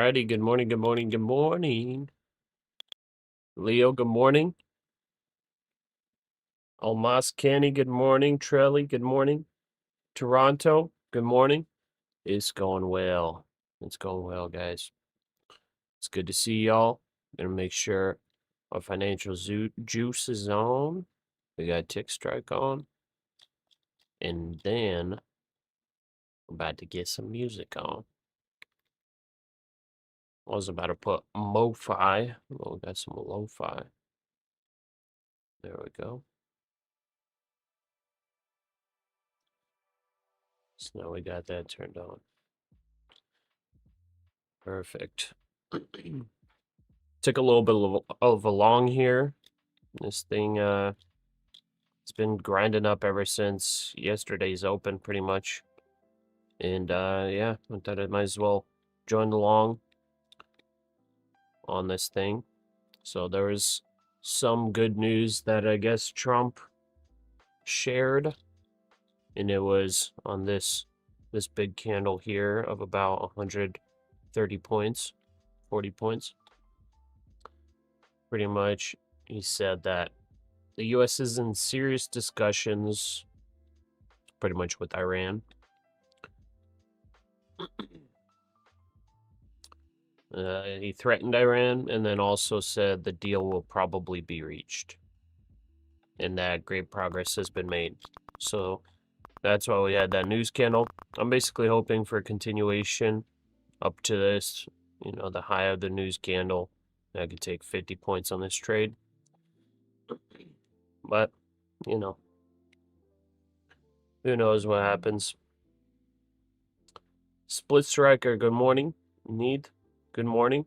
Alrighty, good morning, good morning, good morning. Leo, good morning. Almas Canny, good morning. Trelly, good morning. Toronto, good morning. It's going well. It's going well, guys. It's good to see y'all. Gonna make sure our financial juice is on. We got Tick Strike on. And then I'm about to get some music on. I was about to put lo-fi. Oh, we got some lo-fi. There we go. So now we got that turned on. Perfect. Took a little bit of a long here. This thing, it's been grinding up ever since yesterday's open, pretty much. And, yeah, I thought I might as well join along on this thing. So there was some good news that I guess Trump shared. And it was on this big candle here of about 130 points, 40 points. Pretty much, he said that the U.S. is in serious discussions, pretty much with Iran. He threatened Iran and then also said the deal will probably be reached and that great progress has been made. So that's why we had that news candle. I'm basically hoping for a continuation up to this, you know, the high of the news candle. I could take 50 points on this trade. But, you know, who knows what happens. Split Striker, good morning. Need, good morning.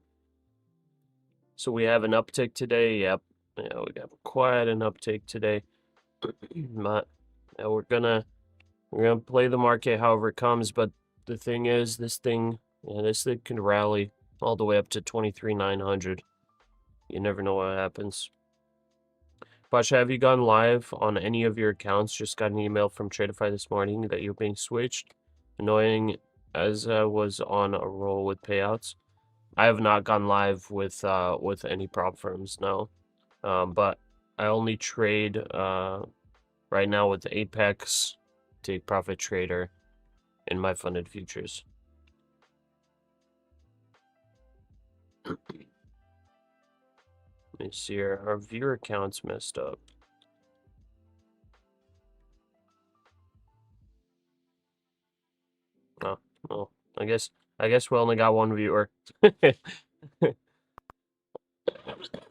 So we have an uptick today. Yep. Yeah, we got quite an uptick today. But yeah, we're gonna play the market however it comes. But the thing is, this thing can rally all the way up to 23,900. You never know what happens. Pasha, have you gone live on any of your accounts? Just got an email from Tradeify this morning that you're being switched. Annoying as I was on a roll with payouts. I have not gone live with any prop firms, no. But I only trade right now with Apex, Take Profit Trader, and my funded futures. Let me see here. Our viewer account's messed up. Oh, well, I guess we only got one viewer.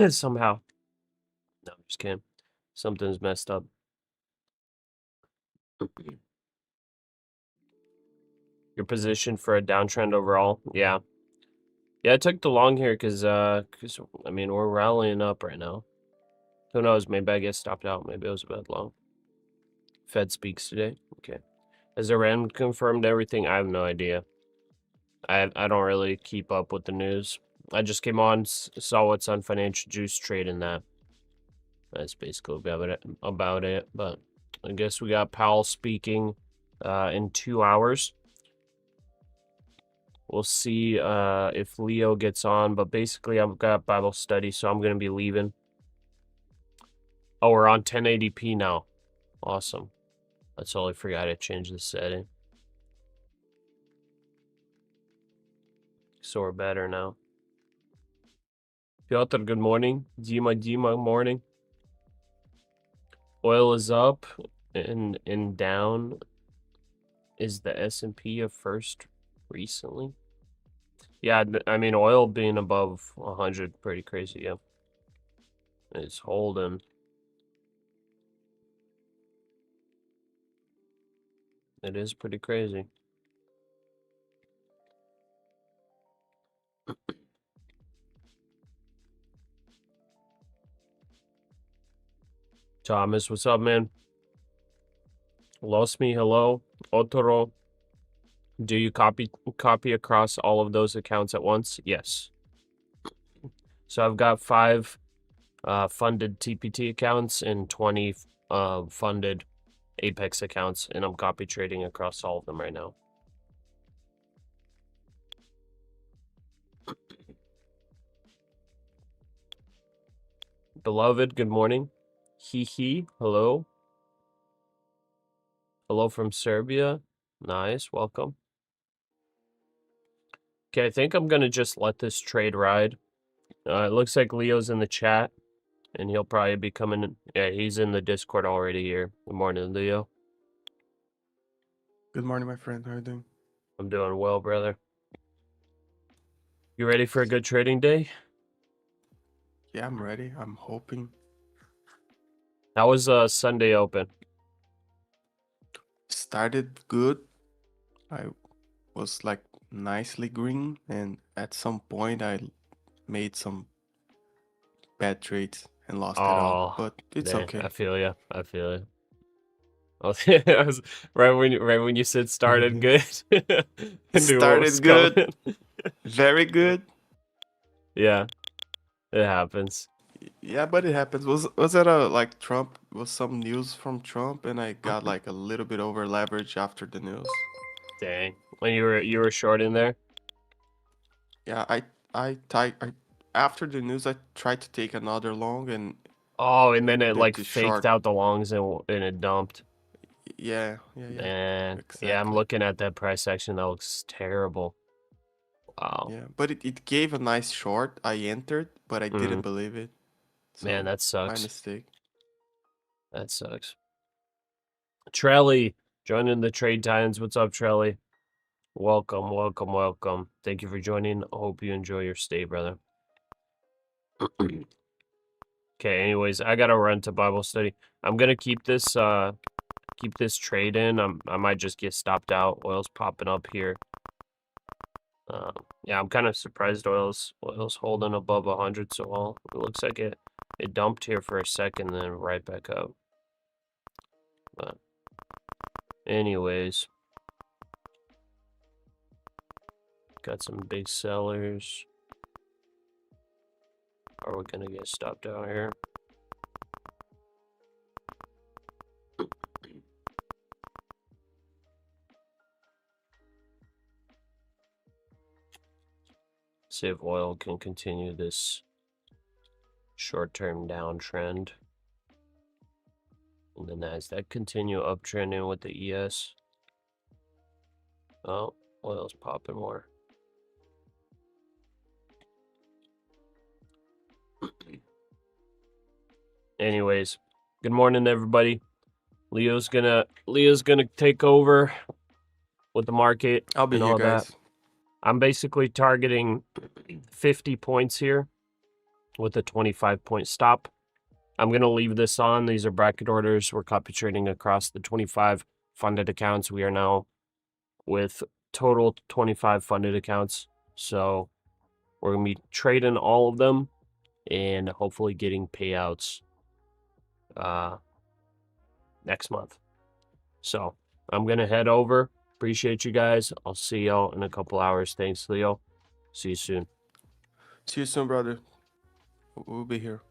Somehow. No, I'm just kidding. Something's messed up. Your position for a downtrend overall? Yeah. Yeah, I took the long here because I mean, we're rallying up right now. Who knows? Maybe I get stopped out. Maybe it was a bit long. Fed speaks today. Okay. Has Iran confirmed everything? I have no idea. I don't really keep up with the news. I just came on, saw what's on Financial Juice, trading that. That's basically about it. But I guess we got Powell speaking in 2 hours. We'll see if Leo gets on, but basically I've got Bible study, so I'm going to be leaving. Oh, we're on 1080p now. Awesome. I totally forgot to change the setting. So we're better now. Piotr, good morning. Dima, morning. Oil is up and down. Is the S&P a first recently? Yeah, I mean, oil being above 100, pretty crazy, yeah. It's holding. It is pretty crazy. Thomas, what's up, man? Lost me, hello. Otoro. Do you copy across all of those accounts at once? Yes. So I've got 5 funded TPT accounts and 20 funded Apex accounts, and I'm copy trading across all of them right now. Beloved, good morning. He, hello. Hello from Serbia. Nice, welcome. Okay, I think I'm going to just let this trade ride. It looks like Leo's in the chat, and he'll probably be coming in. Yeah, he's in the Discord already here. Good morning, Leo. Good morning, my friend. How are you doing? I'm doing well, brother. You ready for a good trading day? Yeah, I'm ready. I'm hoping. How was Sunday Open? Started good. I was like nicely green, and at some point I made some bad trades and lost it all. Oh, But it's dang, I okay. feel you. I feel you. I was right when you said started good, I knew what was Started coming. good, very good. Yeah, it happens. Yeah, but it happens. Was that a like Trump? Was some news from Trump, and I got like a little bit over leverage after the news. Dang, when you were short in there. Yeah, I after the news I tried to take another long, and Oh, and then it like the faked short. out the longs and it dumped. Yeah, Man, yeah, I'm exactly. looking at that price action. That looks terrible. Wow. Yeah, but it gave a nice short. I entered, but I didn't Mm, believe it. man, So that my sucks. mistake. That sucks. Trelly joining the Trade Titans. What's up, Trelly? Welcome, welcome, welcome. Thank you for joining. I hope you enjoy your stay, brother. Okay, anyways, I gotta run to Bible study. I'm gonna keep this trade in. I might just get stopped out. Oil's popping up here. Yeah, I'm kind of surprised oil's holding above 100 so well. It looks like it dumped here for a second, then right back up. But anyways, got some big sellers. Are we gonna get stopped out here? See if oil can continue this short-term downtrend. And the NASDAQ continue uptrending with the ES. Oh, oil's popping more. Anyways, good morning, everybody. Leo's gonna take over with the market I'll be and here, all that. guys. I'm basically targeting 50 points here with a 25-point stop. I'm going to leave this on. These are bracket orders. We're copy trading across the 25 funded accounts. We are now with total 25 funded accounts. So we're going to be trading all of them and hopefully getting payouts next month. So I'm going to head over. Appreciate you guys. I'll see y'all in a couple hours. Thanks, Leo. See you soon. See you soon, brother. We'll be here.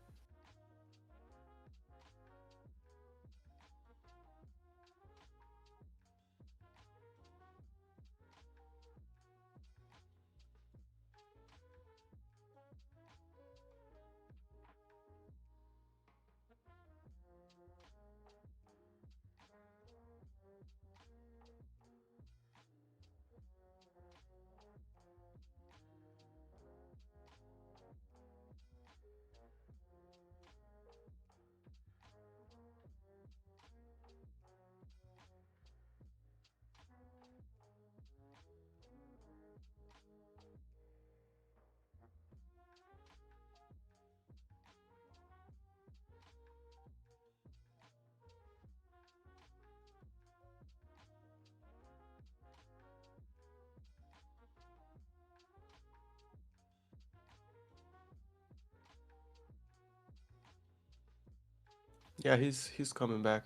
Yeah, he's coming back.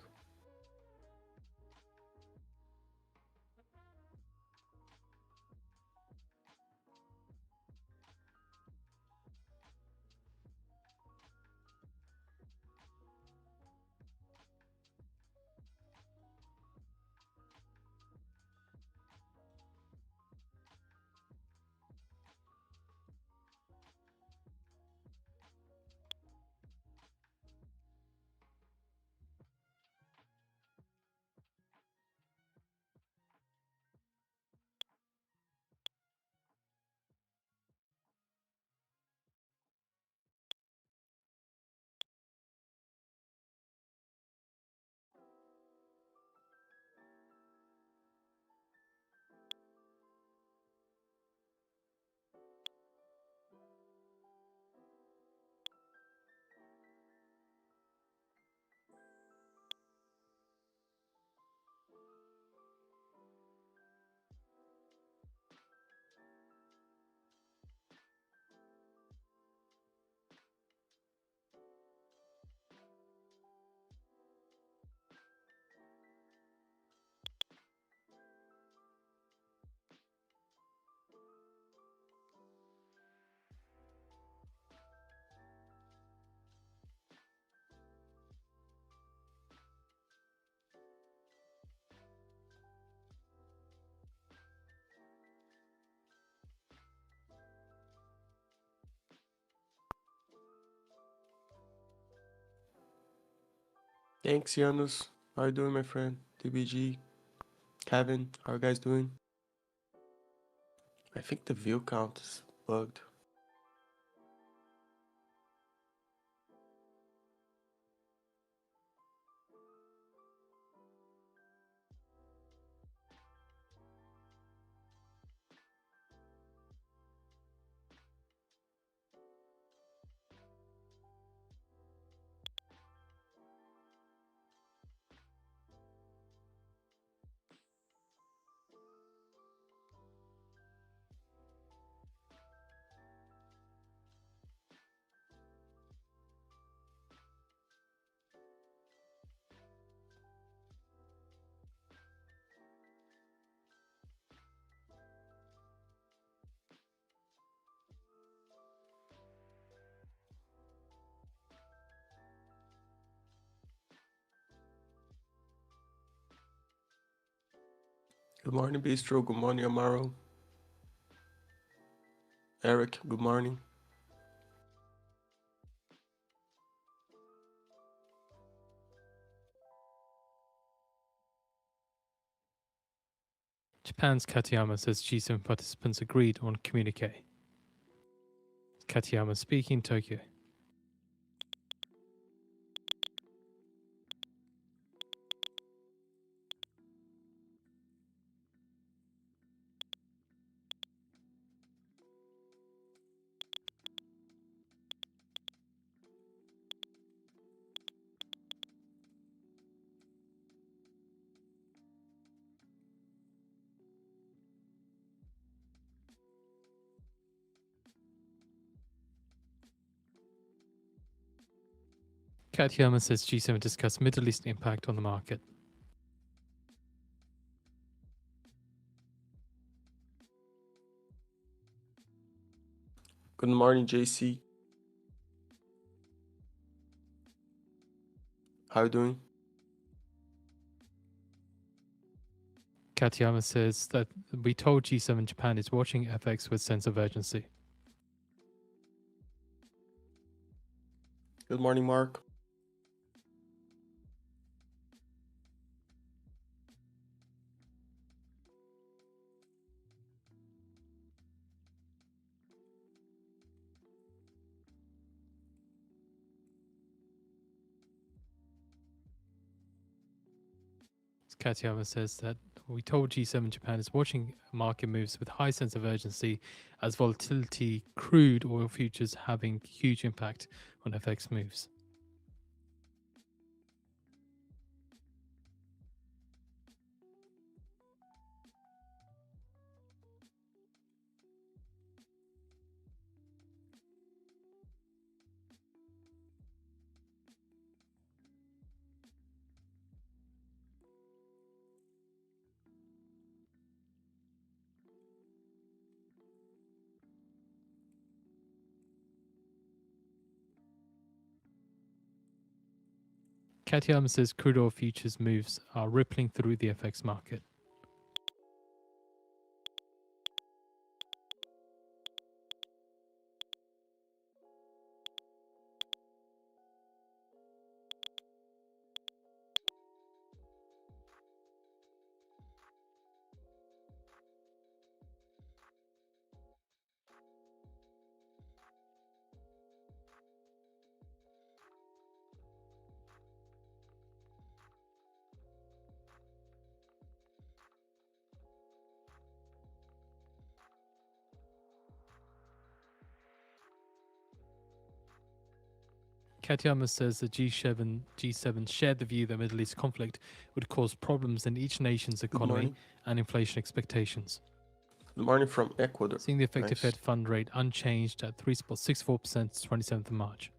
Thanks, Janus. How you doing, my friend? TBG, Kevin, how you guys doing? I think the view count is bugged. Good morning, Bistro. Good morning, Amaro. Eric, good morning. Japan's Katayama says G7 participants agreed on communique. Katayama speaking, Tokyo. Katayama says G7 discussed Middle East impact on the market. Good morning, JC. How you doing? Katayama says that we told G7 Japan is watching FX with sense of urgency. Good morning, Mark. Katayama says that we told G7 Japan is watching market moves with high sense of urgency as volatility crude oil futures having huge impact on FX moves. Katayama says crude oil futures moves are rippling through the FX market. Katayama says the G7 shared the view that Middle East conflict would cause problems in each nation's economy and inflation expectations. Good morning from Ecuador. Seeing the effective Nice. Fed fund rate unchanged at 3.64% since 27th of March.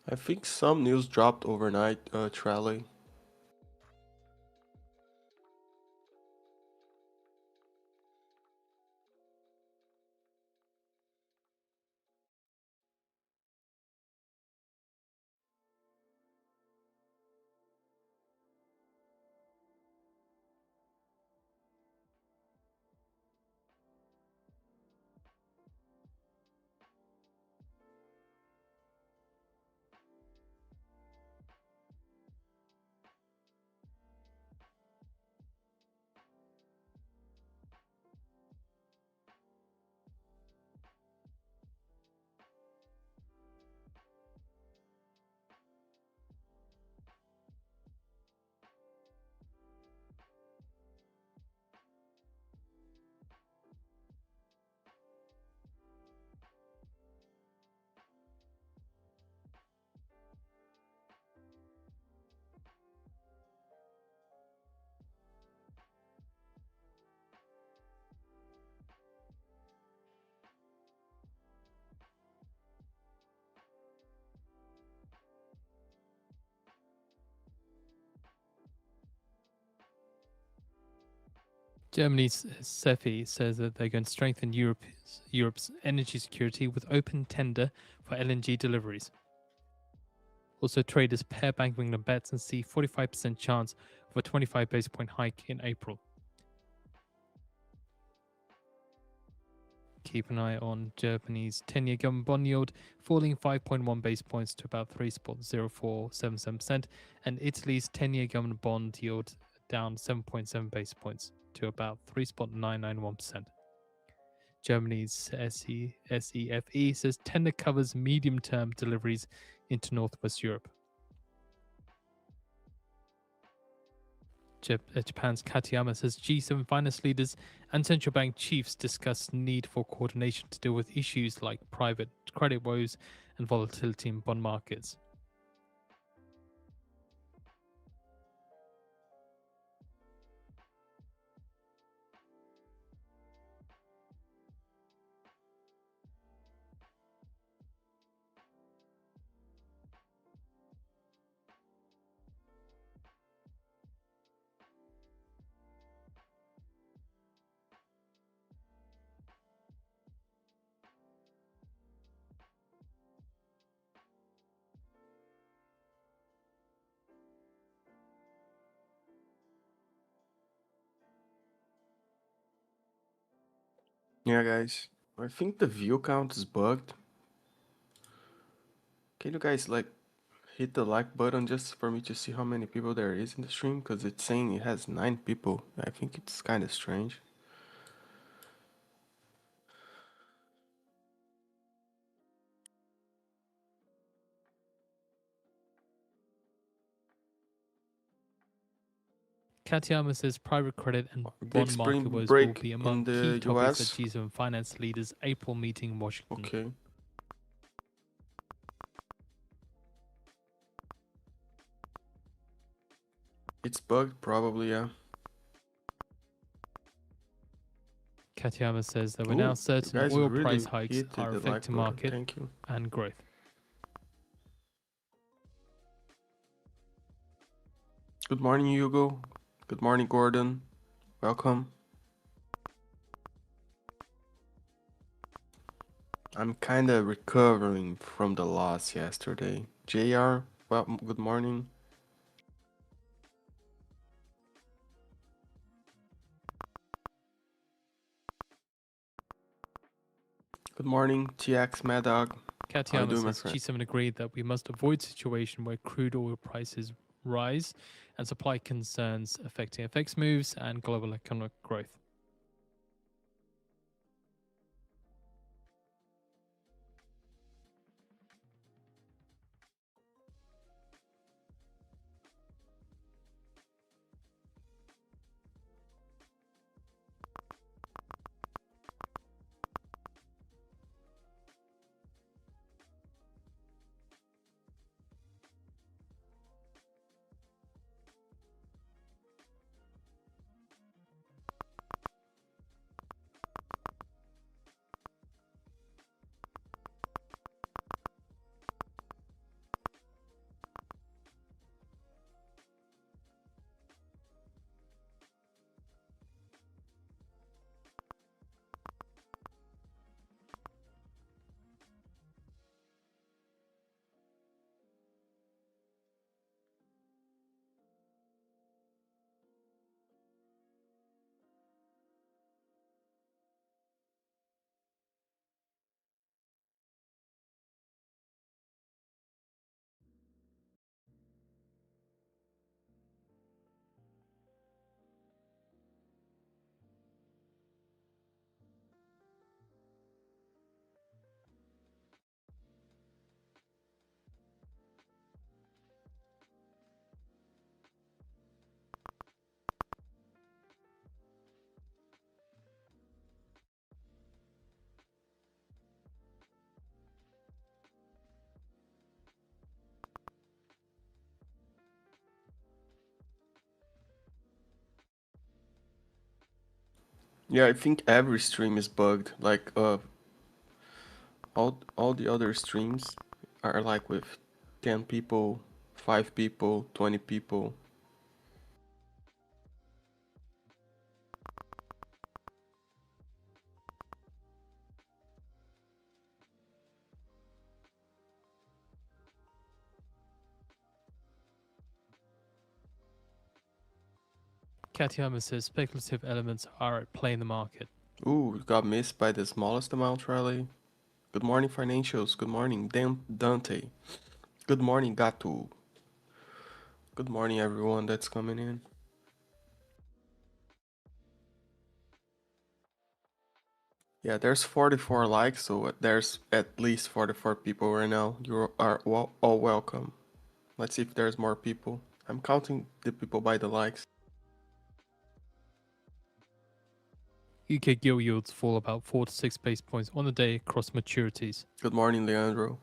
I think some news dropped overnight, Trally. Germany's CEFI says that they're going to strengthen Europe's energy security with open tender for LNG deliveries. Also, traders pair Bank of England bets and see 45% chance of a 25 base point hike in April. Keep an eye on Germany's 10-year government bond yield falling 5.1 base points to about 3.0477%, and Italy's 10-year government bond yield down 7.7 base points to about 3.991%. Germany's SEFE says tender covers medium-term deliveries into Northwest Europe. Japan's Katayama says G7 finance leaders and central bank chiefs discuss need for coordination to deal with issues like private credit woes and volatility in bond markets. Yeah, guys. I think the view count is bugged. Can you guys like hit the like button just for me to see how many people there is in the stream? Because it's saying it has 9 people. I think it's kind of strange. Katayama says private credit and Big bond spring market woes will break be in among key the topics at US. G7 finance leaders' April meeting in Washington. Okay. It's bugged, probably, yeah. Katayama says that we're Ooh, now you certain guys oil really price hikes hit are the like affecting button. market Thank you. and growth. Good morning, Hugo. Good morning, Gordon. Welcome. I'm kind of recovering from the loss yesterday. JR, well, good morning. Good morning, TX Mad Dog. How you Katayama doing, my says friend? G7 agreed that we must avoid situation where crude oil prices rise and supply concerns affecting FX moves and global economic growth. Yeah, I think every stream is bugged. Like all the other streams are like with 10 people, 5 people, 20 people. Katayama says speculative elements are at play in the market. Ooh, we got missed by the smallest amount rally. Good morning, financials. Good morning, Dante. Good morning, Gato. Good morning, everyone that's coming in. Yeah, there's 44 likes, so there's at least 44 people right now. You are all welcome. Let's see if there's more people. I'm counting the people by the likes. UK gilt yields fall about 4 to 6 basis points on the day across maturities. Good morning, Leandro.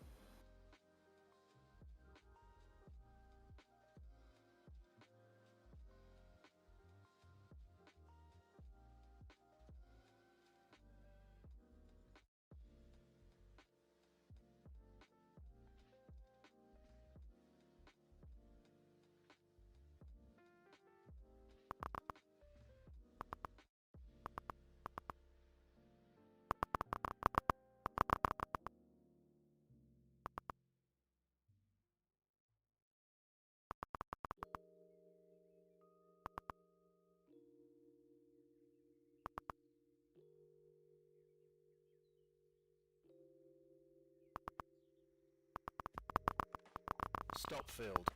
Stop filled.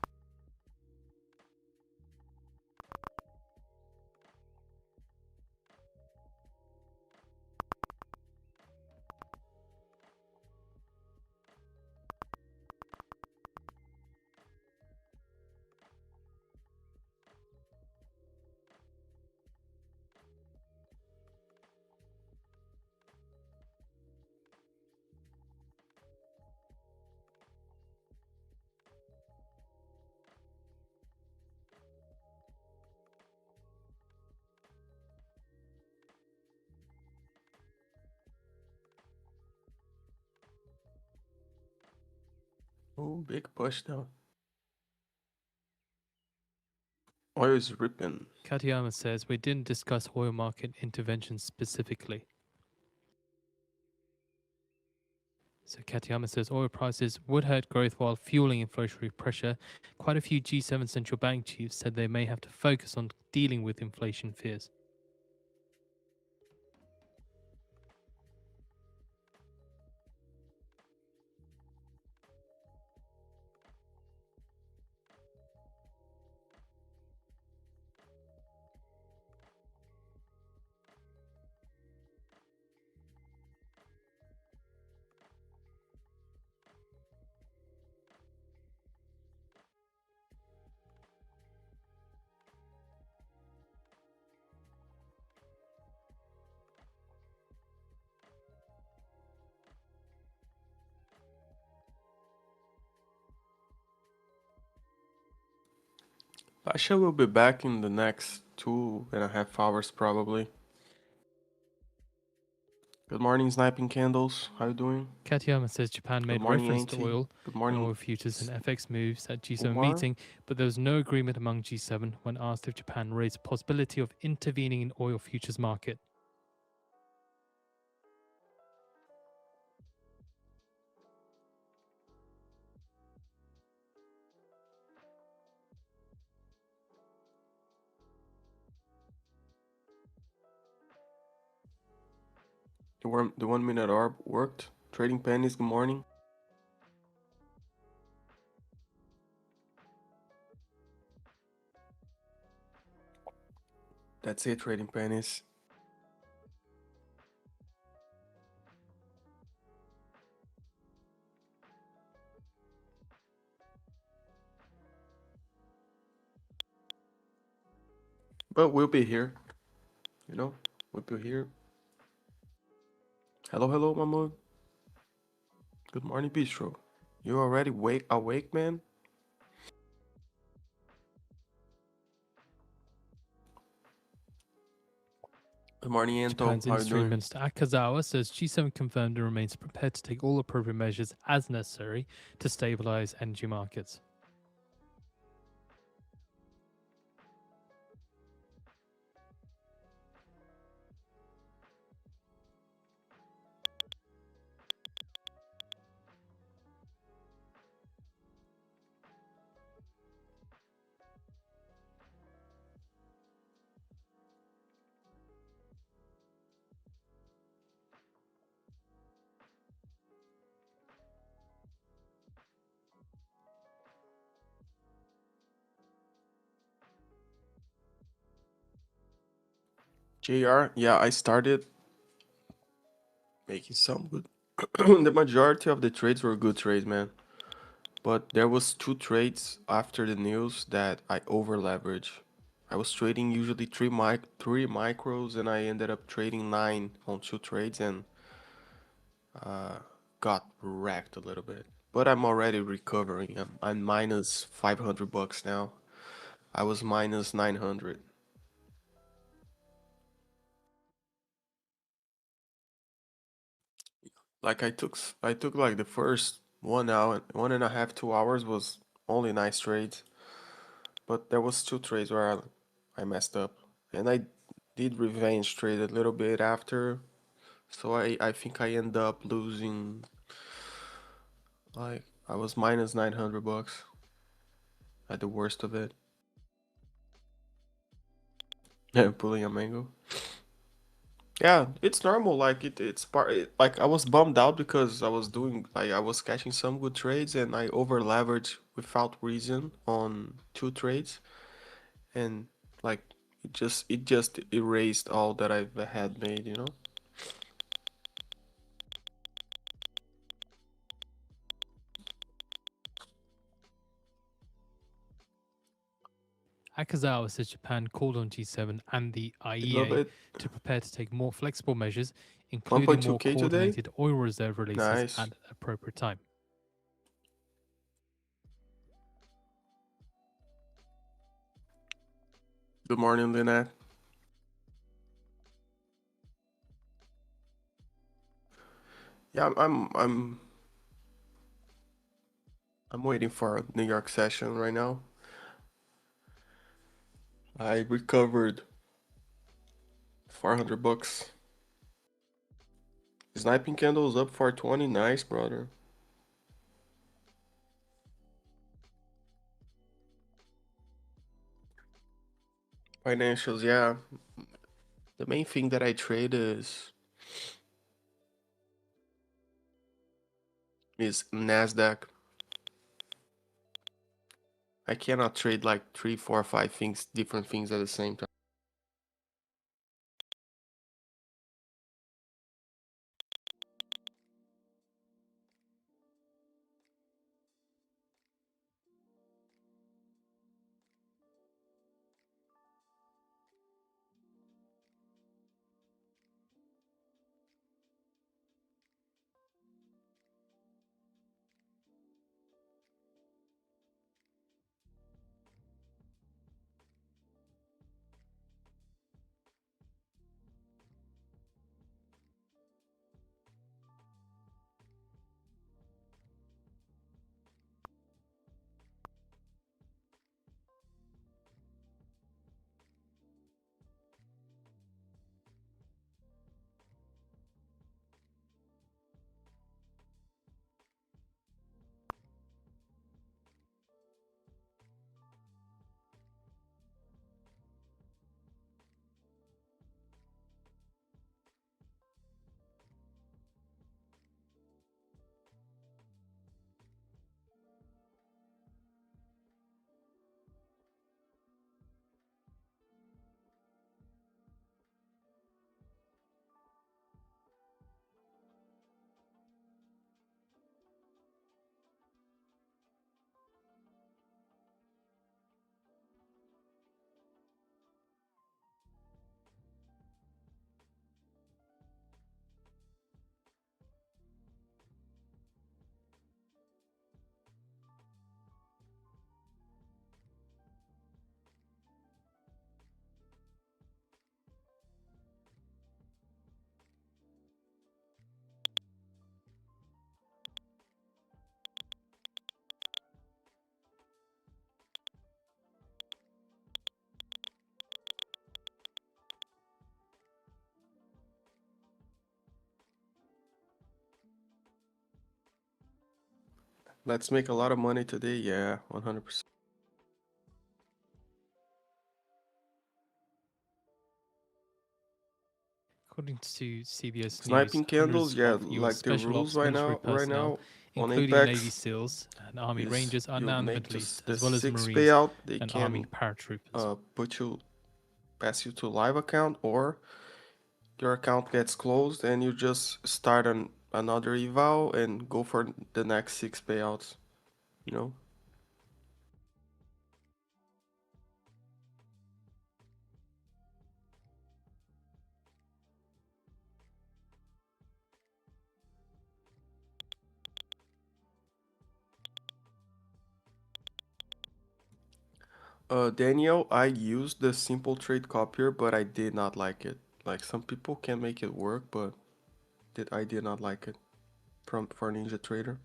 Oh, big push down. Oil is ripping. Katayama says we didn't discuss oil market interventions specifically. So Katayama says oil prices would hurt growth while fueling inflationary pressure. Quite a few G7 central bank chiefs said they may have to focus on dealing with inflation fears. Pasha will be back in the next 2.5 hours probably. Good morning, Sniping Candles. How you doing? Katayama says Japan Good made morning, reference to Auntie. oil Good and morning, oil futures and FX moves at G7 Umar. meeting, but there was no agreement among G7 when asked if Japan raised the possibility of intervening in oil futures market. The 1 minute orb worked. Trading pennies, good morning. That's it, trading pennies. But we'll be here. You know, we'll be here. Hello, hello, Mahmoud. Good morning, Bistro. You already awake, man? Good morning, Anto. Japan's How you Industry doing? Minister Akazawa says G7 confirmed and remains prepared to take all appropriate measures as necessary to stabilize energy markets. JR, yeah, I started making some good. The majority of the trades were good trades, man. But there was 2 trades after the news that I over leveraged. I was trading usually three micros, and I ended up trading 9 on 2 trades and uh, got wrecked a little bit. But I'm already recovering. I'm minus $500 now. I was minus 900. Like I took like the first 1 hour, 1.5, 2 hours was only nice trades, but there was 2 trades where I messed up, and I did revenge trade a little bit after, so I think I end up losing, like, I was minus $900 at the worst of it. Yeah, pulling a mango. Yeah, it's normal. Like it's part. Like I was bummed out because I was catching some good trades and I over leveraged without reason on 2 trades, and like it just erased all that I've had made. You know. Akazawa says Japan called on G7 and the I love IEA it. to prepare to take more flexible measures, including more 1.2K today. coordinated oil reserve releases Nice. at appropriate time. Good morning, Lynette. Yeah, I'm waiting for a New York session right now. I recovered $400. Sniping candles up 420. Nice, brother. Financials, yeah. The main thing that I trade is NASDAQ. I cannot trade like 3, 4, 5 things, different things at the same time. Let's make a lot of money today. Yeah, 100%. According to CBS News, Sniping hundreds candles, yeah, of US like the Special rules Ops right military now, personnel, on including Navy Apex SEALs and Army is Rangers, are you now in the make Middle East, the as well as six Marines payout, they and Army can paratroopers. pass you to live account, or your account gets closed and you just start another eval and go for the next six payouts, you know. Daniel, I used the simple trade copier, but I did not like it. Like some people can make it work, but I did not like it from for Ninja Trader.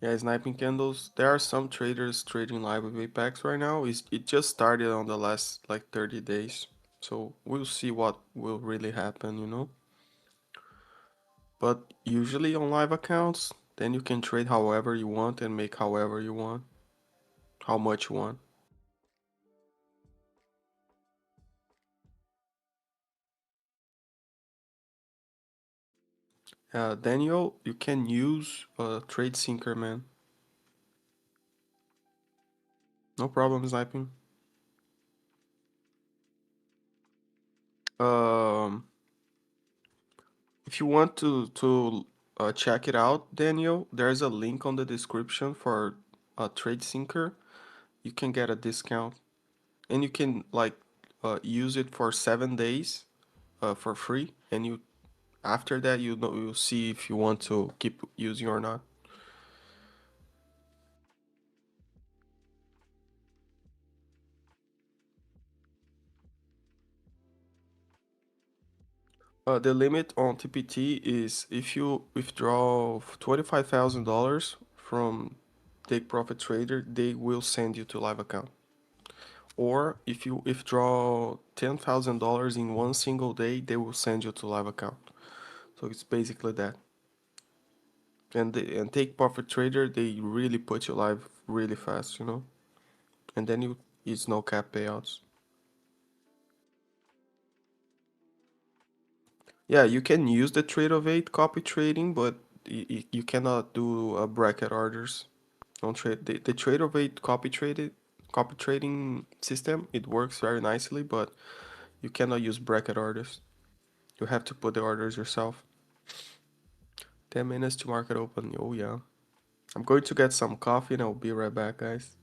Yeah, sniping candles. There are some traders trading live with Apex right now. It just started on the last like 30 days. So we'll see what will really happen, you know. But usually on live accounts, then you can trade however you want and make however you want, how much you want. Daniel, you can use Trade Sinker, man. No problem sniping. Um, if you want to check it out, Daniel, there's a link on the description for Trade Sinker. You can get a discount, and you can like use it for 7 days for free, and you after that you'll see if you want to keep using or not. The limit on TPT is if you withdraw $25,000 from Take Profit Trader, they will send you to live account. Or if you withdraw $10,000 in one single day, they will send you to live account. So it's basically that. And Take Profit Trader, they really put you live really fast, you know. And then it's no cap payouts. Yeah, you can use the Trade of 8 copy trading, but you cannot do bracket orders. Don't trade the Trade of 8 copy trading system. It works very nicely, but you cannot use bracket orders. You have to put the orders yourself. 10 minutes to market open. Oh yeah. I'm going to get some coffee and I'll be right back, guys.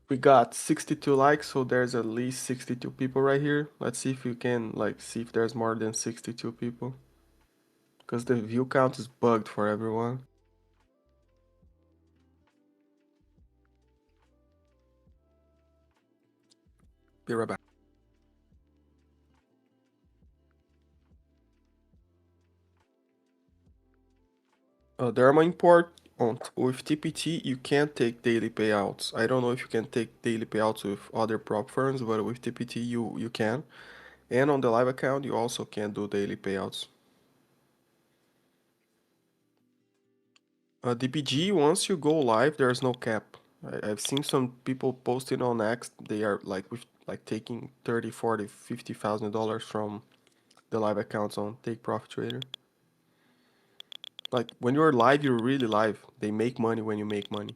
We got 62 likes, so there's at least 62 people right here. Let's see if you can like see if there's more than 62 people. Because the view count is bugged for everyone. Be right back. Derma import with TPT you can't take daily payouts. I don't know if you can take daily payouts with other prop firms, but with TPT you can. And on the live account you also can do daily payouts. DPG, once you go live, there's no cap. I've seen some people posting on X, they are like with like taking 30, 40, $50,000 from the live accounts on Take Profit Trader. Like when you're live, you're really live. They make money when you make money.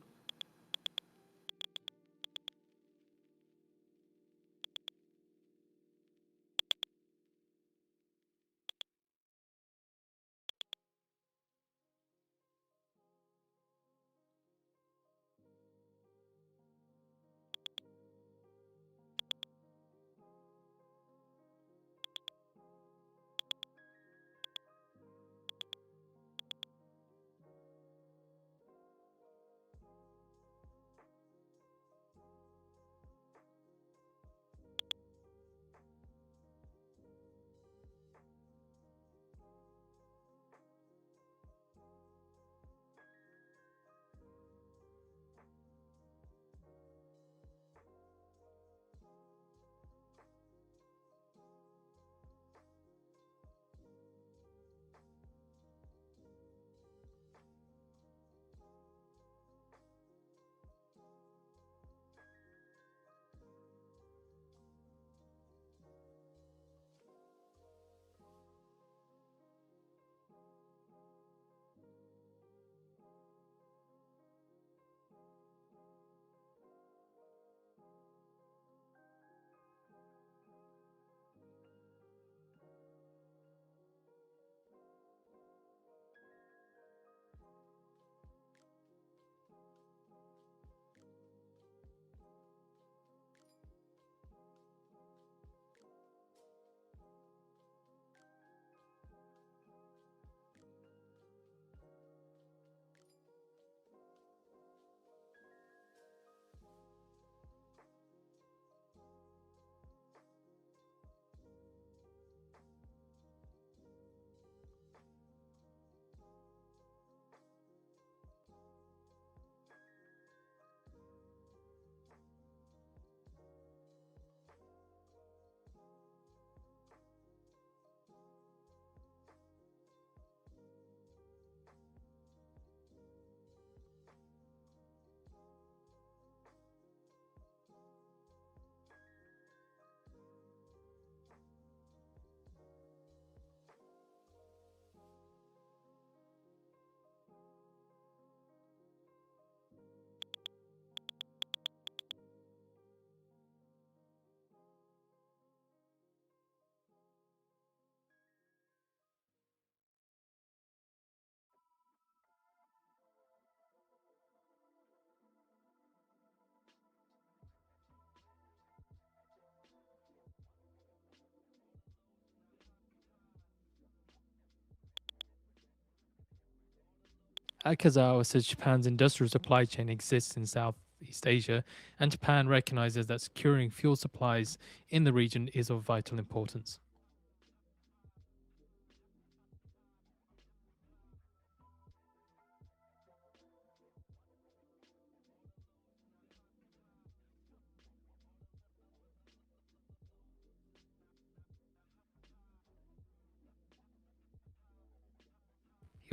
Akazawa says Japan's industrial supply chain exists in Southeast Asia, and Japan recognizes that securing fuel supplies in the region is of vital importance.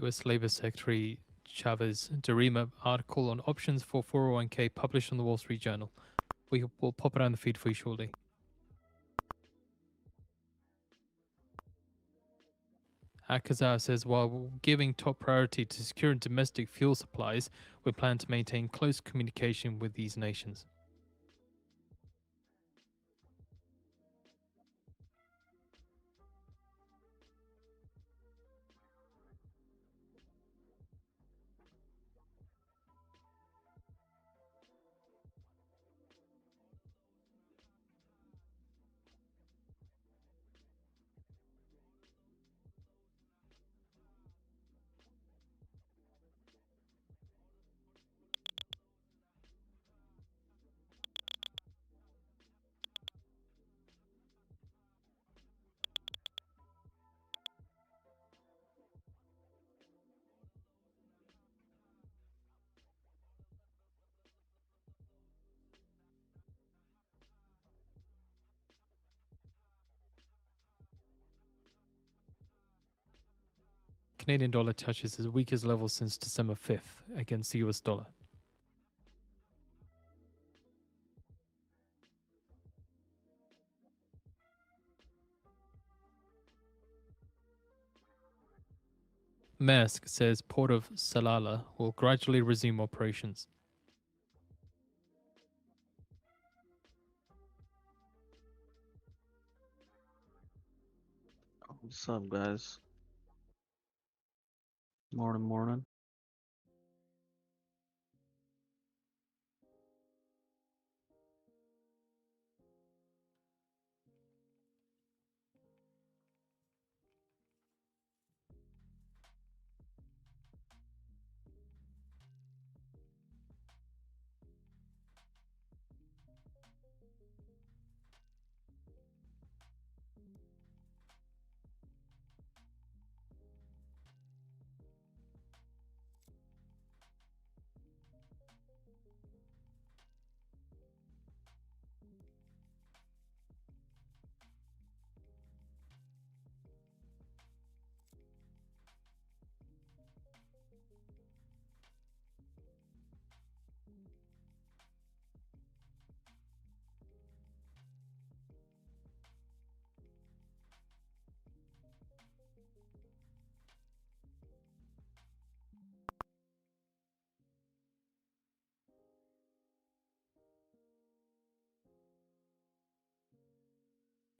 US Labor Secretary Chavez Derima article on options for 401k published on the Wall Street Journal. We will pop it on the feed for you shortly. Akazawa says while giving top priority to securing domestic fuel supplies, we plan to maintain close communication with these nations. Canadian dollar touches its weakest level since December 5th against the US dollar. Maersk says Port of Salalah will gradually resume operations. What's up, guys? Morning.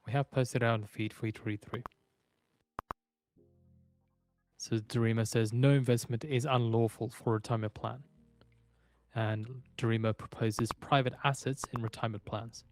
We have posted out on the feed for you to read through. So Derima says no investment is unlawful for a retirement plan. And Derima proposes private assets in retirement plans.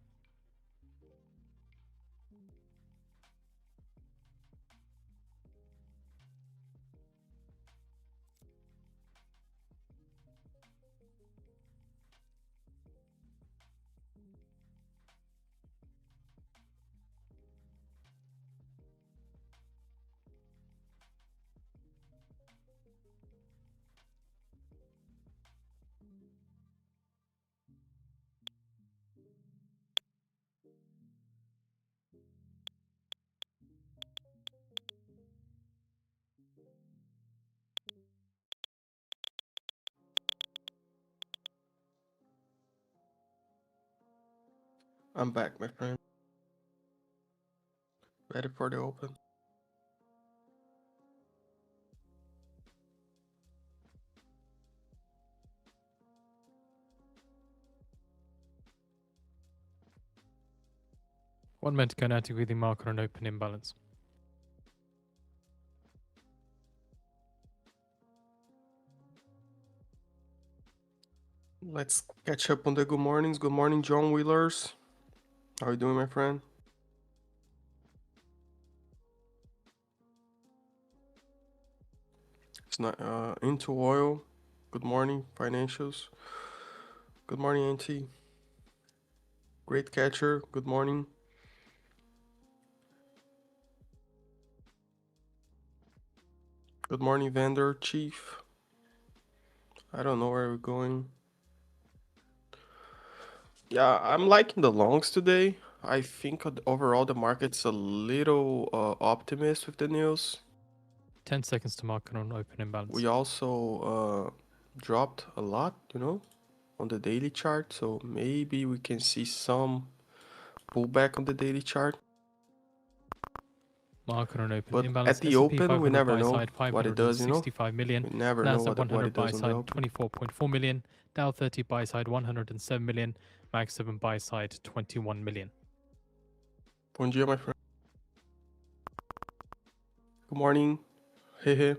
I'm back, my friend. Ready for the open. One minute to go now to with the market on open imbalance. Let's catch up on the good mornings. Good morning, John Wheelers. How are you doing, my friend? It's not into oil. Good morning, financials. Good morning, NT. Great catcher. Good morning. Good morning, vendor chief. I don't know where we're going. Yeah, I'm liking the longs today. I think overall the market's a little optimist with the news. 10 seconds to market on open imbalance. We also dropped a lot, on the daily chart. So maybe we can see some pullback on the daily chart. Market on open But imbalance. at the S&P open, we 500 never buy know side what it does, 565 million. We never know NASDAQ what 100 it buy does on the side open. 24.4 million. Dow 30 buy side 107 million. Max 7 buy side 21 million. Bom dia, my friend. Good morning. Hehe.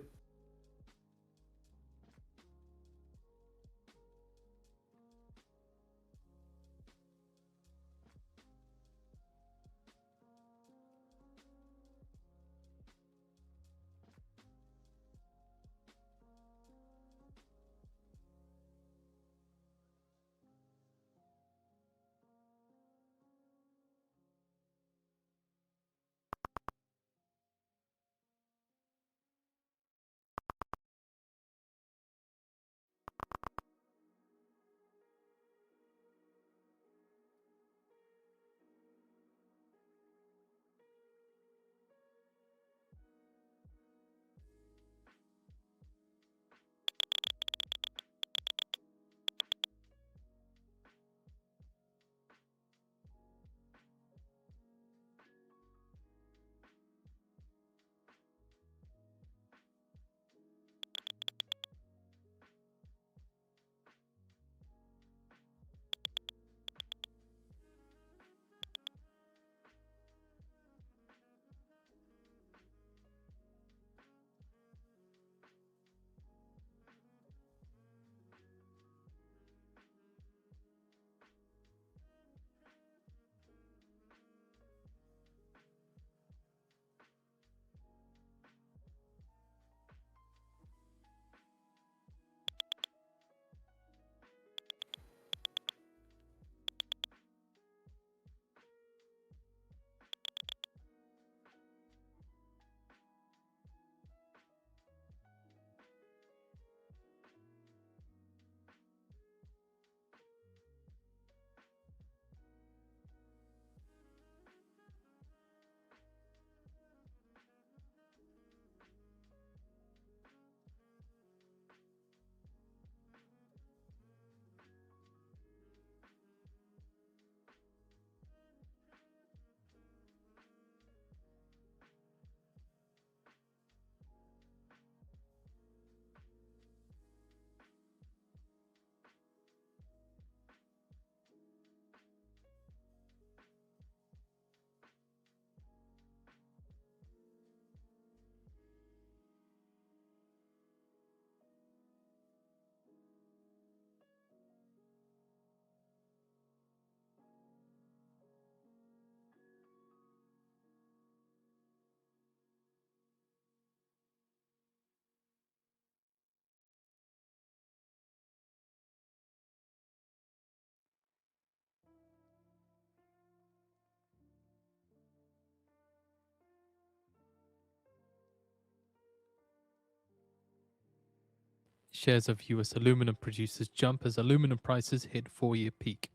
Shares of US aluminum producers jump as aluminum prices hit 4-year peak.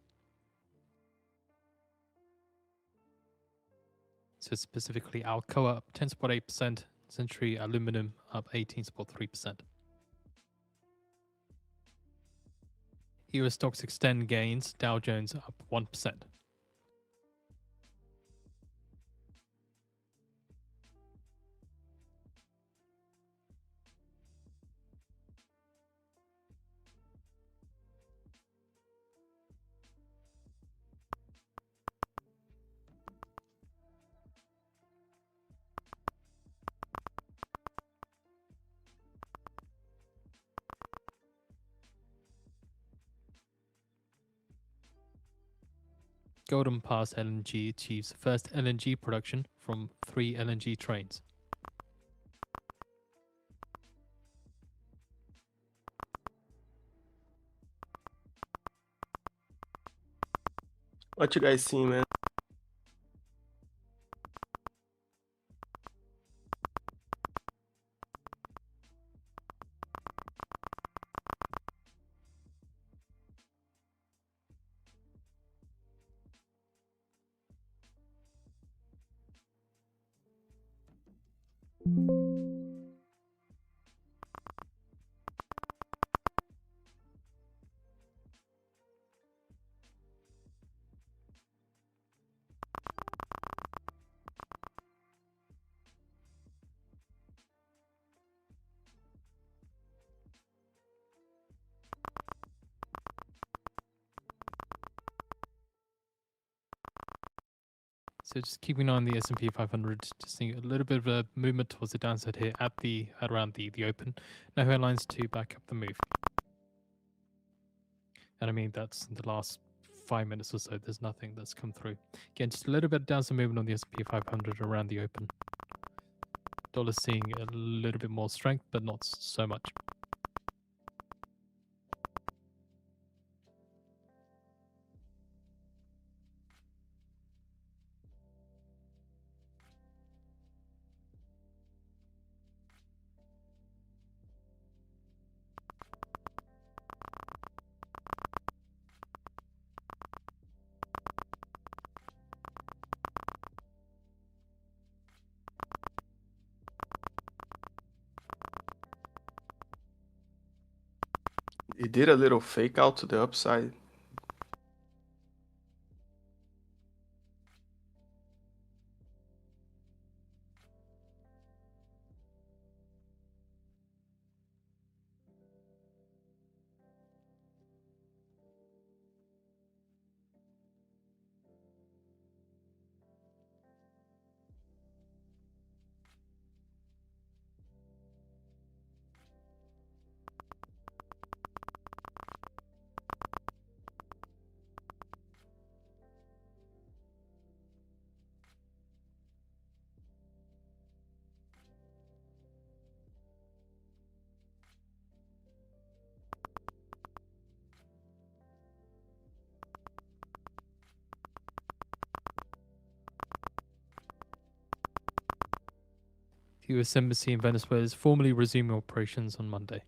So specifically Alcoa up 10.8%, Century Aluminum up 18.3%. US stocks extend gains, Dow Jones up 1%. Golden Pass LNG achieves first LNG production from 3 LNG trains. What you guys see, man? So just keeping an eye on the S&P 500, just seeing a little bit of a movement towards the downside here at around the open. No headlines to back up the move. And I mean, that's in the last 5 minutes or so. There's nothing that's come through. Again, just a little bit of downside movement on the S&P 500 around the open. Dollar seeing a little bit more strength, but not so much. It did a little fake out to the upside. The US Embassy in Venezuela is formally resuming operations on Monday.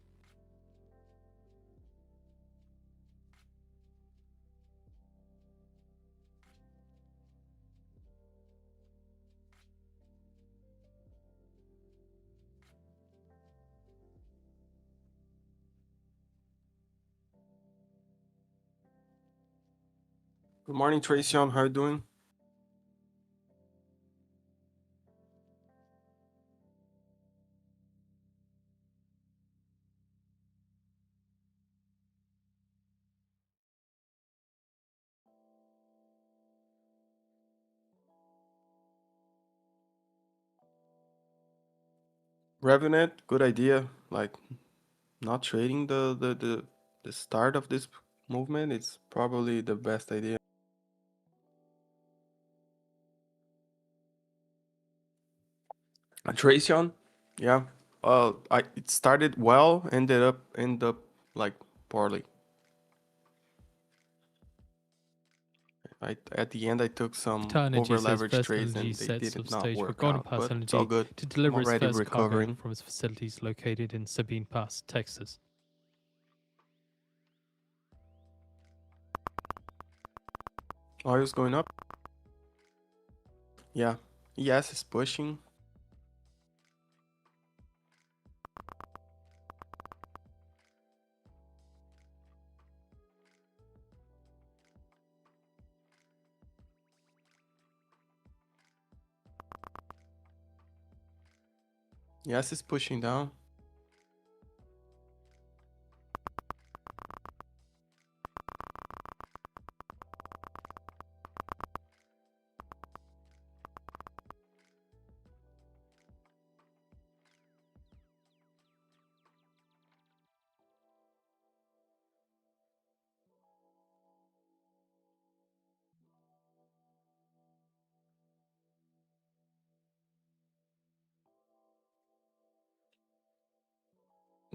Good morning, Tracion. How you doing? Revenant, good idea. Like not trading the start of this movement, it's probably the best idea. Tracion, yeah. It started well, ended up like poorly. At the end, I took some Qatar Energy over says leveraged First trades Energy and they sets did of not stage for work Golden out. Pass But it's all Energy good. to I'm deliver its already first cargo recovering. from its facilities located in Sabine Pass, Texas. Oil's going up. Yeah. ES is pushing. ES is pushing down.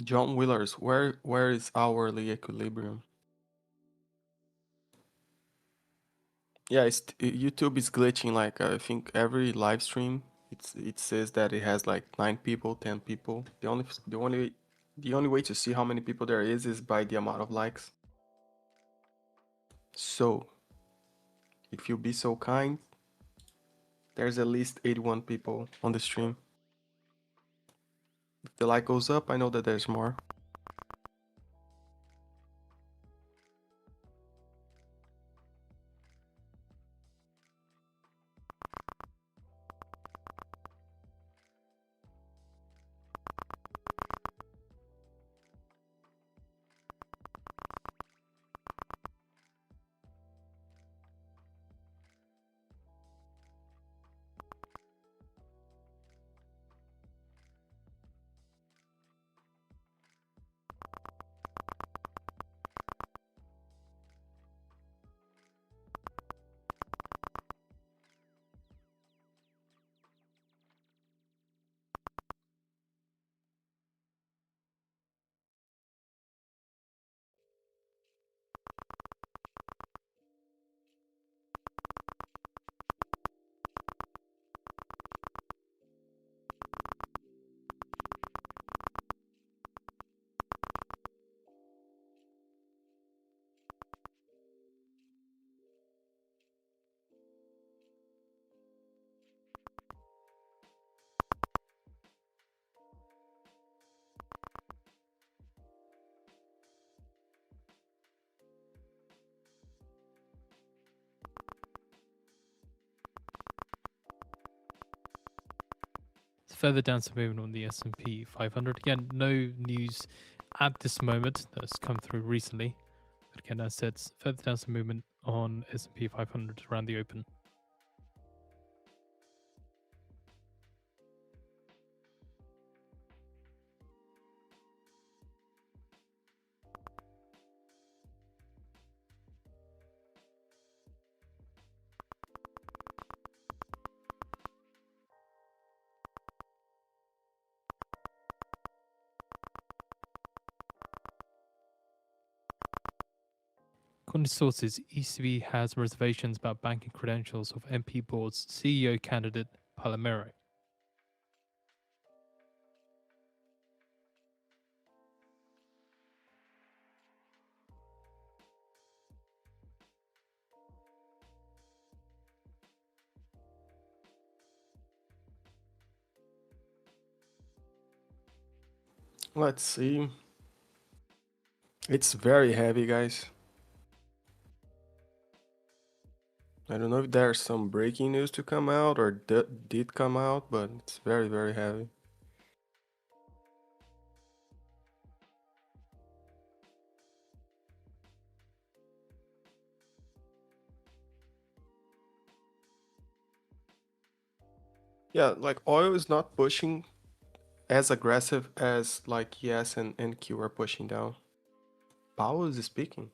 John Willers, where is hourly equilibrium? Yeah, YouTube is glitching. Like I think every live stream, it says that it has like 9 people, 10 people. The only way to see how many people there is by the amount of likes. So if you be so kind, there's at least 81 people on the stream. If the like goes up, I know that there's more. Further down some movement on the S&P 500. Again, no news at this moment that's come through recently. But again, as I said, further down some movement on S&P 500 around the open. According to sources, ECB has reservations about banking credentials of MP Board's CEO candidate Palomero. Let's see. It's very heavy, guys. I don't know if there's some breaking news to come out or did come out, but it's very, very heavy. Yeah, like oil is not pushing as aggressive as like ES and Q are pushing down. Powell is speaking.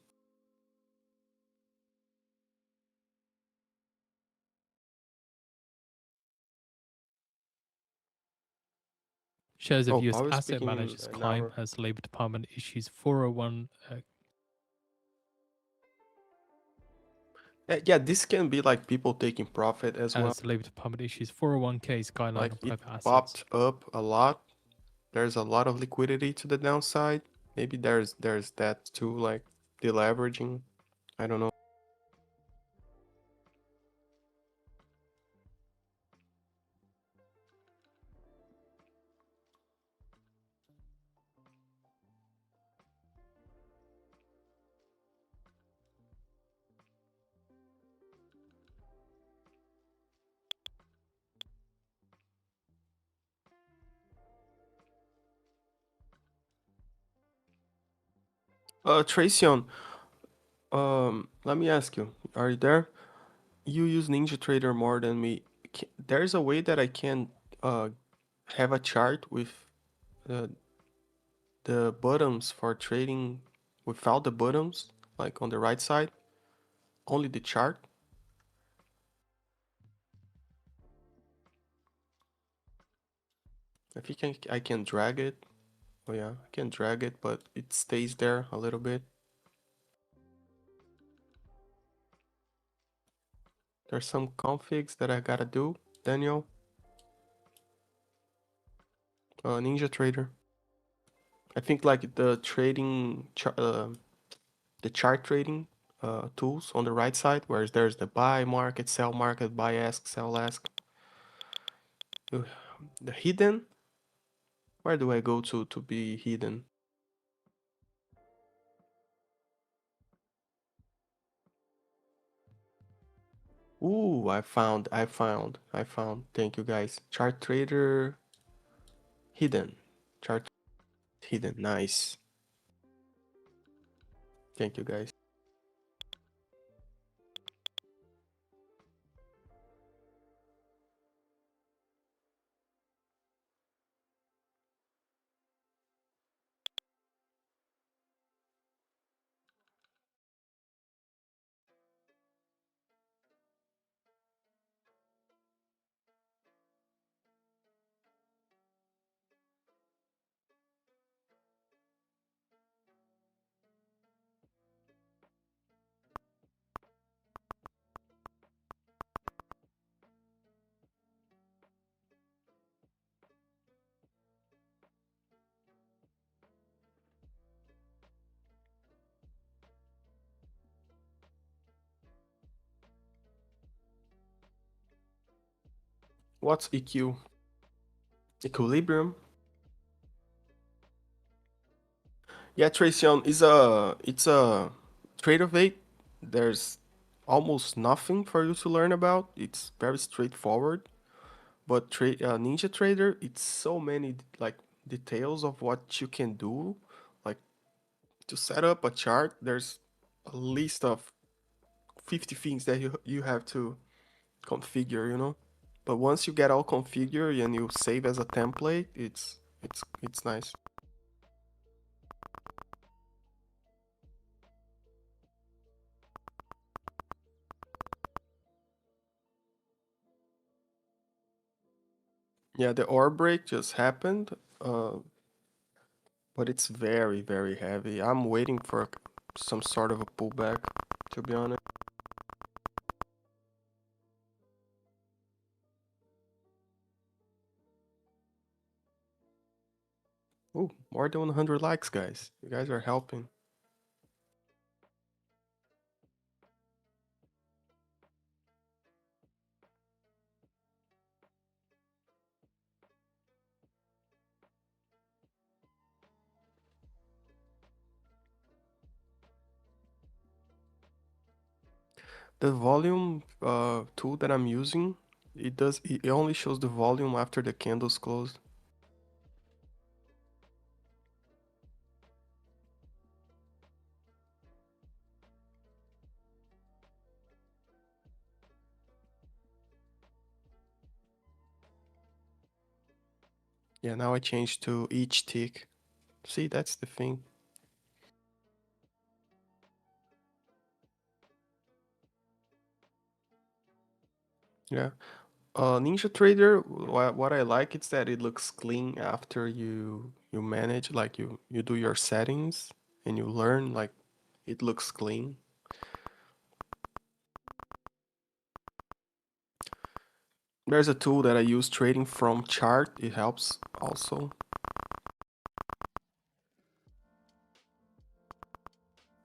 Shares of Oh, US Powell is asset speaking in managers an climb hour. as Labour Department issues 401. Yeah, this can be like people taking profit as well. As the Labour Department issues 401ks guideline Like on it private assets. popped up a lot. There's a lot of liquidity to the downside. Maybe there's that too, like deleveraging. I don't know. Tracion, let me ask you, are you there? You use NinjaTrader more than me. There's a way that I can have a chart with uh, the buttons for trading without the buttons, like on the right side, only the chart. I think I can drag it. Oh yeah, I can drag it, but it stays there a little bit. There's some configs that I gotta do, Daniel. Ninja Trader. I think like the trading, the chart trading tools on the right side, where there's the buy market, sell market, buy ask, sell ask. The hidden. Where do I go to be hidden? Ooh, I found. Thank you guys. Chart trader hidden. Chart hidden. Nice. Thank you guys. What's EQ? Equilibrium. Yeah, Tracion is it's a trade of eight. There's almost nothing for you to learn about. It's very straightforward. But Ninja Trader, it's so many like details of what you can do. Like to set up a chart, there's a list of 50 things that you have to configure, you know. But once you get all configured and you save as a template, it's nice. Yeah, the ore break just happened, but it's very, very heavy. I'm waiting for some sort of a pullback, to be honest. Ooh, more than 100 likes, guys. You guys are helping. The volume tool that I'm using, it only shows the volume after the candles closed. Yeah, now I changed to each tick. See, that's the thing. Yeah. Ninja Trader, what I like is that it looks clean after you manage, like you do your settings and you learn, like it looks clean. There's a tool that I use trading from chart. It helps also.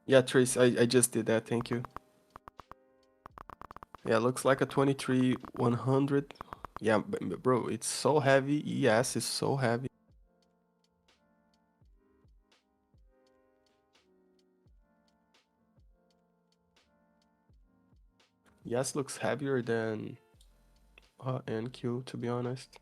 Yeah, Trace, I just did that. Thank you. Yeah, looks like a 23-100. Yeah, bro, it's so heavy. Yes, it's so heavy. Yes, looks heavier than NQ, to be honest.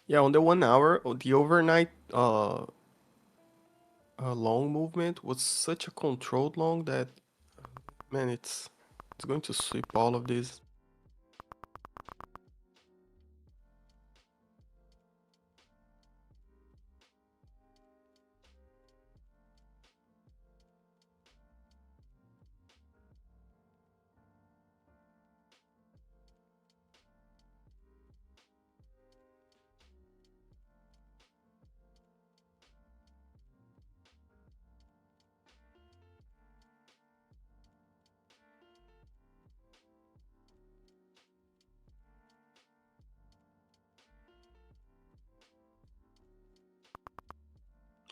Yeah, on the 1 hour, the overnight long movement was such a controlled long that, man, it's going to sweep all of this.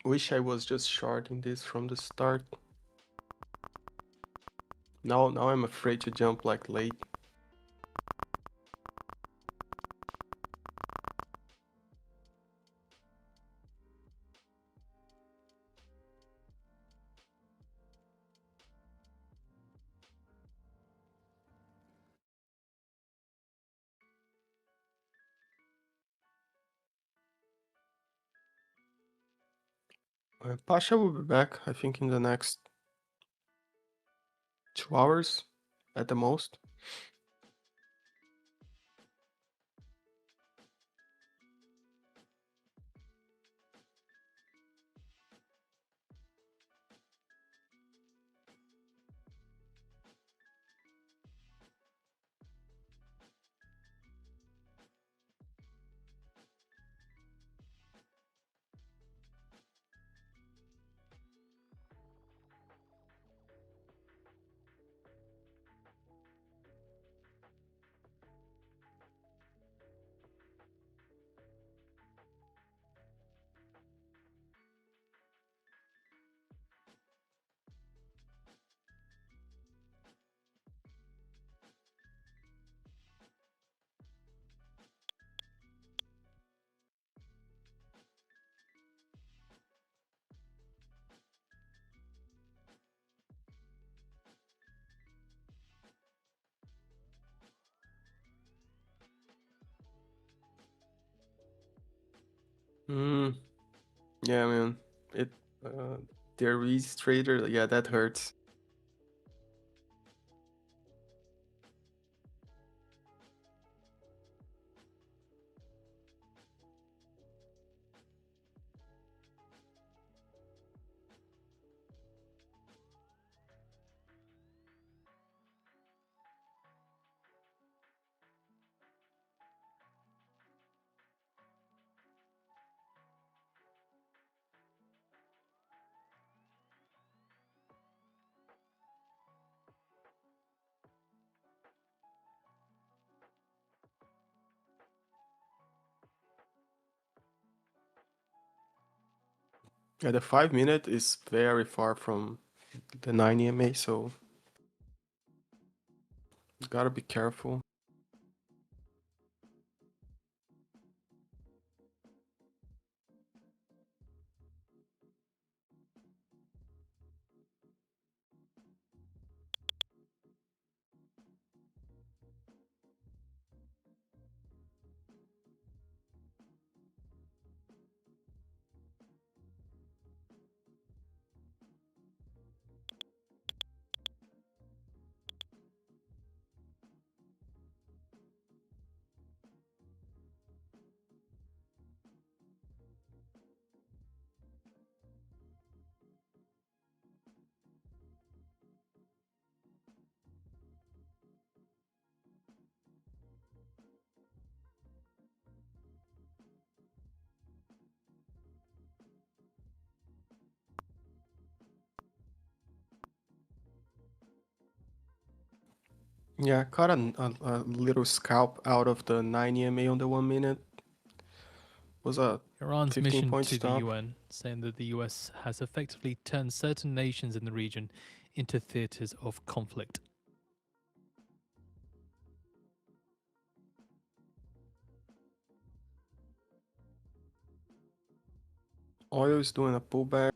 Wish I was just shorting this from the start. Now I'm afraid to jump like late. Pasha will be back, I think, in the next 2 hours at the most. Yeah, man. It their Reese trader, yeah, that hurts. Yeah, the 5 minute is very far from the 9 EMA, so gotta be careful. Yeah, I caught a little scalp out of the 9 EMA on the 1 minute. Was a Iran's 15 mission point to the stop. UN, saying that the US has effectively turned certain nations in the region into theaters of conflict. Oil is doing a pullback.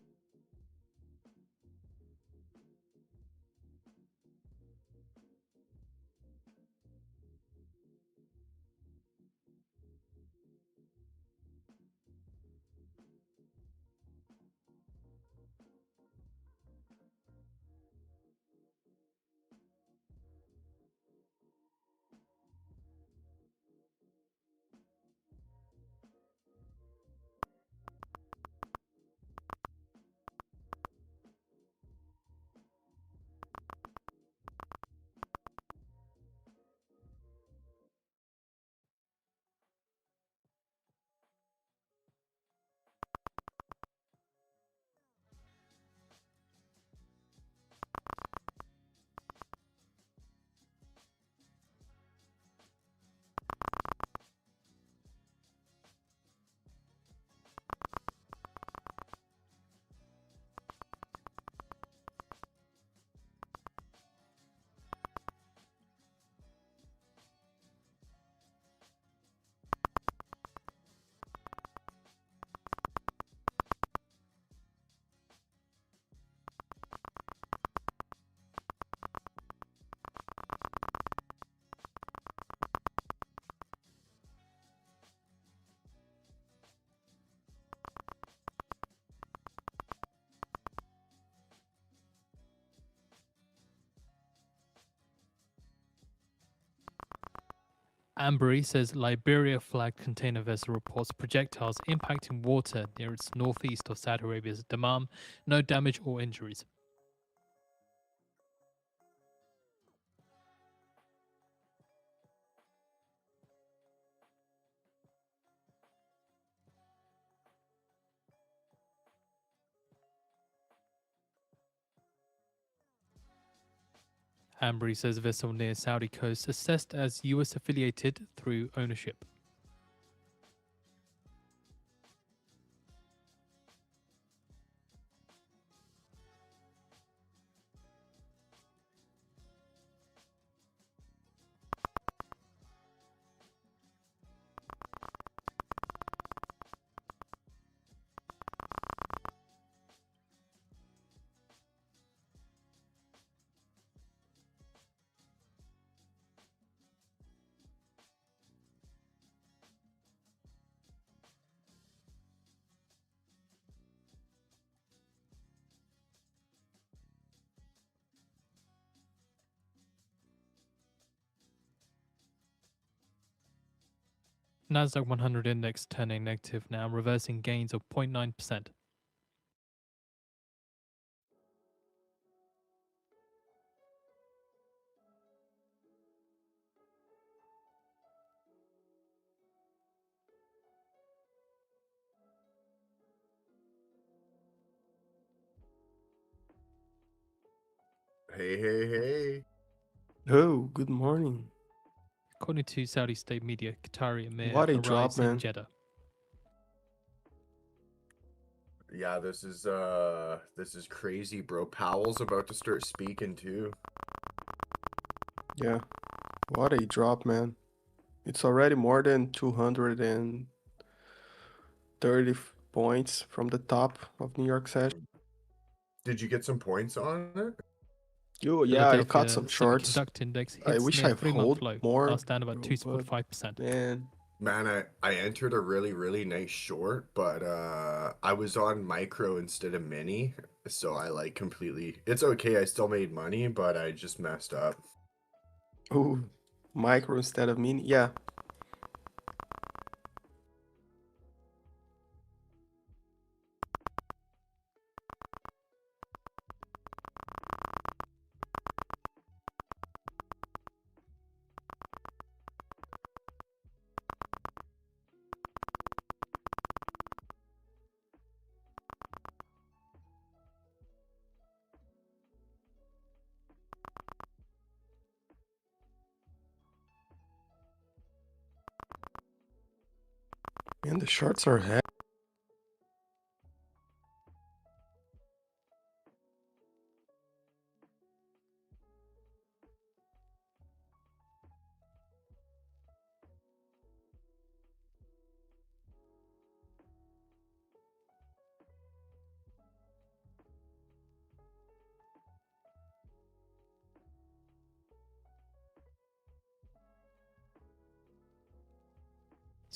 Ambery says Liberia flagged container vessel reports projectiles impacting water near its northeast of Saudi Arabia's Dammam. No damage or injuries. Ambery says vessel near Saudi coast assessed as US affiliated through ownership. NASDAQ 100 index turning negative now, reversing gains of 0.9%. Hey. Oh, good morning. According to Saudi state media, Qatari Emir What a arrives drop, in man. Jeddah. Yeah, this is crazy, bro. Powell's about to start speaking too. Yeah, what a drop, man. It's already more than 230 points from the top of New York session. Did you get some points on it? Yeah, I caught Philadelphia some shorts. Semiconductor Index I hits wish near I 3-month hold low, more, last down about bro, but 2.5%. man, Man, I entered a really nice short, but I was on micro instead of mini, so I like completely. It's okay, I still made money, but I just messed up. oh, micro instead of mini. Yeah, and the shorts are heavy.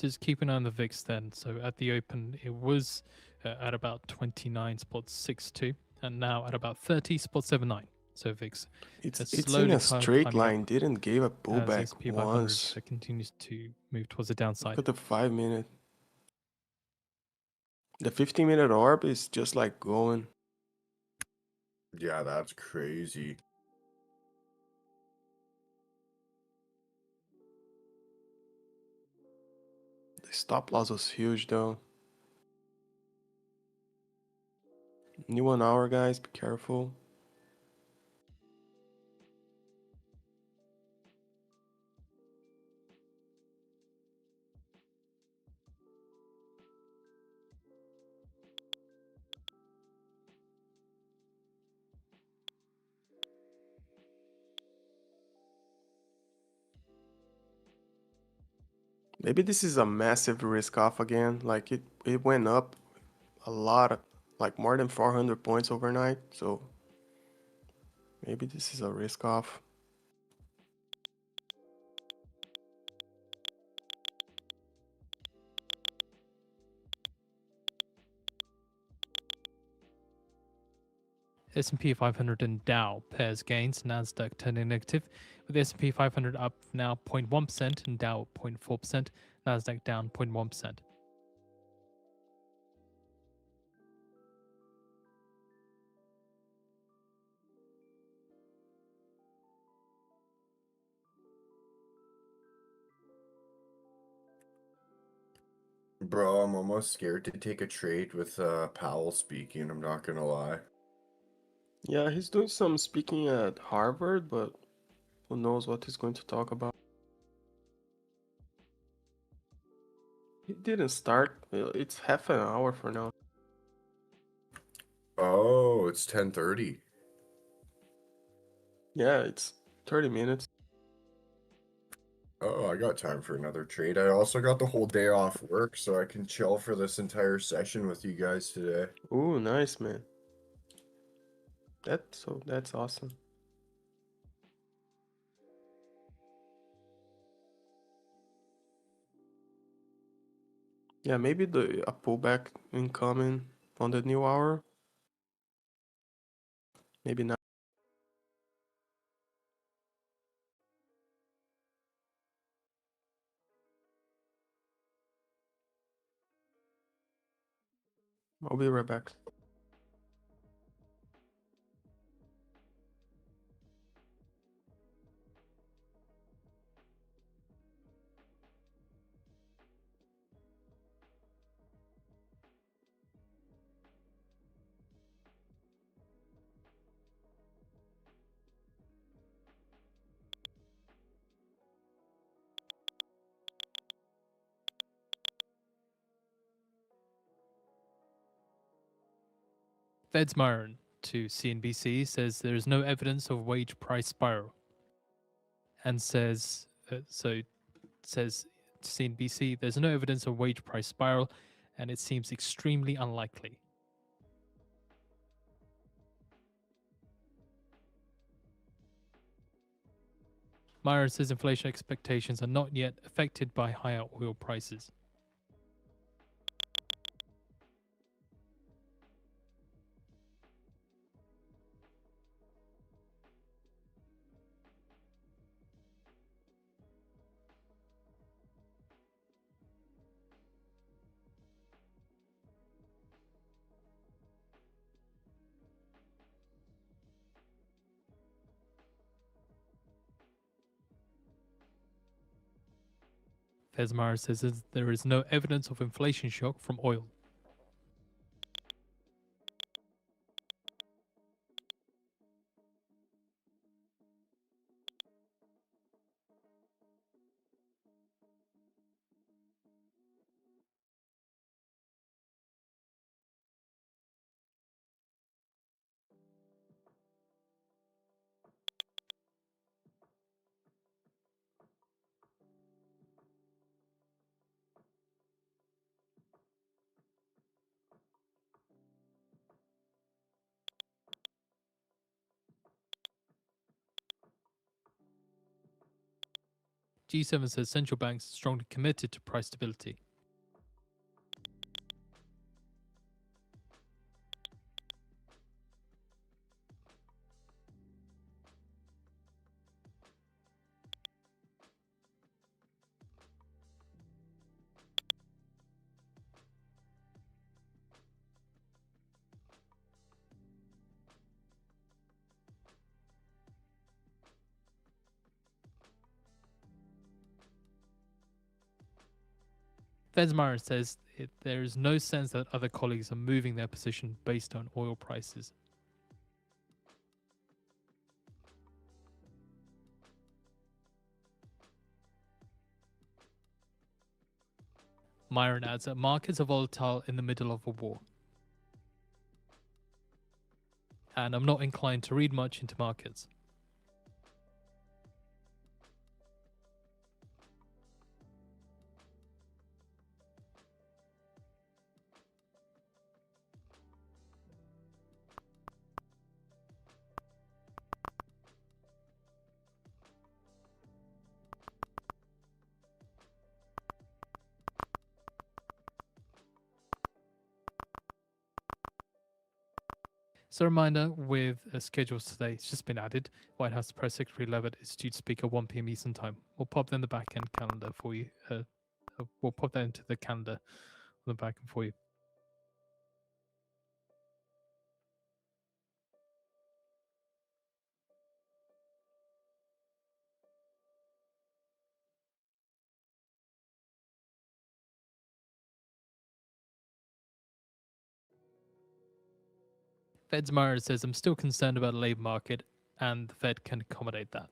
Just keep an eye on the VIX then. So at the open, it was at about 29.62 and now at about 30.79. So VIX It's has in slowly a straight climbing up line. Didn't give a as the pullback S&P 500 once. continues to move towards the Look downside. at the 5-minute. The 15-minute orb is just like going. Yeah, that's crazy. The stop loss was huge though. New 1 hour, guys, be careful. Maybe this is a massive risk off again. Like it went up a lot, like more than 400 points overnight. So maybe this is a risk off. S&P 500 and Dow pairs gains, NASDAQ turning negative, with the S&P 500 up now 0.1% and Dow 0.4%, NASDAQ down 0.1%. Bro, I'm almost scared to take a trade with Powell speaking, I'm not gonna lie. Yeah, he's doing some speaking at Harvard, but who knows what he's going to talk about. He didn't start. It's half an hour for now. Oh, it's 10:30. Yeah, it's 30 minutes. Oh, I got time for another trade. I also got the whole day off work, so I can chill for this entire session with you guys today. Ooh, nice, man. That's awesome. Yeah, maybe a pullback incoming on the new hour. Maybe not. I'll be right back. Fed's Myron to CNBC says there is no evidence of wage price spiral, and says says to CNBC there's no evidence of wage price spiral, and it seems extremely unlikely. Myron says inflation expectations are not yet affected by higher oil prices. Fesmar says there is no evidence of inflation shock from oil. G7 says central banks are strongly committed to price stability. Fesmar says there is no sense that other colleagues are moving their position based on oil prices. Myron adds that markets are volatile in the middle of a war. And I'm not inclined to read much into markets. So a reminder with schedules today, it's just been added. White House Press Secretary Levitt is due to speak at 1 p.m. Eastern Time. We'll pop that in the back end calendar for you. We'll pop that into the calendar on the back end for you. Fed's Myra says, I'm still concerned about the labor market, and the Fed can accommodate that.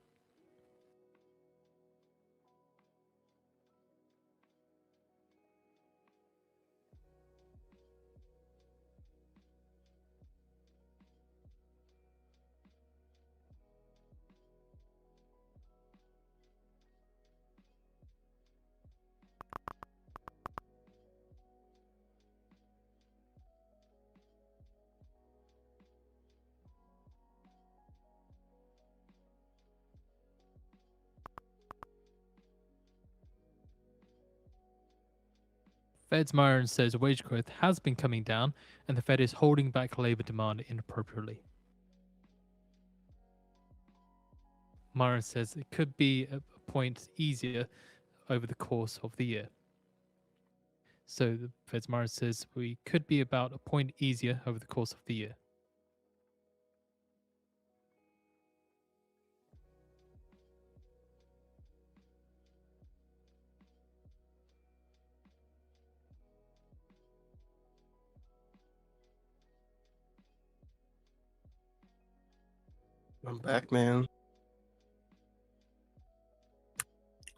Fed's Myron says wage growth has been coming down, and the Fed is holding back labor demand inappropriately. Myron says it could be a point easier over the course of the year. So the Fed's Myron says we could be about a point easier over the course of the year. I'm back, man.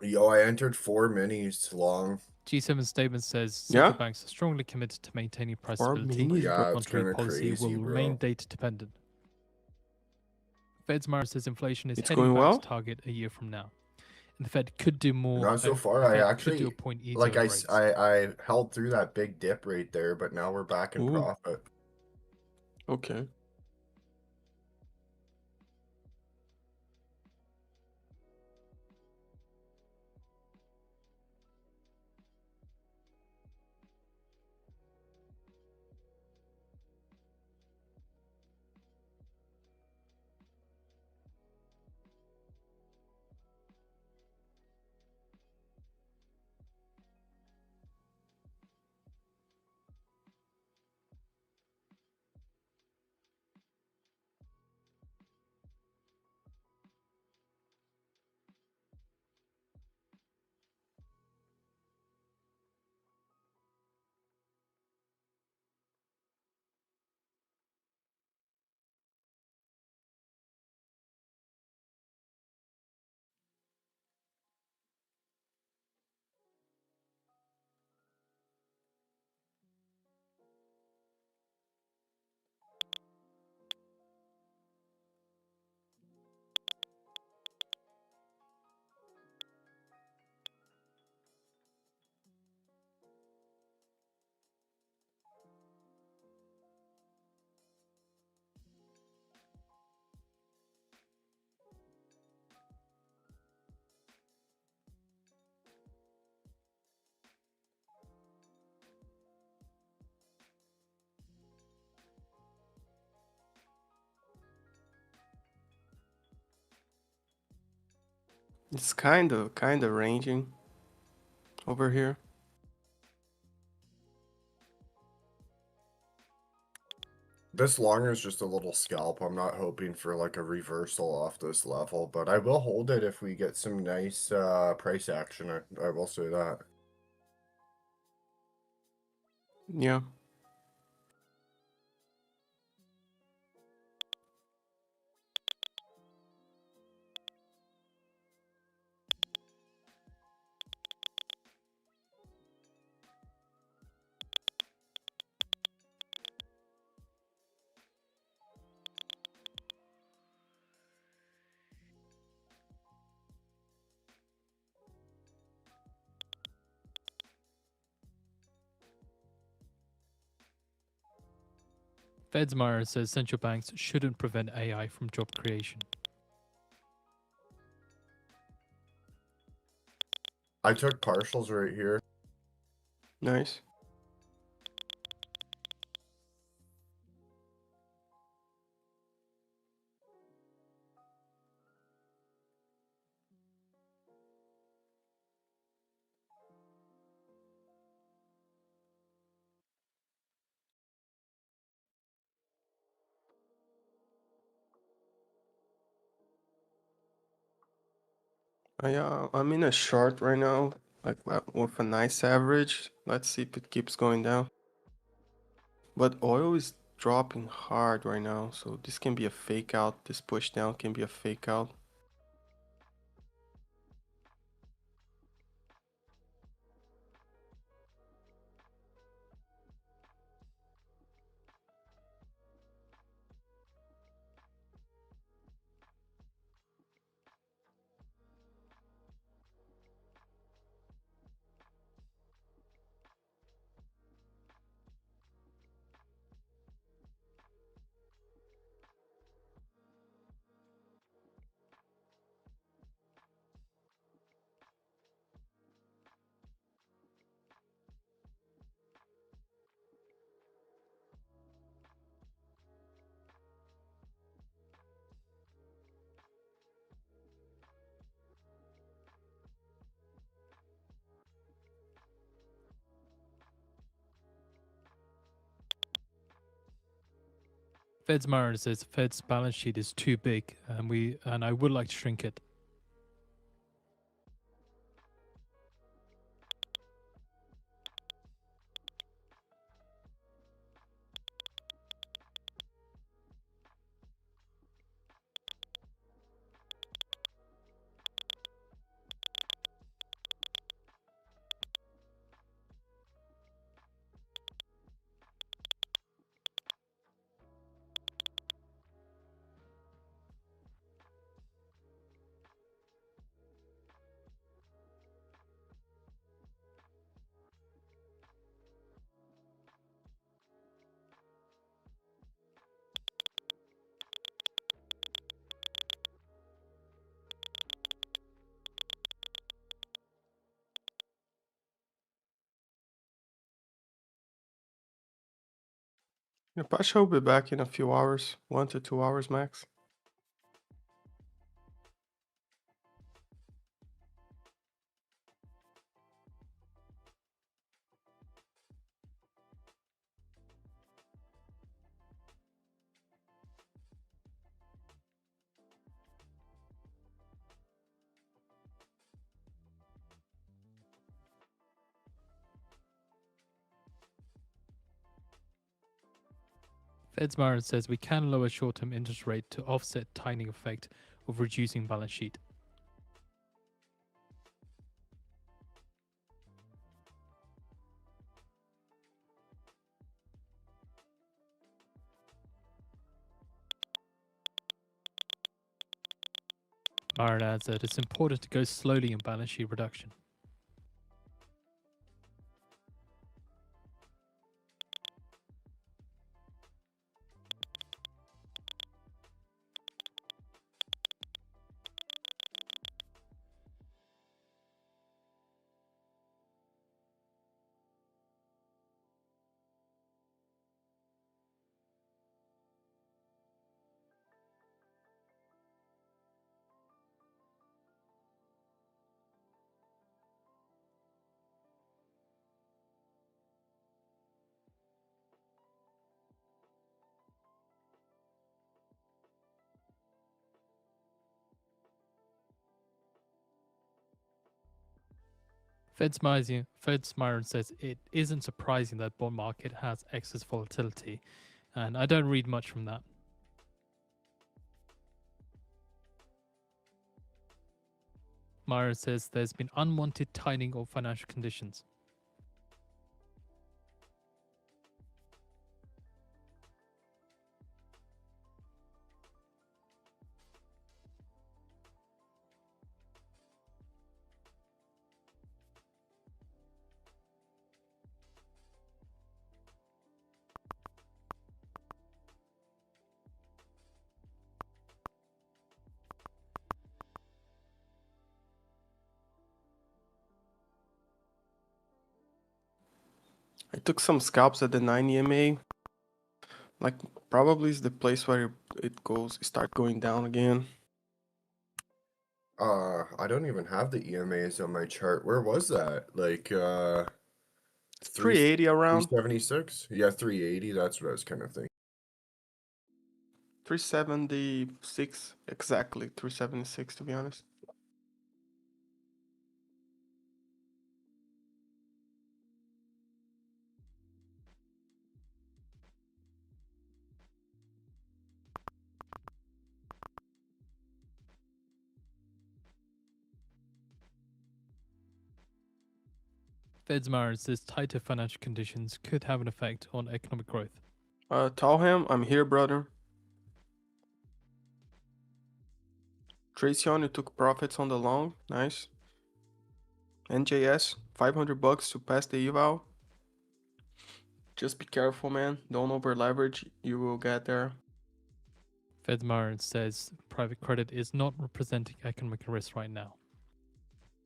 Yo, I entered 4 minis long. G7 statement says Yeah? central banks are strongly committed to maintaining price 4 stability. minis? Yeah, it's Monetary kind of policy crazy, will bro. remain data dependent. Fed's Myron says inflation is It's heading going back well? to target a year from now. And the Fed could do more. Not so the far. I Fed could actually do a point easier like on rates. I held through that big dip right there, but now we're back in Ooh. profit. Okay. It's kind of ranging over here. This longer is just a little scalp. I'm not hoping for like a reversal off this level, but I will hold it if we get some nice price action. I will say that. Yeah. Fed's Myron says central banks shouldn't prevent AI from job creation. I took partials right here. Nice. I'm in a short right now, like with a nice average. Let's see if it keeps going down. But oil is dropping hard right now, so this can be a fake out. This push down can be a fake out. Fed's Myron says Fed's balance sheet is too big, and I would like to shrink it. Yeah, Pasha will be back in a few hours, 1 to 2 hours max. Fed's Myron says we can lower short-term interest rate to offset tightening effect of reducing balance sheet. Myron adds that it's important to go slowly in balance sheet reduction. Fed's Myron says it isn't surprising that bond market has excess volatility, and I don't read much from that. Myron says there's been unwanted tightening of financial conditions. I took some scalps at the 9 EMA. Like, probably is the place where it start going down again. I don't even have the EMAs on my chart. Where was that? Like 380 around. 376? Yeah, 380. That's what I was kind of thinking. 376 exactly. 376 to be honest. Fed's Myron says tighter financial conditions could have an effect on economic growth. Tell him I'm here, brother. Tracion, you took profits on the long. Nice. NJS, 500 bucks to pass the eval. Just be careful, man. Don't over leverage. You will get there. Fed's Myron says private credit is not representing economic risk right now.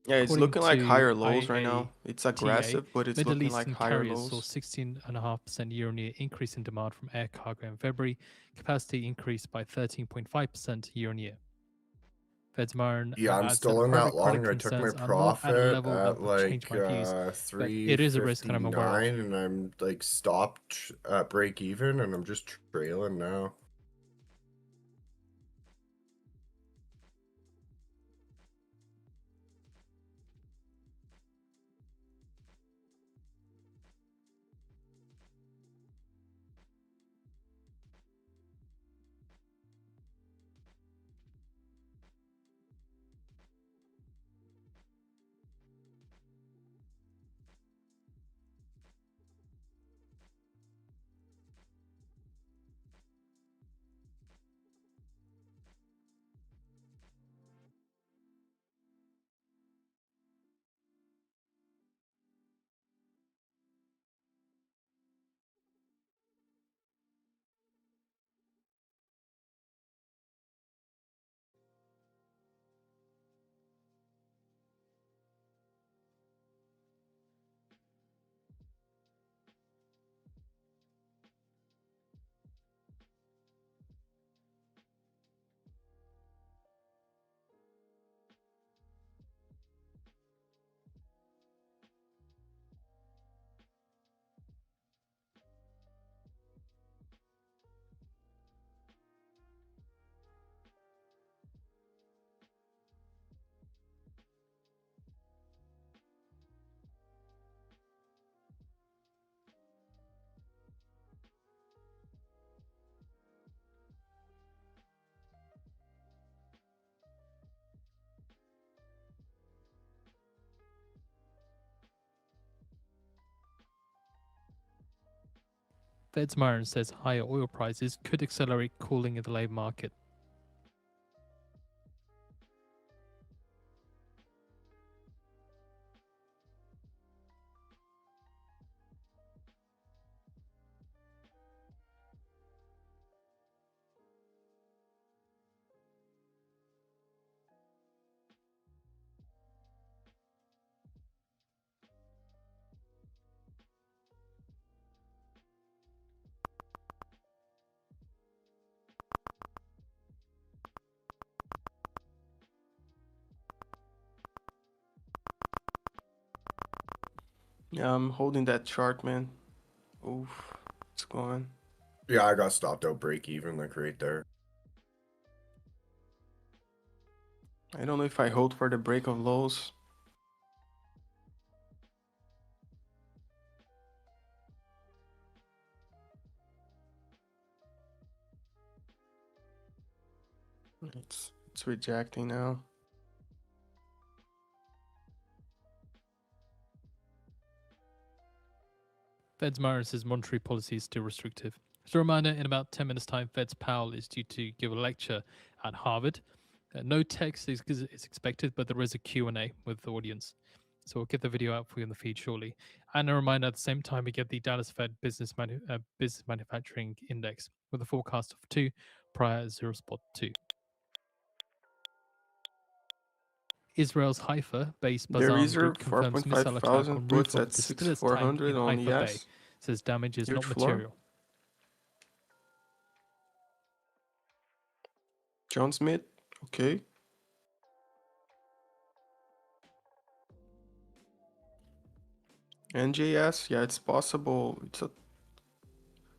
Yeah, it's According looking like to higher lows right now. It's aggressive, but it's Middle looking like Eastern higher carriers saw lows. 16.5% year-on-year increase in demand from air cargo in February. Capacity increased by 13.5% year-on-year. Fed's Myron Yeah, I'm adds still that in private that long. credit I took my concerns are not at a profit level that at would change like my views, but it is a risk that I'm aware of. 359, and I'm like stopped at break even, and I'm just trailing now. Fed's Myron says higher oil prices could accelerate cooling in the labor market. Yeah, I'm holding that chart, man. Oof, it's going. Yeah, I got stopped out break even, like right there. I don't know if I hold for the break of lows. It's rejecting now. Fed's Myron says monetary policy is still restrictive. As a reminder, in about 10 minutes' time, Fed's Powell is due to give a lecture at Harvard. No text is expected, but there is a Q&A with the audience. So we'll get the video out for you in the feed shortly. And a reminder, at the same time, we get the Dallas Fed Business Manufacturing Index with a forecast of 2 prior 0.2. Israel's Haifa-based The Bazan Group reserve confirms 4.5 missile attack thousand on roof puts of at distiller's tank 6,400 in on Haifa Bay. yes. Says damage is Huge not floor. material. John Smith, okay. NJS, yeah, it's possible. It's a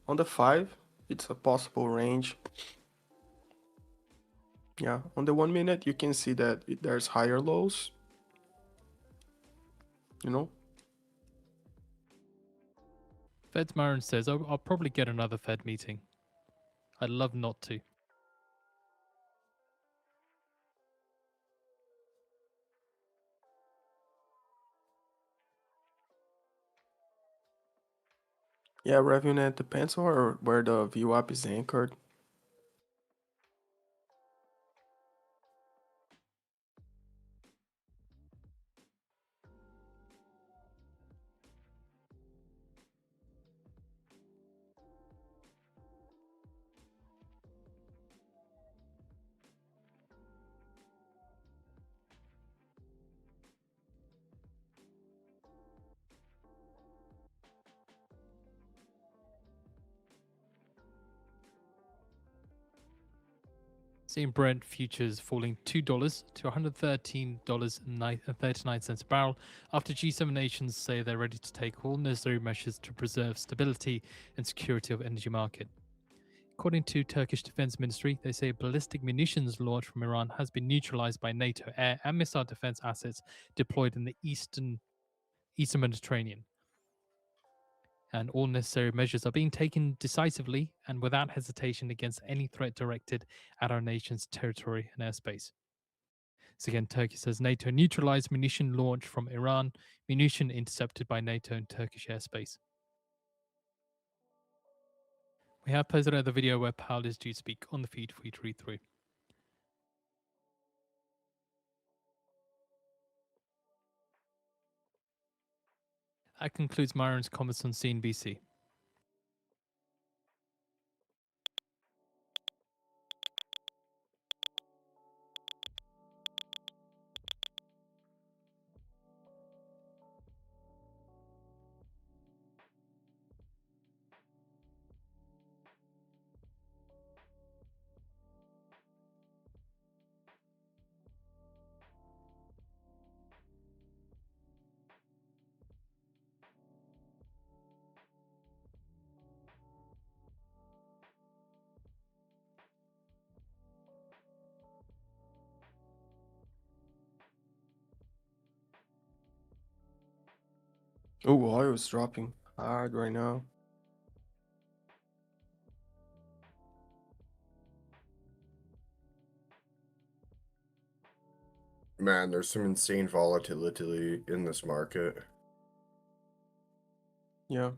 on the 5, it's a possible range. Yeah, on the 1 minute, you can see that there's higher lows. You know, Fed's Myron says, I'll probably get another Fed meeting. I'd love not to. Yeah, refinement depends on where the VWAP is anchored. Seeing Brent futures falling $2 to $113.39 a barrel after G7 nations say they're ready to take all necessary measures to preserve stability and security of energy market. According to Turkish Defense Ministry, they say ballistic munitions launched from Iran has been neutralized by NATO air and missile defense assets deployed in the eastern Mediterranean. And all necessary measures are being taken decisively and without hesitation against any threat directed at our nation's territory and airspace. So again, Turkey says NATO neutralized munition launch from Iran, munition intercepted by NATO in Turkish airspace. We have posted another video where Powell is due to speak on the feed for you to read through. That concludes Myron's comments on CNBC. Oh, oil is dropping hard right now. Man, there's some insane volatility in this market. Yeah.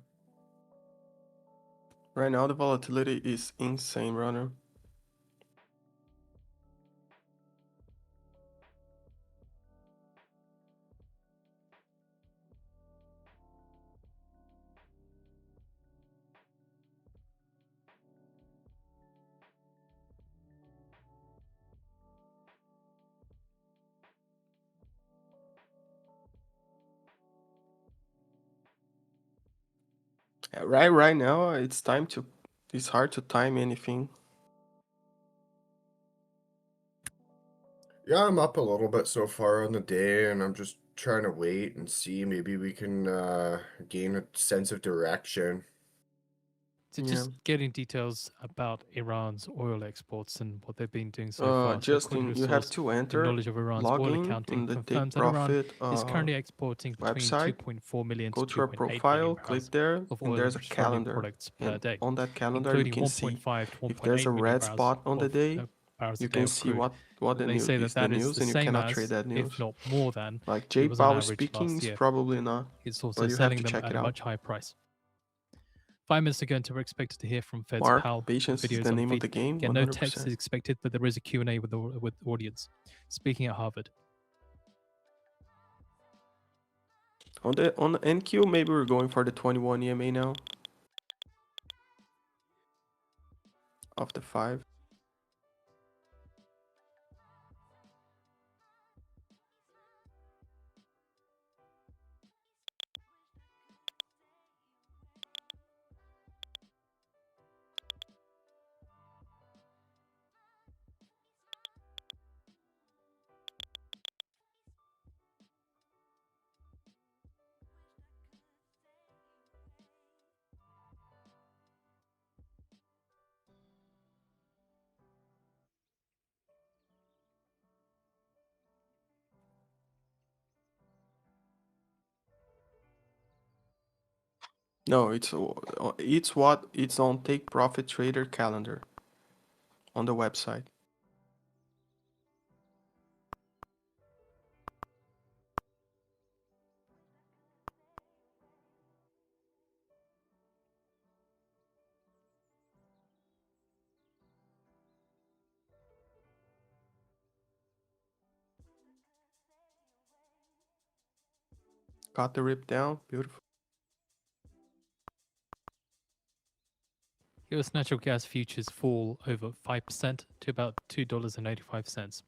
Right now the volatility is insane, runner. Yeah, right now it's hard to time anything. Yeah, I'm up a little bit so far on the day, and I'm just trying to wait and see. Maybe we can gain a sense of direction. So Yeah. just getting details about Iran's oil exports and what they've been doing so far. So according Justin, to a you have source to with enter, knowledge of Iran's log oil in accounting, the confirms Take that Iran Profit is currently exporting between website. 2.4 million Go to to our 2.8 profile, million click barrels there, of and oil there's and a petroleum calendar. products per And day, on that calendar, you including can see 1.5 to if there's a 1.8 million red barrels spot on the of day. barrels You a day can of see crude. what the And they news say is that the is news, the and you same cannot trade as, that news. if not more than, Like it J was an Powell average speaking last is year. probably not, It's also but you have selling to them check at it a out. much higher price. 5 minutes ago, we're expected to hear from Fed's Mark, Powell. patience is Videos the on the name of feed. the game. Again, no text 100%. is expected, but there is a Q&A with the audience. Speaking at Harvard. On the NQ, maybe we're going for the 21 EMA now. Of the 5. No, it's on Take Profit Trader calendar on the website. Got the rip down. Beautiful. US natural gas futures fall over 5% to about $2.85.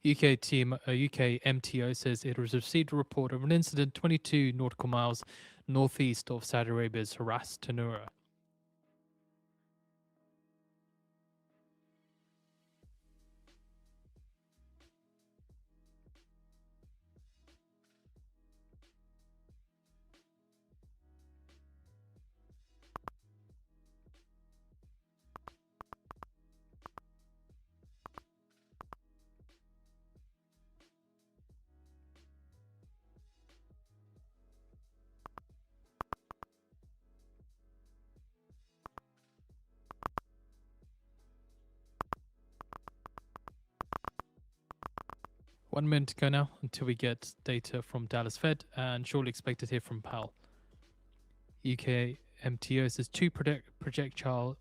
UK MTO says it has received a report of an incident 22 nautical miles northeast of Saudi Arabia's Ras Tanura. One minute to go now until we get data from Dallas Fed and shortly expected here from Powell. UK MTO says two projectiles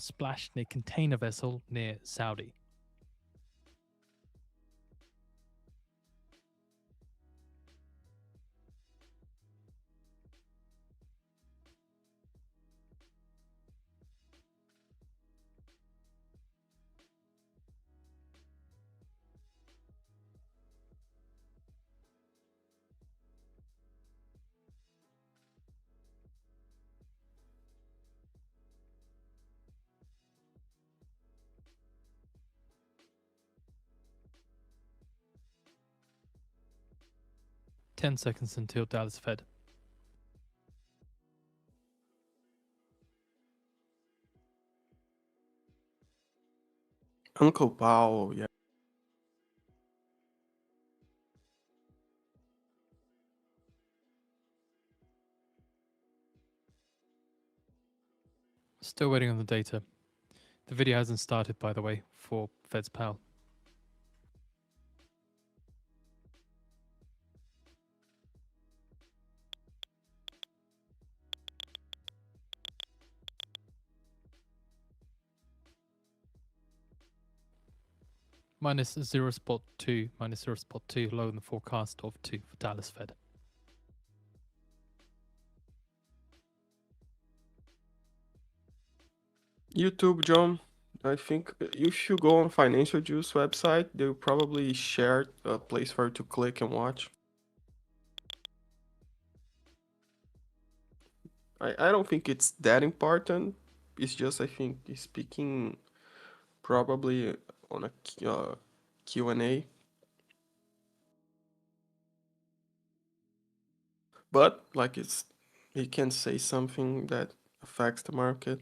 splashed in a container vessel near Saudi. Ten seconds until Dallas Fed. Uncle Powell, yeah. Still waiting on the data. The video hasn't started, by the way, for Fed's Powell. Minus 0.2, lower than the forecast of 2 for Dallas Fed. YouTube, John. I think if you go on Financial Juice website, they'll probably share a place for you to click and watch. I don't think it's that important. It's just, I think, speaking probably on a Q&A. But, like, it can say something that affects the market.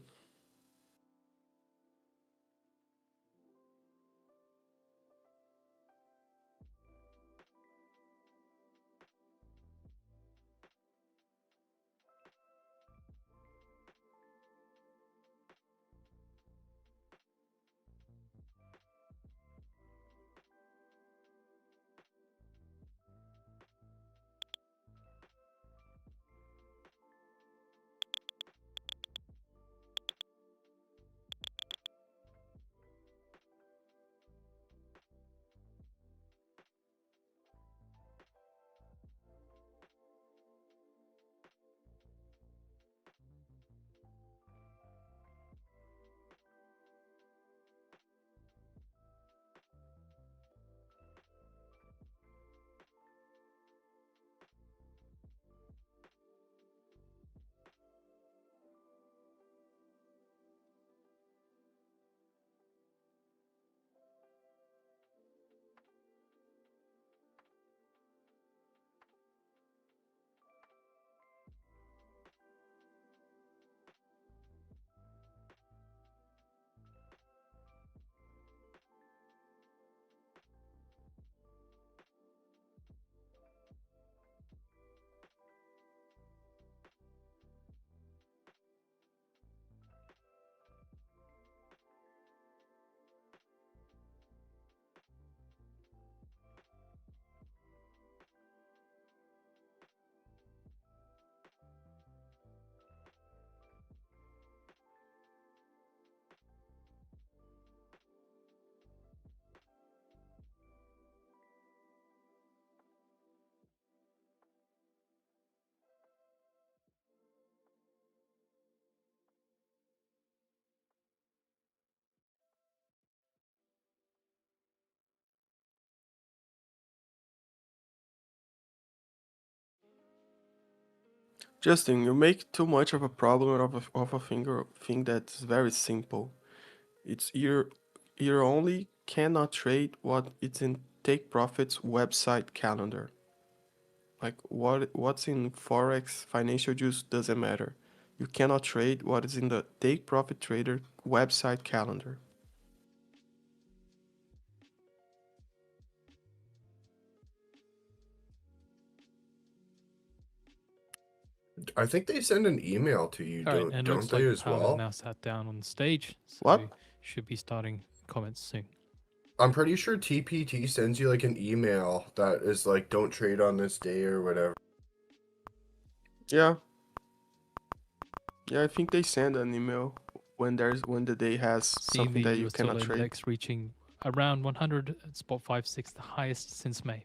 Justin, you make too much of a problem of a thing that's very simple. It's you only cannot trade what it's in Take Profit's website calendar. Like what's in Forex financial juice doesn't matter. You cannot trade what is in the Take Profit Trader website calendar. I think they send an email to you, All right, and it don't looks they like as Paolo well? now sat down on the stage, so What? should be starting comments soon. I'm pretty sure TPT sends you like an email that is like, don't trade on this day or whatever. Yeah. Yeah, I think they send an email when the day has Seeing something the that you US dollar cannot trade. index reaching around 100.56, the highest since May.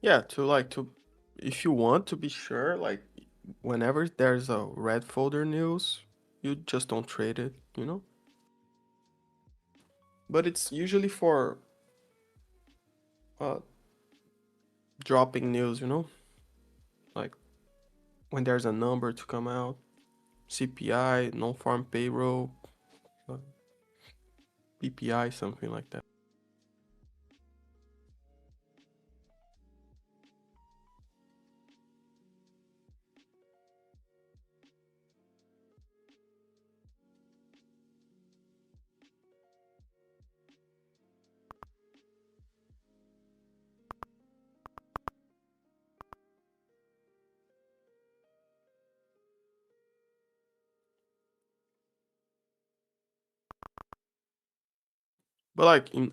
Yeah, if you want to be sure, like whenever there's a red folder news, you just don't trade it, you know? But it's usually for uh dropping news, you know? Like when there's a number to come out, CPI, non-farm payroll, uh, PPI, something like that. But like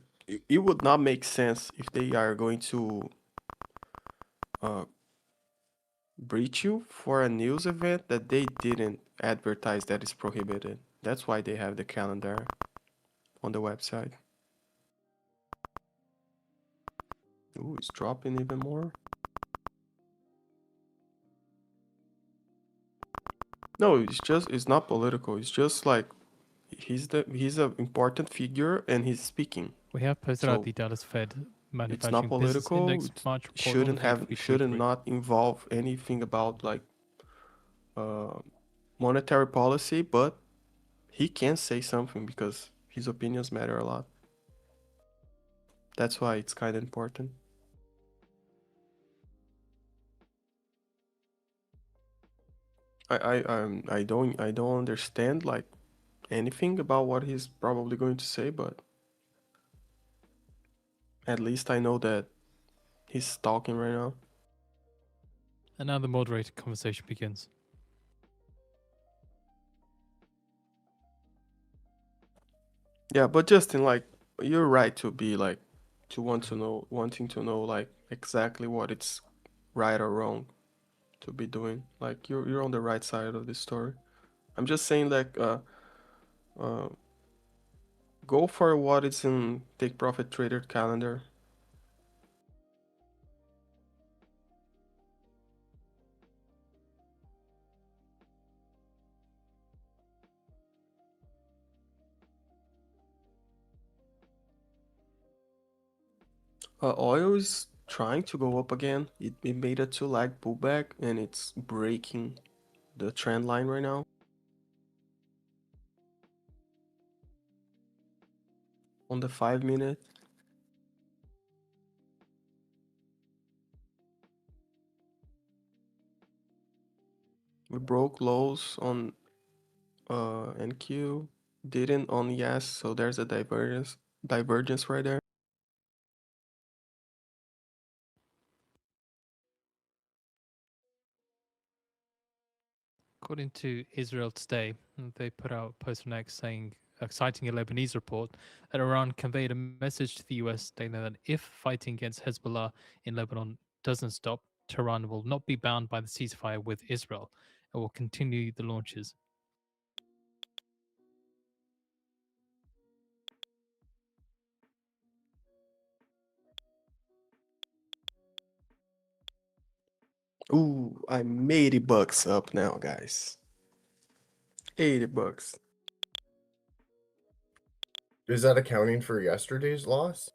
it would not make sense if they are going to uh breach you for a news event that they didn't advertise that is prohibited. That's why they have the calendar on the website. Ooh, it's dropping even more. No, it's not political. It's just like he's an important figure and he's speaking. We have posted out So the Dallas Fed it's not Manufacturing Business political. Index March report on Shouldn't page have shouldn't 323. not involve anything about like uh, monetary policy, but he can say something because his opinions matter a lot. That's why it's kind of important. I don't understand like anything about what he's probably going to say, but at least I know that he's talking right now. And now the moderated conversation begins. Yeah, but Justin, like you're right to be like wanting to know like exactly what it's right or wrong to be doing. Like you're on the right side of this story. I'm just saying like uh go for what is in Take Profit Trader calendar. Oil is trying to go up again. It made a 2 leg pullback and it's breaking the trend line right now. On the 5 minute, we broke lows on NQ, didn't on yes, so there's a divergence right there. According to Israel Today, they put out a post on X saying, citing a Lebanese report, that Iran conveyed a message to the US stating that if fighting against Hezbollah in Lebanon doesn't stop, Tehran will not be bound by the ceasefire with Israel and will continue the launches. Ooh, I'm $80 up now, guys. $80. Is that accounting for yesterday's loss?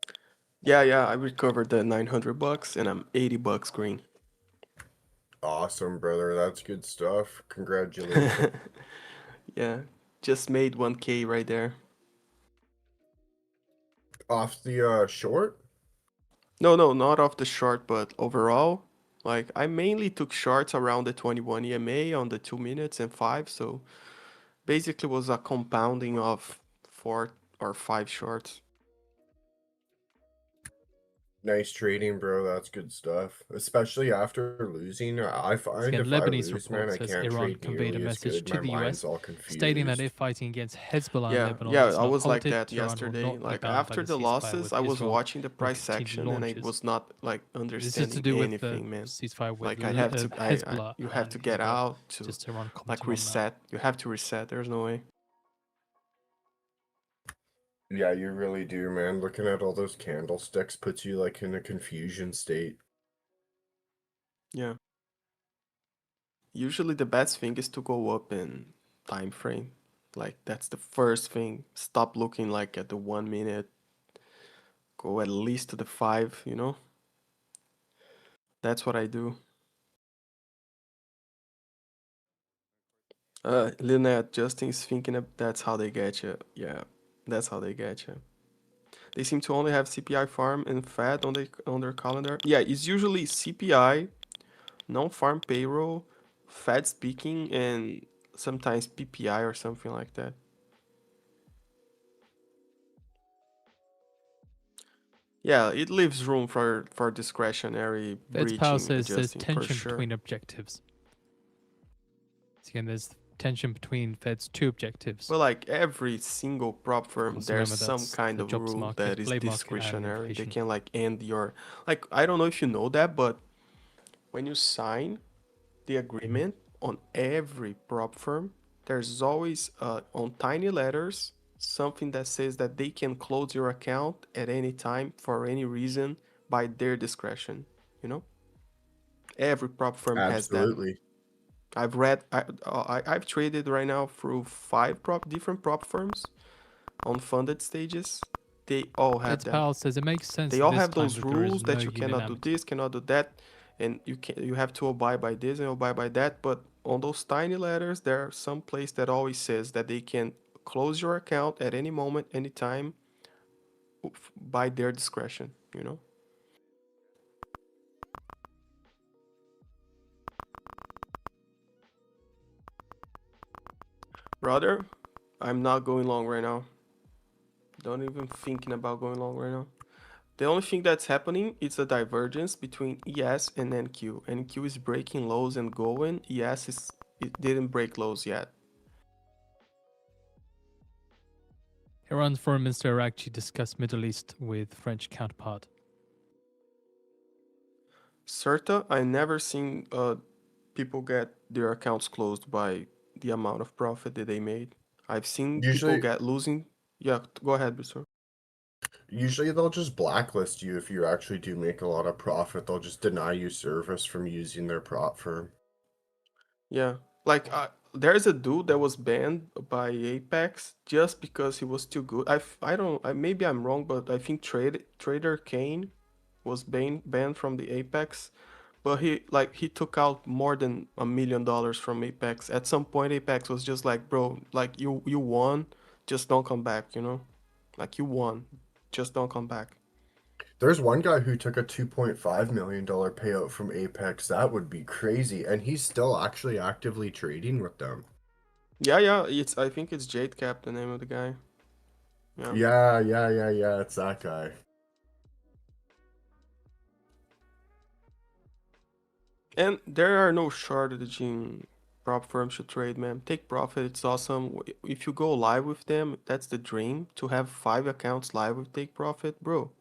Yeah, I recovered the $900 and I'm $80 green. Awesome, brother. That's good stuff. Congratulations. Yeah, just made 1K right there. Off the short? No, not off the short, but overall, like I mainly took shorts around the 21 EMA on the 2 minutes and 5, so basically was a compounding of 4 or 5 shorts. Nice trading, bro. That's good stuff. Especially after losing. I find Again, if I Lebanese lose, man, report I says can't Iran trade conveyed a nearly as message good. to My the mind's US all stating that confused. if fighting against Hezbollah in Yeah, Lebanon is I not was like halted, that Tehran will yesterday. not be Like bound by after the the ceasefire losses, with I was Israel watching the will price continue section and I launches. was not like This is to understanding do with the anything, man. ceasefire with Like I have to, Hezbollah you have and to get Israel. out to Just Iran like commenting on that. reset. You have to reset. There's no way. Yeah, you really do, man. Looking at all those candlesticks puts you like in a confusion state. Yeah. Usually the best thing is to go up in time frame. Like that's the first thing. Stop looking like at the 1 minute. Go at least to the 5, you know? That's what I do. Lynette, Justin's thinking of that's how they get you. Yeah, that's how they get you. They seem to only have CPI farm and Fed on their calendar. Yeah, it's usually CPI, non-farm payroll, Fed speaking, and sometimes PPI or something like that. Yeah, it leaves room for discretionary Fed's Power breaching, says there's adjusting for tension sure. between objectives. So again, there's tension between Fed's two objectives. But like every single prop firm, course, there's remember some that's kind the of jobs rule market, that is labor market, and discretionary. They inflation. can like end your like I don't know if you know that, but when you sign the agreement on every prop firm, there's always on tiny letters something that says that they can close your account at any time for any reason by their discretion. You know, every prop firm has that. Absolutely. I've read, I've traded right now through 5 different prop firms on funded stages. They all have Fed's them. Powell says it makes sense They at all this have time those that there is rules no that you cannot do unanimity. this, cannot do that, and you have to abide by this and abide by that. But on those tiny letters, there are some place that always says that they can close your account at any moment, anytime, by their discretion. You know. Brother, I'm not going long right now. Don't even thinking about going long right now. The only thing that's happening is a divergence between ES and NQ. NQ is breaking lows and going. It didn't break lows yet. Iran's foreign minister actually discussed Middle East with French counterpart. Certa, I never seen people get their accounts closed by the amount of profit that they made. I've seen people Usually, get losing. Yeah, go ahead, sir. usually they'll just blacklist you if you actually do make a lot of profit. They'll just deny you service from using their prop firm. Yeah, like there's a dude that was banned by Apex just because he was too good. I don't maybe I'm wrong, but I think Trader Kane was banned from the Apex, but he took out more than $1 million from Apex. At some point, Apex was just like, bro, like you won, just don't come back, you know, like you won, just don't come back. There's one guy who took a $2.5 million payout from Apex. That would be crazy. And he's still actually actively trading with them. Yeah, I think it's Jade Cap, the name of the guy. Yeah. Yeah. It's that guy. And there are no shortaging prop firms to trade, man. Take profit, it's awesome. If you go live with them, that's the dream. To have 5 accounts live with Take Profit, bro.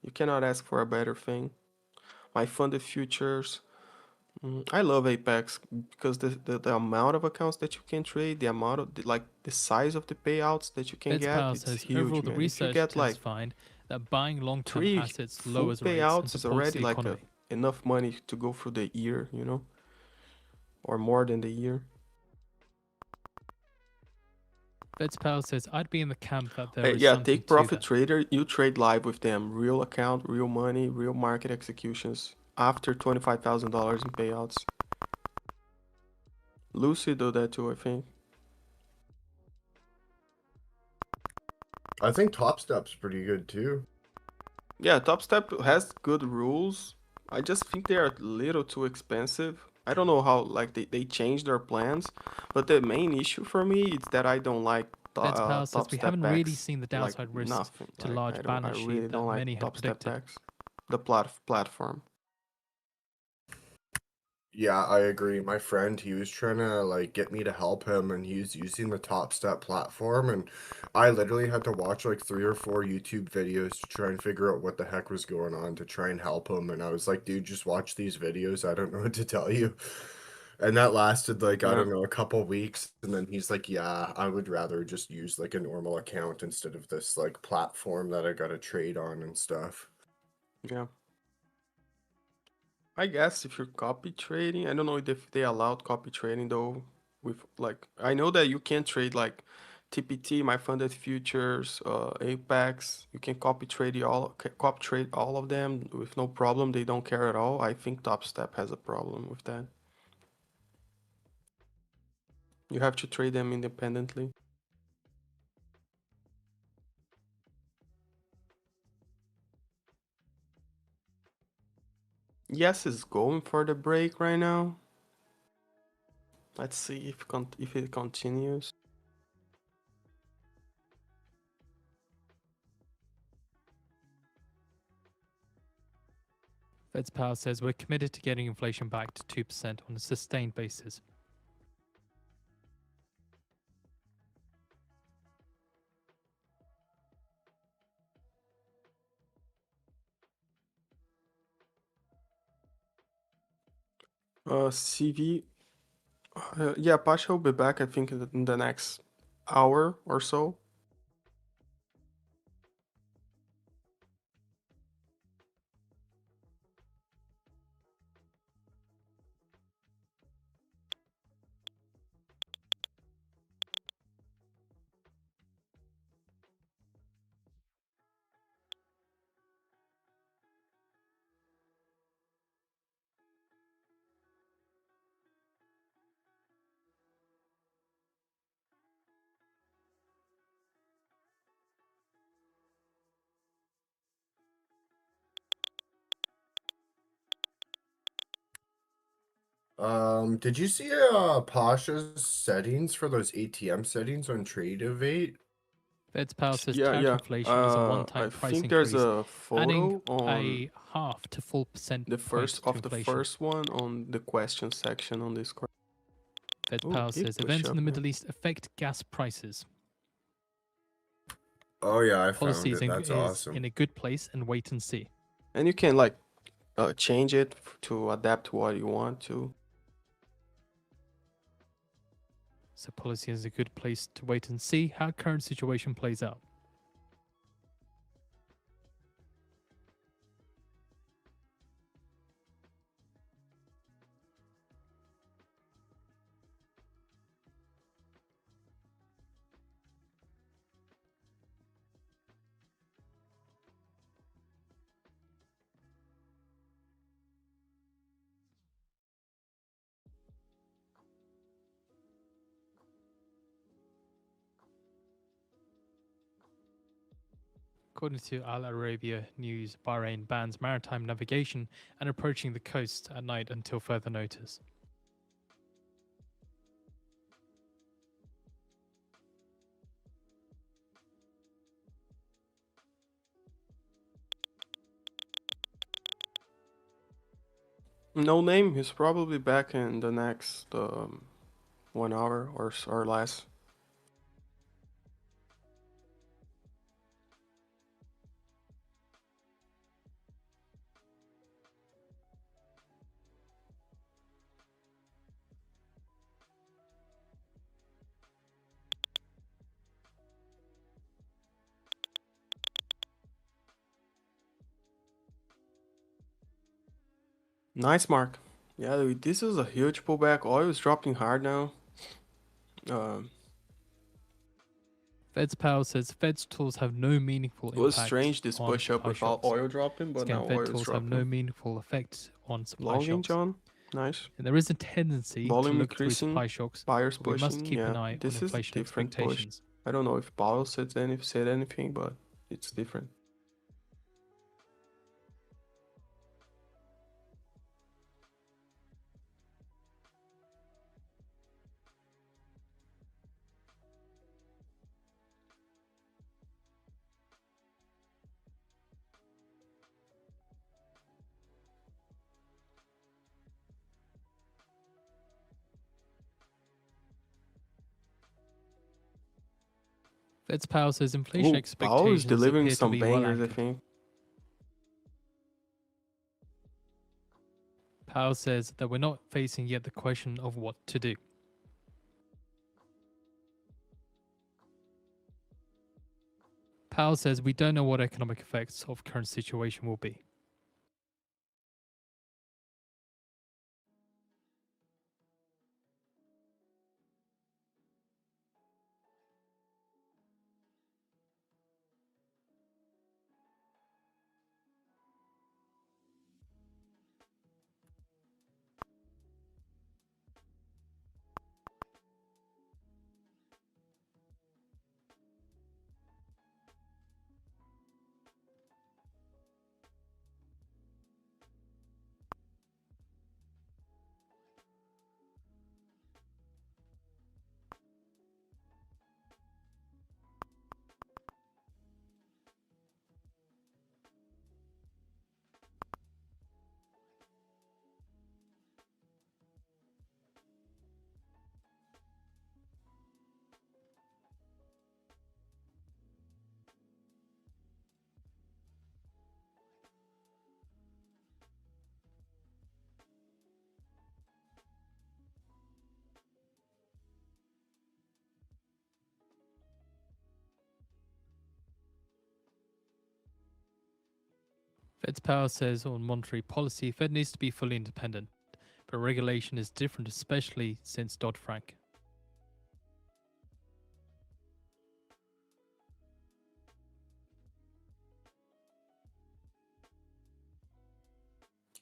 You cannot ask for a better thing. My funded futures. I love Apex because the amount of accounts that you can trade, the amount of the size of the payouts that you can Fed's get, Powell it's says huge, overall the man. If you research get tends like to find that buying long-term 3 assets full lowers rates and payouts is supports already the like a economy. enough money to go through the year, you know, or more than the year. Feds Pal says, I'd be in the camp that there is Yeah, something take to Profit that. Trader. You trade live with them. Real account, real money, real market executions. After $25,000 in payouts. Lucy do that too, I think. I think Top Step's pretty good too. Yeah, Top Step has good rules. I just think they are a little too expensive. I don't know how like they changed their plans, but the main issue for me is that I don't like Feds Pal says, Top we Step haven't really backs. seen the Like downside risks nothing. to Like large I balance really sheet that don't like many had Top Step predicted. backs. The platform. Yeah, I agree. My friend, he was trying to like get me to help him, and he was using the Top Step platform, and I literally had to watch like 3 or 4 YouTube videos to try and figure out what the heck was going on to try and help him. And I was like, dude, just watch these videos. I don't know what to tell you. And that lasted like, I Yeah. don't know, a couple weeks. And then he's like, yeah, I would rather just use like a normal account instead of this like platform that I gotta trade on and stuff. Yeah. I guess if you're copy trading, I don't know if they allowed copy trading though. With like, I know that you can trade like TPT, my funded futures, Apex. You can copy trade all of them with no problem. They don't care at all. I think Top Step has a problem with that. You have to trade them independently. Yes, is going for the break right now. Let's see if it continues. Feds Pal says, we're committed to getting inflation back to 2% on a sustained basis. CV. Yeah, Pasha will be back, I think, in the next hour or so. Did you see Pasha's settings for those ATM settings on Tradeovate? Feds Pal says, Yeah, tariff yeah. inflation is a one-time I price think there's increase, a adding photo on a half to full percent the point to inflation. first one on the question section on Discord. Feds Oh, Pal big says, push events in up, the man. Middle East affect gas prices. Oh yeah, I Policy found it. That's is awesome. in a good place and wait and see. And you can like change it to adapt to what you want to. So policy is a good place to wait and see how current situation plays out. According to Al Arabia News, Bahrain bans maritime navigation and approaching the coast at night until further notice. No name. He's probably back in the next 1 hour or less. Nice, Mark. Yeah, dude, this is a huge pullback. Oil is dropping hard now. Fed's Powell says Fed's tools have no meaningful It was impact strange this on push up supply without shocks. oil dropping, but Again, now Fed oil is tools have no dropping. meaningful effect on supply Longing, shocks. John. Nice. And there is a tendency to Volume look through increasing. supply shocks, Buyers but we must pushing. keep an Yeah, eye on this is inflation different push. expectations. I don't know if Powell said anything, but it's different. Fed's Powell says inflation Ooh, Powell is expectations delivering appear to some be well bangers, I anchored. think. Powell says that we're not facing yet the question of what to do. Powell says we don't know what economic effects of current situation will be. Fed's Powell says on monetary policy, Fed needs to be fully independent, but regulation is different, especially since Dodd-Frank.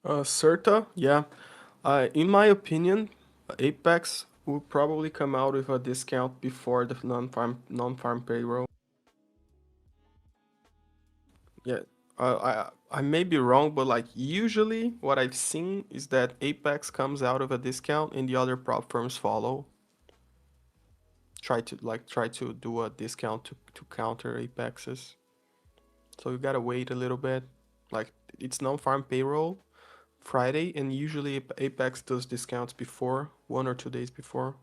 CERTA, yeah. In my opinion, Apex will probably come out with a discount before the non-farm payroll. Yeah, I may be wrong, but like usually what I've seen is that Apex comes out of a discount and the other prop firms follow. Try to do a discount to counter Apexes. So you gotta wait a little bit. Like it's non-farm payroll Friday, and usually Apex does discounts before, 1 or 2 days before.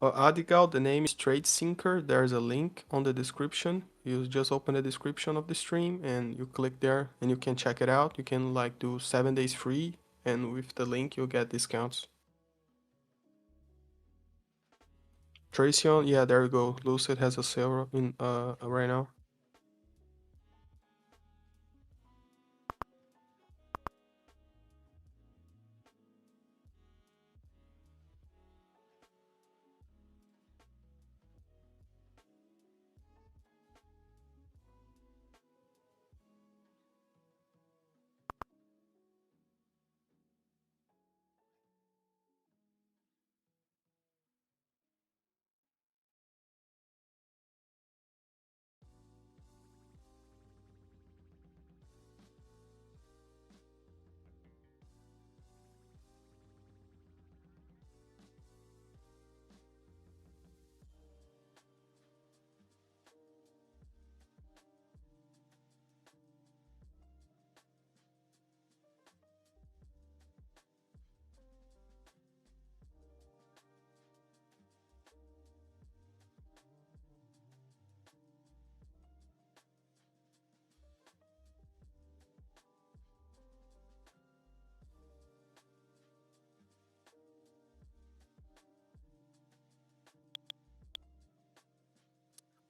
Adigal, the name is Trade Sinker. There's a link on the description. You just open the description of the stream and you click there and you can check it out. You can like do 7 days free, and with the link you'll get discounts. Tracion, yeah, there you go. Lucid has a sale in right now.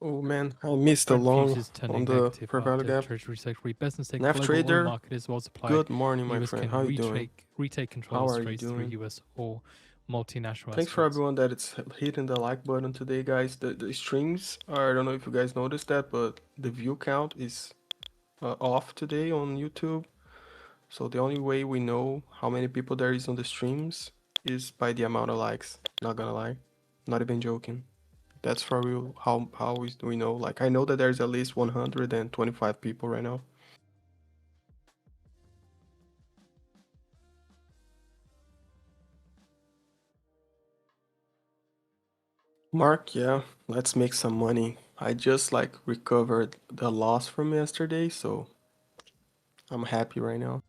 Oh man, I missed the Brent long futures on turning the negative fair value after gap. Treasury Secretary Besson said NAF global oil trader, market is well supplied. good morning, my US friend. can How you doing? retake control How of are you straits through doing? US or multinational Thanks for exports. everyone that is hitting the like button today, guys. The streams are, I don't know if you guys noticed that, but the view count is off today on YouTube. So the only way we know how many people there is on the streams is by the amount of likes. Not gonna lie, not even joking. That's for real. How we know? Like I know that there's at least 125 people right now. Mark, yeah, let's make some money. I just like recovered the loss from yesterday, so I'm happy right now.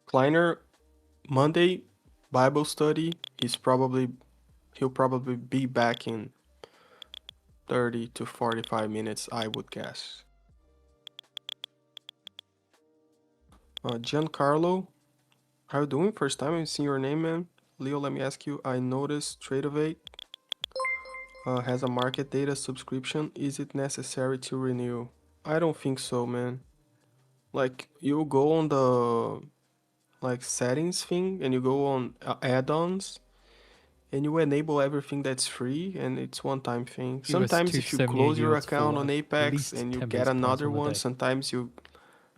Kleiner, Monday, Bible study. He'll probably be back in 30 to 45 minutes, I would guess. Giancarlo, how you doing? First time I've seen your name, man. Leo, let me ask you. I noticed Tradeovate has a market data subscription. Is it necessary to renew? I don't think so, man. Like you go on the like settings thing and you go on add-ons and you enable everything that's free and it's one-time thing. US Sometimes if you 270 close your yields account for on at Apex least and you 10 get base points another on the one, day. sometimes you,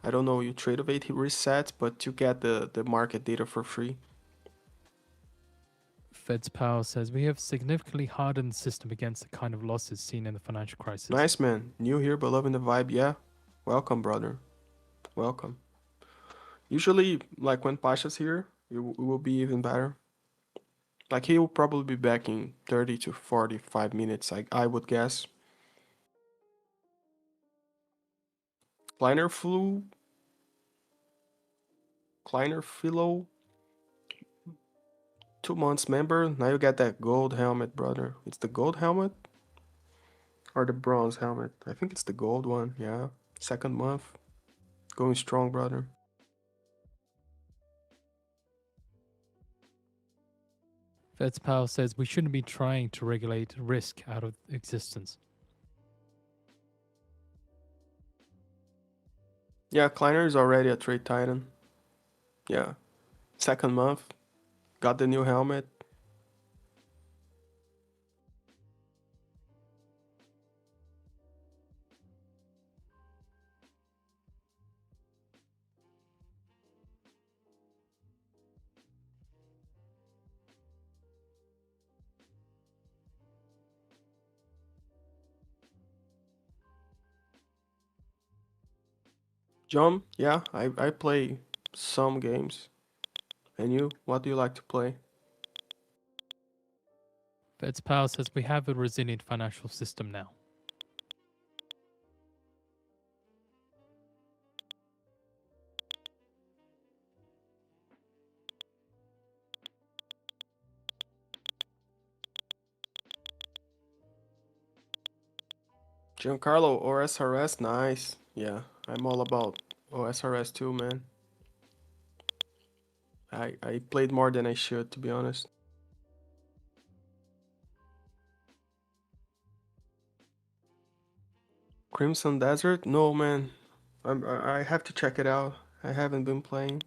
I don't know, you Tradeovate resets, but you get the market data for free. Fed's Powell says we have significantly hardened the system against the kind of losses seen in the financial crisis. Nice, man. New here, but loving the vibe. Yeah. Welcome, brother. Welcome. Usually, like when Pasha's here, it will be even better. Like he will probably be back in 30 to 45 minutes, I would guess. Kleiner flew. Kleiner Philo. 2 months member. Now you get that gold helmet, brother. It's the gold helmet? Or the bronze helmet? I think it's the gold one, yeah. Second month. Going strong, brother. Fed's Powell says we shouldn't be trying to regulate risk out of existence. Yeah, Kleiner is already a trade titan. Yeah. Second month. Got the new helmet. John, yeah, I play some games. And you, what do you like to play? Fed's Powell says we have a resilient financial system now. Giancarlo, OSRS, nice. Yeah, I'm all about OSRS too, man. I played more than I should, to be honest. Crimson Desert? No, man. I have to check it out. I haven't been playing.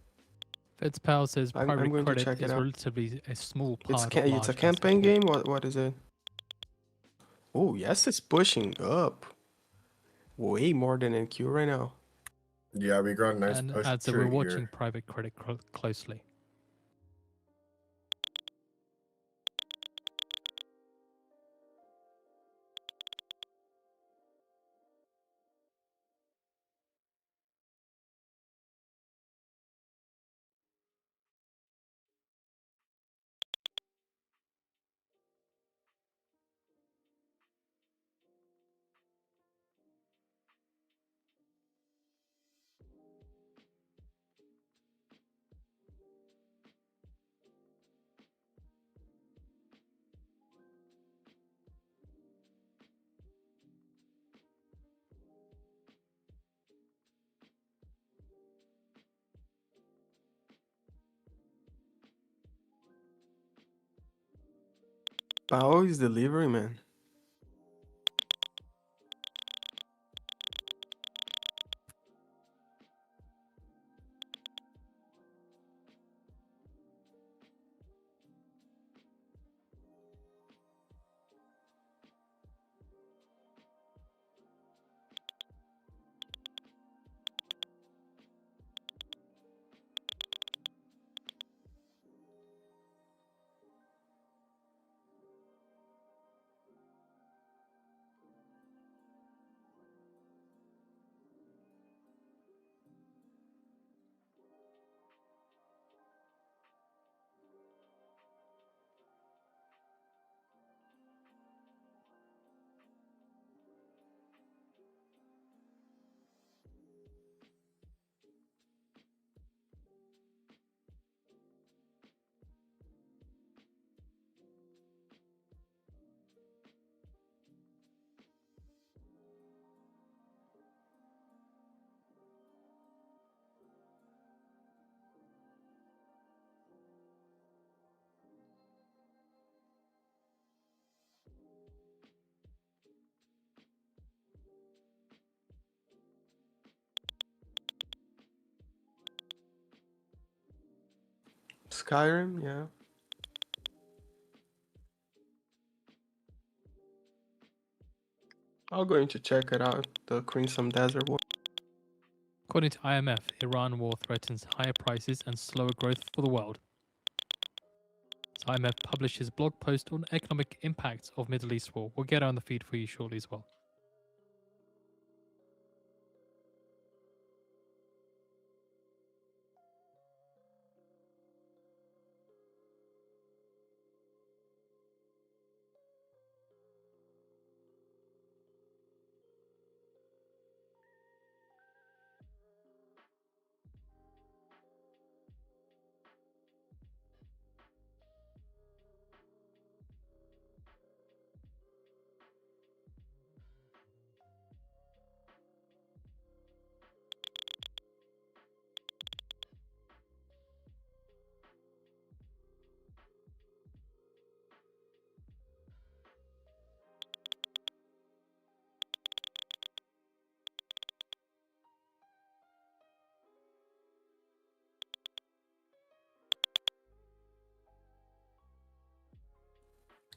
Fed's Powell says I'm private going to credit check it is out. relatively a small It's part of it's a large campaign asset game. What is it? Oh yes, it's pushing up. Way more than NQ right now. Yeah, we got a nice and push adds that we're trade watching here. private credit closely. Bao is delivering, man. Skyrim, yeah. I'm going to check it out, the Crimson Desert one. According to IMF, Iran war threatens higher prices and slower growth for the world. So IMF publishes blog post on economic impacts of Middle East war. We'll get on the feed for you shortly as well.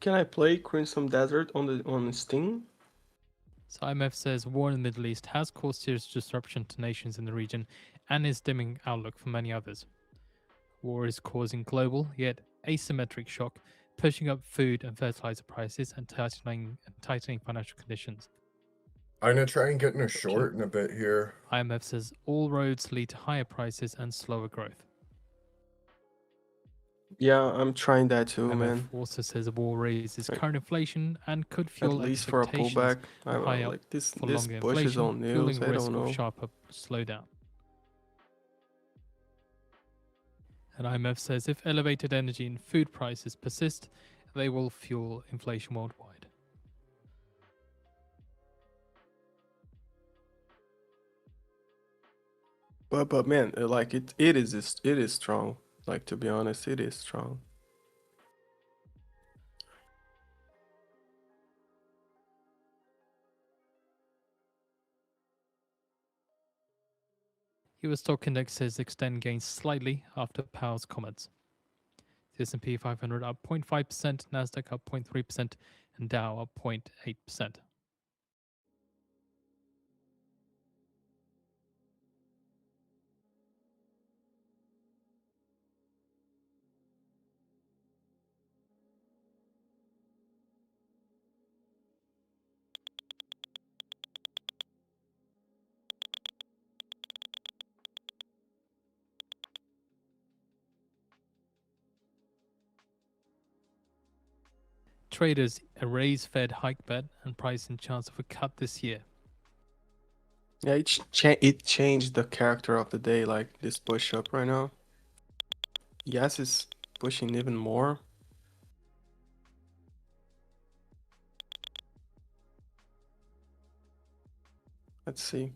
Can I play Crimson Desert on Steam? So IMF says war in the Middle East has caused serious disruption to nations in the region and is dimming outlook for many others. War is causing global, yet asymmetric shock, pushing up food and fertilizer prices and tightening financial conditions. I'm gonna try and get in a short in a bit here. IMF says all roads lead to higher prices and slower growth. Yeah, I'm trying that too, IMF man. also says the war raises Right. current inflation and could At fuel least for a expectations pullback. I of don't higher know, like this for this longer pushes inflation, on news. fueling I risk don't of know. sharper slowdown. And IMF says if elevated energy and food prices persist, they will fuel inflation worldwide. But man, like it is strong. Like, to be honest, it is strong. US stock indexes extend gains slightly after Powell's comments. The S&P 500 up 0.5%, NASDAQ up 0.3%, and Dow up 0.8%. Traders erase Fed hike bet and price in chance of a cut this year. Yeah, it changed the character of the day. Like this push up right now. Yes, it's pushing even more. Let's see.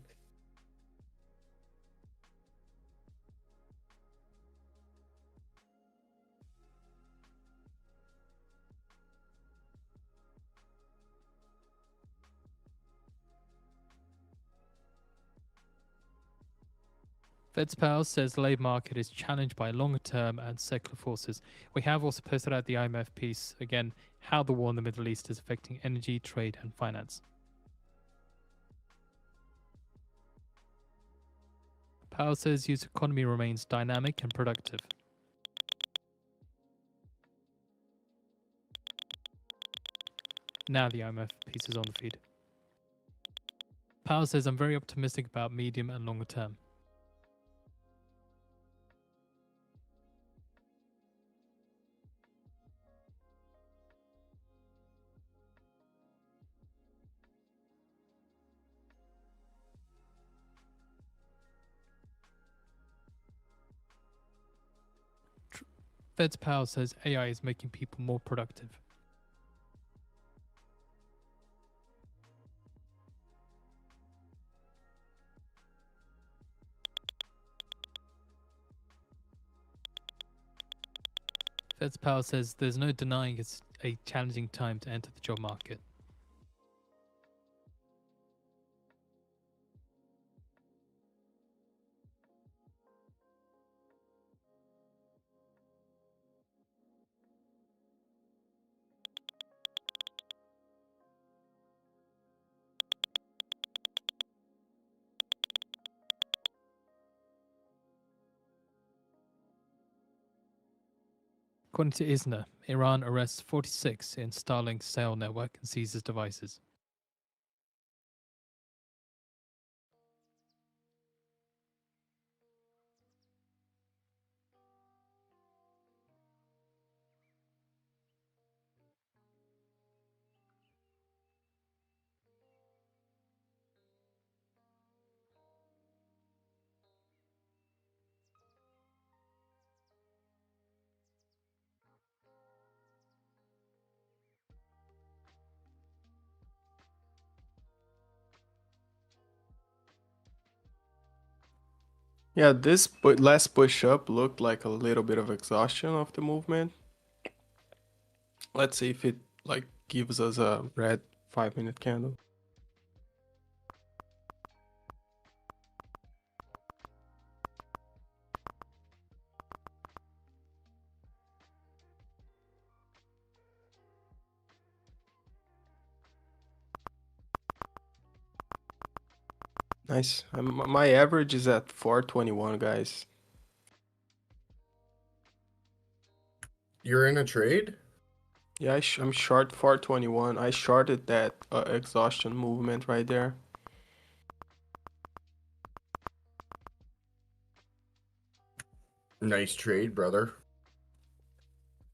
Fed's Powell says the labor market is challenged by longer term and secular forces. We have also posted out the IMF piece, again, how the war in the Middle East is affecting energy, trade, and finance. Powell says US economy remains dynamic and productive. Now the IMF piece is on the feed. Powell says, I'm very optimistic about medium and longer term. Fed's Powell says AI is making people more productive. Fed's Powell says there's no denying it's a challenging time to enter the job market. According to ISNA, Iran arrests 46 in Starlink sale network and seizes devices. Yeah, this last push up looked like a little bit of exhaustion of the movement. Let's see if it like gives us a red 5-minute candle. Nice. My average is at 421, guys. You're in a trade? Yeah, I'm short 421. I shorted that exhaustion movement right there. Nice trade, brother.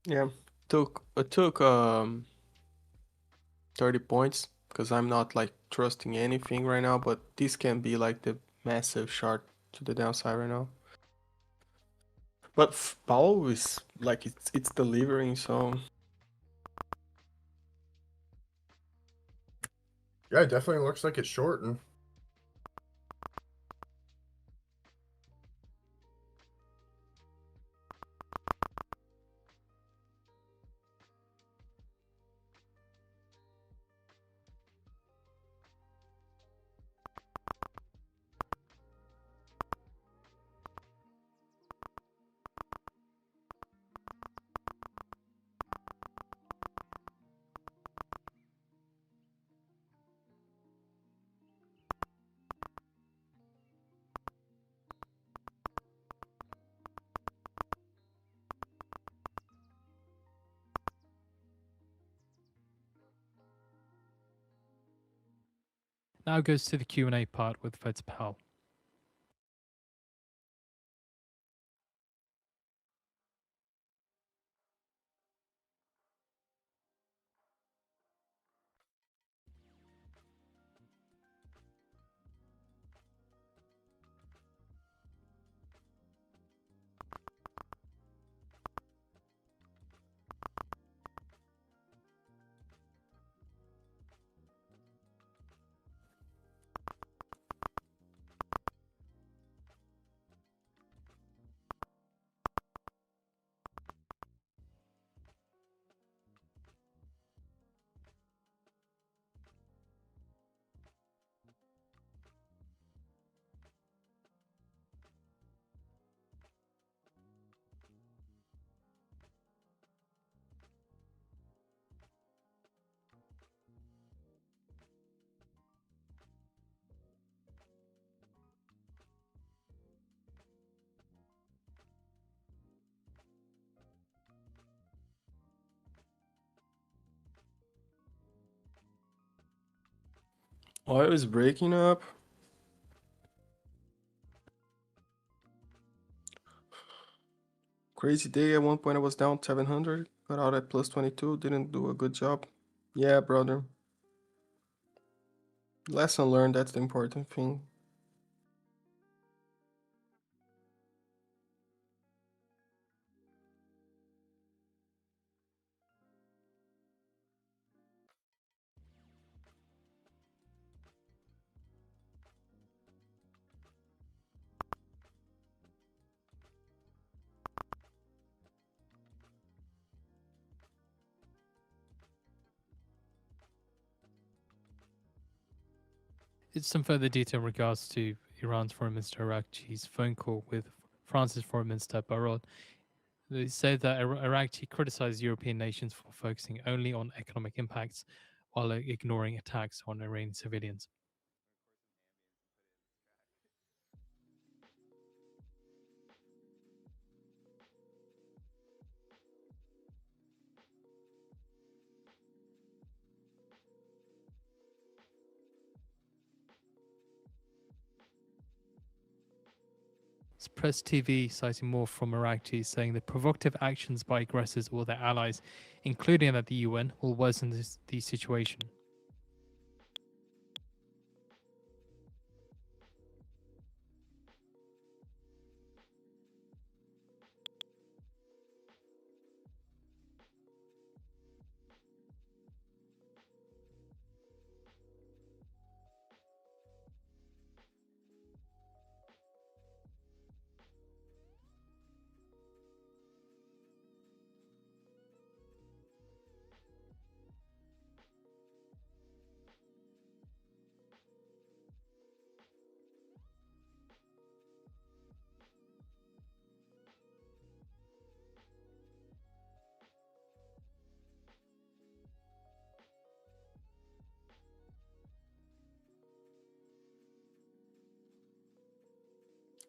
Yeah, took 30 points because I'm not like trusting anything right now, but this can be like the massive short to the downside right now. But Powell is like it's delivering, so Yeah, it definitely looks like it's shorting. Now goes to the Q&A part with Fed's Powell. oil is breaking up. Crazy day. At one point I was down 700, got out at plus 22, didn't do a good job. Yeah, brother. Lesson learned, that's the important thing. It's some further detail in regards to Iran's Foreign Minister Araghchi's phone call with France's Foreign Minister Barrot. They said that Araghchi criticized European nations for focusing only on economic impacts while ignoring attacks on Iranian civilians. Press TV, citing more from Iraqi, saying the provocative actions by aggressors or their allies, including at the UN, will worsen the situation.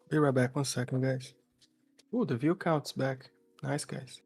Be right back. 1 second, guys. Ooh, the view count's back. Nice, guys.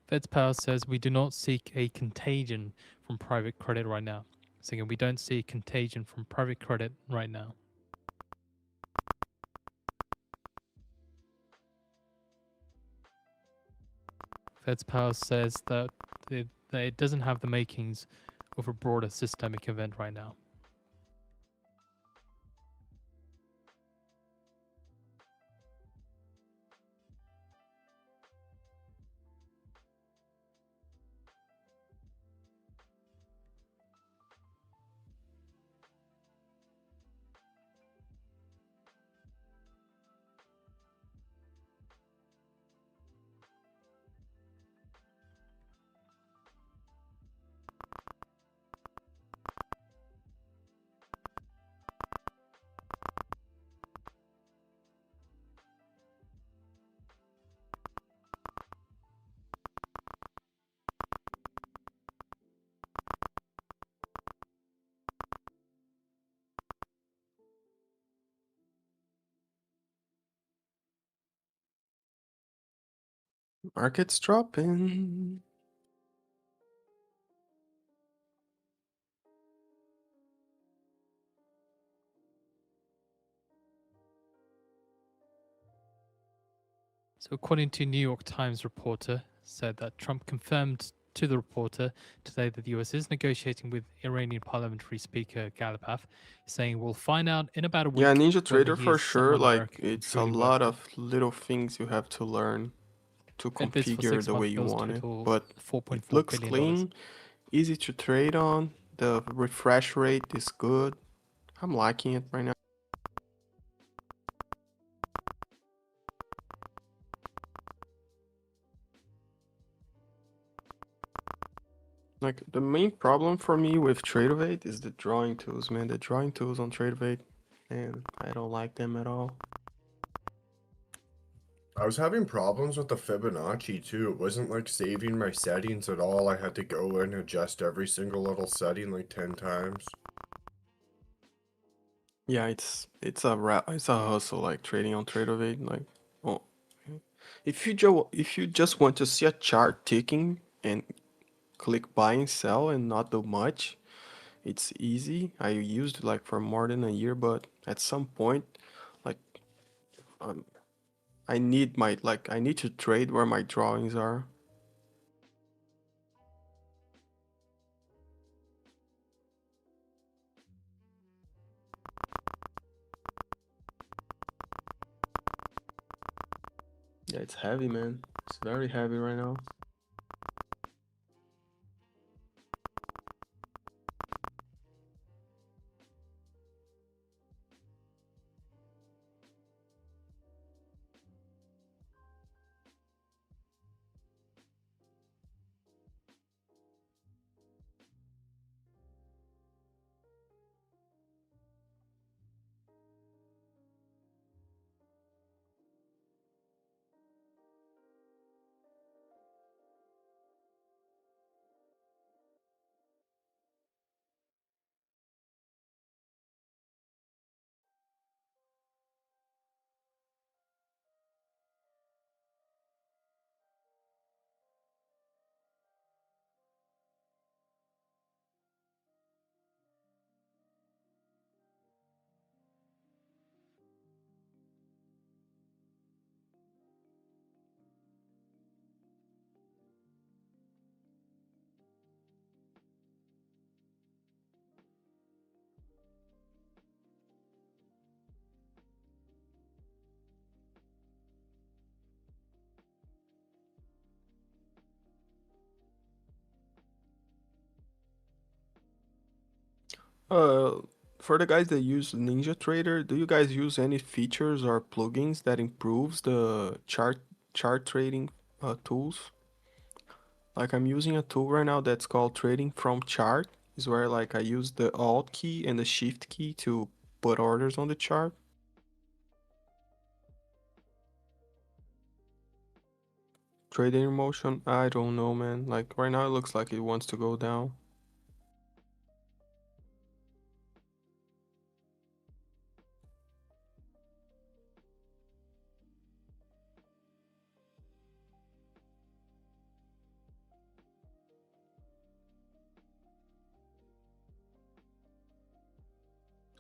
Fed's Power says we do not seek a contagion from private credit right now. Saying we don't see a contagion from private credit right now. Fed's Power says that it doesn't have the makings of a broader systemic event right now. Market's dropping. So according to New York Times reporter, said that Trump confirmed to the reporter today that the US is negotiating with Iranian parliamentary speaker Galipaf, saying we'll find out in about a week. Yeah, Ninja whether Trader he for is sure. someone Like, America can it's a truly work lot with. of little things you have to learn to And this for configure 6 the way months you bills want it. total But $4.4 it looks billion. clean, easy to trade on. The refresh rate is good. I'm liking it right now. Like, the main problem for me with Tradeovate is the drawing tools, man. The drawing tools on Tradeovate, and I don't like them at all. I was having problems with the Fibonacci too. It wasn't like saving my settings at all. I had to go in and adjust every single little setting like 10 times. Yeah, it's a hustle, like trading on Tradeovate. Like, oh, if you just want to see a chart ticking and click buy and sell and not do much, it's easy. I used like for more than a year, but at some point, like, um, I need to trade where my drawings are. Yeah, it's heavy, man. It's very heavy right now. Uh, for the guys that use NinjaTrader, do you guys use any features or plugins that improves the chart trading tools? Like, I'm using a tool right now that's called Trading from Chart. Is where like I use the Alt key and the Shift key to put orders on the chart. Trading motion, I don't know, man. Like right now it looks like it wants to go down.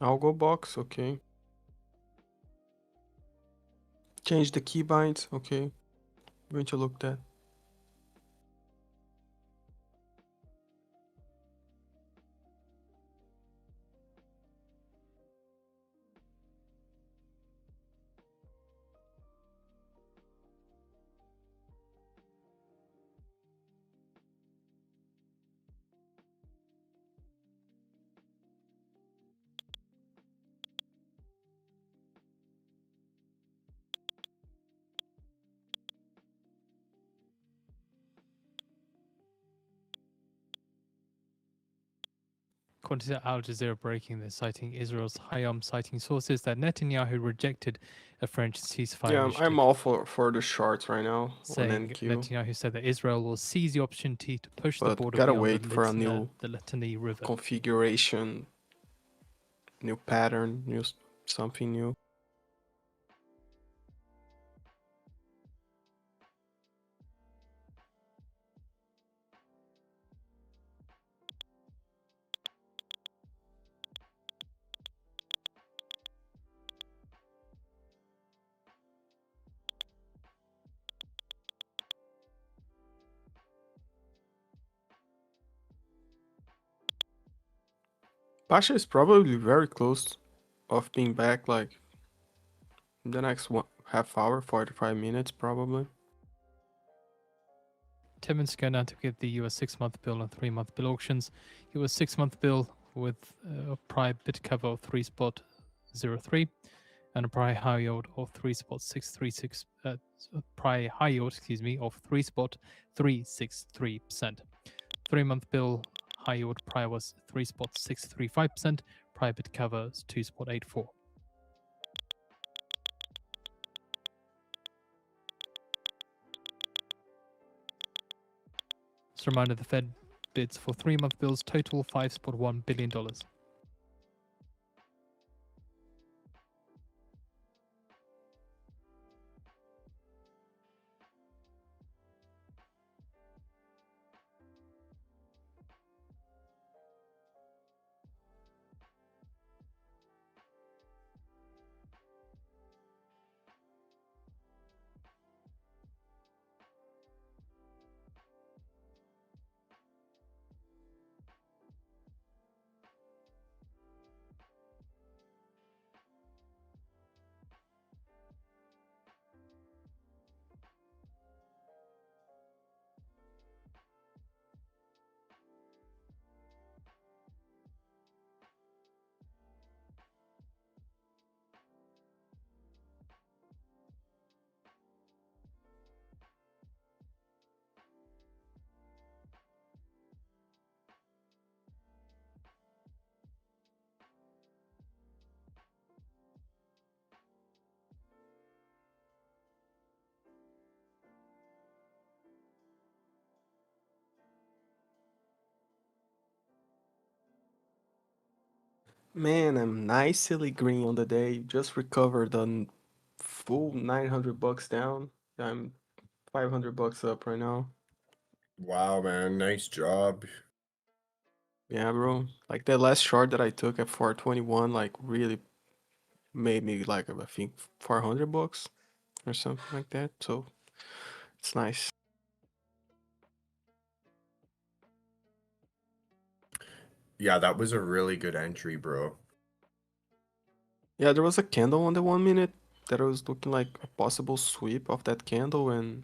Algo box, okay. Change the keybinds, okay. I'm going to look that. According to Al Jazeera breaking, they're citing Israel's Hayom, citing sources that Netanyahu rejected a French ceasefire Yeah, initiative. I'm all for the shorts right now on saying NQ. Netanyahu said that Israel will seize the opportunity to push the But border gotta beyond wait for a new the Litani River. configuration, new pattern, something new. Pasha is probably very close of being back, like in the next half hour, 45 minutes probably. 10 minutes ago now to get the US 6-month bill and 3-month bill auctions. US 6-month bill with a prior bid cover of 3.03 and a prior high yield of 3.636 prior high yield, of 3.363%. 3-month bill high yield prior was 3.635%, prior bid cover is 2.84. Just a reminder, the Fed bids for 3-month bills total $5.1 billion. Man, I'm nicely green on the day. Just recovered on full 900 bucks down. I'm 500 bucks up right now. Wow, man, nice job. Yeah, bro. Like that last short that I took at 421, like really made me like I think 400 bucks or something like that. So it's nice. Yeah, that was a really good entry, bro. Yeah, there was a candle on the 1 minute that was looking like a possible sweep of that candle and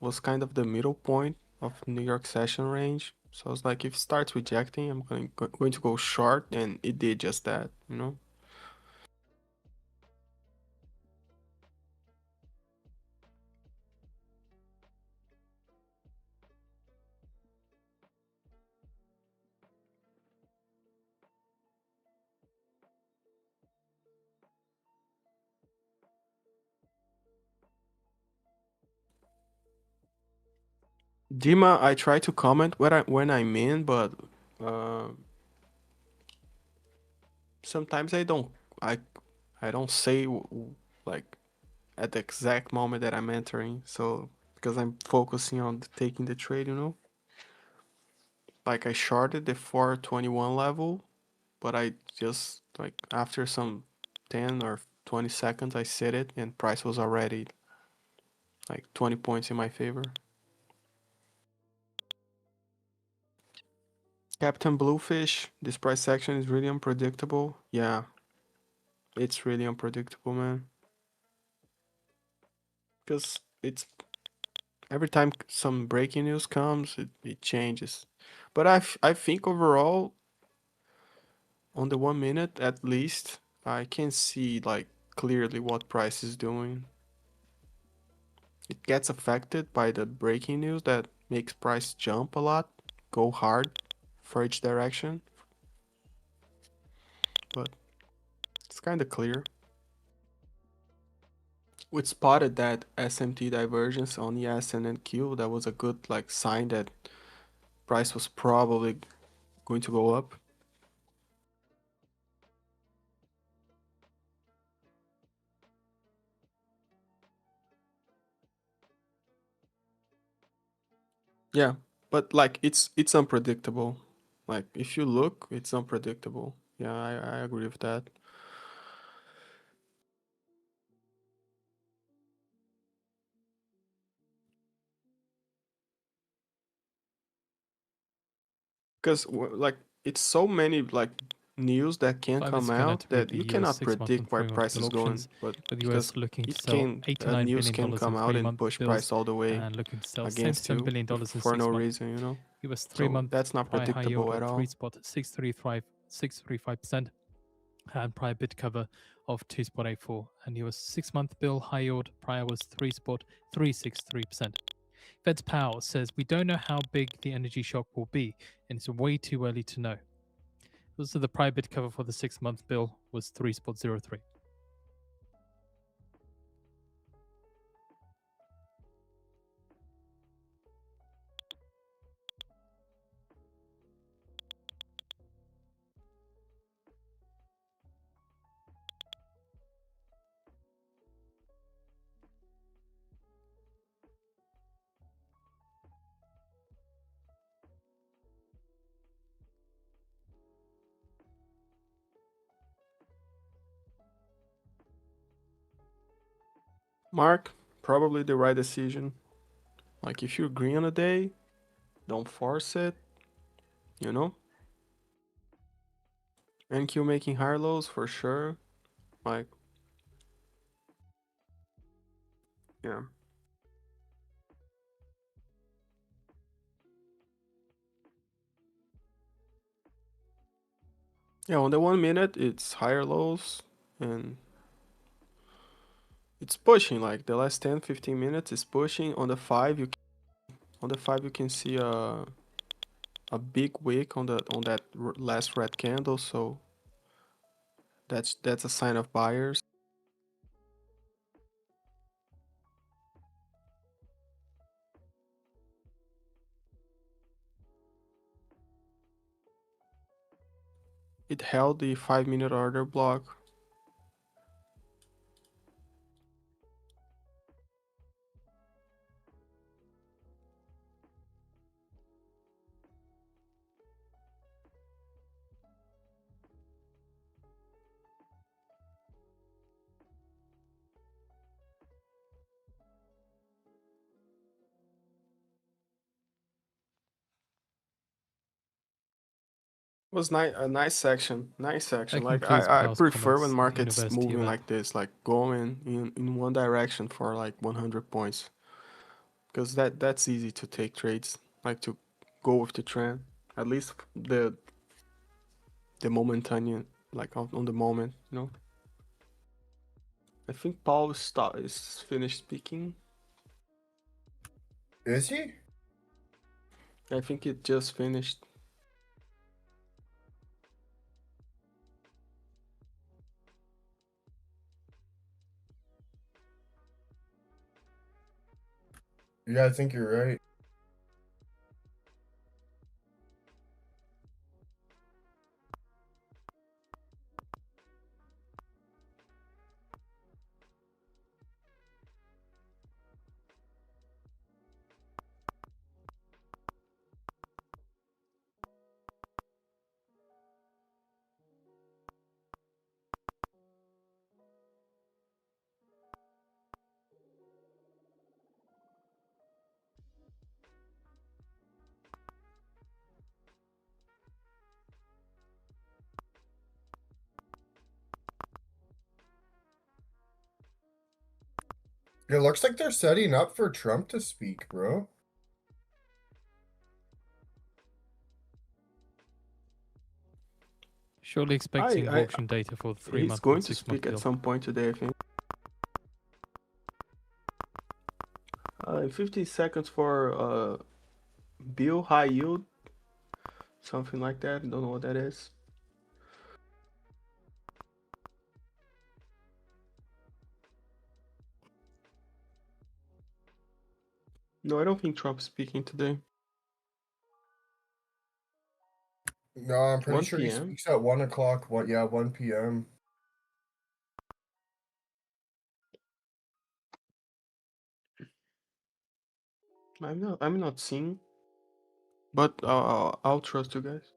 was kind of the middle point of New York session range. So I was like, if it starts rejecting, I'm going to go short, and it did just that, you know? Dima, I try to comment when I'm in, but uh, sometimes I I don't say like at the exact moment that I'm entering. So because I'm focusing on taking the trade, you know. Like I shorted the 421 level, but I just like after some 10 or 20 seconds I set it and price was already like 20 points in my favor. Captain Bluefish, this price action is really unpredictable. Yeah, it's really unpredictable, man. Because it's every time some breaking news comes, it changes. But I think overall, on the 1 minute at least, I can see like clearly what price is doing. It gets affected by the breaking news that makes price jump a lot, go hard for each direction, but it's kind of clear. We spotted that SMT divergence on the SN and Q. That was a good like sign that price was probably going to go up. Yeah, but like it's unpredictable. Like if you look, it's unpredictable. Yeah, I agree with that. Because like it's so many like news that can 5 come is going out to be that the you US cannot 6-month and predict where 3-month price bill is going. options, But with the because US looking to it sell can $89 news billion can in come out and 3-month push bills price all the way and looking to sell against $77 you billion in for no 6-month. reason, you know. US So 3-month that's not prior high yield predictable at of all. 3 spot 635%, and prior bid cover of 2.84, and US 6-month bill high yield prior was 3.363%. Fed's Powell says we don't know how big the energy shock will be, and it's way too early to know. Also, the prior bid cover for the 6-month bill was 3.03. Mark, probably the right decision. Like if you're green on a day, don't force it, you know? NQ making higher lows for sure. Like, yeah. Yeah, on the 1 minute, it's higher lows and it's pushing. Like the last 10-15 minutes is pushing. On the 5, you can see a big wick on that last red candle, so that's a sign of buyers. It held the 5-minute order block. Was a nice section. Nice section. That Like concludes I Powell's prefer when comments at the markets University moving of like this, like going in one direction for like 100 points. Because that's easy to take trades, like to go with the trend. At least the momentaneous, like on the moment, you know. I think Paul is finished speaking. Is he? I think it just finished. Yeah, I think you're right. It looks like they're setting up for Trump to speak, bro. Shortly expecting I auction data for the he's 3-month going and to 6-month speak at bill. some point today, I think. In 15 seconds for bill high yield, something like that. Don't know what that is. No, I don't think Trump's speaking today. No, I'm pretty 1 sure he p.m. speaks at 1 o'clock. What? Yeah, 1 p.m. I'm not seeing, but I'll trust you guys.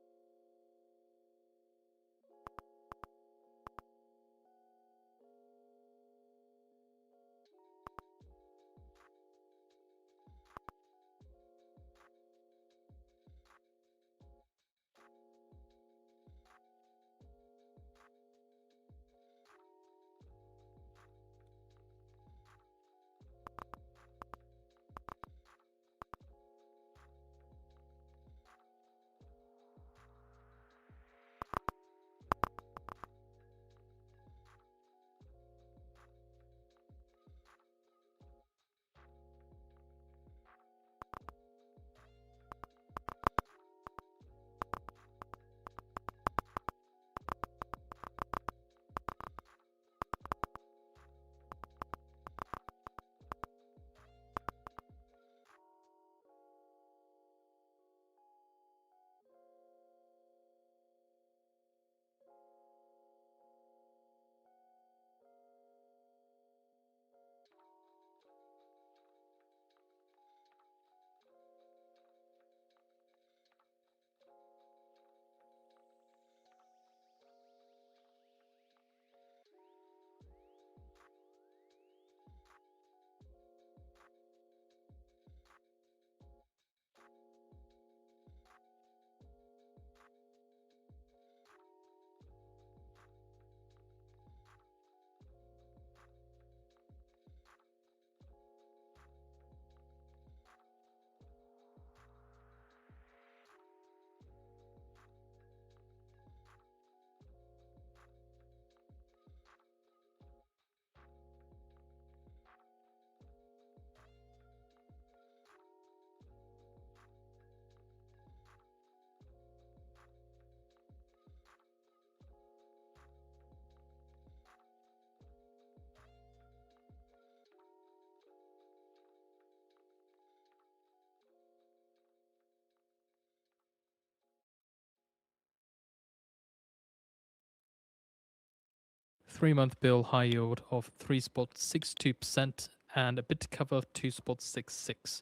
3-month bill high yield of 3.62% and a bid cover of 2.66,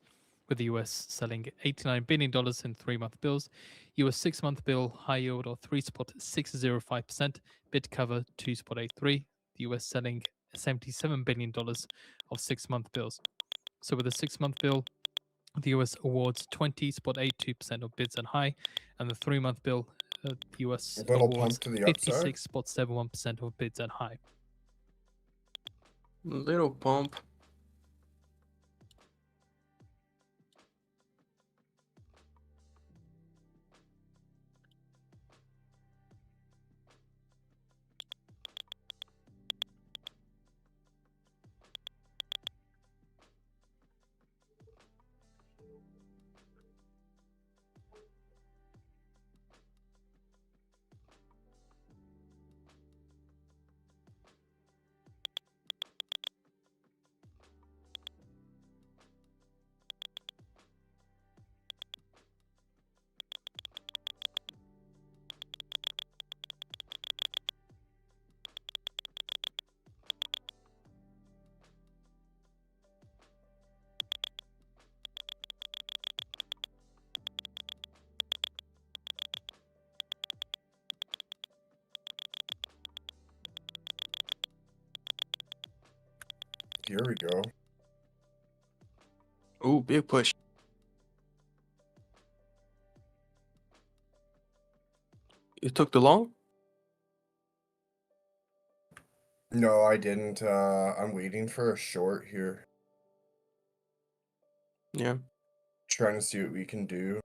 with the US selling $89 billion in 3-month bills. US 6-month bill high yield of 3.605%, bid cover 2.83. The US selling $77 billion of 6-month bills. So with the 6-month bill, the US awards 20.82% of bids and high, and the 3-month bill, the US A little awards pump to the upside. 56.71% of bids and high. Little pump. Here we go. Ooh, big push. You took the long? No, I didn't. I'm waiting for a short here. Yeah. Trying to see what we can do.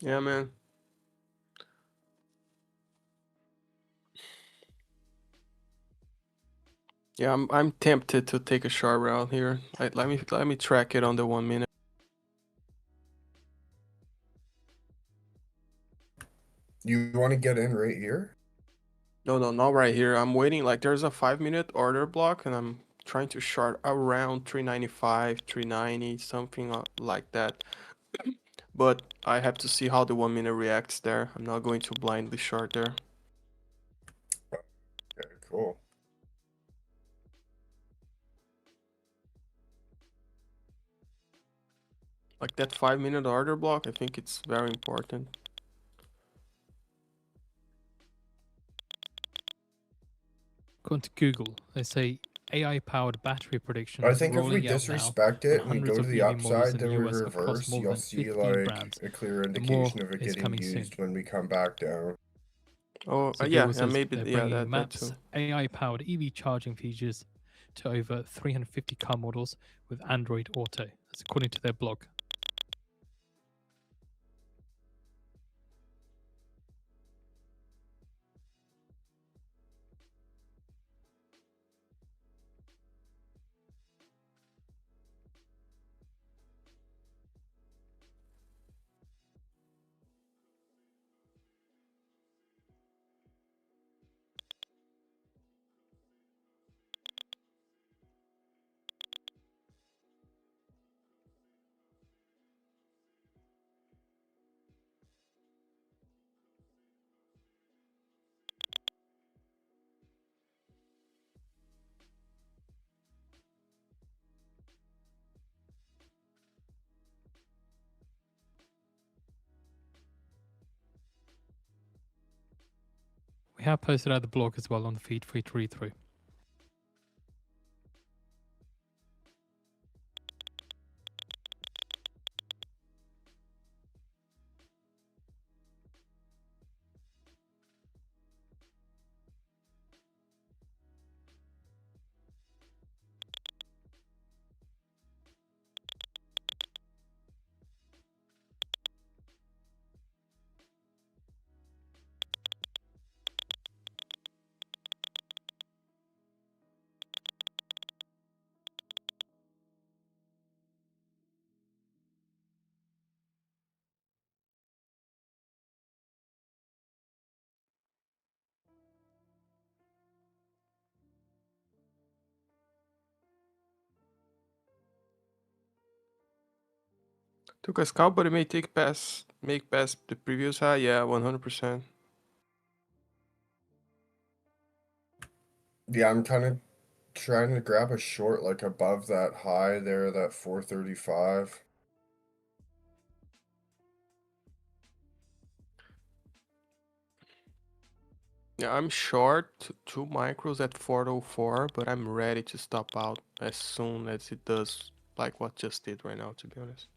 Yeah, man. Yeah, I'm tempted to take a short route here. Let me track it on the 1 minute. You want to get in right here? No, not right here. I'm waiting. Like there's a 5-minute order block, and I'm trying to short around 395, 390, something like that. But I have to see how the 1 minute reacts there. I'm not going to blindly short there. Okay, cool. Like that 5-minute order block, I think it's very important. According to Google, they say AI-powered battery prediction I is think if we rolling out now disrespect on it and we hundreds go to of the EV models upside, in the then we US across reverse, more you'll than see 15 like brands. a clear And more indication of it is getting coming soon. used when we come back down. Oh, So yeah, Google says maybe, they're yeah, bringing that maps too. AI-powered EV charging features to over 350 car models with Android Auto. That's according to their blog. We have posted out the blog as well on the feed for you to read through. Took a scalp, but it may make past the previous high. Yeah, 100%. Yeah, I'm kind of trying to grab a short like above that high there, that 435. Yeah, I'm short 2 micros at 404, but I'm ready to stop out as soon as it does like what just did right now, to be honest.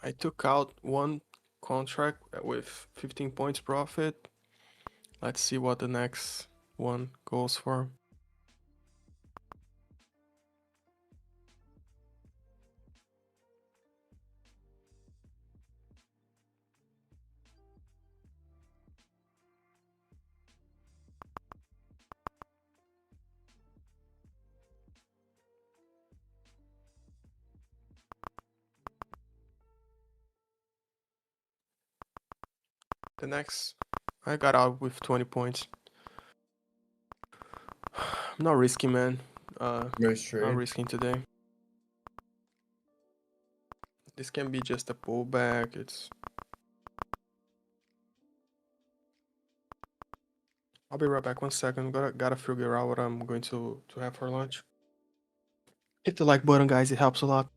I took out one contract with 15 points profit. Let's see what the next one goes for. The next, I got out with 20 points. I'm not risking, man. Nice Not trade. risking today. This can be just a pullback. I'll be right back. 1 second. Gotta figure out what I'm going to have for lunch. Hit the like button, guys. It helps a lot.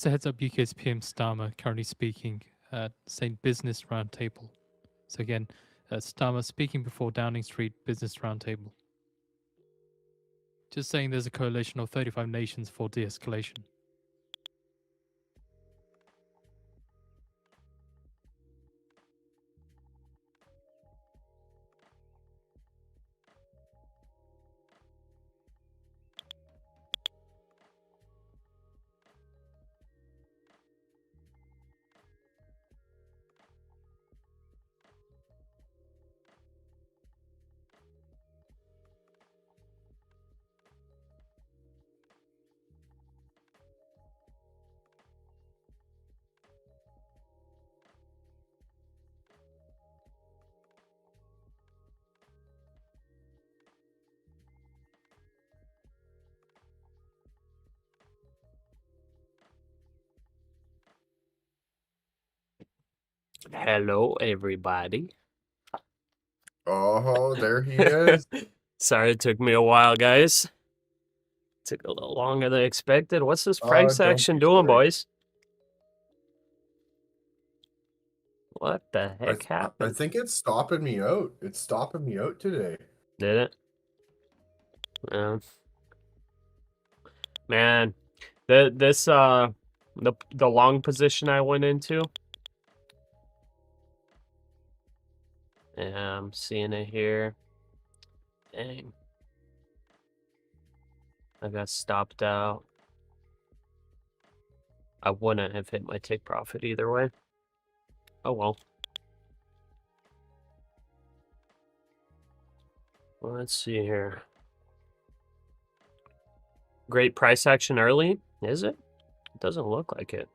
Just a heads up, UK's PM Starmer currently speaking at St. Business Roundtable. So again, Starmer speaking before Downing Street Business Roundtable. Just saying there's a coalition of 35 nations for de-escalation. Hello, everybody. Oh, there he is. Sorry it took me a while, guys. Took a little longer than expected. What's this price Don't action be doing, sorry. boys? What the I, heck th- I happened? think it's stopping me out. It's stopping me out today. Did it? Man, the long position I went into. Yeah, I'm seeing it here. Dang. I got stopped out. I wouldn't have hit my take profit either way. Oh well. Let's see here. Great price action early, is it? It doesn't look like it.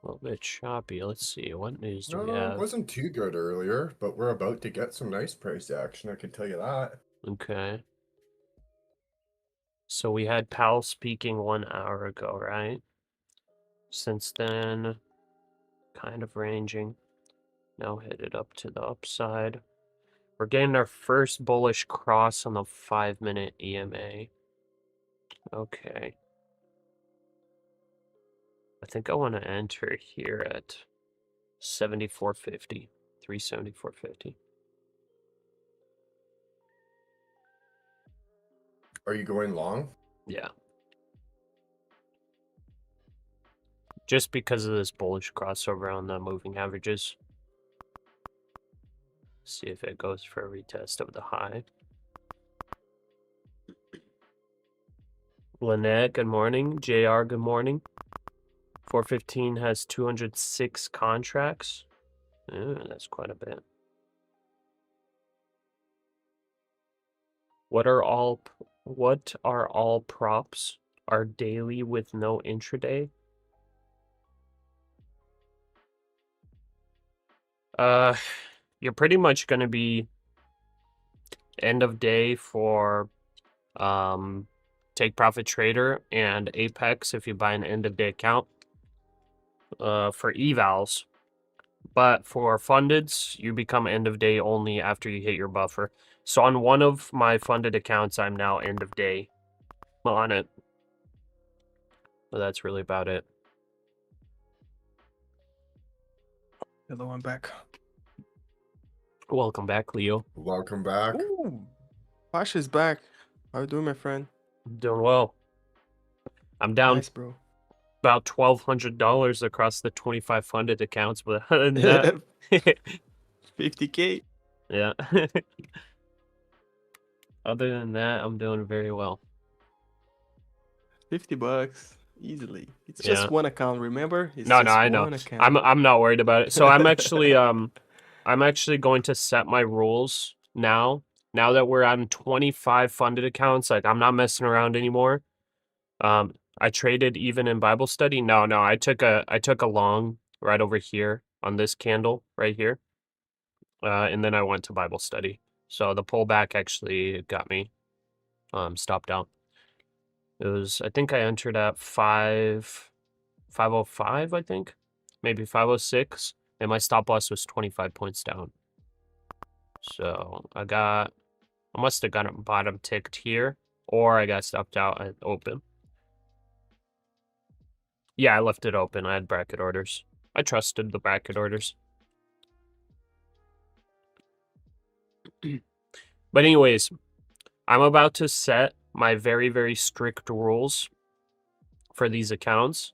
A little bit choppy. Let's see. What news do we No, it have? wasn't too good earlier, but we're about to get some nice price action, I can tell you that. Okay. So we had Powell speaking 1 hour ago, right? Since then, kind of ranging. Now headed up to the upside. We're getting our first bullish cross on the 5-minute EMA. Okay. I think I want to enter here at 74.50. 374.50. Are you going long? Yeah. Just because of this bullish crossover on the moving averages. See if it goes for a retest of the high. Lynette, good morning. JR, good morning. 415 has 206 contracts. That's quite a bit. What are all props? Are daily with no intraday? You're pretty much going to be end of day for Take Profit Trader and Apex if you buy an end of day account for evals. But for fundeds, you become end of day only after you hit your buffer. So on one of my funded accounts, I'm now end of day on it. But that's really about it. Hello, I'm back. Welcome back, Leo. Welcome back. Ooh, Pasha's back. How you doing, my friend? I'm doing well. I'm down Nice, bro. about $1,200 across the 25 funded accounts, but other than that, 50K. yeah. Other than that, I'm doing very well. $50 easily. It's Yeah. just one account, remember? It's No, just I know. one account. I'm not worried about it. So I'm actually going to set my rules now. Now that we're on 25 funded accounts, like I'm not messing around anymore. I traded even in Bible study. No, I took a long right over here on this candle right here. And then I went to Bible study. So the pullback actually got me stopped out. It was, I think I entered at 505, I think. Maybe 506. And my stop loss was 25 points down. So I must have got a bottom ticked here. Or I got stopped out at open. Yeah, I left it open. I had bracket orders. I trusted the bracket orders. But anyways, I'm about to set my very, very strict rules for these accounts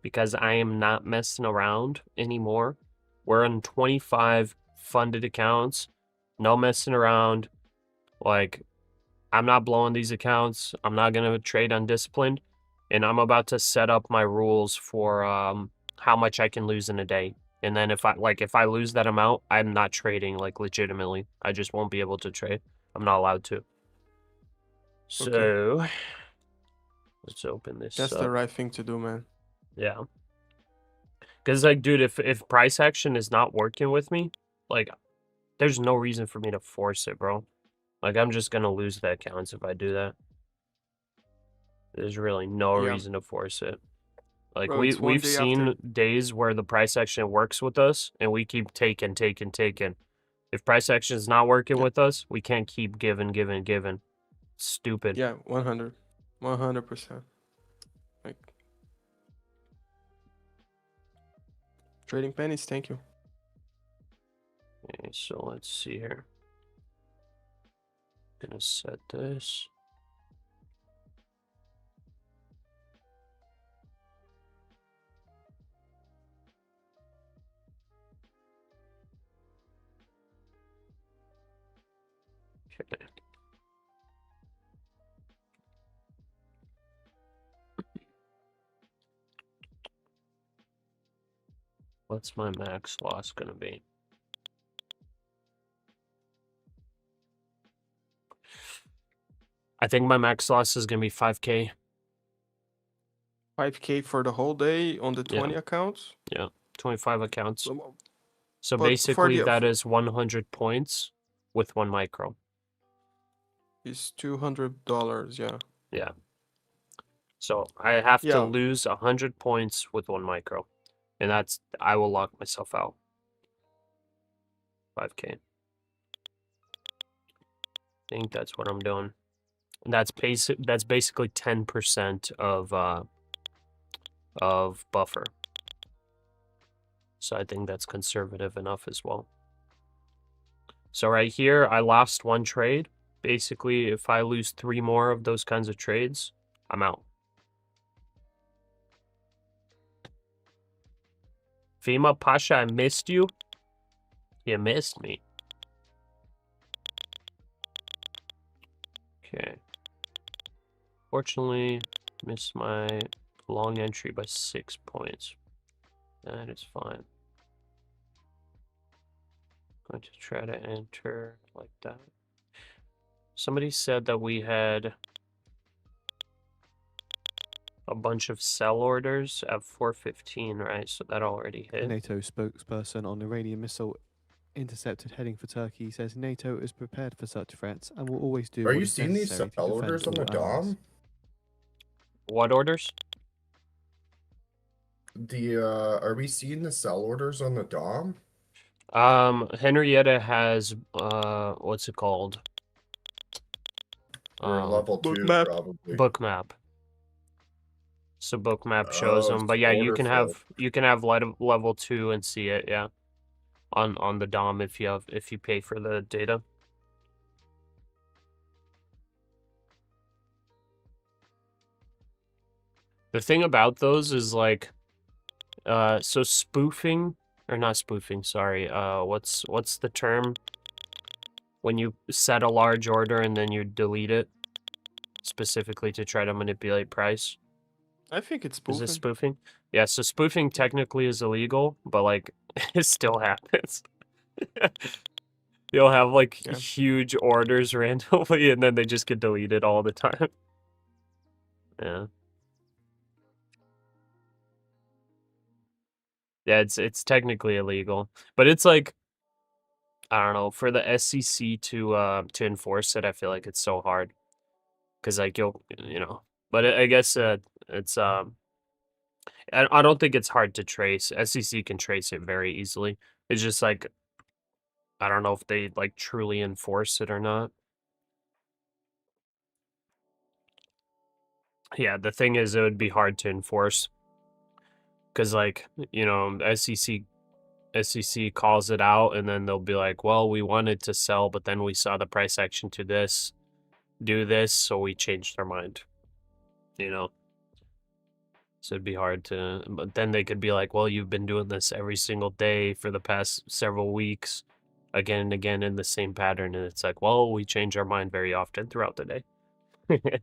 because I am not messing around anymore. We're on 25 funded accounts. No messing around. Like, I'm not blowing these accounts. I'm not going to trade undisciplined. And I'm about to set up my rules for how much I can lose in a day. And then if I lose that amount, I'm not trading like legitimately. I just won't be able to trade. I'm not allowed to. So let's open this That's up. the right thing to do, man. Yeah. Because like, dude, if price action is not working with me, like, there's no reason for me to force it, bro. Like, I'm just gonna lose the accounts if I do that. There's really no Yeah. reason to force it. Like, Bro, it's one we've day seen after. days where the price action works with us, and we keep taking. If price action is not working Yeah. with us, we can't keep giving. Stupid. Yeah, 100%. Like, trading pennies, thank you. Okay, so let's see here. Gonna set this. Okay. What's my max loss gonna be? I think my max loss is gonna be 5K. 5K for the whole day on the Yeah. 20 accounts. Yeah, 25 accounts. So But basically, for that the is 100 points with 1 micro. is $200, yeah. Yeah. So I have to Yeah. lose 100 points with 1 micro. And I will lock myself out. 5K. I think that's what I'm doing. And that's basically 10% of buffer. So I think that's conservative enough as well. So right here, I lost 1 trade. Basically, if I lose 3 more of those kinds of trades, I'm out. FEMA, Pasha, I missed you. You missed me. Okay. Fortunately, missed my long entry by 6 points. That is fine. Going to try to enter like that. Somebody said that we had a bunch of sell orders at 415, right? So that already hit. NATO spokesperson on Iranian missile intercepted heading for Turkey says NATO is prepared for such threats and will always do Are what you is seeing these necessary sell to defend orders on the all allies. DOM? What orders? Are we seeing the sell orders on the DOM? Henrietta has what's it called? We're level 2 Bookmap. probably. Bookmap. So bookmap shows them, but yeah, you can have level 2 and see it, yeah, on the DOM if you pay for the data. The thing about those is like, so spoofing or not spoofing, sorry. What's the term when you set a large order and then you delete it specifically to try to manipulate price? I think it's Is this spoofing. spoofing? Yeah, so spoofing technically is illegal, but like it still happens. You'll have like Yeah. huge orders randomly and then they just get deleted all the time. Yeah. Yeah, it's technically illegal. But it's like, I don't know, for the SEC to enforce it, I feel like it's so hard. Cause like but I guess it's I don't think it's hard to trace. SEC can trace it very easily. It's just like, I don't know if they like truly enforce it or not. Yeah, the thing is, it would be hard to enforce Because, like, you know, SEC calls it out, and then they'll be like, well, we wanted to sell, but then we saw the price action to this, do this, so we changed our mind, you know? So it'd be hard to, but then they could be like, well, you've been doing this every single day for the past several weeks, again and again in the same pattern, and it's like, well, we change our mind very often throughout the day. I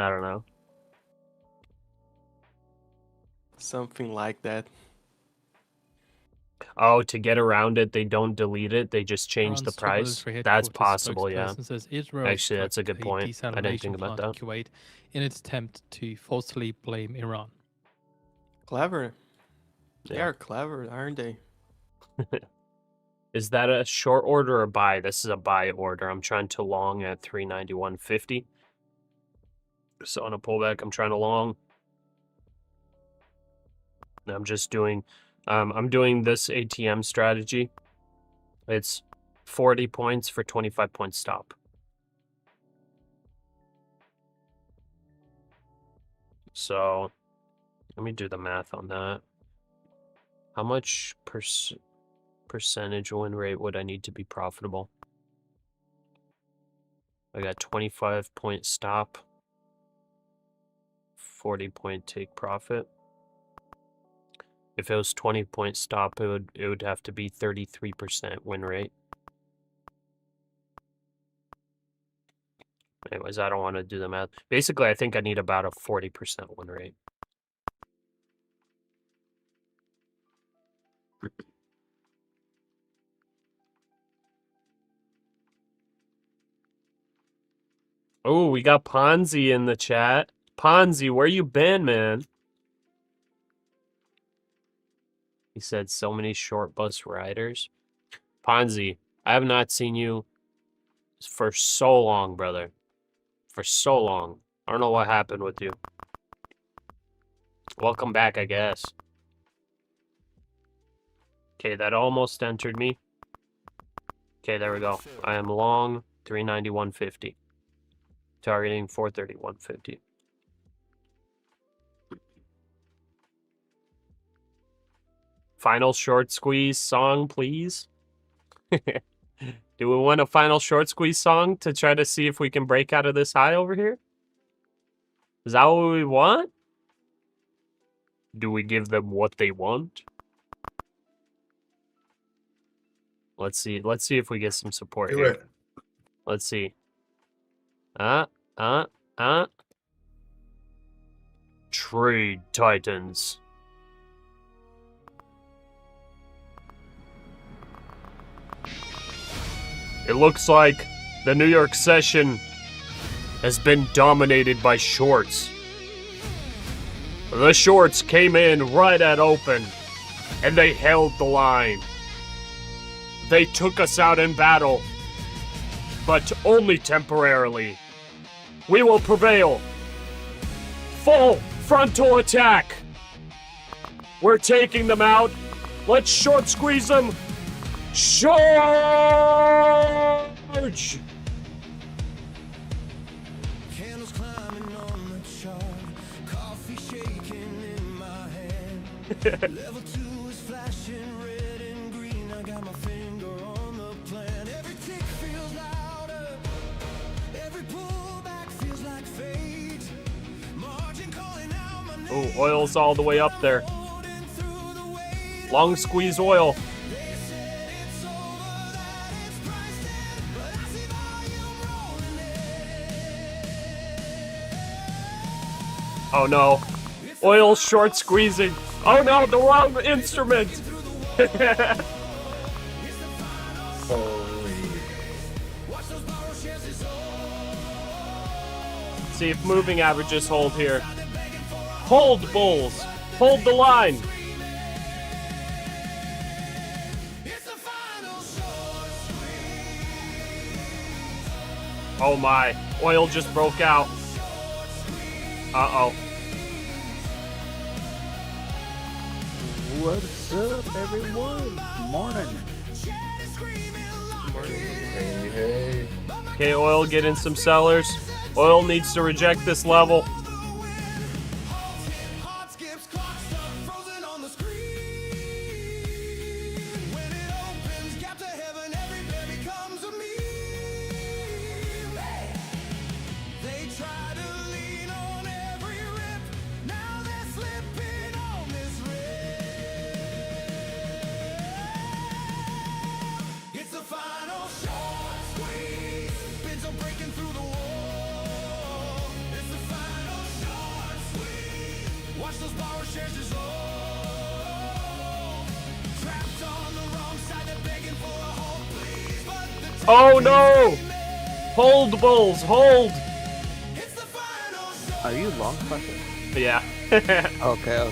don't know. Something like that. Oh, to get around it, they don't delete it. They just change Iran's the top price. military That's headquarters possible, yeah. spokesperson says Israel Actually, that's a struck good point. I didn't desalination think about plant that. in Kuwait in its attempt to falsely blame Iran. Clever. They Yeah. are clever, aren't they? Is that a short order or buy? This is a buy order. I'm trying to long at 391.50. So on a pullback, I'm trying to long. And I'm just doing, I'm doing this ATM strategy. It's 40 points for 25 point stop. So let me do the math on that. How much percentage win rate would I need to be profitable? I got 25 point stop, 40 point take profit. If it was 20 point stop, it would have to be 33% win rate. Anyways, I don't want to do the math. Basically, I think I need about a 40% win rate. Oh, we got Ponzi in the chat. Ponzi, where you been, man? He said so many short bus riders. Ponzi, I have not seen you for so long, brother. For so long. I don't know what happened with you. Welcome back, I guess. Okay, that almost entered me. Okay, there we go. I am long 391.50. Targeting 431.50. Final short squeeze song, please. Do we want a final short squeeze song to try to see if we can break out of this high over here? Is that what we want? Do we give them what they want? Let's see. Let's see if we get some support Do here. it. Let's see. Trade Titans. It looks like the New York session has been dominated by shorts. The shorts came in right at open, and they held the line. They took us out in battle, but only temporarily. We will prevail. Full frontal attack. We're taking them out. Let's short squeeze them. Charge! Candles climbing on the chart, coffee shaking in my hand. Level 2 is flashing red and green. I got my finger on the plan. Every tick feels louder. Every pullback feels like fate. Margin calling out my name. Oh, oil's all the way up there. Long squeeze oil. Oh no. Oil short squeezing. Oh no, the wrong instrument. Holy. See if moving averages hold here. Hold, bulls. Hold the line. Oh my. Oil just broke out. Uh-oh. What's up, everyone? Morning. Hey, hey. Okay, oil getting some sellers. Oil needs to reject this level. shares his own. Trapped on the wrong side, they're begging for a hold, please. But the Oh no! Hold, bulls, hold! it's the final show. Are you long, Pasha? Yeah. Okay.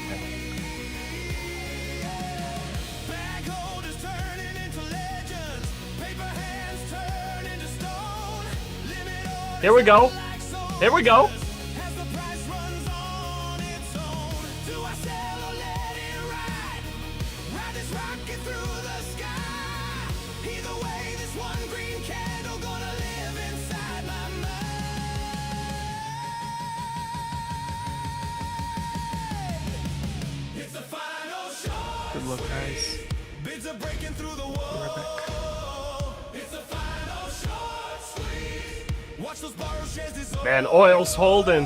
Bag holders turning into legends. Paper hands turn into stone. Limit orders Here we go. like soldiers. Here we go. As the price runs on its own. Do I sell or let it ride? Ride this rocket through the sky. Either way, this one green candle gonna live inside my mind. It's the final show. Good luck, guys. Bids are breaking through the wall. It's the final short squeeze. Watch those borrowed shares dissolve. Man, oil's holding.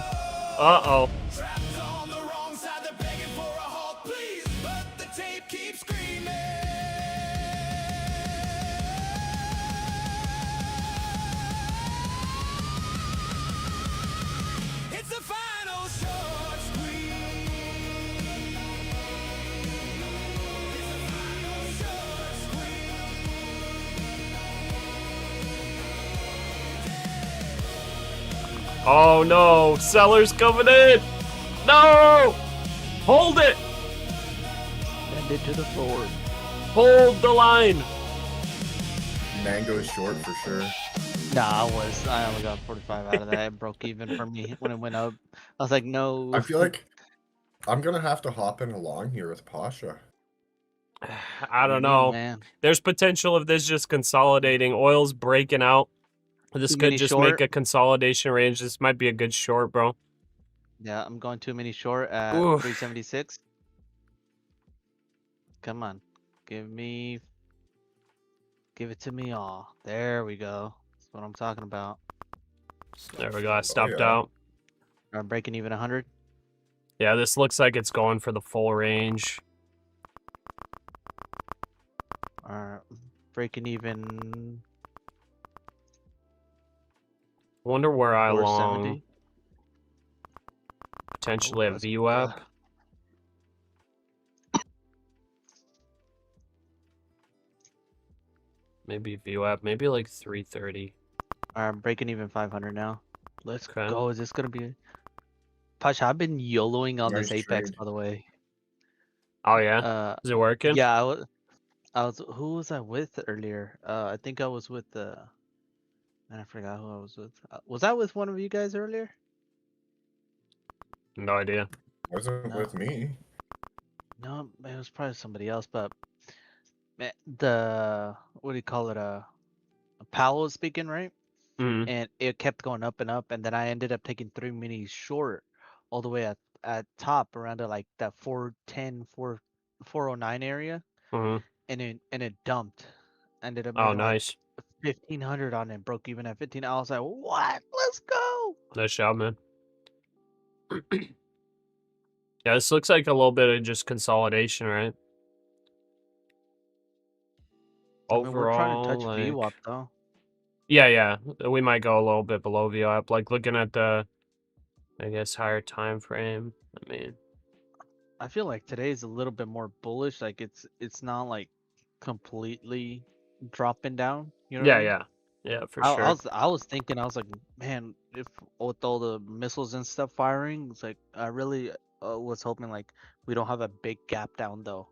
Uh-oh. Trapped on the wrong side, they're begging for a halt, please. But the tape keeps screaming. It's the final short squeeze. It's the final short squeeze. Oh no, sellers coming in. No! Hold it! Send it to the floor. Hold the line. Mango is short for sure. Nah, I only got 45 out of that. It broke even for me when it went up. I was like, no. I feel like I'm gonna have to hop in along here with Pasha. I don't know. man. There's potential of this just consolidating. Oil's breaking out. This Too could many just short. make a consolidation range. This might be a good short, bro. Yeah, I'm going too many short at Oof. 376. Come on. Give it to me all. There we go. That's what I'm talking about. There we go. I stopped yeah. out. I'm breaking even 100. Yeah, this looks like it's going for the full range. Breaking even Wonder where I long 470. potentially a that's- VWAP. Maybe VWAP, maybe like 330. I'm breaking even 500 now. Let's Okay. go. Is this gonna be? Pasha, I've been YOLOing on this Nice Apex, trade. by the way. Oh yeah, is it working? Yeah, I was. Who was I with earlier? I think I was with the. Man, I forgot who I was with. Was I with one of you guys earlier? No idea. Wasn't No. with me. No, it was probably somebody else. But man, the what do you call it? Powell was speaking, right? Mm. And it kept going up and up, and then I ended up taking 3 minis short all the way at top around to like that 410 409 area, hmm and it dumped. Ended up Oh, making like nice. 1500 on it, broke even at 15. I was like, what? Let's go. Nice job, man. Yeah, this looks like a little bit of just consolidation, right? I mean, we're trying to touch Overall, VWAP like, though. yeah, we might go a little bit below VWAP. Like looking at the, I guess, higher time frame. I mean, I feel like today's a little bit more bullish. Like it's not like completely dropping down. You know what I mean? yeah, for I sure. was thinking, I was like, man, if with all the missiles and stuff firing, it's like I really was hoping like we don't have a big gap down though,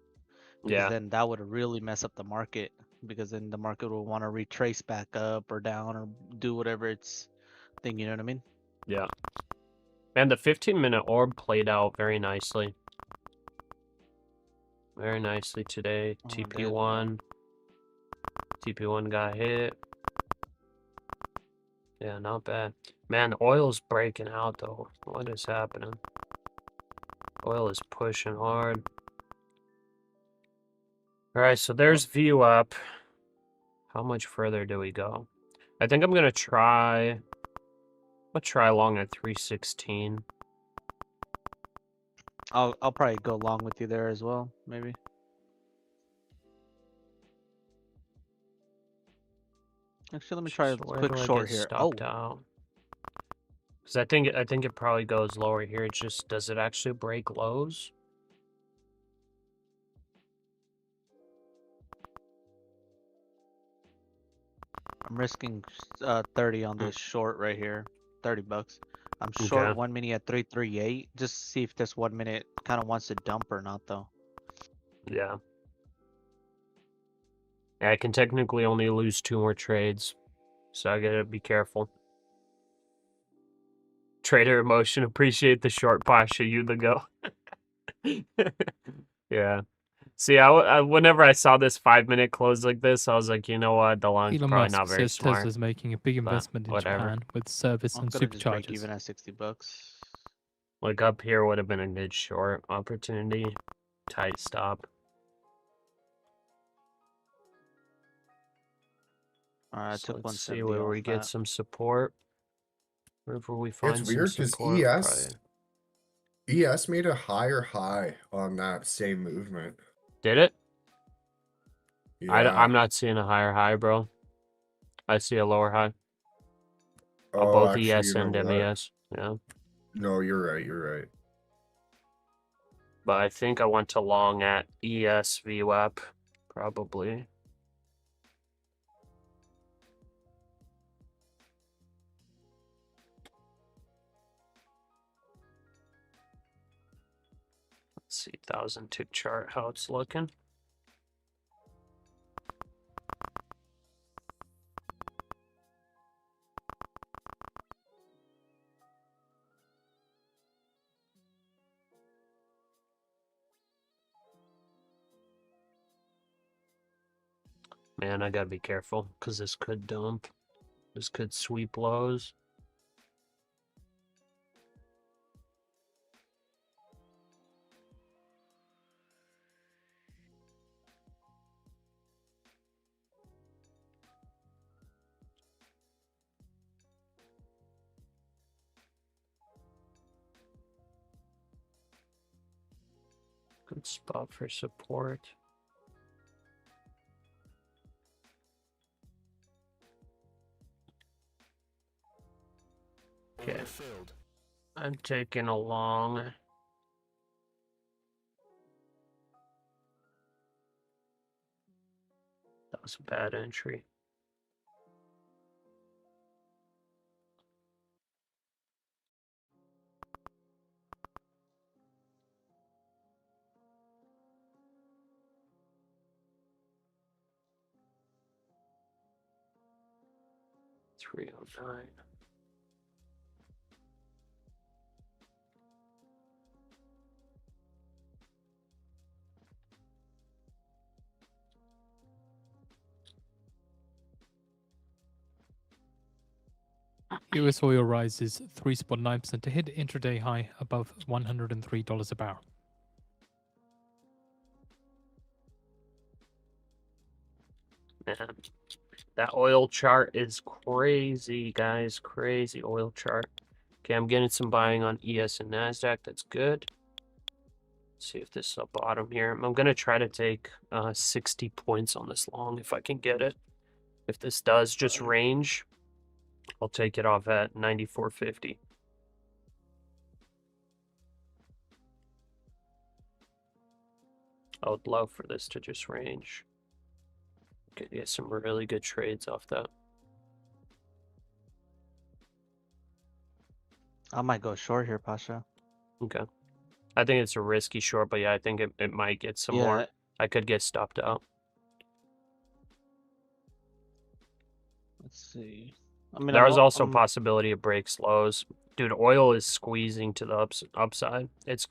because Yeah, then that would really mess up the market, because then the market will want to retrace back up or down or do whatever it's thing. You know what I mean? yeah. Man, the 15-minute orb played out very nicely. Very nicely today. Oh, it did, yeah. TP1. TP1 got hit. Yeah, not bad. Man, oil's breaking out though. What is happening? Oil is pushing hard. Alright, so there's view up. How much further do we go? I think I'm gonna try. I'll try long at 316. I'll probably go along with you there as well, maybe. Actually, let me try a So where quick do I short get here. Oh, stopped out? Because I think it probably goes lower here. It just, does it actually break lows? I'm risking 30 on this short right here. $30. I'm short Okay. 1 minute at 338. Just see if this 1 minute kind of wants to dump or not, though. Yeah. I can technically only lose 2 more trades, so I gotta be careful. Trader emotion, appreciate the short Pasha, you the go. Yeah. See, whenever I saw this 5-minute close like this, I was like, you know what, the long's Elon probably Musk not very says smart. Tesla's making a big but investment in whatever. Japan with service I'm and gonna just break superchargers. even at $60. Like up here would have been a good short opportunity. Tight stop. Alright, I So took let's see 170 where off we get that. some support. Wherever we find It's some weird because support. ES made a higher high on that same movement. Did it? Yeah. I'm not seeing a higher high, bro. I see a lower high. On Oh, both actually, ES you know and what? MES. Yeah. No, you're right. You're right. But I think I went to long at ES VWAP. Probably. Let's see, 1,000 tick chart, how it's looking. Man, I gotta be careful, because this could dump. This could sweep lows. Good spot for support. Okay. Order filled. I'm taking a long. That was a bad entry. $309. US oil rises 3.9% to hit intraday high above $103 a barrel. Man, that oil chart is crazy, guys. Crazy oil chart. Okay, I'm getting some buying on ES and NASDAQ. That's good. Let's see if this is a bottom here. I'm going to try to take 60 points on this long if I can get it. If this does just range, I'll take it off at 94.50. I would love for this to just range. Could get some really good trades off that. I might go short here, Pasha. Okay. I think it's a risky short, but yeah, I think it might get some more. I could get stopped out. Let's see. I mean, There's also a possibility it breaks lows. Dude, oil is squeezing to the upside. It's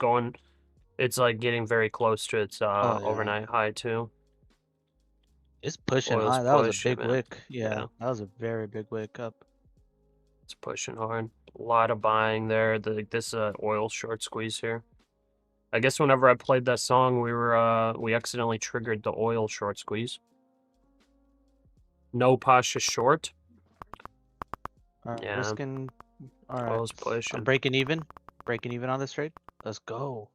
like getting very close to its overnight high too. It's pushing Oil's high. That was a pushing, big man. wick. Yeah. Yeah, that was a very big wick up. It's pushing hard. A lot of buying there. This oil short squeeze here. I guess whenever I played that song, we accidentally triggered the oil short squeeze. No Pasha short. Yeah. Risking. All right. Oil's pushing. I'm breaking even. Breaking even on this trade. Let's go.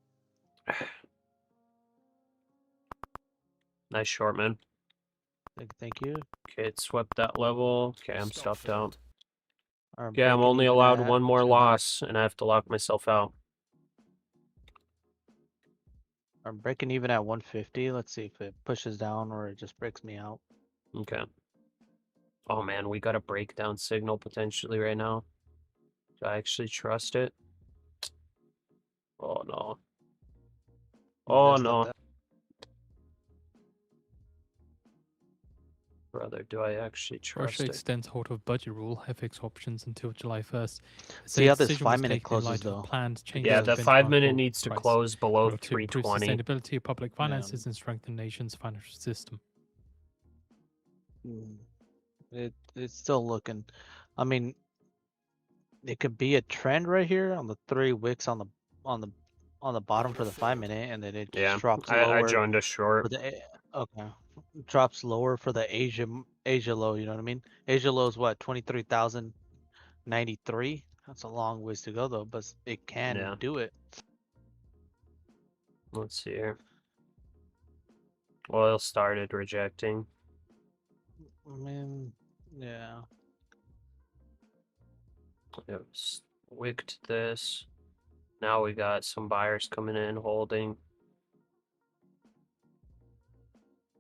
Nice short, man. Thank you. Okay, it swept that level. Okay, I'm Stop stuffed out. Alright, Yeah, I'm breaking only even allowed at one more 200. loss, and I have to lock myself out. I'm breaking even at 150. Let's see if it pushes down or it just breaks me out. Okay. Oh man, we got a breakdown signal potentially right now. Do I actually trust it? Oh no. Oh There's no. that. Brother, do I actually trust Russia it? extends hold of budget rule FX options until July 1st. See how this decision was 5-minute taken in closes light of though. planned changes Yeah, to the benchmark 5-minute oil needs to price close below to improve 320. sustainability of public finances and strengthen nation's financial system. It's still looking. I mean, it could be a trend right here on the 3 wicks on the bottom for the 5-minute, and then it just Yeah, drops I lower joined a for short. the okay, drops lower for the Asia low. You know what I mean? Asia low is what, 23,093. That's a long ways to go though, but it can Yeah. do it. Let's see here. Oil started rejecting. I mean, yeah. It was wicked this. Now we got some buyers coming in holding.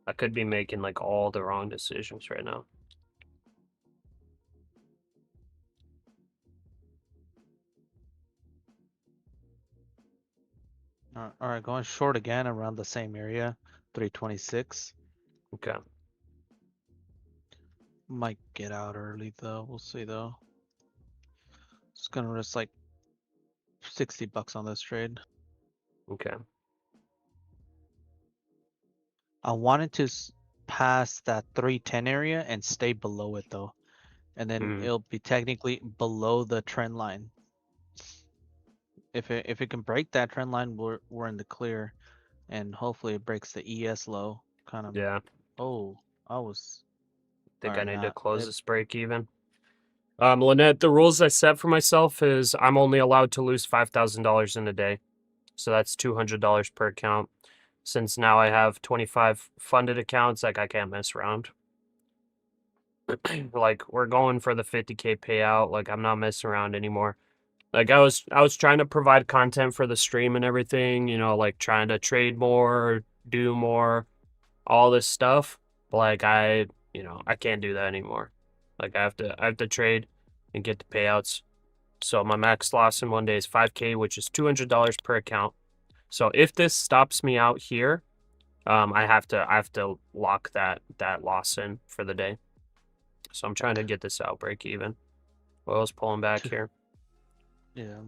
I could be making like all the wrong decisions right now. All right, going short again around the same area, 326. Okay. Might get out early though. We'll see though. Just gonna risk like $60 on this trade. Okay. I wanted to pass that 310 area and stay below it though, and then it'll be technically below the trend line. If it can break that trend line, we're in the clear, and hopefully it breaks the ES low. Kind of. Yeah. Oh, I was. Think I Alright, need nah, to close it- this break even. Lynette, the rules I set for myself is I'm only allowed to lose $5,000 in a day. So that's $200 per account. Since now I have 25 funded accounts, like I can't mess around. Like we're going for the 50K payout. Like I'm not messing around anymore. Like I was trying to provide content for the stream and everything, you know, like trying to trade more, do more, all this stuff. But like I can't do that anymore. Like I have to trade and get the payouts. So my max loss in one day is 5K, which is $200 per account. So if this stops me out here, I have to lock that loss in for the day. So I'm trying to get this out break even. Oil's pulling back here. Yeah.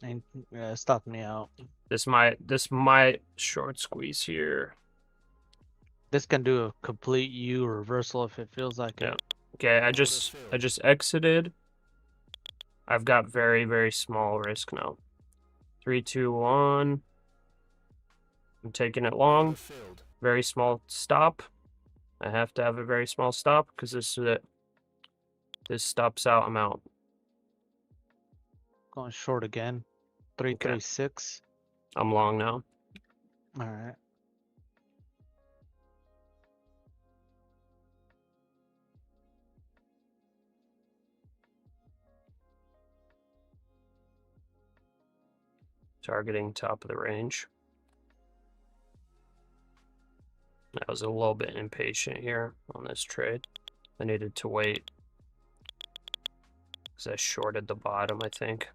And stopped me out. This might short squeeze here. This can do a complete U reversal if it feels like Yeah. it. Okay, I just exited. I've got very, very small risk now. 3, 2, 1. I'm taking it long. Very small stop. I have to have a very small stop because this is it. This stops out, I'm out. Going short again. 336. I'm long now. All right. Targeting top of the range. I was a little bit impatient here on this trade. I needed to wait because I shorted the bottom, I think.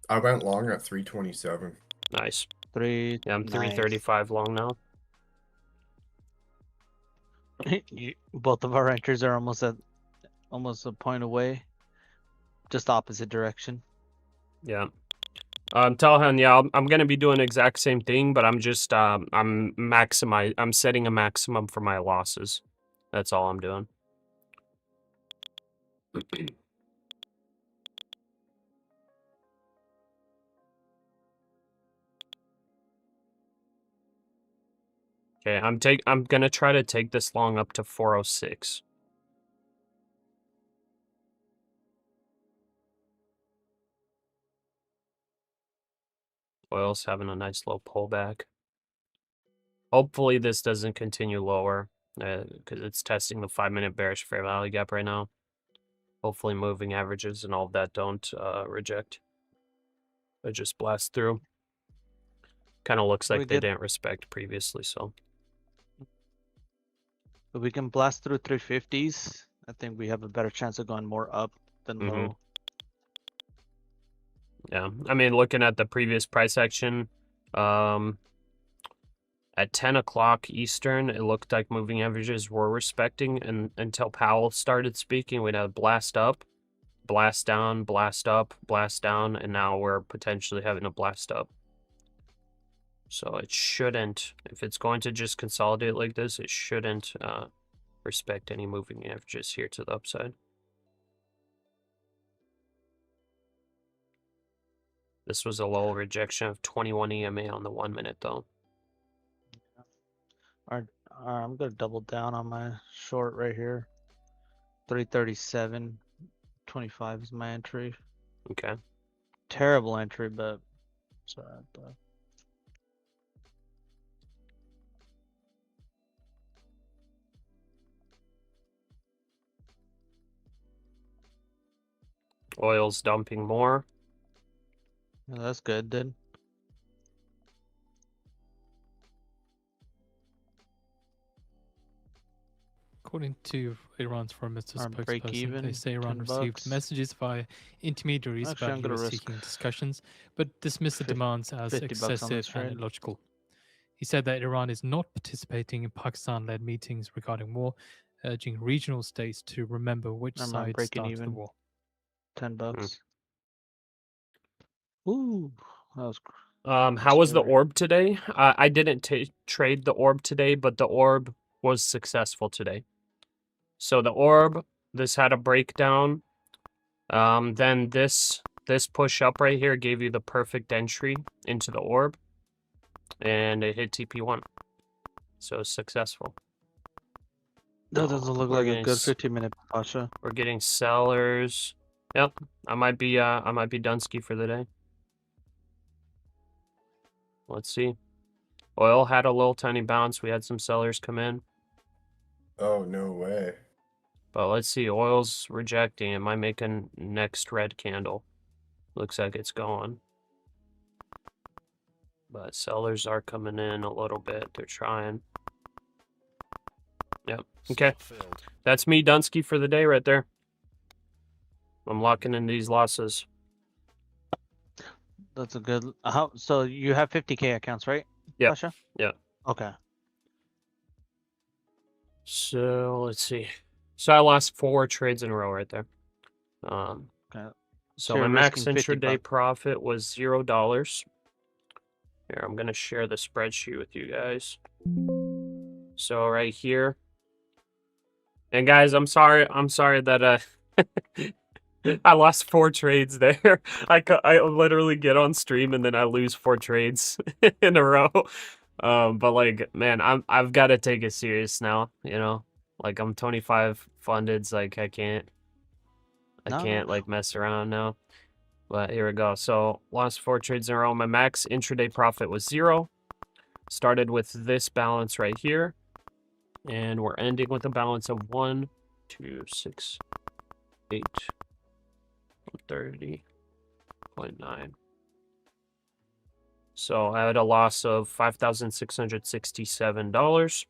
I went long at 327. Nice. 3. Yeah, I'm 335 long now. Both of our entries are almost a point away. Just opposite direction. Yeah. Talhan, yeah, I'm gonna be doing the exact same thing, but I'm just I'm setting a maximum for my losses. That's all I'm doing. Okay, I'm gonna try to take this long up to 406. Oil's having a nice low pullback. Hopefully this doesn't continue lower because it's testing the 5-minute bearish fair value gap right now. Hopefully moving averages and all of that don't reject. It just blast through. Kind of looks like they didn't respect previously, so. If we can blast through 350s, I think we have a better chance of going more up than Mhm. low. Yeah, I mean, looking at the previous price action, at 10 o'clock Eastern, it looked like moving averages were respecting, and until Powell started speaking, we'd have blast up, blast down, blast up, blast down, and now we're potentially having a blast up. So it shouldn't, if it's going to just consolidate like this, it shouldn't respect any moving averages here to the upside. This was a low rejection of 21 EMA on the 1 minute though. I'm gonna double down on my short right here. 337.25 is my entry. Okay. Terrible entry, but it's alright. But Oil's dumping more. yeah, that's good, dude. According to Iran's foreign minister Our break spokesperson, they even, say Iran 10 received bucks. messages via intermediaries Actually, I'm about gonna US risk seeking discussions, but dismissed the fif- demands as 50 bucks on excessive this and trade. illogical. He said that Iran is not participating in Pakistan-led meetings regarding war, urging regional states to remember which I'm side breaking started the even. war. 10 bucks. Ooh, that was How was the scary. orb today? I didn't trade the orb today, but the orb was successful today. So the orb, this had a breakdown. Then this push up right here gave you the perfect entry into the orb, and it hit TP1. So it's successful. That doesn't look we're like a getting good 15-minute Pasha. We're getting sellers. Yep, I might be Dunsky for the day. Let's see. Oil had a little tiny bounce. We had some sellers come in. Oh, no way. But let's see. Oil's rejecting. It might make a next red candle. Looks like it's going. But sellers are coming in a little bit. They're trying. Yep. Okay. Stop filled. That's me, Dunsky, for the day right there. I'm locking in these losses. That's a good. How? So you have 50K accounts, right? Yep. Pasha? Yep. Okay. So let's see. So I lost 4 trades in a row right there. Okay. So you're my max risking 50 intraday bucks. profit was $0. Here, I'm gonna share the spreadsheet with you guys. So right here, and guys, I'm sorry that I lost 4 trades there. I literally get on stream and then I lose 4 trades in a row. But like, man, I've got to take it serious now. You know, like I'm 25 funded, so like I can't like mess around now. But here we go. So lost 4 trades in a row. My max intraday profit was 0. Started with this balance right here, and we're ending with a balance of 1, 2, 6, 8, 30.9. So I had a loss of $5,667.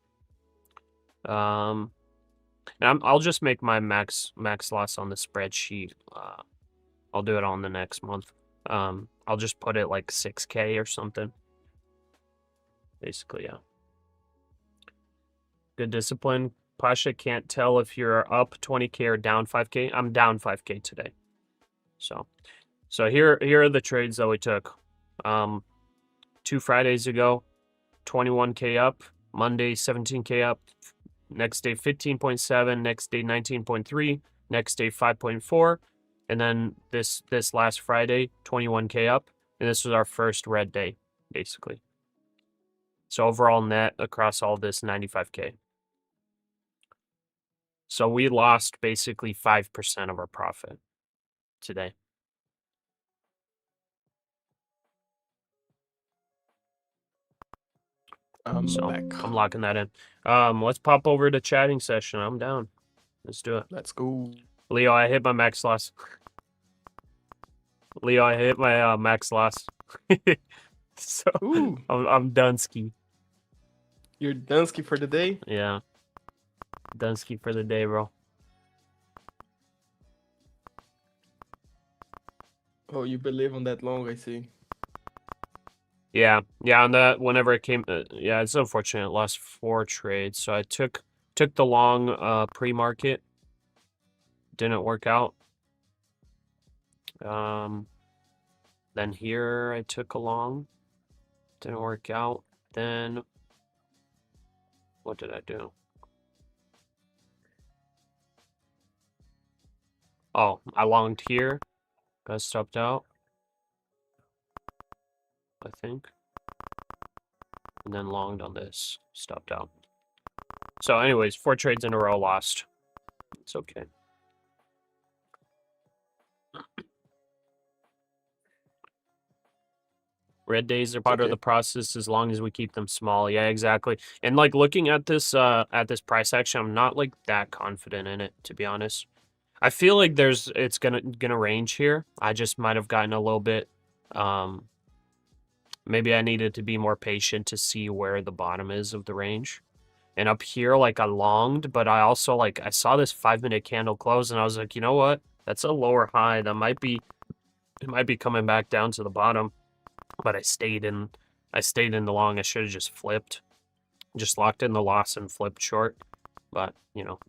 And I'll just make my max loss on the spreadsheet. I'll do it on the next month. I'll just put it like 6K or something. Basically, yeah. Good discipline. Pasha can't tell if you're up 20K or down 5K. I'm down 5K today. So here are the trades that we took. 2 Fridays ago, 21K up. Monday, 17K up. Next day, 15.7. Next day, 19.3. Next day, 5.4. And then this last Friday, 21K up. And this was our first red day, basically. So overall net across all this, 95K. So we lost basically 5% of our profit today. So back. I'm locking that in. Let's pop over to chatting session. I'm down. Let's do it. Let's go. Leo, I hit my max loss. Leo, I hit my max loss. So Ooh, I'm Dunsky. you're Dunsky for the day. Yeah. Dunsky for the day, bro. Oh, you believe on that long? I see. Yeah, on that whenever it came, yeah, it's unfortunate. It lost 4 trades, so I took the long pre-market. Didn't work out. Then here I took a long. Didn't work out. Then what did I do? Oh, I longed here. Got stopped out, I think. And then longed on this. Stopped out. So anyways, 4 trades in a row lost. It's okay. Red days are part of okay. the process as long as we keep them small. Yeah, exactly. And like looking at this price action, I'm not like that confident in it, to be honest. I feel like it's gonna range here. I just might have gotten a little bit maybe I needed to be more patient to see where the bottom is of the range. And up here, like I longed, but I also like I saw this 5-minute candle close and I was like, you know what? That's a lower high. It might be coming back down to the bottom. But I stayed in the long. I should have just flipped. Just locked in the loss and flipped short. But, you know,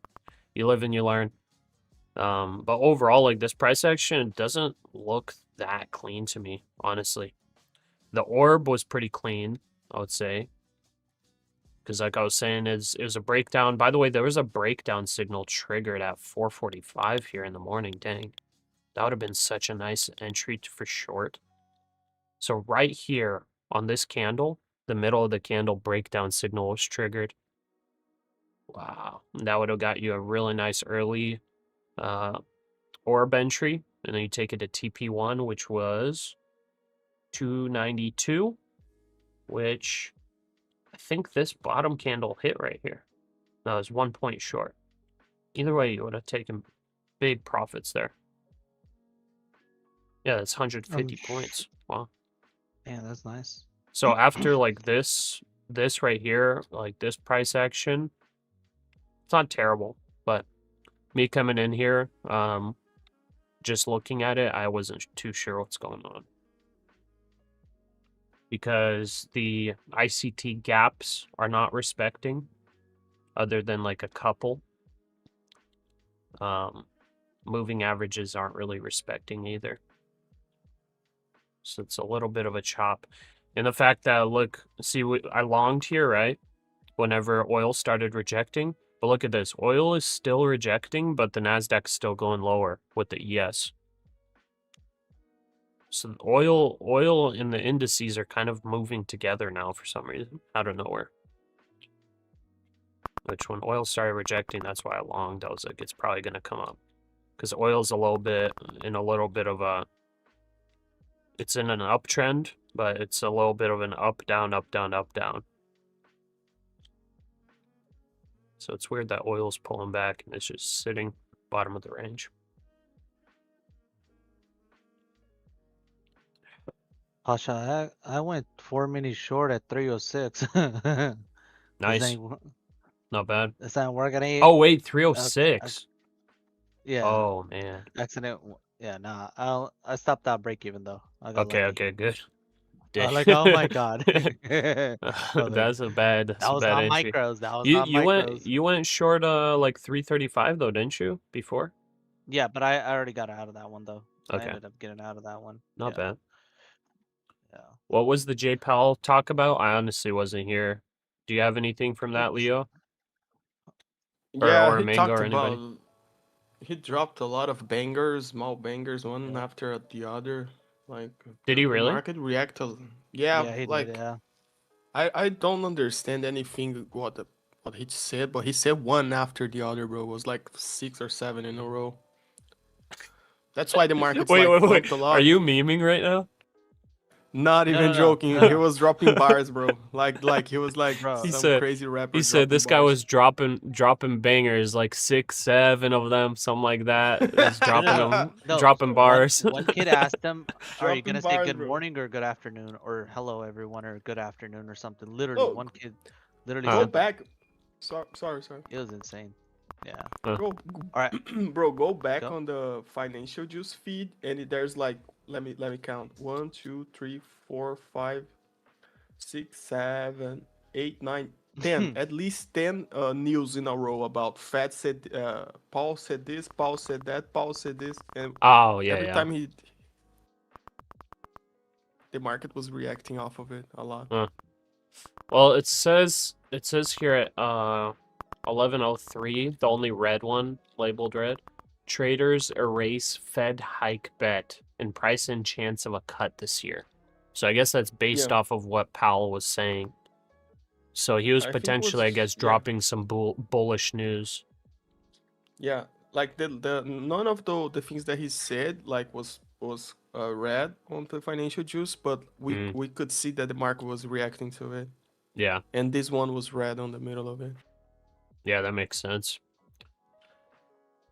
you live and you learn. But overall, like this price action doesn't look that clean to me, honestly. The orb was pretty clean, I would say. Because like I was saying, it was a breakdown. By the way, there was a breakdown signal triggered at 4:45 here in the morning. Dang. That would have been such a nice entry for short. So right here on this candle, the middle of the candle breakdown signal was triggered. Wow. That would have got you a really nice early orb entry. And then you take it to TP1, which was 292, which I think this bottom candle hit right here. No, it was 1 point short. Either way, you would have taken big profits there. Yeah, that's 150 points. Wow. Yeah, that's nice. So after like this right here, like this price action, it's not terrible, but me coming in here, just looking at it, I wasn't too sure what's going on. Because the ICT gaps are not respecting, other than like a couple. Moving averages aren't really respecting either. So it's a little bit of a chop. And the fact that, look, see, I longed here, right? Whenever oil started rejecting. But look at this. Oil is still rejecting, but the NASDAQ's still going lower with the ES. So oil and the indices are kind of moving together now for some reason, out of nowhere. Which when oil started rejecting, that's why I longed. I was like, it's probably going to come up. Because oil's a little bit of a... It's in an uptrend, but it's a little bit of an up, down, up, down, up, down. So it's weird that oil's pulling back and it's just sitting bottom of the range. Pasha, I went 4 minis short at 306. Nice. Not bad. Is that working? Oh, wait, 306. Yeah. Oh, man. Accident. Yeah, nah. I stopped that break even though. I got lucky. Okay, good. Like, oh my god. That's a bad That was bad not entry. micros. That was not micros. You went short like 335 though, didn't you? Before? Yeah, but I already got out of that one though. Okay. I ended up getting out of that one. Not bad. Yeah. What was the J Powell talk about? I honestly wasn't here. Do you have anything from that, Leo? Yeah, or he Mango talked or anybody? about. He dropped a lot of bangers, small bangers, one after the other. Like, Did he the really? market reacted. Yeah, Yeah, he like did, yeah. I don't understand anything what he said, but he said one after the other, bro. It was like 6 or 7 in a row. That's why the market's Wait. pumped a lot. Are you memeing right now? Not even no, joking. no. He was dropping bars, bro. Like he was like Bro. some crazy rapper. He said this guy dropping was dropping bangers, like 6, 7 of them, something like that. Was dropping them, No, dropping bars. One kid asked him, "Are you Dropping gonna say bars, good bro. morning or good afternoon or hello everyone or good afternoon or something?" Literally, Oh, one kid literally Go said that. back. Sorry. It was insane. Yeah. Bro, Alright. bro, go back Go. on the financial juice feed, and there's like, let me count. 1, 2, 3, 4, 5, 6, 7, 8, 9, 10. At least 10 news in a row about Fed said, Paul said this, Paul said that, Paul said this, and Oh, yeah, every yeah. time the market was reacting off of it a lot. Well, it says here at 11:03, the only red one labeled red, traders erase Fed hike bet and price in chance of a cut this year. So I guess that's based Yeah. off of what Powell was saying. So he was I think potentially, I was- guess, yeah. dropping some bullish news. Yeah, like the none of the things that he said like was red on the financial juice, but we could see that the market was reacting to it, Yeah, and this one was red on the middle of it. yeah, that makes sense.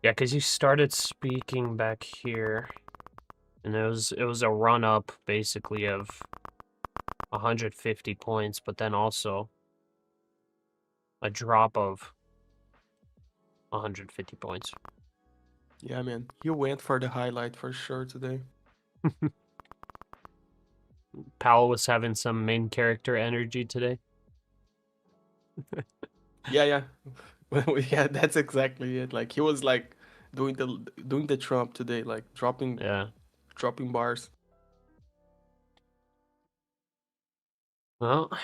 Yeah, because he started speaking back here, and it was a run up basically of 150 points, but then also a drop of 150 points. Yeah, man, he went for the highlight for sure today. Powell was having some main character energy today. Yeah. Yeah, that's exactly it. Like he was like doing the Trump today, like dropping Yeah. bars. Well, let's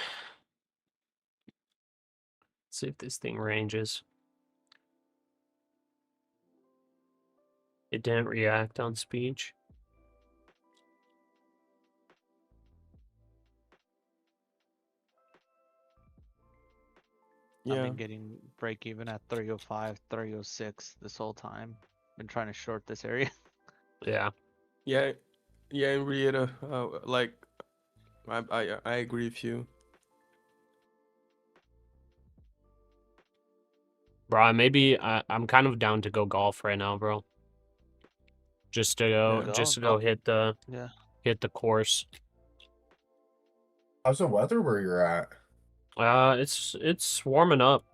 see if this thing ranges. It didn't react on speech. I've Yeah, been getting break even at 305, 306 this whole time. Been trying to short this area. Yeah. yeah, and Rieta, like I agree with you. Bro, maybe I'm kind of down to go golf right now, bro. Just to go, Yeah. just to Go. go hit the Yeah. course. How's the weather where you're at? It's warming up.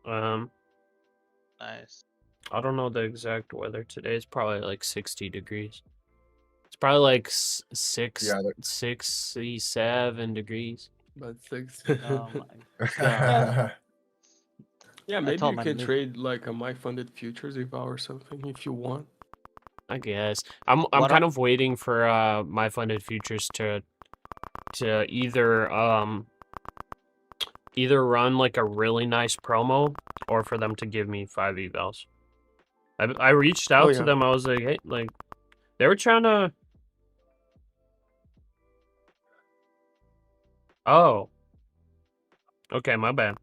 Nice. I don't know the exact weather today. It's probably like 60 degrees. It's probably like 67 degrees. But 6. Oh my god. Yeah, I maybe told you my can new- trade like a my funded futures or something if you want. I guess. I'm What kind of waiting for my funded futures to either run like a really nice promo or for them to give me 5 evals. I reached out to yeah. them. I was like, hey, like they were trying to. Oh. Okay, my bad.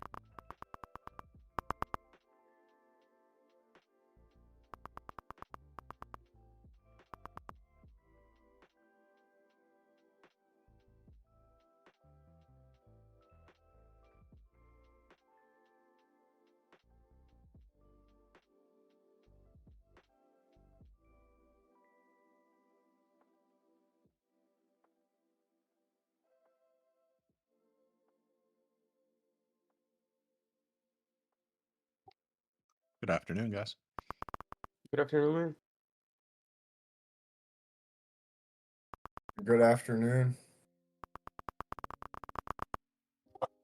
Good afternoon, guys. Good afternoon, man. Good afternoon.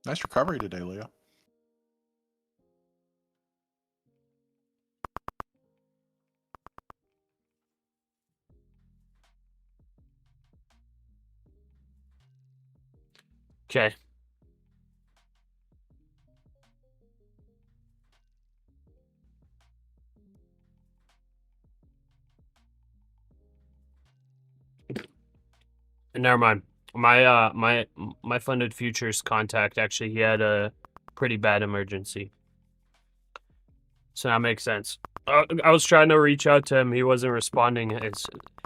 Nice recovery today, Leo. Okay. Never mind. My funded futures contact actually he had a pretty bad emergency. So that makes sense. I was trying to reach out to him. He wasn't responding.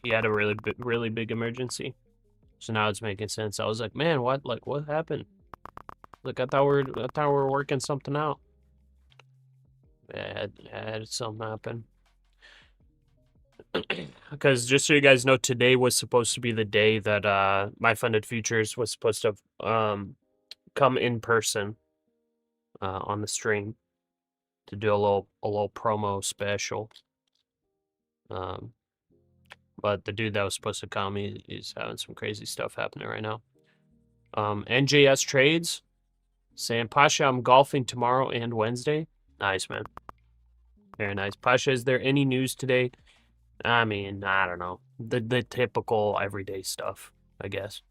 He had a really big emergency. So now it's making sense. I was like, man, what happened? Like I thought we were working something out. Yeah, I had something happen. Because just so you guys know, today was supposed to be the day that my funded futures was supposed to come in person on the stream. to do a little promo special. But the dude that was supposed to come, he's having some crazy stuff happening right now. NJS Trades saying, Pasha, I'm golfing tomorrow and Wednesday. Nice, man. Very nice. Pasha, is there any news today? I mean, I don't know. The typical everyday stuff, I guess.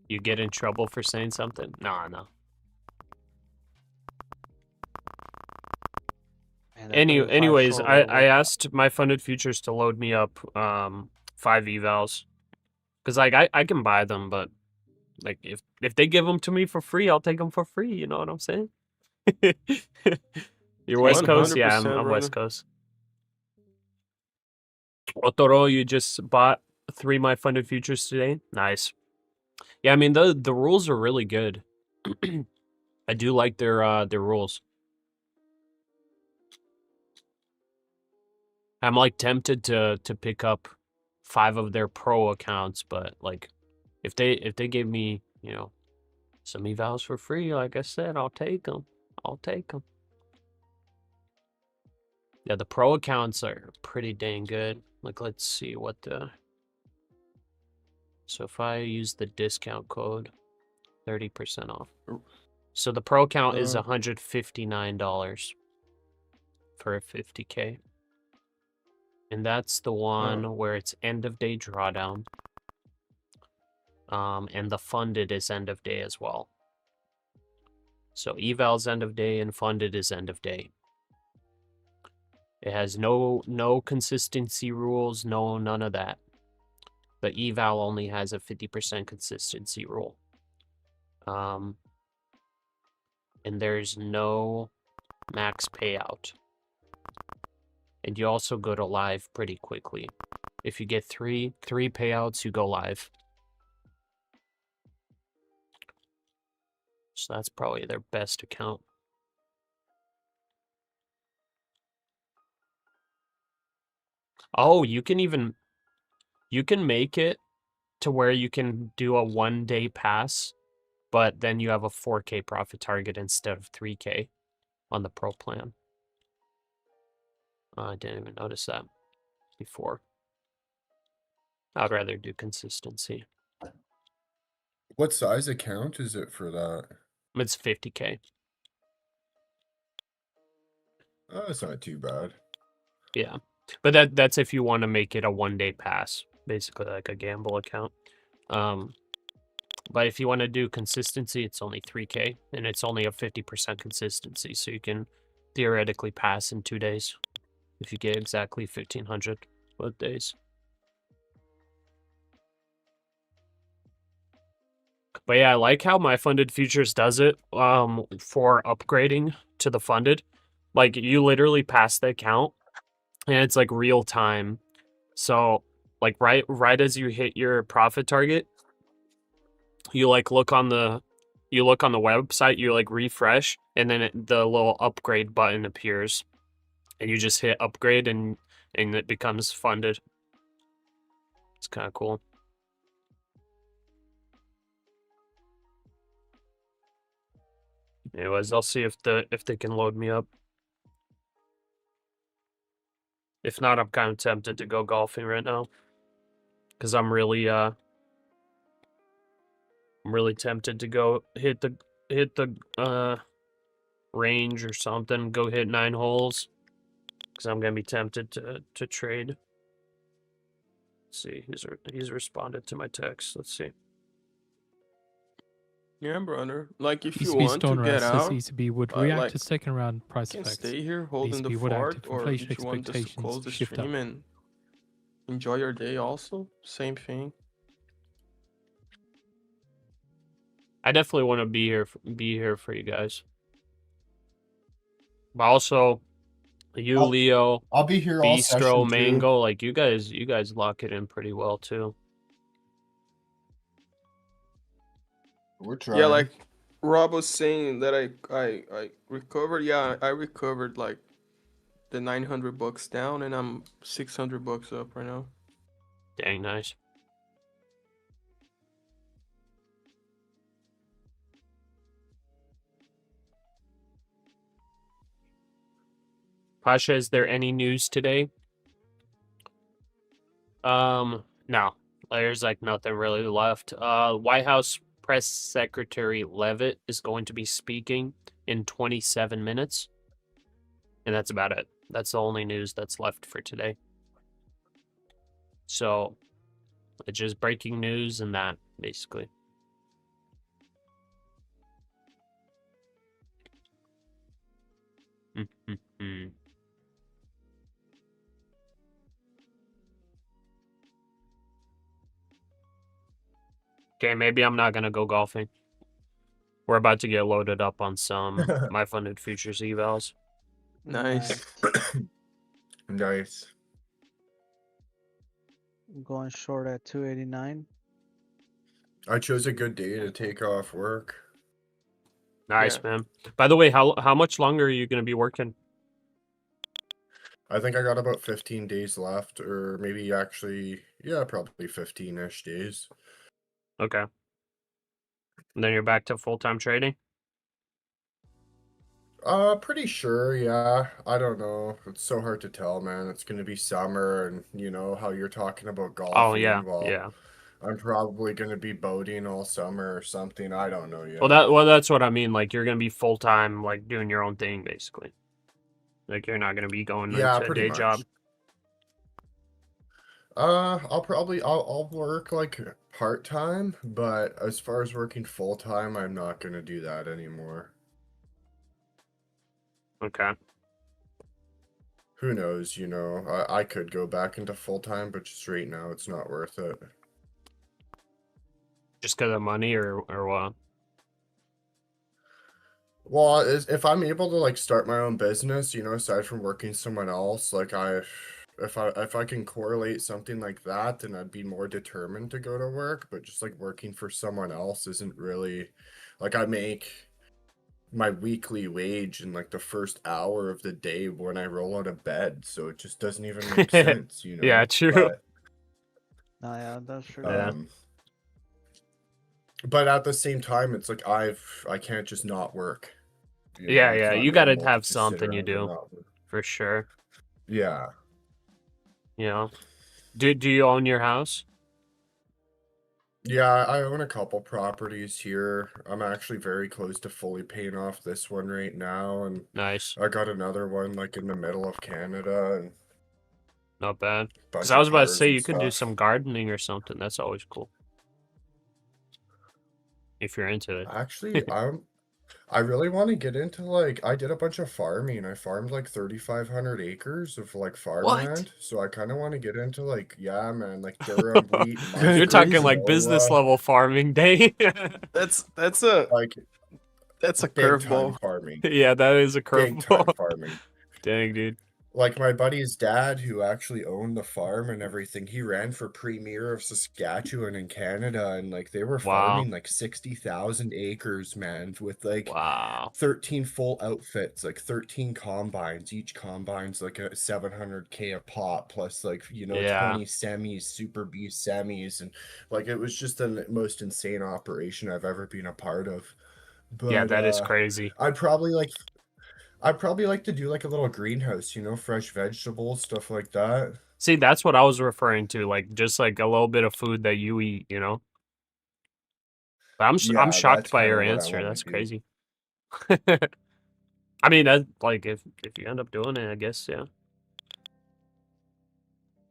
You get in trouble for saying something? No. Anyways, I asked my funded futures to load me up 5 evals. Because like I can buy them, but like if they give them to me for free, I'll take them for free, you know what I'm saying? You're West Coast? Yeah, I'm West Coast. Otoro, you just bought 3 my funded futures today? Nice. Yeah, I mean the rules are really good. I do like their rules. I'm like tempted to pick up 5 of their pro accounts, but like if they gave me, you know, some evals for free, like I said, I'll take them. Yeah, the pro accounts are pretty dang good. Like, let's see what the... So if I use the discount code, 30% off. So the pro account is $159 for a 50K. And that's the one where it's end of day drawdown. And the funded is end of day as well. So eval's end of day and funded is end of day. It has no consistency rules, none of that. But eval only has a 50% consistency rule. And there's no max payout. And you also go to live pretty quickly. If you get three payouts, you go live. So that's probably their best account. Oh, you can make it to where you can do a 1-day pass, but then you have a 4K profit target instead of 3K on the pro plan. I didn't even notice that before. I'd rather do consistency. What size account is it for that? It's 50K. Oh, it's not too bad. Yeah. But that's if you want to make it a 1-day pass, basically like a gamble account. But if you want to do consistency, it's only 3K, and it's only a 50% consistency, so you can theoretically pass in 2 days if you get exactly 1,500 both days. But yeah, I like how my funded futures does it for upgrading to the funded. Like, you literally pass the account, and it's like real time. So like right as you hit your profit target, you like look on the website, you like refresh, and then the little upgrade button appears, and you just hit upgrade, and it becomes funded. It's kind of cool. Anyways, I'll see if they can load me up. If not, I'm kind of tempted to go golfing right now, because I'm really tempted to go hit the range or something. Go hit 9 holes, because I'm gonna be tempted to trade. Let's see, he's responded to my text. Let's see. Yeah, brother. Like, if you ECB want to Stoner get says out, ECB would react like, to second round price you can effects. stay here holding the ECB would act fort, if or inflation if you want just to expectations close the shift up. stream and enjoy your day also, same thing. I definitely want to be here for you guys. But also, you, Leo, I'll be here all session Bistro, too. Mango, like you guys lock it in pretty well too. We're trying. Yeah, like Rob was saying that I recovered. Yeah, I recovered like the $900 down, and I'm $600 up right now. Dang, nice. Pasha, is there any news today? No. There's like nothing really left. White House Press Secretary Leavitt is going to be speaking in 27 minutes. And that's about it. That's the only news that's left for today. So, it's just breaking news and that, basically. Okay, maybe I'm not gonna go golfing. We're about to get loaded up on some My Funded Futures evals. Nice. Nice. I'm going short at 289. I chose a good day to take off work. Nice, Yeah. man. By the way, how much longer are you gonna be working? I think I got about 15 days left, or maybe actually, yeah, probably 15-ish days. Okay. And then you're back to full-time trading? Pretty sure, yeah. I don't know. It's so hard to tell, man. It's gonna be summer, and you know how you're talking about golfing. Oh, yeah, Well, yeah. I'm probably gonna be boating all summer or something. I don't know yet. Well, that's what I mean. Like, you're gonna be full-time, like, doing your own thing, basically. Like, you're not gonna be going Yeah, into a pretty day much. job. I'll work like part-time, but as far as working full-time, I'm not gonna do that anymore. Okay. Who knows, you know, I could go back into full-time, but just right now it's not worth it. Just because of money or what? Well, if I'm able to like start my own business, you know, aside from working someone else, like if I can correlate something like that, then I'd be more determined to go to work. But just like working for someone else isn't really like I make my weekly wage in like the first hour of the day when I roll out of bed, so it just doesn't even make sense, you know. Yeah, true. But, Oh, yeah, that's true. Yeah. But at the same time, it's like I can't just not work. You know, Yeah, it's yeah. not You gotta normal to have just sit something you around and do. not work. For sure. Yeah. You know? Do you own your house? Yeah, I own a couple properties here. I'm actually very close to fully paying off this one right now, and Nice. I got another one like in the middle of Canada, and Not bad. bunch Because I of was about to cars say and you could do stuff. some gardening or something. That's always cool. If you're into it. Actually, I really want to get into like I did a bunch of farming. I farmed like 3,500 acres of like farmland. So I kind of want to get into like yeah, man, like durum wheat, You're talking Crazy. like business canola, level farming day. That's like a big time curveball. farming. Yeah, that is a Big time curveball. farming. Dang, dude. Like my buddy's dad, who actually owned the farm and everything, he ran for premier of Saskatchewan in Canada, and like they were Wow. farming like 60,000 acres, man, with like Wow. 13 full outfits, like 13 combines. Each combine's like a 700K a pop, plus like, you know, Yeah. 20 semis, super beast semis, and like it was just the most insane operation I've ever been a part of. But Yeah, that is crazy. I'd probably like to do like a little greenhouse, you know, fresh vegetables, stuff like that. See, that's what I was referring to, like just like a little bit of food that you eat, you know. But I'm Yeah, shocked that's by your kinda what I answer. wanna That's do. crazy. I mean, that like if you end up doing it, I guess, yeah.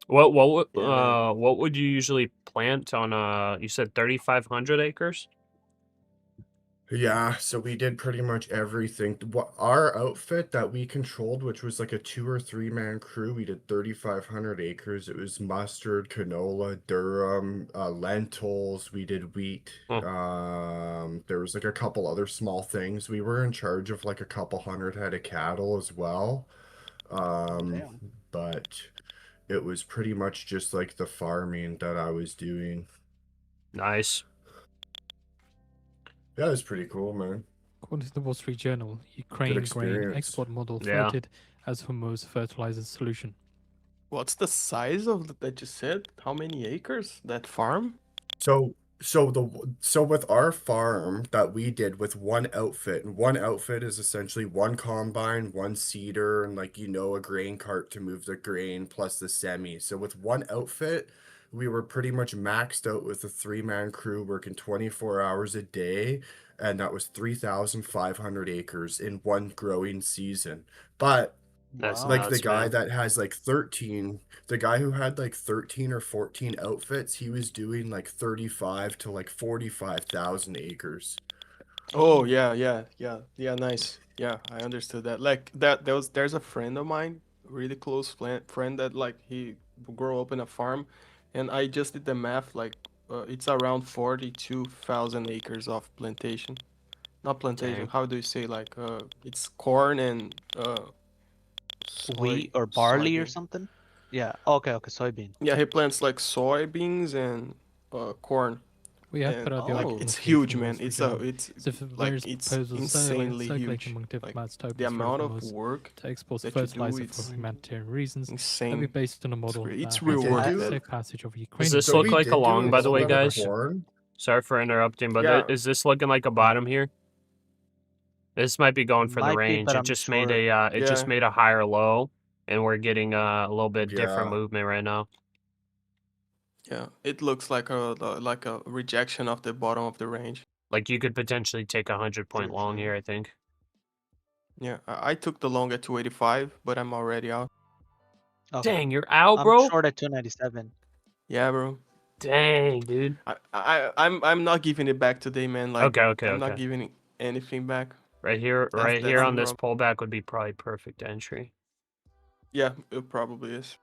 What Yeah. what would you usually plant on you said 3,500 acres? Yeah, so we did pretty much everything. What our outfit that we controlled, which was like a 2 or 3 man crew, we did 3,500 acres. It was mustard, canola, durum, lentils. We did wheat. There was like a couple other small things. We were in charge of like a couple hundred head of cattle as well. Damn. But it was pretty much just like the farming that I was doing. Nice. Yeah, it was pretty cool, man. According to the Wall Street Journal, Ukraine grain experience. export model Yeah. floated as Hormuz fertilizer solution. What's the size of that you said? How many acres? That farm? So So with our farm that we did with one outfit, and one outfit is essentially one combine, one seeder, and like a grain cart to move the grain plus the semi. So with one outfit, we were pretty much maxed out with a 3-man crew working 24 hours a day, and that was 3,500 acres in one growing season. But That's Wow. like the nuts, guy man. that has like 13, the guy who had like 13 or 14 outfits, he was doing like 35 to like 45,000 acres. Oh yeah, nice. Yeah, I understood that. Like that there's a friend of mine, really close friend that like he grew up in a farm, and I just did the math. Like it's around 42,000 acres of plantation. Not plantation. Dang. How do you say like it's corn and Wheat or barley or soybean. something? Yeah. Okay. Okay. Soybean. Yeah, he plants like soybeans and corn. We have And put out the Oh. like article in it's the feed huge, for man. those It's who join. it's So for like various it's proposals insanely circulating huge. among different Like topos the for amount of farmers work to export that you do fertilizer for is humanitarian reasons may be insane. based on a model It's that real has worth the do- it. safe passage of Does Ukrainian this So look we like a did do long, a by the little way, bit of guys? corn. Sorry for interrupting, but Yeah, is this looking like a bottom here? This might be going It for the might be, range. but It I'm just made short. a yeah, higher low, and we're getting a little bit different Yeah. movement right now. yeah. It looks like a rejection of the bottom of the range. Like you could potentially take a 100-point long here, I think. Yeah, I took the long at 285, but I'm already out. Okay. Dang, you're out, I'm bro? short at 297. Yeah, bro. Dang, dude. I'm not giving it back today, man. Like Okay. I'm not giving anything back. Right here That's on the this problem. pullback would be probably perfect entry. Yeah, it probably is.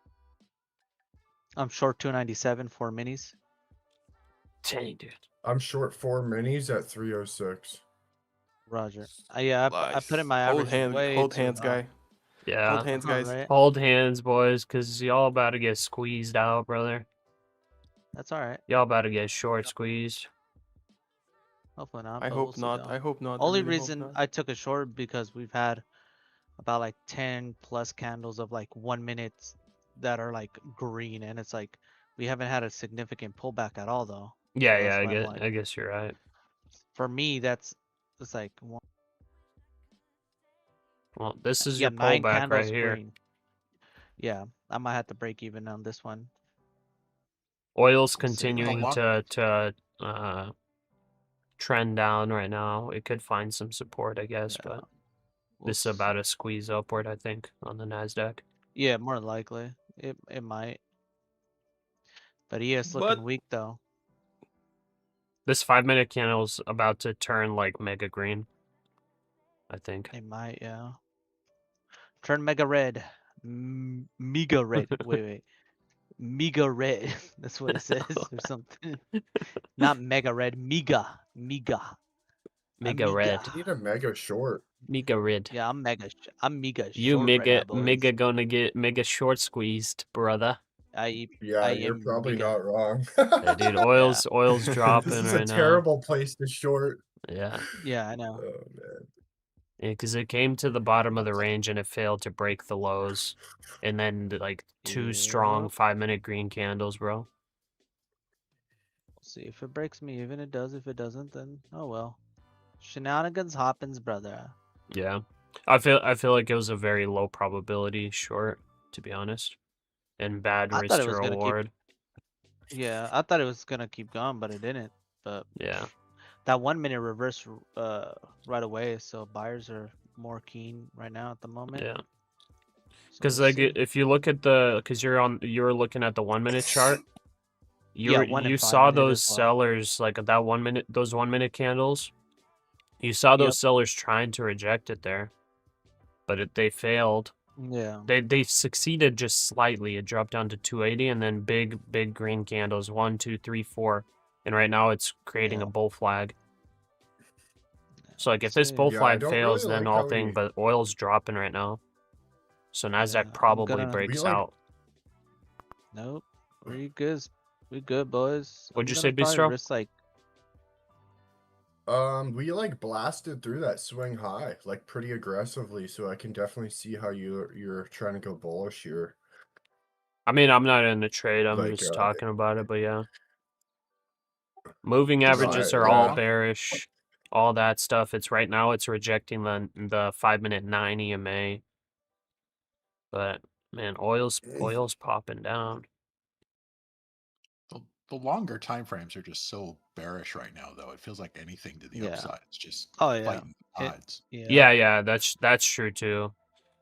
I'm short 297 for minis. Dang, dude. I'm short 4 minis at 306. Roger. Yeah, I put in my average way Hold too hands, high. guy. Yeah. Hold hands, guys. Right? Hold hands, boys, because y'all about to get squeezed out, brother. That's all right. Y'all about to get short squeezed. Hopefully not. I but we'll hope see not. though. I hope not. I Only really hope reason not. I took a short because we've had about like 10 plus candles of like 1 minute that are like green, and it's like we haven't had a significant pullback at all though. Yeah, So that's I why I'm like, guess you're right. for me, it's like Well, this is yeah, your 9 pullback right candles here. green. Yeah, I might have to break even on this one. Oil's We'll see. continuing lot- to trend down right now. It could find some support, I guess, Yeah, but we'll this is see. about to squeeze upward, I think, on the NASDAQ. Yeah, more likely. It might. But ES looking But weak though. This 5-minute candle's about to turn like mega green, I think. It might, yeah. Turn mega red. Mega red. Wait. Mega red. That's what it says or something. Not mega red. Mega. Mega red. You need a mega short. Mega red. Yeah, I'm mega You short right now, boys. mega gonna get mega short squeezed, brother. Yeah, you're am probably mega. not wrong. Yeah, dude, oil's dropping This is right a now. terrible place to short. Yeah. Yeah, I know. Oh man. Yeah, because it came to the bottom of the range and it failed to break the lows. And then like 2 strong Yep. 5-minute green candles, bro. We'll see if it breaks me even. It does. If it doesn't, then oh well. Shenanigans happens, brother. Yeah. I feel like it was a very low probability short, to be honest. And bad I risk thought it to was gonna keep. reward. Yeah, I thought it was gonna keep going, but it didn't. But Yeah. that 1 minute reverse right away, so buyers are more keen right now at the moment. Yeah. So Because we'll like see. if you look at because you're looking at the 1-minute chart, Yeah, 1 and you 5 saw minute those as well. sellers like that 1 minute, those 1-minute candles. You saw those Yep. sellers trying to reject it there, but they failed. Yeah. They succeeded just slightly. It dropped down to 280, and then big green candles 1, 2, 3, 4, and right now it's creating a Yeah. bull flag. So like if We'll this see. bull Yeah, I flag don't fails, really then like all how thing, we- but oil's dropping right now. So NASDAQ Yeah, I'm probably gonna- breaks We, like- out. Nope. We good, boys. What'd I'm you say, gonna probably Bistro? risk like We like blasted through that swing high like pretty aggressively, so I can definitely see how you're trying to go bullish here. I mean, I'm not in the trade. I'm Like, just talking about it, but yeah. Moving Just averages Right, are all yeah. bearish. All that stuff. It's right now. It's rejecting the 5-minute 9 EMA. But man, oil's popping down. the longer time frames are just so bearish right now, though. It feels like anything to the Yeah. upside. It's just Oh yeah. fighting the It, odds. Yeah, that's true too.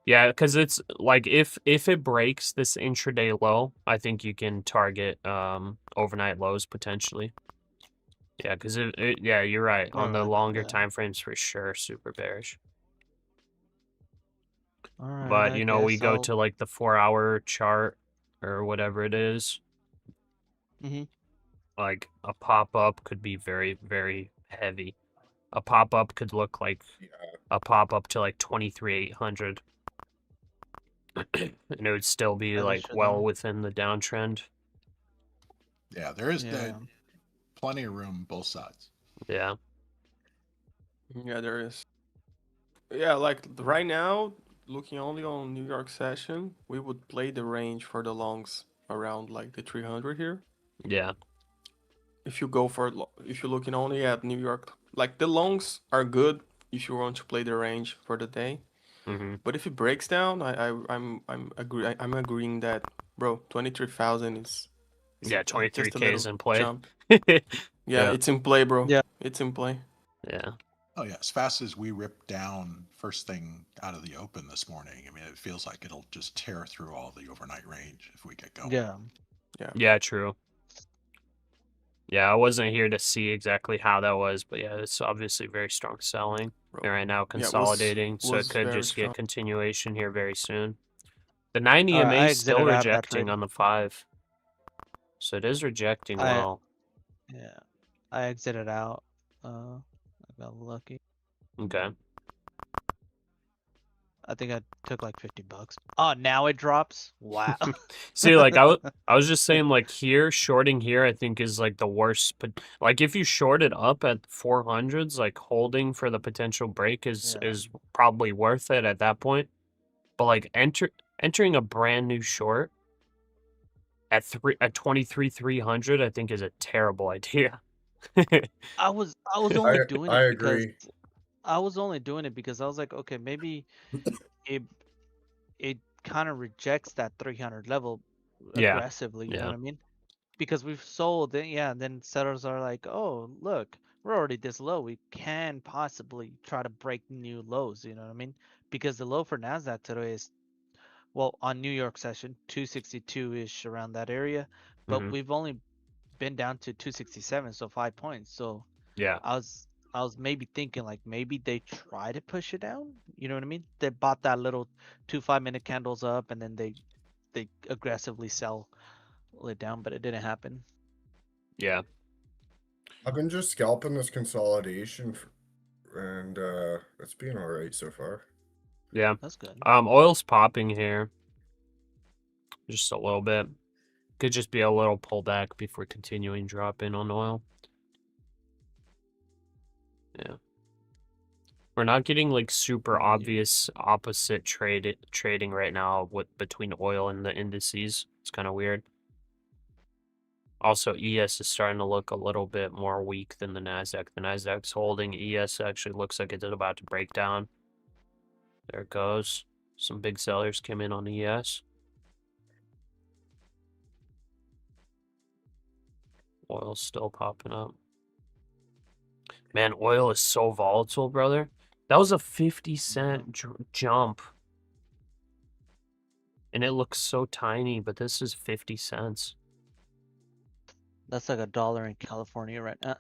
Yeah, because it's like if it breaks this intraday low, I think you can target overnight lows potentially. Yeah, because yeah, you're right. On the Alright, longer yeah. time frames for sure, super bearish. Alright, But I you know, we guess go I'll. to like the 4-hour chart or whatever it is. Mhm. Like a pop-up could be very, very heavy. A pop-up could look like Yeah. a pop-up to like 23,800. And it would still be That is like true, well though. within the downtrend. Yeah, there is Yeah. plenty of room both sides. Yeah. Yeah, there is. Yeah, like right now, looking only on New York session, we would play the range for the longs around like the 300 here. Yeah. If you go for if you're looking only at New York, like the longs are good if you want to play the range for the day. Mm-hmm. But if it breaks down, I'm agreeing that, bro, 23,000 is Yeah, just a 23K little is in play. jump. Yeah. Yeah, it's in play, bro. Yeah. It's in play. Yeah. Oh yeah, as fast as we ripped down first thing out of the open this morning, I mean, it feels like it'll just tear through all the overnight range if we get going. Yeah. Yeah, true. Yeah, I wasn't here to see exactly how that was, but yeah, it's obviously very strong selling. Bro. And right now Yeah, it consolidating, so it was could very just strong. get continuation here very soon. The 9 Alright, EMA I is still exited out of that rejecting trade. on the 5. So it is rejecting I well. Yeah. I exited out. I got lucky. Okay. I think I took like $50. Oh, now it drops? Wow. See, like I was just saying, like here, shorting here, I think is like the worst. But like if you short it up at 400s, like holding for the potential break is Yeah. probably worth it at that point. But like entering a brand new short at 23,300, I think is a terrible idea. I was only doing I it because agree. I was only doing it because I was like, okay, maybe it kind of rejects that 300 level Yeah. aggressively, you know Yeah. what I mean? Because we've sold it, yeah, and then sellers are like, oh, look, we're already this low. We can possibly try to break new lows, you know what I mean? Because the low for NASDAQ today is, well, on New York session, 262-ish around that area, but Mhm. we've only been down to 267, so 5 points. So Yeah. I was maybe thinking like maybe they try to push it down. You know what I mean? They bought that little 2 5-minute candles up and then they aggressively sell it down, but it didn't happen. Yeah. I've been just scalping this consolidation, and it's been all right so far. Yeah. That's good. Oil's popping here. Just a little bit. Could just be a little pullback before continuing drop in on oil. Yeah. We're not getting like super obvious opposite trading right now between oil and the indices. It's kind of weird. Also, ES is starting to look a little bit more weak than the NASDAQ. The NASDAQ's holding. ES actually looks like it's about to break down. There it goes. Some big sellers came in on ES. Oil's still popping up. Man, oil is so volatile, brother. That was a 50-cent jump. And it looks so tiny, but this is 50 cents. That's like $1 in California right now.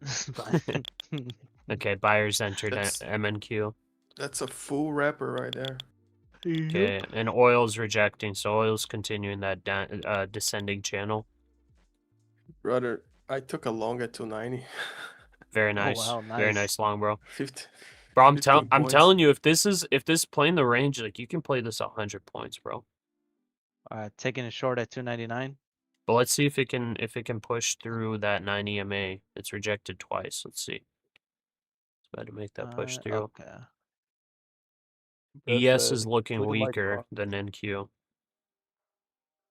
Okay, buyers entered That's- MNQ. That's a full wrapper right there. Okay, and oil's rejecting, so oil's continuing that descending channel. Brother, I took a long at 290. Very Oh, nice. wow, Very nice. nice long, bro. 50. Bro, I'm 15 points. telling you, if this is playing the range, like you can play this 100 points, bro. Taking a short at 299. But let's see if it can push through that 9 EMA. It's rejected twice. Let's see. It's about to make that push through. Okay. ES is looking weaker than NQ.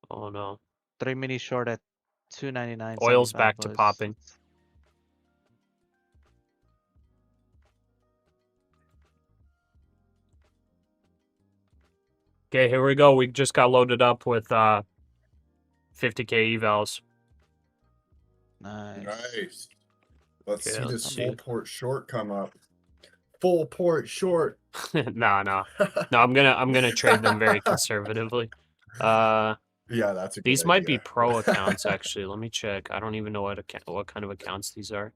Oh no. 3 mini short at 299. Oil's back to popping. Okay, here we go. We just got loaded up with 50K evals. Nice. Nice. Let's Okay, see let's this see. full port short come up. Full port short. No, I'm gonna trade them very conservatively. Yeah, that's a good These might be idea. pro accounts actually. Let me check. I don't even know what kind of accounts these are.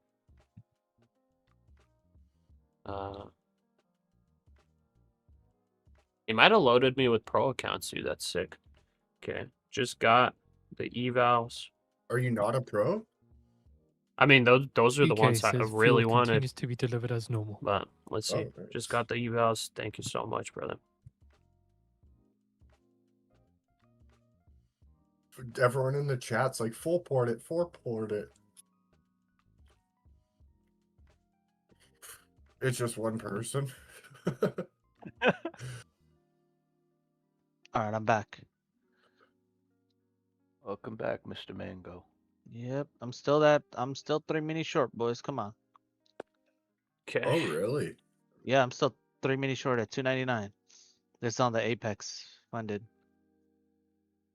He might have loaded me with pro accounts, dude. That's sick. Okay, just got the evals. Are you not a pro? I mean, those are the UK ones I says really fuel wanted. continues to be delivered as normal. But let's see. Oh, nice. Just got the evals. Thank you so much, brother. Everyone in the chat's like full port it, It's just one person. All right, I'm back. Welcome back, Mr. Mango. Yep, I'm still 3 mini short, boys. Come on. Okay. Oh, really? Yeah, I'm still 3 mini short at 299. This on the Apex funded.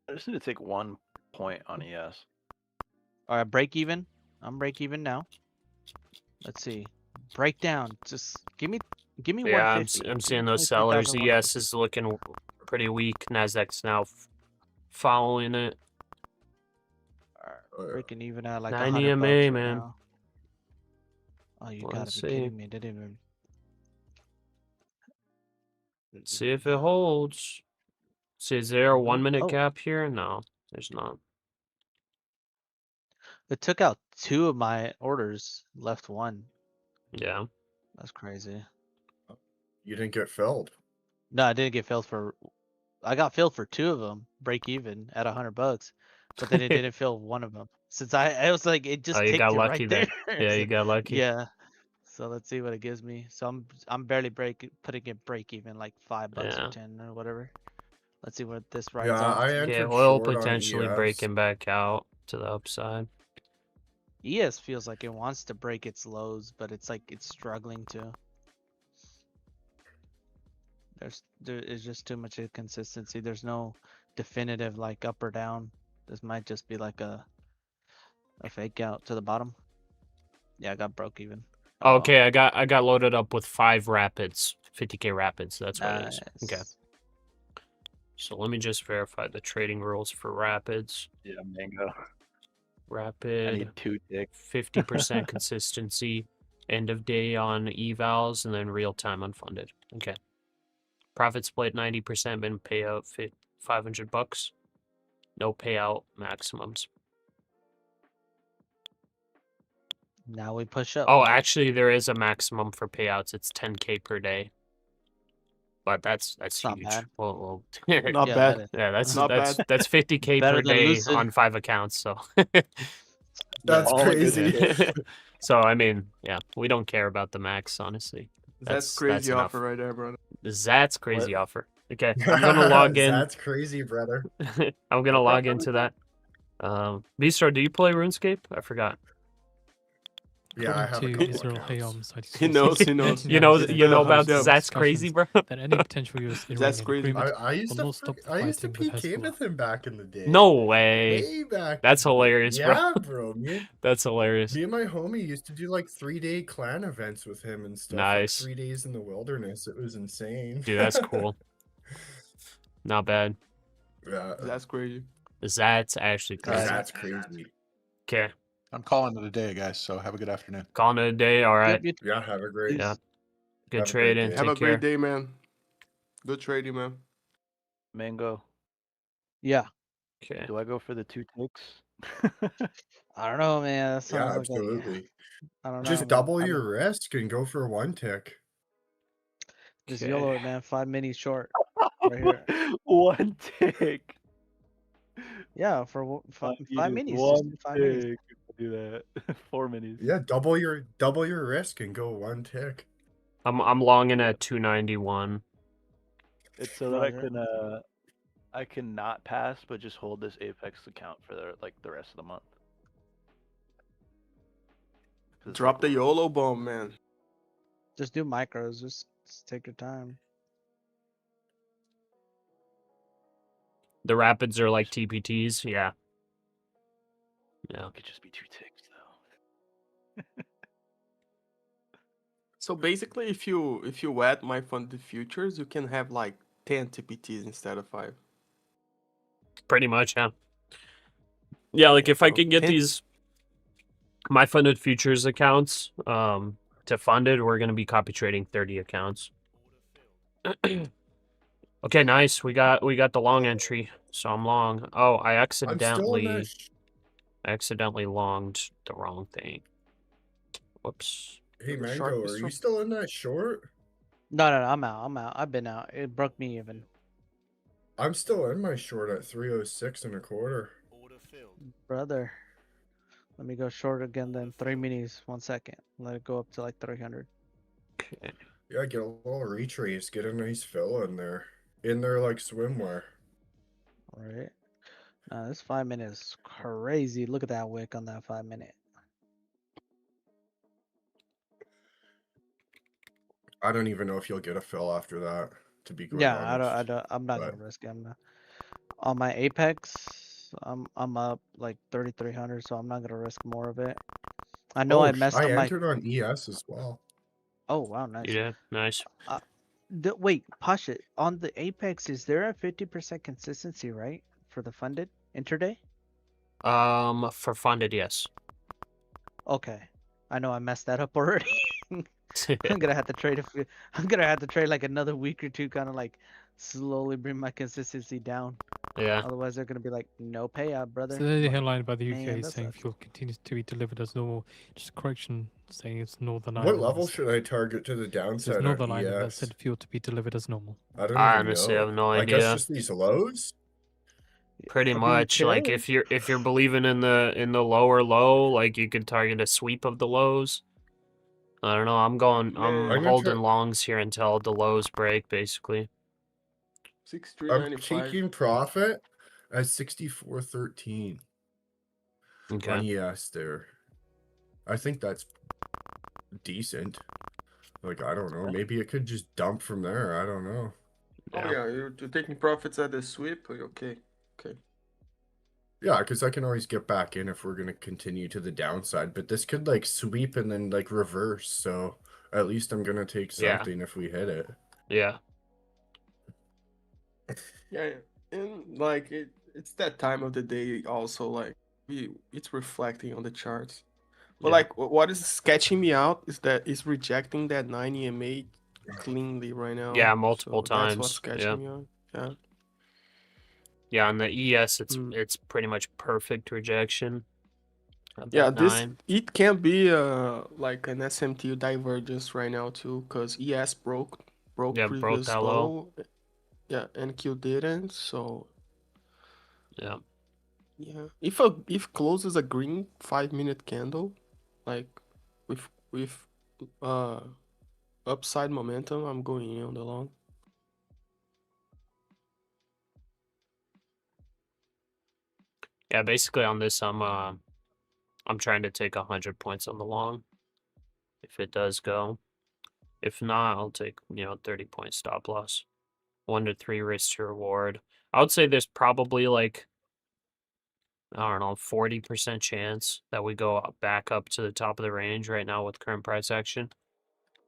I just need to take 1 point on ES. All right, break even. I'm break even now. Let's see. Breakdown. Just give me Yeah, 150. I'm Give seeing me those sellers. 23,150. ES is looking pretty weak. NASDAQ's now following it. Alright, breaking even at like 90 $100 MA, right man. now. Oh, you Let's gotta be see. kidding me. They didn't even. Let's see if it holds. See, is there a 1 minute Oh, gap here? No, there's not. it took out 2 of my orders, left 1. Yeah. That's crazy. You didn't get filled. No, I didn't get filled for. I got filled for 2 of them, break even at $100, but then it didn't fill 1 of them. Since I was like, it Oh, just you ticked got it lucky right there. there. Yeah, So, you got lucky. yeah. So let's see what it gives me. So I'm barely putting it break even like $5 Yeah. or 10 or whatever. Let's see what this rides Yeah, up I to. Okay, entered oil short on potentially ES. breaking back out to the upside. ES feels like it wants to break its lows, but it's like it's struggling to. There is just too much inconsistency. There's no definitive like up or down. This might just be like a fake out to the bottom. Yeah, I got broke even. Oh, well. Okay, I got loaded up with 5 rapids, 50K rapids. That's what it is. Okay. Nice. So let me just verify the trading rules for rapids. Yeah, Mango. I Rapid, need 2 ticks. 50% consistency, end of day on evals, and then real time unfunded. Okay. Profit split 90%, min payout $500. No payout maximums. Now we push up. Oh, actually, there is a maximum for payouts. It's 10K per day. But that's not huge. bad. Well, Not Yeah, bad. that is. yeah, Not that's bad. 50K Better per than day Lucid. on 5 accounts. So, That's Oh my crazy. goodness. so I mean, yeah, we don't care about the max, honestly. That's crazy enough. offer right there, brother. That's crazy What? offer. Okay, I'm gonna log in. That's crazy, brother. I'm gonna log into that. Bistro, do you play RuneScape? I forgot. Yeah, I have a According to couple Israel accounts. Hayom side He knows, he knows. You know about Yeah. that's crazy, bro. That any potential US That's Iranian crazy. agreement I used will to not stop the I used to fighting with PK Hezbollah. with him back in the day. No way. Way back. That's in the day. hilarious, bro. Yeah, bro. That's hilarious. Me and my homie used to do like 3-day clan events with him and stuff. Nice. Like 3 days in the wilderness. It was insane. Dude, that's cool. Not bad. Yeah, That's crazy. That's actually crazy. that's crazy. Okay, I'm calling it a day, guys. So have a good afternoon. calling it a day. All right. Yep, Yeah, have a great. Yeah. Good Have a great trading. day. Have Take a care. great day, man. Good trading, man. Mango. Yeah. Okay. Do I go for the 2 ticks? I don't know, man. That sounds Yeah, like absolutely. I don't know. Just man. double I'm your risk and go for 1 tick. Just Okay. YOLO it, man. 5 minis short. Right here. 1 tick. Yeah, for five minis. Just 1 do 5 minis. tick. Do that. 4 minis. Yeah, double your risk and go 1 tick. I'm longing at 291. It's so that I can not pass, but just hold this Apex account for the rest of the month. Drop the YOLO bomb, man. Just do micros. Just take your time. The rapids are like TPTs. Yeah. Yeah. It could just be 2 ticks though. So basically, if you add my funded futures, you can have like 10 TPTs instead of 5. Pretty much, yeah. Yeah, like if I So could get 10 these my funded futures accounts to funded, we're gonna be copy trading 30 accounts. Okay, nice. We got the long entry, so I'm long. Oh, I I'm still in accidentally that. longed the wrong thing. Whoops. Hey, The short Mango, are you bistro? still in that short? No, I'm out. I've been out. It broke me even. I'm still in my short at 306 and a quarter. Order filled. Brother. Let me go short again then. 3 minis. 1 second. Let it go up to like 300. Okay. Yeah, get a little retrace, get a nice fill in there. In there like swimwear. Alright. This 5 minutes is crazy. Look at that wick on that 5 minute. I don't even know if you'll get a fill after that, to be quite Yeah, honest. I'm not but- gonna risk it. I'm not. On my Apex, I'm up like 3,300, so I'm not gonna risk more of it. I know I messed I up my. entered on ES as well. Oh wow, nice. Yeah, nice. Wait, Pasha, on the Apex, is there a 50% consistency, right, for the funded intraday? For funded, yes. Okay, I know I messed that up already. I'm gonna have to trade I'm gonna have to trade like another week or two, kind of like slowly bring my consistency down. Yeah. Otherwise, they're gonna be like, no payout, brother. So there's a Like, headline by the man, UK that saying sucks. fuel continues to be delivered as normal. Just a correction saying it's Northern What Ireland. level should I target to the It downside says on Northern Ireland that ES? said fuel to be delivered as normal. I don't I even honestly know. have no I guess idea. just these lows? Pretty I mean, much. Like could. if you're believing in the lower low, like you could target a sweep of the lows. I don't know. I'm Man, holding longs here until the lows break, basically. I'm 63.95. taking profit at 64.13 Okay. on ES there. I think that's decent. Like, I don't know. Maybe it could just dump from there. I don't know. Oh yeah, you're taking profits at the sweep. Okay. Yeah, because I can always get back in if we're going to continue to the downside. But this could, like, sweep and then, like, reverse. So at least I'm going to take Yeah. something if we hit it. Yeah. Yeah, and like it's that time of the day also. Like it's reflecting on the charts. But Yeah. like what is sketching me out is that it's rejecting that 9 EMA cleanly right now. Yeah, multiple That's times. what's sketching me out. Yeah. Yeah, on the ES, Mm. it's pretty much perfect rejection. At Yeah, that this 9. it can be like an SMT divergence right now too, because ES broke Yeah, broke previous that low. Yeah, NQ didn't. So Yeah. yeah, if closes a green 5-minute candle, like with upside momentum, I'm going in on the long. Yeah, basically on this, I'm trying to take 100 points on the long. If it does go. If not, I'll take 30-point stop loss. 1 to 3 risk to reward. I would say there's probably like, I don't know, 40% chance that we go back up to the top of the range right now with current price action.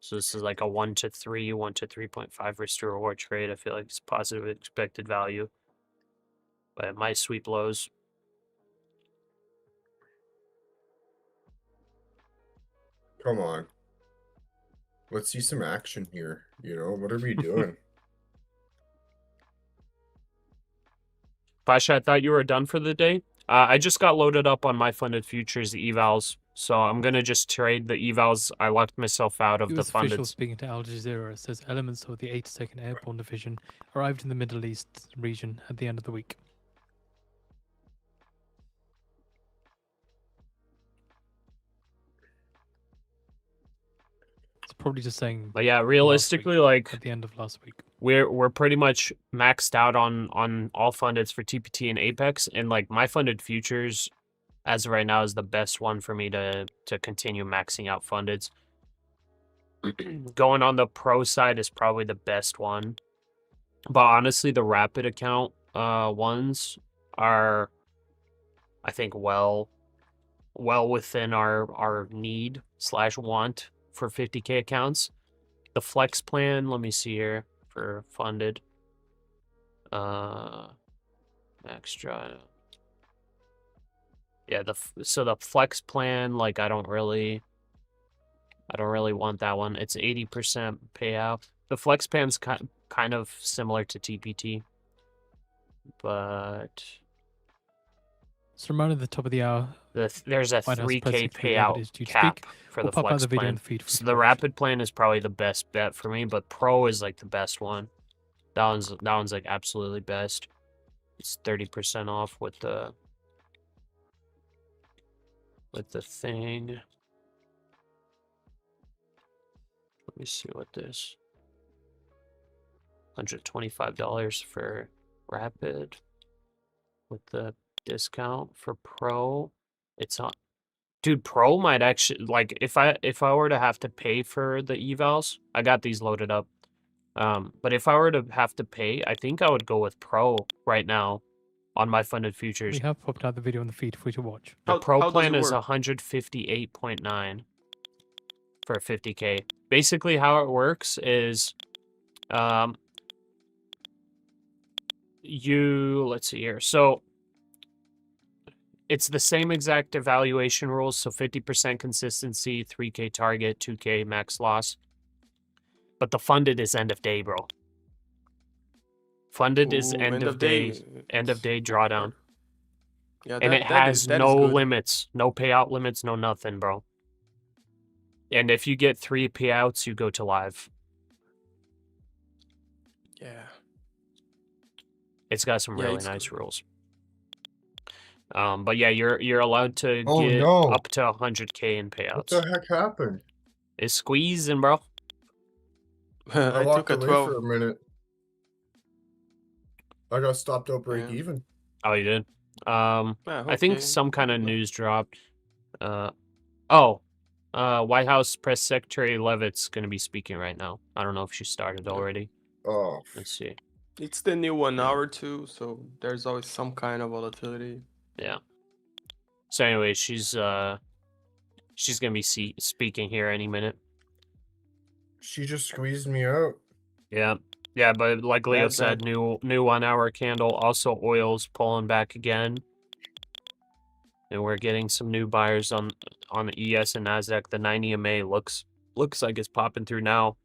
So this is like a 1 to 3, 1 to 3.5 risk to reward trade. I feel like it's positive expected value, but it might sweep lows. Come on. Let's see some action here. What are we doing? Pasha, I thought you were done for the day. I just got loaded up on my funded futures evals, so I'm gonna just trade the evals. I locked myself out of the US official funded. speaking to Al Jazeera says elements of the 82nd Airborne Division arrived in the Middle East region at the end of the week. It's probably just saying. But yeah, realistically, like at the end of last week, we're pretty much maxed out on all fundeds for TPT and Apex, and like my funded futures, as of right now, is the best one for me to continue maxing out fundeds. Going on the pro side is probably the best one, but honestly, the rapid account ones are, I think, well within our need / want for 50K accounts. The flex plan, let me see here for funded. Extra. Yeah, so the flex plan, like I don't really want that one. It's 80% payout. The flex plan's kind of similar to TPT, but So reminder at the top of the hour. There's a White House 3K Press Secretary Levitt payout is due to cap speak. for We'll the pop out flex the video in plan. the feed for So you to the watch. rapid plan is probably the best bet for me, but Pro is like the best one. That one's like absolutely best. It's 30% off with the thing. Let me see what this. $125 for rapid with the discount for Pro. It's on. Dude, Pro might actually, like, if I were to have to pay for the evals, I got these loaded up. But if I were to have to pay, I think I would go with Pro right now on my funded futures. We have popped out the video on the feed for you to watch. The Pro how does plan it is work? 158.9 for 50K. Basically, how it works is, let's see here. So it's the same exact evaluation rules. So 50% consistency, 3K target, 2K max loss. But the funded is end of day, bro. Funded is Ooh, end of day drawdown. Yeah, And it has that is no good. limits, no payout limits, no nothing, bro. And if you get 3 payouts, you go to live. Yeah. It's got some Yeah, really it's nice good. rules. But yeah, you're allowed to Oh, get no. up to 100K in payouts. What the heck happened? It's squeezing, bro. I I walked took a away 12. for a minute. I got stopped out break Yeah. even. Oh, you did? Yeah, I think okay. some kind of news dropped. White House Press Secretary Levitt's going to be speaking right now. I don't know if she started Yeah. already. Oh, Let's see. It's the new 1 hour too, so there's always some kind of volatility. Yeah. So anyway, she's going to be speaking here any minute. she just squeezed me out. Yeah. Yeah, but like Leo Bad, said, bad. new 1 hour candle. Also, oil's pulling back again. And we're getting some new buyers on the ES and NASDAQ. The 90 MA looks like it's popping through now,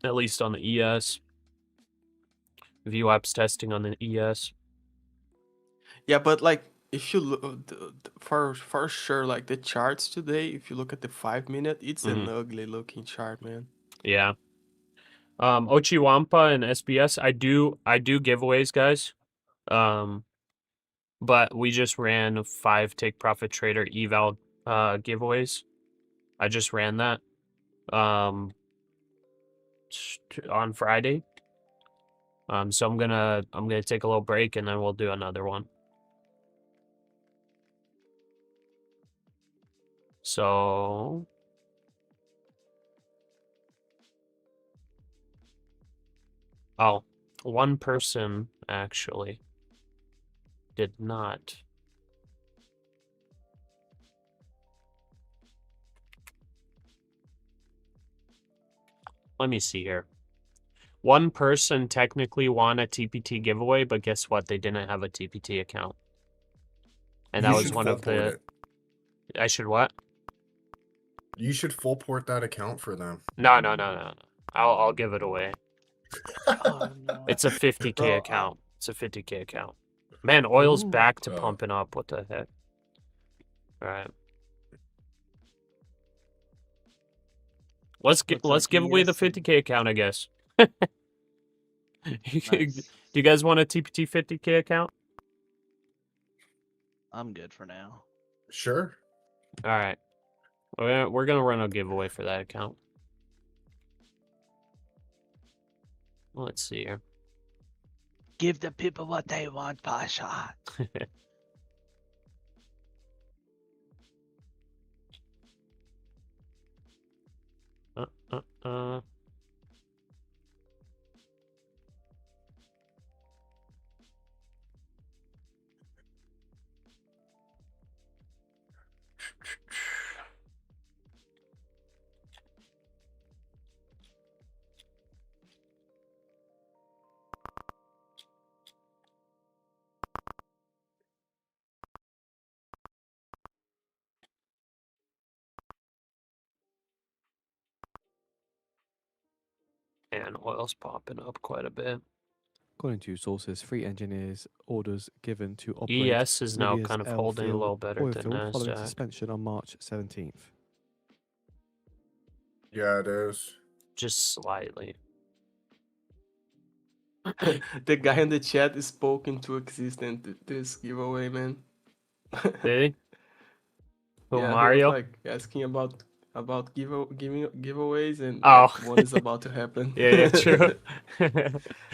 at least on the ES. VWAP's testing on the ES. Yeah, but like if you look for sure, like the charts today, if you look at the 5-minute, it's an ugly looking chart, man. Yeah. Ochiwampa and SBS, I do giveaways, guys. But we just ran 5 Take Profit Trader eval giveaways. I just ran that on Friday. So I'm gonna take a little break and then we'll do another one. So one person actually did not. Let me see here. One person technically won a TPT giveaway, but guess what? They didn't have a TPT account. And that was one of the... I should what? You should full port that account for them. No. I'll give it away. Oh, no. It's a 50K Bro, account. It's a 50K account. Man, oil's Ooh, back to bro. pumping up. What the heck? All right. Let's Looks give like away the ES and- 50K account, I guess. Nice. Do you guys want a TPT 50K account? I'm good for now. Sure. All right. We're gonna run a giveaway for that account. Let's see here. Give the people what they want, Pasha. And oil's popping up quite a bit. According to sources, 3 engineers orders given to operate ES is now Libya's kind of El holding a Field little better oil than field following NASDAQ. suspension on March 17th. Yeah, it is. Just slightly. The guy in the chat is spoke into existence this giveaway, man. Did he? Who, Yeah, he was Mario? like asking about giving giveaways, and Oh. one is about to happen. Yeah, true.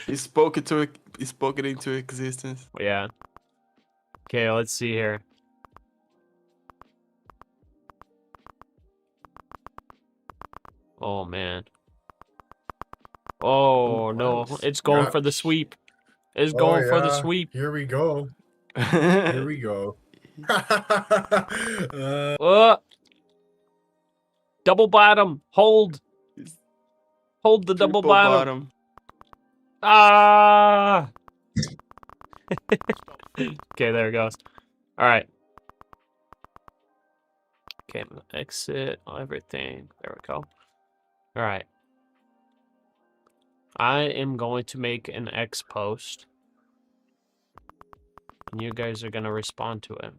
He spoke it into existence. Yeah. Okay, let's see here. Oh, man. Oh, no. what? It's going for the Ouch. sweep. It's Oh, going for the yeah. sweep. Here we go. Here we go. Double bottom. Hold. Hold the double Triple bottom. Ah! Okay, there it goes. All right. Okay, I'm gonna exit everything. There we go. All right. I am going to make an X post. And you guys are going to respond to it.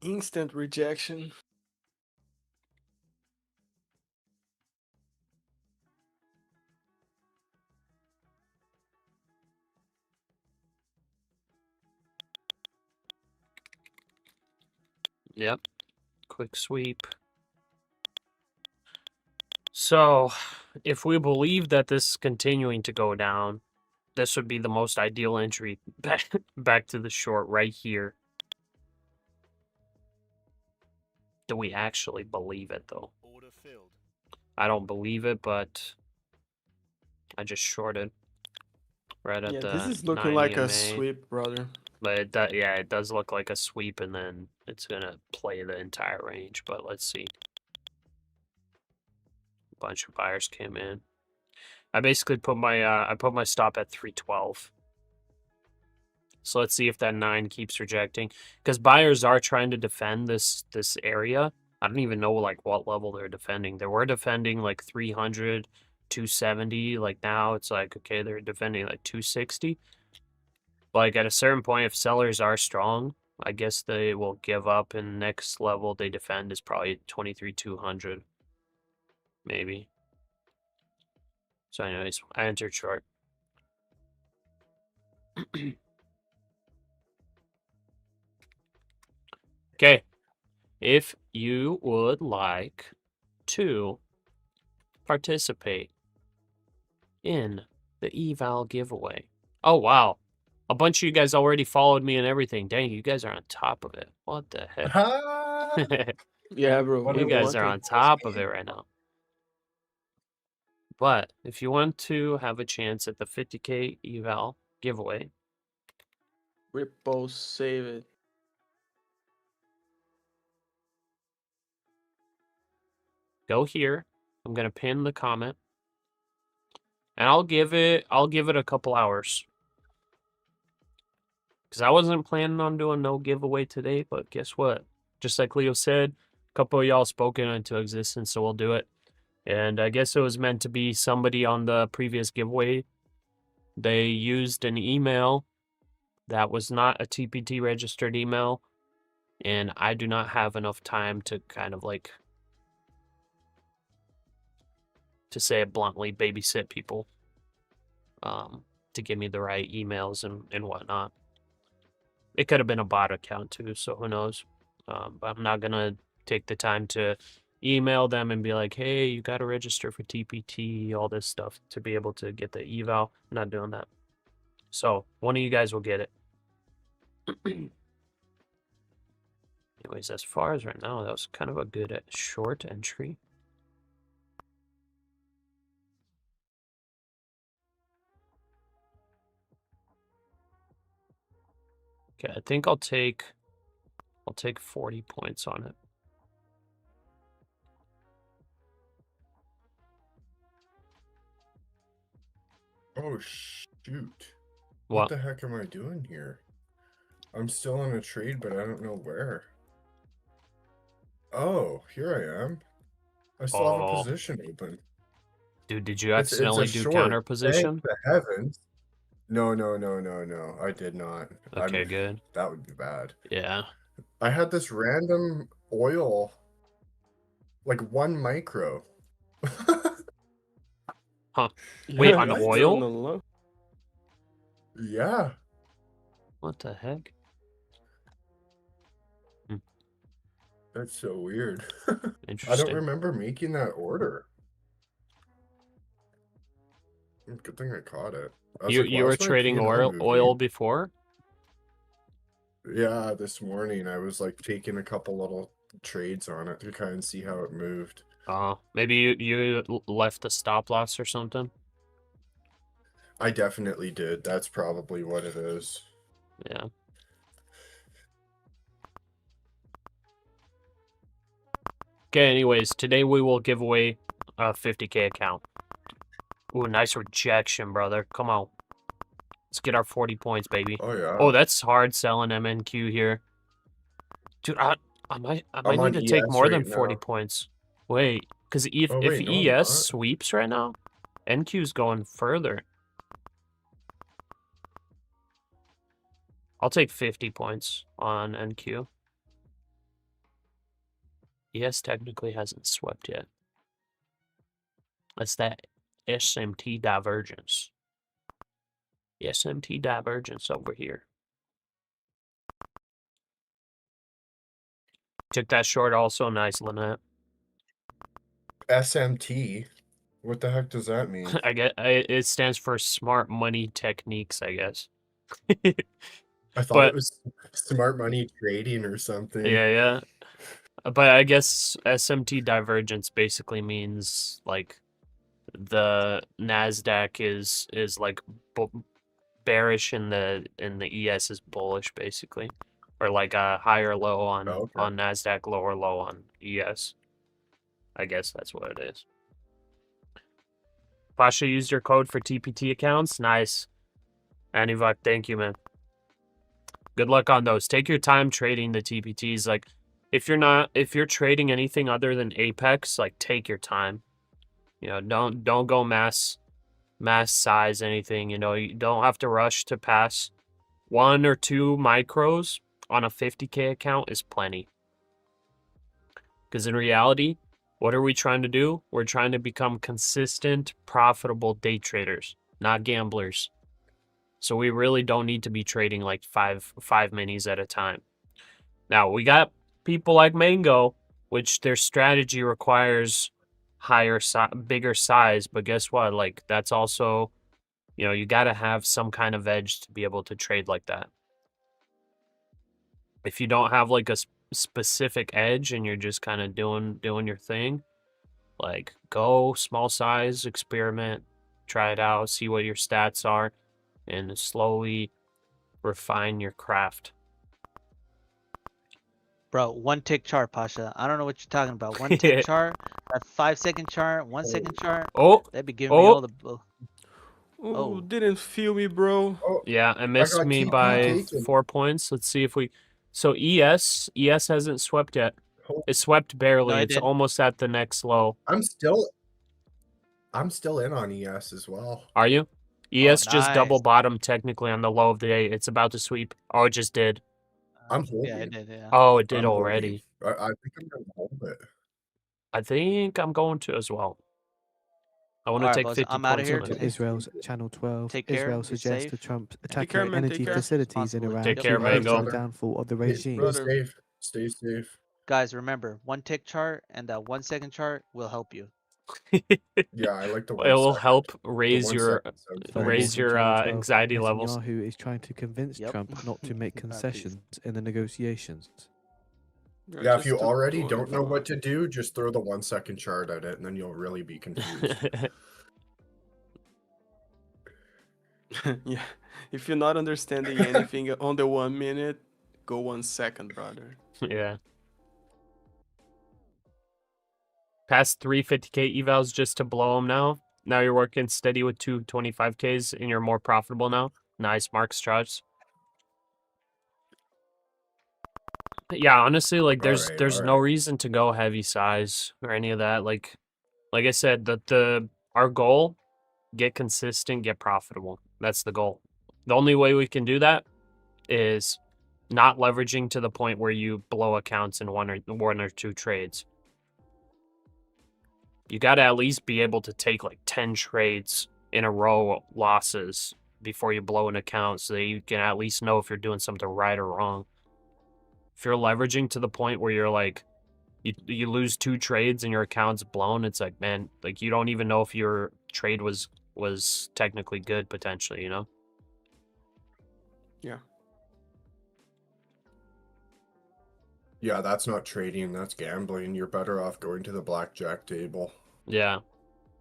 Instant rejection. Yep. Quick sweep. So, if we believe that this is continuing to go down, this would be the most ideal entry back to the short right here. Do we actually believe it, though? Order filled. I don't believe it, but I just shorted right at Yeah, the this is looking 9 like a EMA. sweep, brother. But it does look like a sweep, and then it's gonna play the entire range. But let's see. A bunch of buyers came in. I basically put my stop at 312. So let's see if that 9 keeps rejecting, because buyers are trying to defend this area. I don't even know like what level they're defending. They were defending like 300, 270. Like now it's like, okay, they're defending like 260. Like at a certain point, if sellers are strong, I guess they will give up, and next level they defend is probably 23,200, maybe. So anyways, I entered short. Okay, if you would like to participate in the eval giveaway. Oh, wow. A bunch of you guys already followed me and everything. Dang, you guys are on top of it. What the heck? Yeah, bro. You we guys want are it. on top of it right now. But if you want to have a chance at the 50K eval giveaway, Repost, save it. go here. I'm gonna pin the comment, and I'll give it a couple hours, because I wasn't planning on doing no giveaway today. But guess what? Just like Leo said, a couple of y'all spoken into existence, so we'll do it. And I guess it was meant to be somebody on the previous giveaway. They used an email that was not a TPT registered email, and I do not have enough time to kind of like, to say it bluntly, babysit people to give me the right emails and whatnot. It could have been a bot account too, so who knows? But I'm not gonna take the time to email them and be like, hey, you got to register for TPT, all this stuff to be able to get the eval. I'm not doing that. So one of you guys will get it. Anyways, as far as right now, that was kind of a good short entry. Okay, I think I'll take 40 points on it. Oh shoot. What? What the heck am I doing here? I'm still in a trade, but I don't know where. Oh, here I am. I still have a position open. Dude, did you It's accidentally a do short. counter position? Thank the heavens. No. I did not. Okay, good. That would be bad. Yeah. I had this random oil, like 1 micro. Huh. Wait, on What? oil? Yeah. What the heck? That's so weird. I Interesting. don't remember making that order. Good thing I caught it. I was You were "Why's my trading P&L oil moving?" before? Yeah, this morning I was like taking a couple little trades on it to kind of see how it moved. Maybe you left a stop loss or something? I definitely did. That's probably what it is. Yeah. Okay, anyways, today we will give away a 50K account. Ooh, nice rejection, brother. Come on. Let's get our 40 points, baby. Oh yeah. Oh, that's hard selling MNQ here. Dude, I might need to take ES more than right 40 now. points. Wait, because if Oh, wait, no, I'm ES not. sweeps right now, NQ's going further. I'll take 50 points on NQ. ES technically hasn't swept yet. That's that SMT divergence. The SMT divergence over here. Took that short also. Nice, Lynette. SMT? What the heck does that mean? It stands for smart money techniques, I guess. I thought it was smart money trading or something. Yeah. But I guess SMT divergence basically means like the NASDAQ is like bearish and the ES is bullish basically, or like a higher low on NASDAQ, lower low on ES. I guess that's what it is. Pasha used your code for TPT accounts. Nice. Anivak, thank you, man. Good luck on those. Take your time trading the TPTs. Like, if you're trading anything other than Apex, like, take your time. You know, don't go mass size anything. You know, you don't have to rush to pass 1 or 2 micros on a 50K account is plenty. Because in reality, what are we trying to do? We're trying to become consistent, profitable day traders, not gamblers. So we really don't need to be trading like five minis at a time. Now, we got people like Mango, which their strategy requires bigger size, but guess what? Like, that's also, you know, you got to have some kind of edge to be able to trade like that. If you don't have like a specific edge and you're just kind of doing your thing, like, go small size, experiment, try it out, see what your stats are, and slowly refine your craft. Bro, 1 tick chart, Pasha. I don't know what you're talking about. 1 tick chart, a 5-second chart, 1 second chart. Oh, They'd be giving me all the. Oh, didn't feel me, bro. Oh, yeah, I missed me by 4 points. Let's see if we. So ES hasn't swept yet. It swept barely. No, it's almost at the next low. I'm still in on ES as well. Are you? ES just double nice. bottomed technically on the low of the day. It's about to sweep. Oh, it just did. I'm holding. Yeah, it did. Yeah. Oh, it did I'm already. holding. I think I'm gonna hold it. I think I'm going to as well. I want to Alright, take boys, 50 I'm outta points here. on To it. Israel's Channel 12, Take care, Israel be suggests safe. that Trump Take care, attacking man, take energy care. facilities in Responsibly. Iran Take Yep. care, could lead to Mango. the downfall of the Stay regime. Brother. safe. Stay safe. Guys, remember, 1 tick chart and that 1 second chart will help you. Yeah, I like the It 1 will second. help The raise 1 your second sounds Furthermore, nice. from Channel 12, anxiety levels. Netanyahu is trying to convince Yep. Trump not to make Not these. concessions in the negotiations. Yeah, if you already don't know what to do, just throw the 1 second chart at it, and then you'll really be confused. Yeah, if you're not understanding anything on the 1 minute, go 1 second, brother. Yeah. Past 350K evals just to blow them now. Now you're working steady with 225Ks and you're more profitable now. Nice, Mark's charts. Yeah, honestly, like there's Alright. no reason to go heavy size or any of that. Like I said, our goal, get consistent, get profitable. That's the goal. The only way we can do that is not leveraging to the point where you blow accounts in one or two trades. You got to at least be able to take like 10 trades in a row losses before you blow an account so that you can at least know if you're doing something right or wrong. If you're leveraging to the point where you're like, you lose 2 trades and your account's blown, it's like, man, like you don't even know if your trade was technically good potentially, you know? Yeah. Yeah, that's not trading, that's gambling. You're better off going to the blackjack table. Yeah.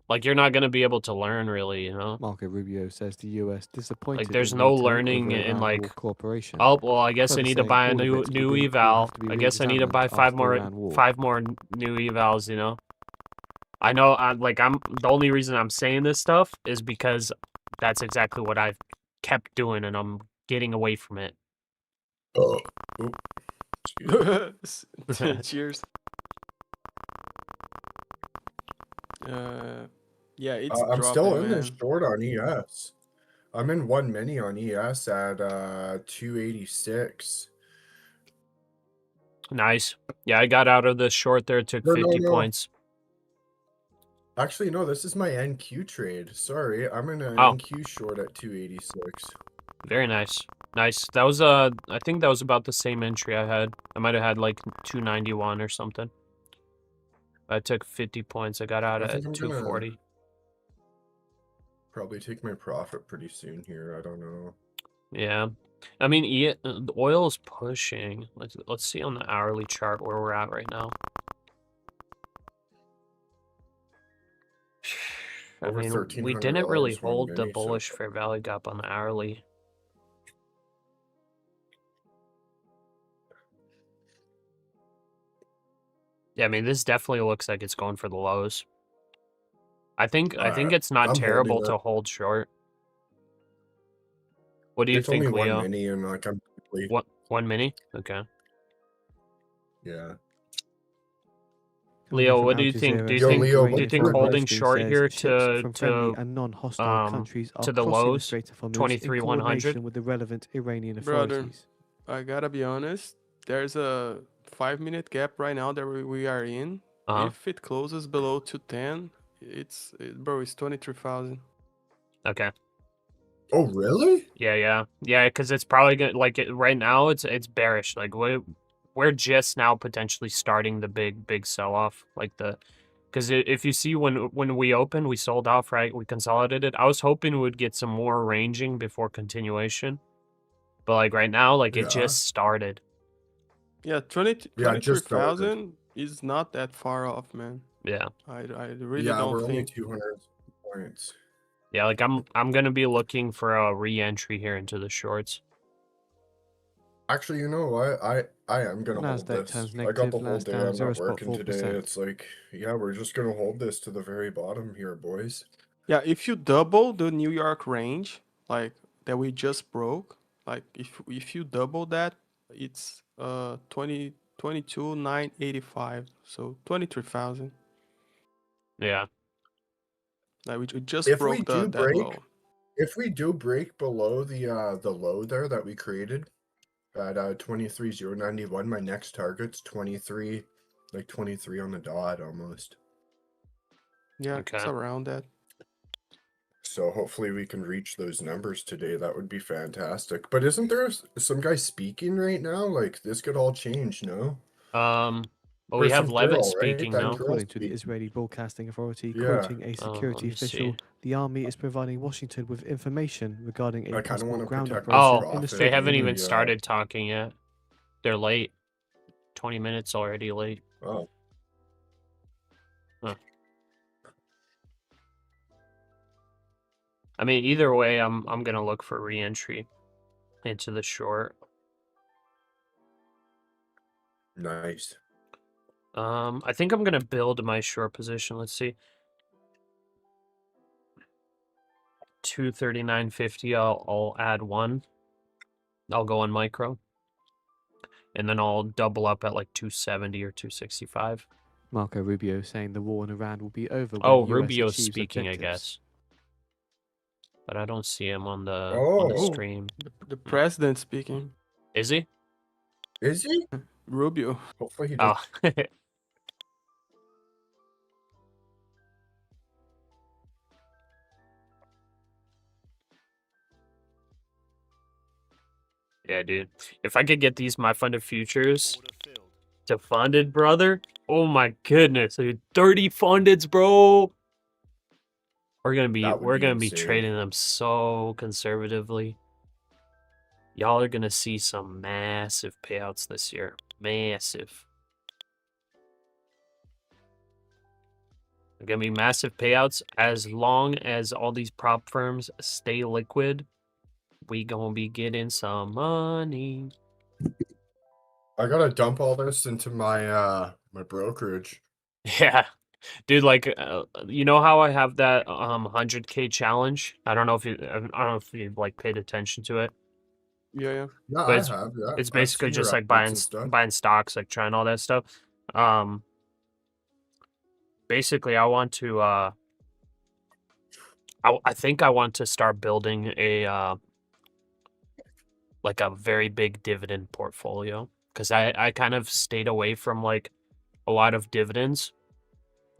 Like you're not going to be able to learn really, you know? Marco Rubio says the US disappointed. Like there's in no NATO learning over in Iran like war cooperation. Oh, well, I guess I Further need to saying buy a all of new it will have eval. to be I guess I need to buy re-examined after the Iran war. 5 more new evals, you know. I know I'm the only reason I'm saying this stuff is because that's exactly what I've kept doing and I'm getting away from it. Oh. Cheers. Yeah, it's I'm dropping, still in this man. short on ES. I'm in 1 mini on ES at 286. Nice. Yeah, I got out of the short there, took 50 points. Actually, no, this is my NQ trade. Sorry, I'm in an Oh. NQ short at 286. Very nice. Nice. That was I think that was about the same entry I had. I might have had like 291 or something. I took 50 points. I got out at 240. Probably take my profit pretty soon here. I don't know. Yeah. I mean, the oil is pushing. Let's see on the hourly chart where we're at right now. I mean, we didn't really hold the bullish fair value gap on the hourly. Yeah, I mean, this definitely looks like it's going for the lows. I think it's not terrible to hold short. What do you think, Leo? Leo? 1 mini and like I'm What 1 mini? Okay. Yeah. Leo, what do you think? Do you think holding short here to non-hostile countries are to the lows, illustrator for moves 23,100 with the relevant Iranian Brother, authorities? I gotta be honest. There's a 5-minute gap right now that we are in. If it closes below 210, it's 23,000. Okay. Oh really? Yeah. Because it's probably gonna right now. It's bearish. Like we're just now potentially starting the big sell off. Because if you see when we opened, we sold off, right? We consolidated. I was hoping we would get some more ranging before continuation, but like right now, it just started. Yeah, 23,000 is not that far off, man. Yeah. I really don't we're think. only 200 points. Yeah, like I'm gonna be looking for a re-entry here into the shorts. Actually, you know what? I am gonna hold NASDAQ this. turns I got the negative, whole NASDAQ day. down I'm not working 0.4%. today. It's like, yeah, we're just gonna hold this to the very bottom here, boys. Yeah, if you double the New York range, like that we just broke, like if you double that, it's 22,985. So 23,000. Yeah. Like we just broke that low. If we do break below the low there that we created at 23,091, my next target's 23 on the dot almost. Yeah, it's around that. So hopefully we can reach those numbers today. That would be fantastic. But isn't there some guy speaking right now? Like this could all change, no? Well, Or we have some Levitt girl, right? speaking That now. girl According to the speaking. Israeli Broadcasting Authority, Yeah. quoting a Let security me official, see. the army is providing Washington with information regarding a I kind of possible want to ground protect operation Oh, this in the profit. they Strait of haven't even Hormuz. started talking yet. They're late. 20 minutes already late. Oh. Huh. I mean, either way, I'm gonna look for re-entry into the short. Nice. I think I'm gonna build my short position. Let's see. 239.50. I'll add one. I'll go on micro, and then I'll double up at like 270 or 265. Marco Rubio saying the war in Iran will be over when Oh, US Rubio's achieves speaking, I objectives. guess, but I don't see him on the Oh. stream. The president speaking. Is he? Is he? Rubio. Hopefully he does. Oh. Yeah, dude. If I could get these my funded futures Order filled. to funded, brother. Oh my goodness, dude. 30 fundeds, bro. We're gonna be That would be insane. trading them so conservatively. Y'all are gonna see some massive payouts this year. Massive. They're gonna be massive payouts as long as all these prop firms stay liquid. We gonna be getting some money. I gotta dump all this into my my brokerage. Yeah, dude. Like, you know how I have that 100K challenge? I don't know if you've like paid attention to it. Yeah, yeah. Yeah, But I it's have. Yeah, it's I've basically seen your just like updates and stuff. buying stocks, like trying all that stuff. Basically, I want to I think I want to start building a like a very big dividend portfolio, because I kind of stayed away from like a lot of dividends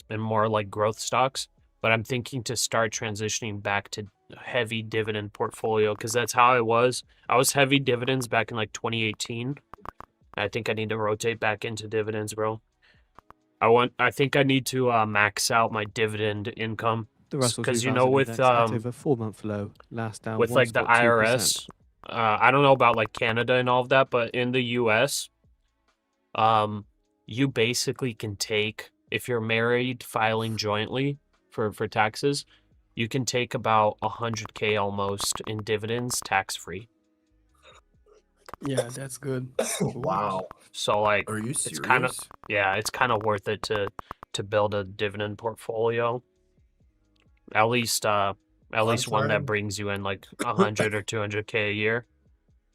and more like growth stocks, but I'm thinking to start transitioning back to heavy dividend portfolio, because that's how I was. I was heavy dividends back in like 2018. I think I need to rotate back into dividends, bro. I think I need to max out my dividend income, The Russell because 2000 with index at over 4-month low, last down with like the 1.2%. IRS, I don't know about like Canada and all of that, but in the US, you basically can take, if you're married filing jointly for taxes, you can take about 100K almost in dividends tax free. Yeah, that's good. Wow. So like, Are you it's serious? kind of worth it to build a dividend portfolio. At least one that trying- brings you in like 100 or 200K a year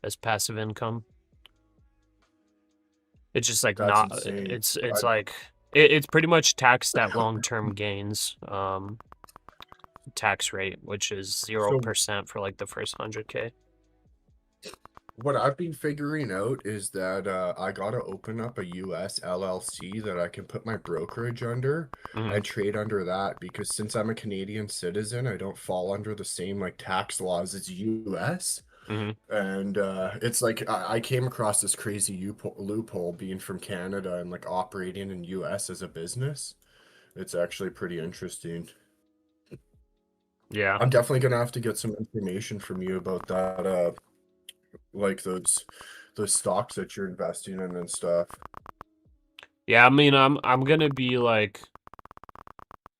as passive income. It's just like That's not. insane. It's like it's pretty much taxed at long-term gains tax rate, which is 0% for like the first 100K. What I've been figuring out is that I gotta open up a US LLC that I can put my brokerage under and trade under that, because since I'm a Canadian citizen, I don't fall under the same like tax laws as US. And it's like I came across this crazy loophole being from Canada and like operating in US as a business. It's actually pretty interesting. Yeah. I'm definitely gonna have to get some information from you about that, like those stocks that you're investing in and stuff. Yeah, I mean, I'm gonna be like,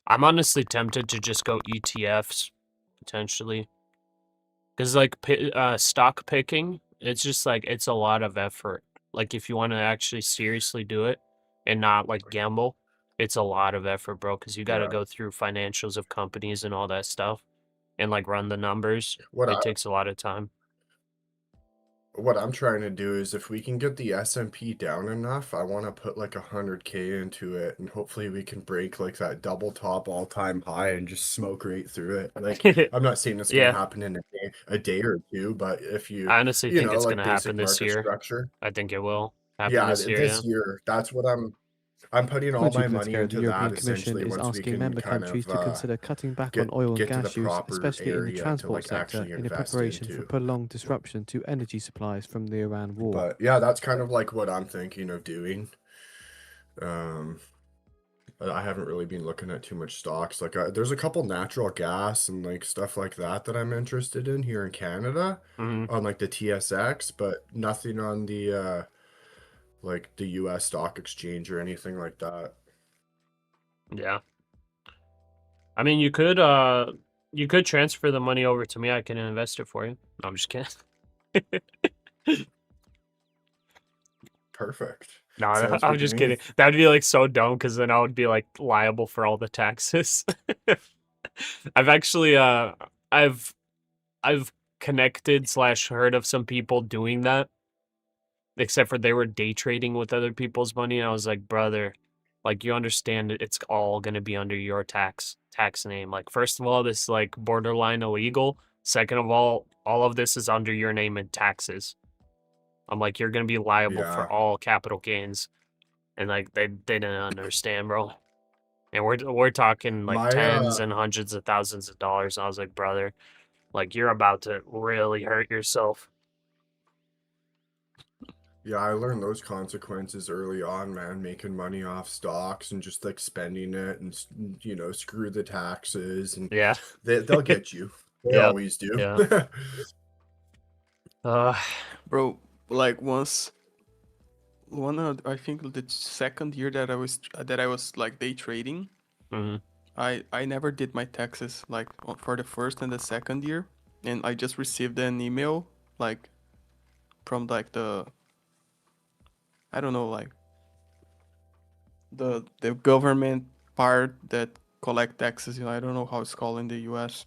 I'm honestly tempted to just go ETFs potentially, because like stock picking, it's just like it's a lot of effort. Like if you want to actually seriously do it and not like gamble, it's a lot of effort, bro. Because you got to go through financials of companies and all that stuff, and like run the numbers. It takes a lot of time. What I'm trying to do is, if we can get the S&P down enough, I want to put like 100K into it, and hopefully we can break like that double top all-time high and just smoke right through it. Like, I'm not saying it's gonna happen in a day or two, but if you, I honestly think it's like gonna happen this basic year. market structure. I think it will happen this year. This year, that's what I'm I'm putting all my money Politico, the into that European Commission essentially is once we asking can member kind countries of to consider cutting back on oil and get to the gas use, proper especially in the area to transport like sector, actually in a invest preparation for into. prolonged disruption to energy supplies from the Iran war. But yeah, that's kind of like what I'm thinking of doing. I haven't really been looking at too much stocks. Like, there's a couple natural gas and like stuff like that that I'm interested in here in Canada Mhm. on like the TSX, but nothing on the like the US stock exchange or anything like that. Yeah. I mean, you could transfer the money over to me. I can invest it for you. No, I'm just kidding. Perfect. No, Sounds I'm good to just me. kidding. That would be like so dumb because then I would be like liable for all the taxes. I've actually I've connected / heard of some people doing that, except for they were day trading with other people's money. And I was like, brother, like you understand it's all gonna be under your tax name. Like, first of all, this is like borderline illegal. Second of all of this is under your name in taxes. I'm like, you're gonna be liable for Yeah. all capital gains. And like they didn't understand, bro. And we're talking like My tens and hundreds of thousands of dollars. And I was like, brother, like you're about to really hurt yourself. yeah, I learned those consequences early on, man, making money off stocks and just like spending it and screw the taxes and Yeah. they'll get you. They Yep. always do. Yeah. Bro, like I think the second year that I was like day trading, Mhm. I never did my taxes like for the first and the second year, and I just received an email like from like I don't know, like the government part that collect taxes. I don't know how it's called in the U.S.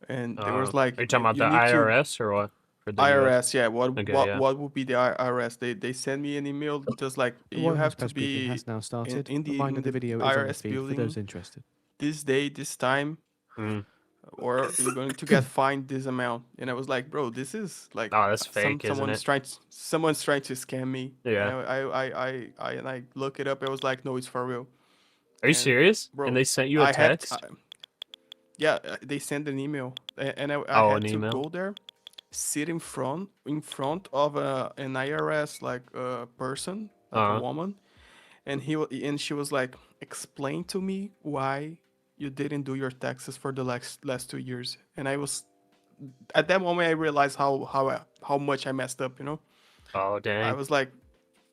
And there was like Are you talking about you the need to IRS or what? For the US? IRS, yeah. Okay, yeah. What would be the IRS? They send me an email just like The you White House have to press briefing be has now started. in Reminder the the video is on the IRS feed for building those interested. this day, this time, Mhm. or you're going to get fined this amount. And I was like, bro, this is like Oh, that's fake, isn't it? someone's trying to scam me. Yeah. And I look it up. I was like, no, it's for real. Are you And, serious? bro, And they sent you a text? Yeah, they sent an email, and I Oh, had an to email? go there, sit in front of an IRS like person, like a woman, and she was like, explain to me why you didn't do your taxes for the last 2 years. And I was at that moment I realized how much I messed up. Oh, dang. I was like,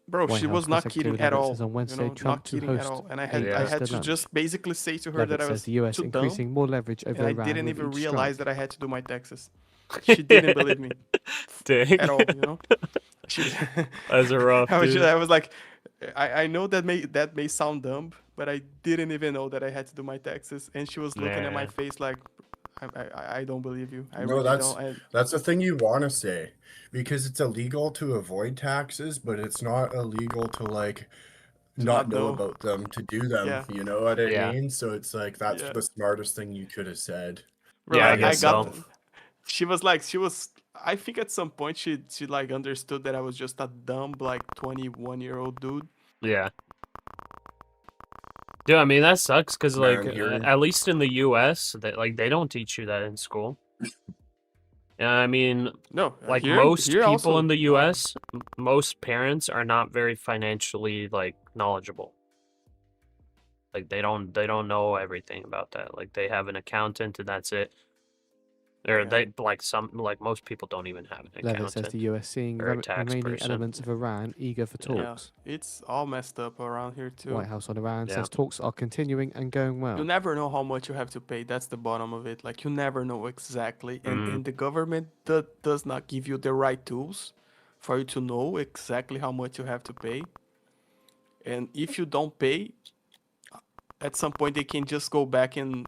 bro, White she House was press not secretary kidding at Levitt all. says on Wednesday Not Trump to kidding at host all. And I a had investor to lunch. just basically say to her Levitt that I says was the US too increasing dumb, more leverage over and I Iran didn't with even each realize strike. that I had to do my taxes. She didn't believe me Dang. at all. That's rough, dude. I was like, I know that may sound dumb, but I didn't even know that I had to do my taxes. And she was looking at my Nah. face like, I don't believe you. I No, really that's don't. that's the thing you want to say, because it's illegal to avoid taxes, but it's not illegal to like not know about them, to do them. Yeah. You know what I Yeah. mean? So it's like that's Yeah. the smartest thing you could have said. Bro, Yeah, I I guess got. so. She was. I think at some point she like understood that I was just a dumb like 21-year-old dude. Yeah. Dude, I mean that sucks because like Man, you're at least in the US, they don't teach you that in school. And I mean, No, like here most people also, in the US, most parents are not very financially like knowledgeable. Like they don't know everything about that. Like they have an accountant and that's it. Or Yeah. they like most people don't even have an Levitt says accountant. the US seeing or a tax remaining person. elements of Iran eager for talks. Yeah, it's all messed up around here too. White House on Iran Yeah. says talks are continuing and going well. You never know how much you have to pay. That's the bottom of it. Like you never know exactly, and the government does not give you the right tools for you to know exactly how much you have to pay. And if you don't pay, at some point they can just go back and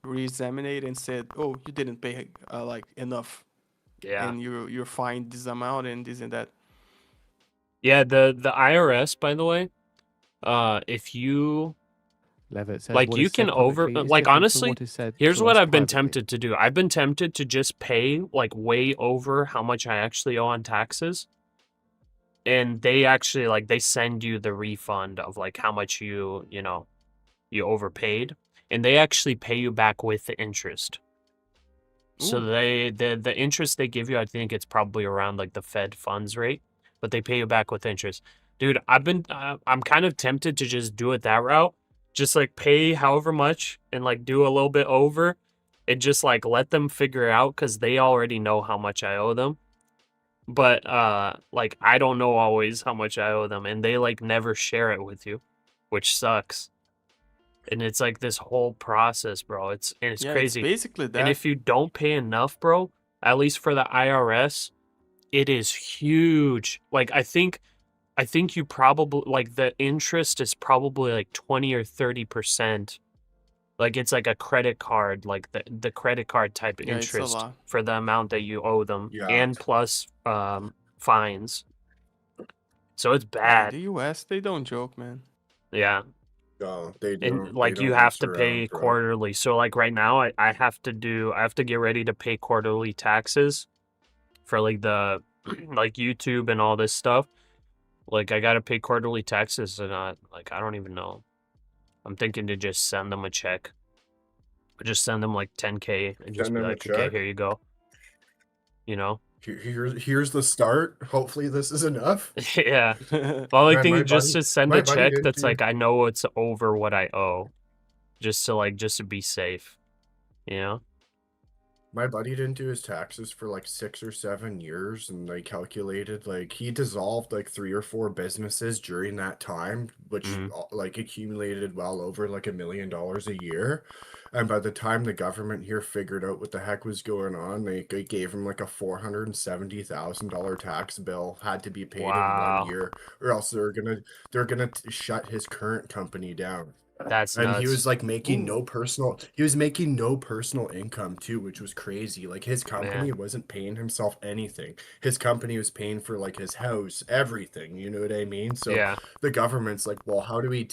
re-examine it and said, "Oh, you didn't pay like enough, Yeah. and you're fined this amount and this and that." Yeah, the IRS, by the way, if you Levitt says like what you is can said over publicly is like different from honestly, what is said here's to what us I've been privately. tempted to do. I've been tempted to just pay like way over how much I actually owe on taxes. and they actually like they send you the refund of like how much you overpaid, and they actually pay you back with the interest. So the interest they give you, I think it's probably around like the Fed funds rate, but they pay you back with interest. Dude, I'm kind of tempted to just do it that route. Just like pay however much and like do a little bit over and just like let them figure it out because they already know how much I owe them. But like I don't know always how much I owe them, and they like never share it with you, which sucks. And it's like this whole process, bro. It's crazy. It's basically that. And if you don't pay enough, bro, at least for the IRS, it is huge. Like I think you probably like the interest is probably like 20 or 30%. Like it's like a credit card, like the credit card type Yeah, it's a interest lot. for the amount that you owe them, Yeah. and plus fines. So it's Yeah, bad. the US, they don't joke, man. Yeah. No, they don't. And like they you don't have mess to pay around, bro. quarterly. So like right now I have to get ready to pay quarterly taxes for like the like YouTube and all this stuff. Like I gotta pay quarterly taxes, and I don't even know. I'm thinking to just send them a check. Just send them like 10K and just Send be them a like, okay, check. here you go. You know? Here's the start. Hopefully this is enough. Yeah. Well, like Man, thinking my just buddy- to send my a buddy check didn't that's do- like I know it's over what I owe. Just to be safe. You know? My buddy didn't do his taxes for like 6 or 7 years, and they calculated like he dissolved like 3 or 4 businesses during that time, which like accumulated well over like $1 million a year. And by the time the government here figured out what the heck was going on, they gave him like a $470,000 tax bill had to be paid in Wow. 1 year, or else they're gonna shut his current company down. That's And nuts. he was like making no personal income too, which was crazy. Like his company wasn't paying himself anything. His company was paying for like his house, everything, you know what I mean? So Yeah. the government's like, well, how do we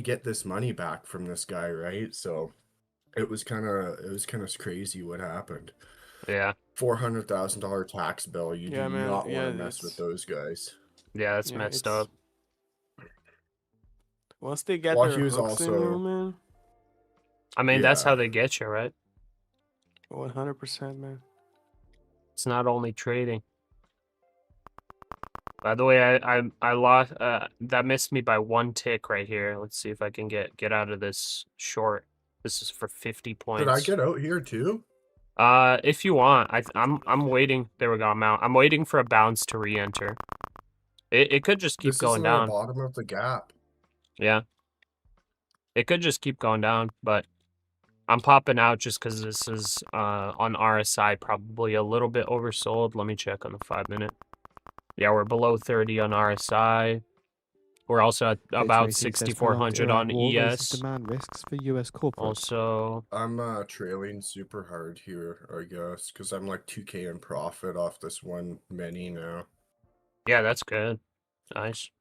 get this money back from this guy, right? So it was kind of crazy what happened. Yeah. $400,000 tax bill. You Yeah, do man. not Yeah, want to mess with it's- those guys. Yeah, that's messed up. Once they get Well, their he was hooks in you, also- man. I mean, that's Yeah. how they get you, right? 100%, man. It's not only trading. By the way, I lost that missed me by 1 tick right here. Let's see if I can get out of this short. This is for 50 points. Did I get out here too? If you want, I'm waiting. There we go. I'm out. I'm waiting for a bounce to re-enter. It could just keep This going is down. the bottom of the gap. Yeah. It could just keep going down, but I'm popping out just because this is on RSI probably a little bit oversold. Let me check on the 5-minute. Yeah, we're below 30 on RSI. We're also at about 6,400 on ES. Demand risks for US corporates. Also, I'm trailing super hard here, I guess, because I'm like 2K in profit off this one mini now. yeah, that's good. Nice.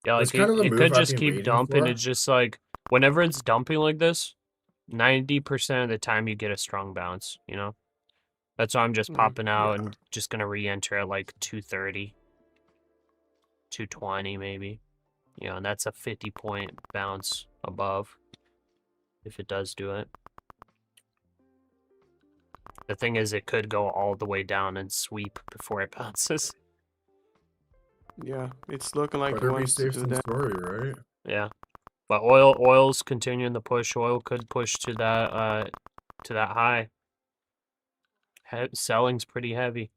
Yeah, It's like kind of the it move could I've just been keep waiting dumping. for. It's just like whenever it's dumping like this, 90% of the time you get a strong bounce, you know? That's why I'm just popping out and just gonna re-enter at like 230, 220 maybe. You know, and that's a 50-point bounce above if it does do it. The thing is, it could go all the way down and sweep before it bounces. Yeah, it's looking like Better it be wants to safe do than that. sorry, right? Yeah, but oil's continuing the push. Oil could push to that high. Selling's pretty heavy.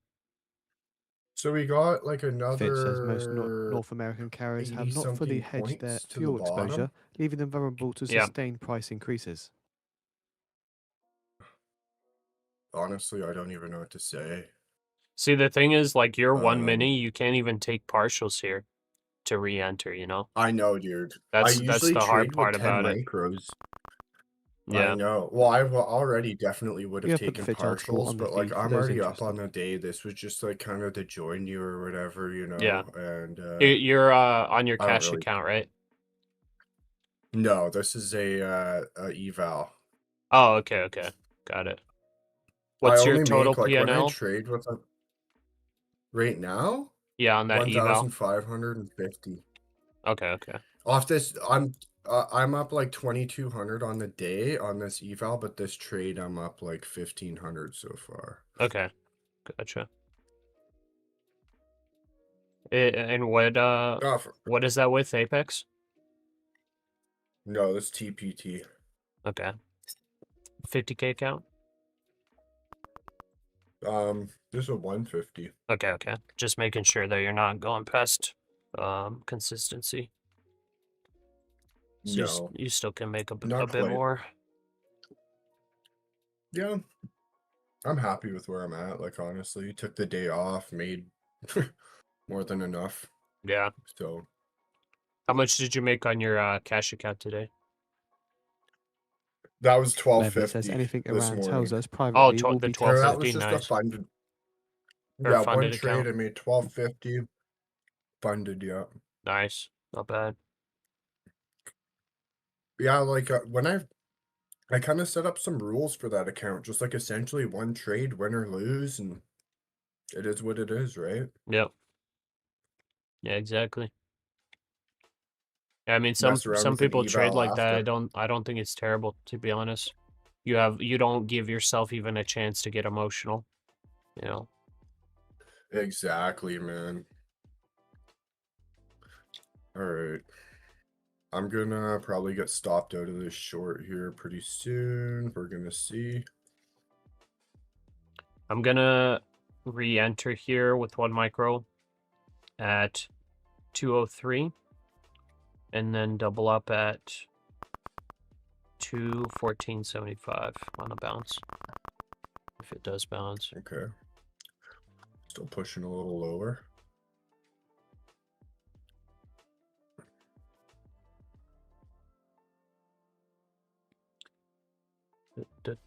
So we got like Fitch says most another North American carriers have not 80-something fully hedged their points to the fuel exposure, bottom. leaving them vulnerable to Yeah. sustained price increases. Honestly, I don't even know what to say. See, the thing is, like, your 1 mini, you can't even take partials here to re-enter, you know? I know, dude. That's I usually the hard trade part with 10 about it. micros. Yeah. I know. Well, I already definitely would have Yeah, put the taken Fitch article partials, on the but like feed for I'm those already up interested. on the day. This was just like kind of to join you or whatever, you know. Yeah. And You're on your I don't cash really- account, right? No, this is a eval. Oh, okay. Got it. I What's your only total make, like, when I PNL? trade with a Right now, Yeah, on that eval. 1,550. Okay. Off this, I'm up like 2,200 on the day on this eval, but this trade I'm up like 1,500 so far. Okay, gotcha. And what what is that with Apex? No, this TPT. Okay. 50K count? This is a 150. Okay. Just making sure that you're not going past consistency. So No, you still can make a not bit quite. more. Yeah, I'm happy with where I'm at. Like, honestly, took the day off, made more than enough. Yeah. So, How much did you make on your cash account today? that was Levitt says 1,250 anything this Iran morning. tells us Oh, privately will the be Or that 1250, was just a nice. funded. Or Yeah, funded one trade account. I made 1,250 funded. Yeah. Nice, not bad. Yeah, like when I kind of set up some rules for that account, just like essentially one trade, win or lose, and it is what it is, right? Yep. Yeah, exactly. Yeah, I mean, Mess around some with an people trade eval like that. after. I don't think it's terrible, to be honest. You don't give yourself even a chance to get emotional, you know. Exactly, man. All right. I'm gonna probably get stopped out of this short here pretty soon. We're gonna see. I'm gonna re-enter here with 1 micro at 203 and then double up at 214.75 on a bounce. If it does bounce. Okay. Still pushing a little lower.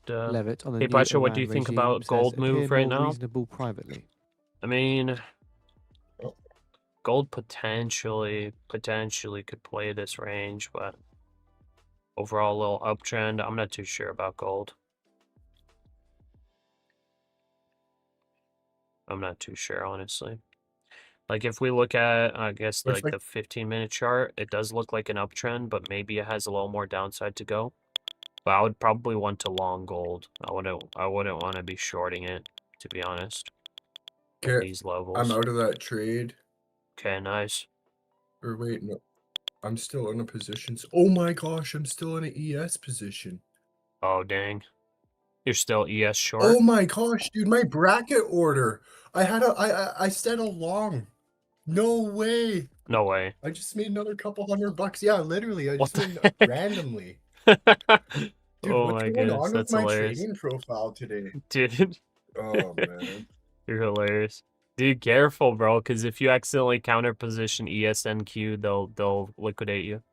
Levitt on the Hey, new Pasha, what do you Iran think regime about says gold appear move right more now? reasonable privately. I mean, Oh. gold potentially could play this range, but overall a little uptrend. I'm not too sure about gold. I'm not too sure, honestly. Like if we look at, I guess, Looks like like the 15-minute chart, it does look like an uptrend, but maybe it has a little more downside to go. But I would probably want to long gold. I wouldn't want to be shorting it, to be honest, at okay, these I'm levels. out of that trade. Okay, nice. Or wait, no. I'm still in a position. Oh my gosh, I'm still in an ES position. Oh, dang. You're still ES short? Oh my gosh, dude, my bracket order. I set a long. No way. No way. I just made another couple $100. Yeah, literally. I What just made the randomly. Dude, Oh what's my going goodness, on with that's my hilarious. trading profile today? Dude, Oh man. you're hilarious. Dude, careful, bro, because if you accidentally counter position ESNQ, they'll liquidate you.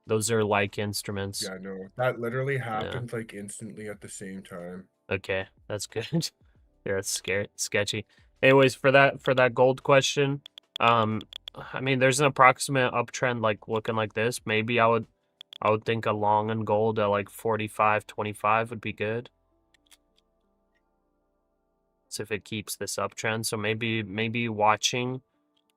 Those are like instruments. Yeah, no. That literally happened like instantly at the same time. Okay, that's good. Yeah, it's sketchy. Anyways, for that gold question, I mean, there's an approximate uptrend like looking like this. Maybe I would think a long in gold at like 45.25 would be good. So if it keeps this uptrend, so maybe watching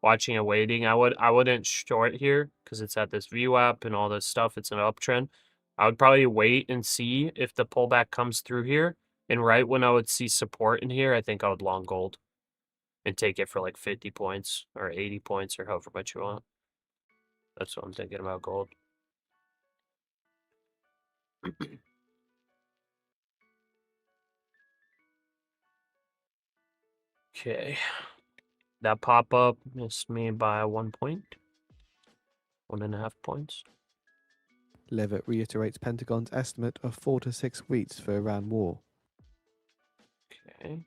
and waiting. I wouldn't short here because it's at this view app and all this stuff. It's an uptrend. I would probably wait and see if the pullback comes through here. And right when I would see support in here, I think I would long gold and take it for like 50 points or 80 points or however much you want. That's what I'm thinking about gold. Okay. That pop-up missed me by 1 point. 1.5 points. Levitt reiterates Pentagon's estimate of 4 to 6 weeks for Iran war. Okay.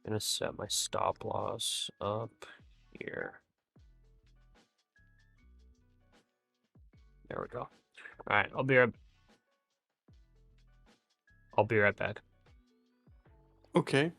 Gonna set my stop loss up here. There we go. All right, I'll be right back. Okay.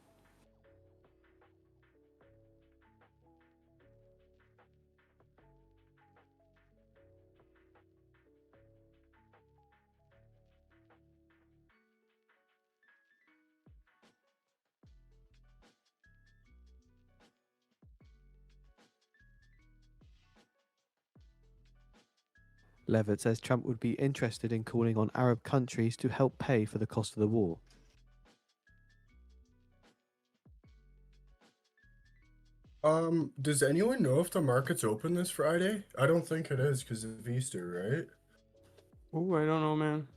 Levitt says Trump would be interested in calling on Arab countries to help pay for the cost of the war. Does anyone know if the market's open this Friday? I don't think it is because of Easter, right? Oh, I don't know, man.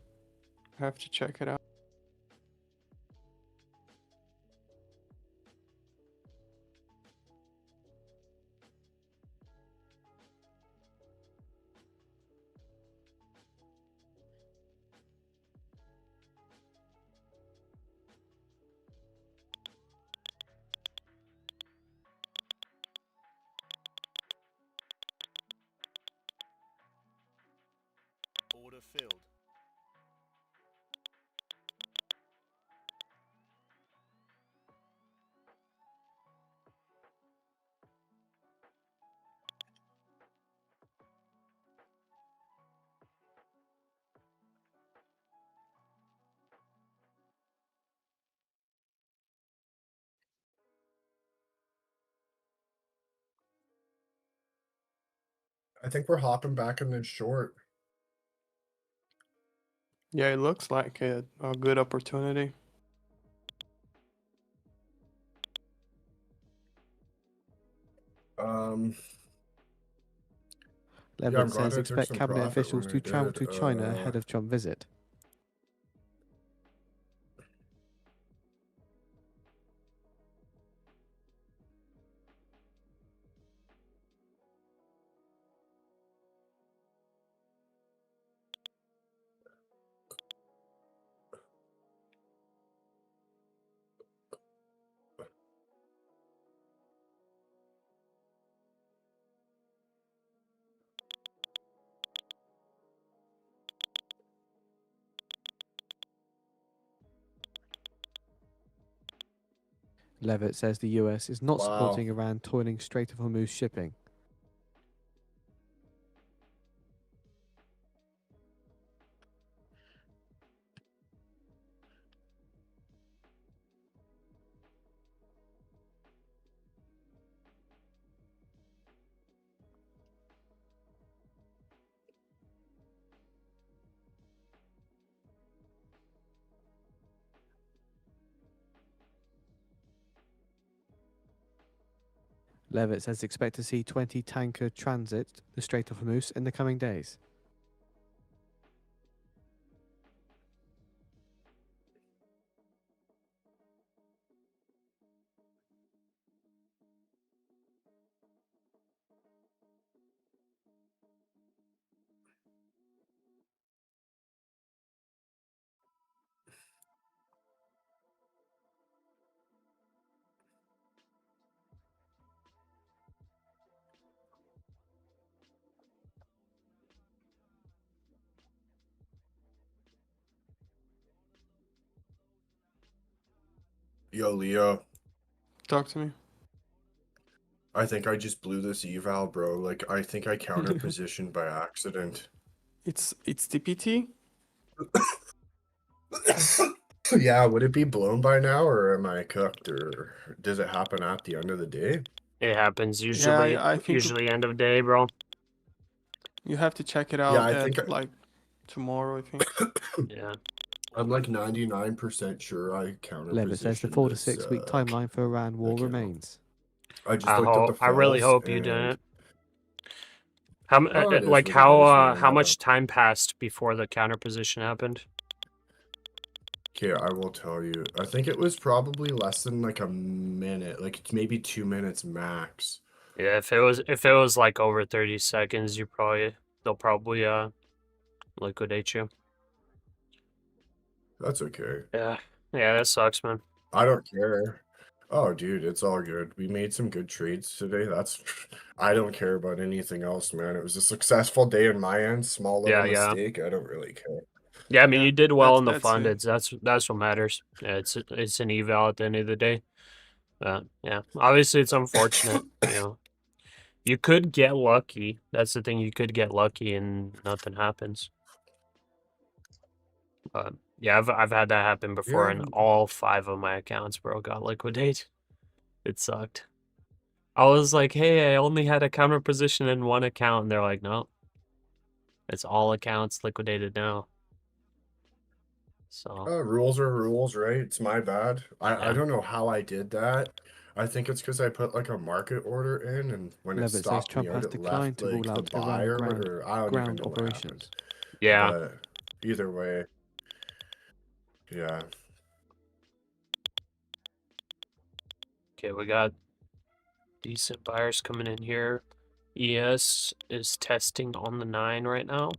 I have to check it out. Order filled. I think we're hopping back in the short. Yeah, it looks like a good opportunity. Levitt I'm glad says I took expect some cabinet profit officials when to I travel did. to China ahead of Trump visit. Levitt says the US is not Wow. supporting Iran toiling Strait of Hormuz shipping. Levitt says expect to see 20 tanker transit the Strait of Hormuz in the coming days. Yo, Leo. Talk to me. I think I just blew this eval, bro. Like, I think I counter positioned by accident. It's TPT. Yeah, would it be blown by now, or am I cooked, or does it happen at the end of the day? It happens Yeah, usually. I think Usually end of day, bro. you have to check it Yeah, out I at think like tomorrow, I think. Yeah. I'm like 99% sure I counter Levitt says the positioned 4 to this 6 week timeline for Iran war account. remains. I just looked at the I really falls hope you and didn't. How oh, it is like what it is, man. how much time passed before the counter position happened? Okay, I will tell you. I think it was probably less than like a minute, like maybe 2 minutes max. Yeah, if it was like over 30 seconds, they'll probably liquidate you. That's okay. Yeah. Yeah, that sucks, man. I don't care. Oh, dude, it's all good. We made some good trades today. I don't care about anything else, man. It was a successful day in my end. Small little Yeah. mistake. I don't really care. Yeah, I mean Yeah, you did well in the that's fund. it. That's what matters. Yeah, it's an eval at the end of the day. Yeah. Obviously it's unfortunate, you know. You could get lucky. That's the thing, you could get lucky and nothing happens. But yeah, I've had that happen before, Yeah. and all 5 of my accounts, bro, got liquidated. It sucked. I was like, hey, I only had a counter position in one account, and they're like, no. It's all accounts liquidated now. So Rules are rules, right? It's my bad. I yeah. don't know how I did that. I think it's because I put like a market order in, and when it Levitt says stopped me Trump out, has it declined left to like rule the out Iran buyer, or I don't even ground know what happened. operations. Yeah. But either way, yeah. Okay, we got decent buyers coming in here. ES is testing on the 9 right now.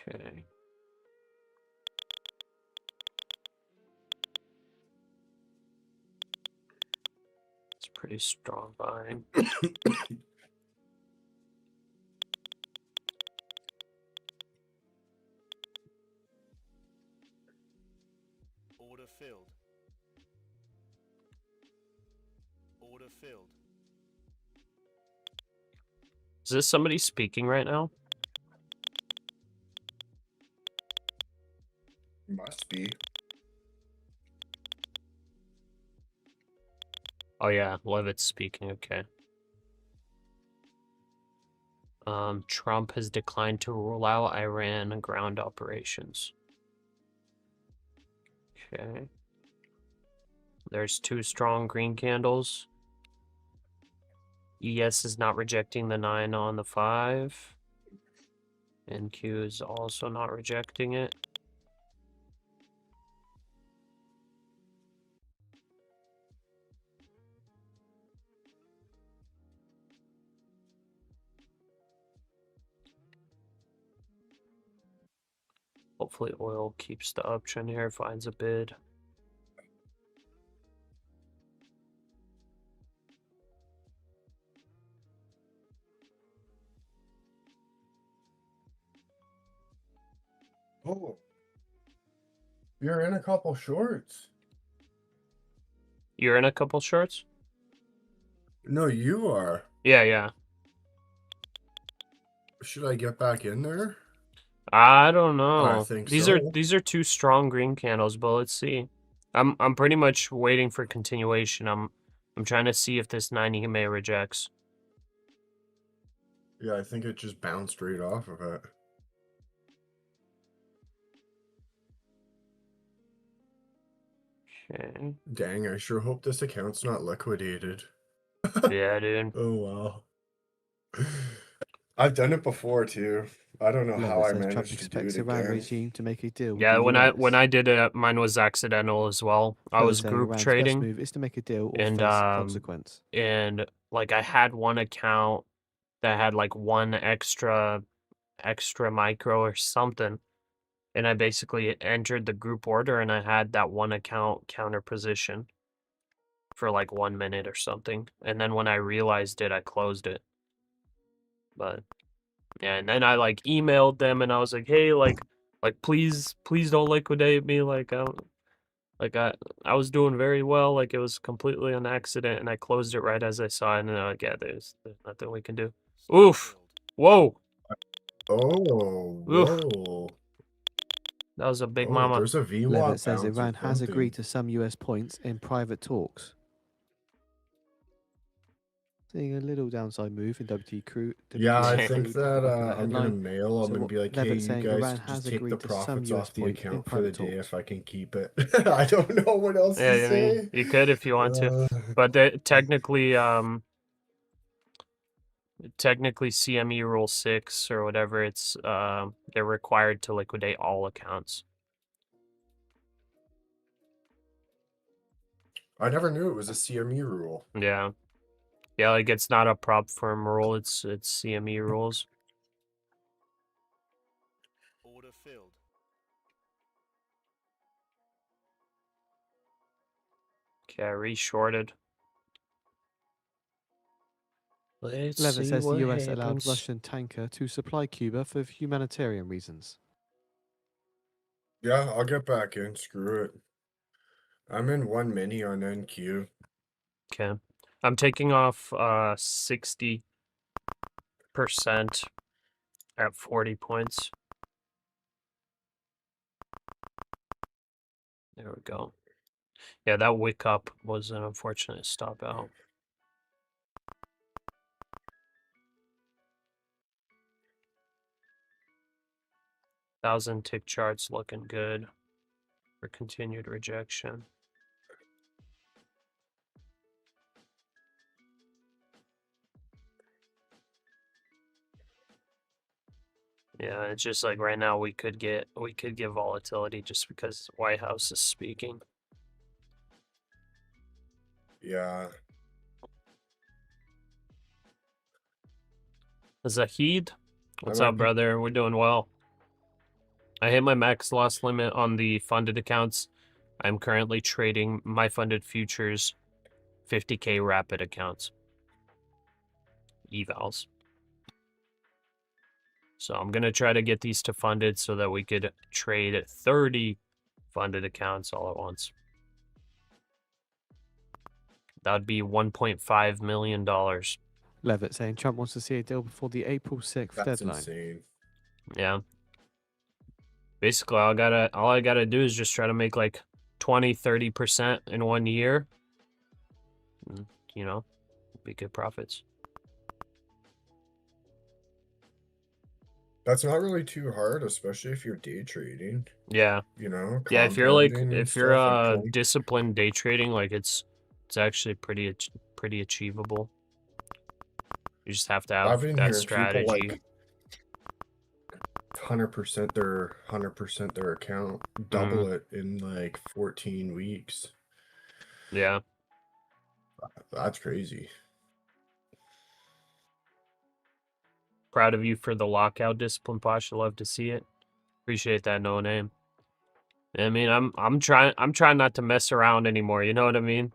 Okay. It's pretty strong buying. Order filled. Order filled. Is this somebody speaking right now? Must be. Oh yeah, Levitt's speaking, okay. Trump has declined to rule out Iran ground operations. Okay. There's 2 strong green candles. ES is not rejecting the 9 on the 5. NQ is also not rejecting it. Hopefully oil keeps the uptrend here, finds a bid. Oh, you're in a couple shorts. You're in a couple shorts? No, you are. Yeah. Should I get back in there? I don't know. I think these so. are 2 strong green candles, but let's see. I'm pretty much waiting for continuation. I'm trying to see if this 9 EMA rejects. Yeah, I think it just bounced right off of it. Okay. Dang, I sure hope this account's not liquidated. Yeah, dude. Oh wow. I've done it before too. I don't know how Levitt I says Trump managed to do expects it Iran again. regime to make a deal with Yeah, the when US. I did it, mine was accidental as well. I Further was saying group Iran's trading, best move is to make a deal or and face consequence. and like I had one account that had like one extra micro or something, and I basically entered the group order, and I had that one account counter position for like 1 minute or something, and then when I realized it, I closed it. But yeah, and then I like emailed them, and I was like, hey, like please don't liquidate me, like I was doing very well, like it was completely an accident, and I closed it right as I saw it, and they're like, yeah, there's nothing we can do. Oof. Whoa. Oh, Oof. whoa. That was a big Oh, mama. there's a VWAP Levitt says bounce or Iran has something. agreed to some US points in private talks. Seeing a little downside move in WT crude. Yeah, I WTI think crude that at the back of that I'm gonna headline. mail them So and what be like, hey, Levitt you saying guys Iran just has take the agreed to some profits US off the points in account for the private day talks. if I can keep it. I don't know what else Yeah, to I mean, say. you could if you want to, but technically CME Rule 6 or whatever, it's they're required to liquidate all accounts. I never knew it was a CME rule. Yeah, like it's not a prop firm rule; it's CME rules. Order filled. Okay, I re-shorted. Let's Levitt see says the what US allowed happens. Russian tanker to supply Cuba for humanitarian reasons. Yeah, I'll get back in. Screw it. I'm in 1 mini on NQ. Okay, I'm taking off 60% at 40 points. There we go. Yeah, that wick up was an unfortunate stop out. Thousand tick charts looking good for continued rejection. Yeah, it's just like right now we could get volatility just because White House is speaking. Yeah. Zahid, what's might up, brother? We're doing well. I hit my max loss limit on the funded accounts. I'm currently trading my funded futures 50K rapid accounts. Evals. So I'm going to try to get these to funded so that we could trade 30 funded accounts all at once. That would be $1.5 million. Levitt saying Trump wants to see a deal before the April 6th That's deadline. insane. Yeah. Basically, all I gotta do is just try to make like 20-30% in 1 year. And, you know, be good profits. That's not really too hard, especially if you're day trading. Yeah. You know, Yeah, if you're like compounding and if you're stuff, like disciplined day trading, like it's actually pretty achievable. You just have to I've have been that hearing people strategy. like 100% their account, double it in like 14 weeks. Yeah. That's crazy. Proud of you for the lockout discipline, Pasha. Love to see it. Appreciate that, no name. I mean, I'm trying not to mess around anymore. You know what I mean?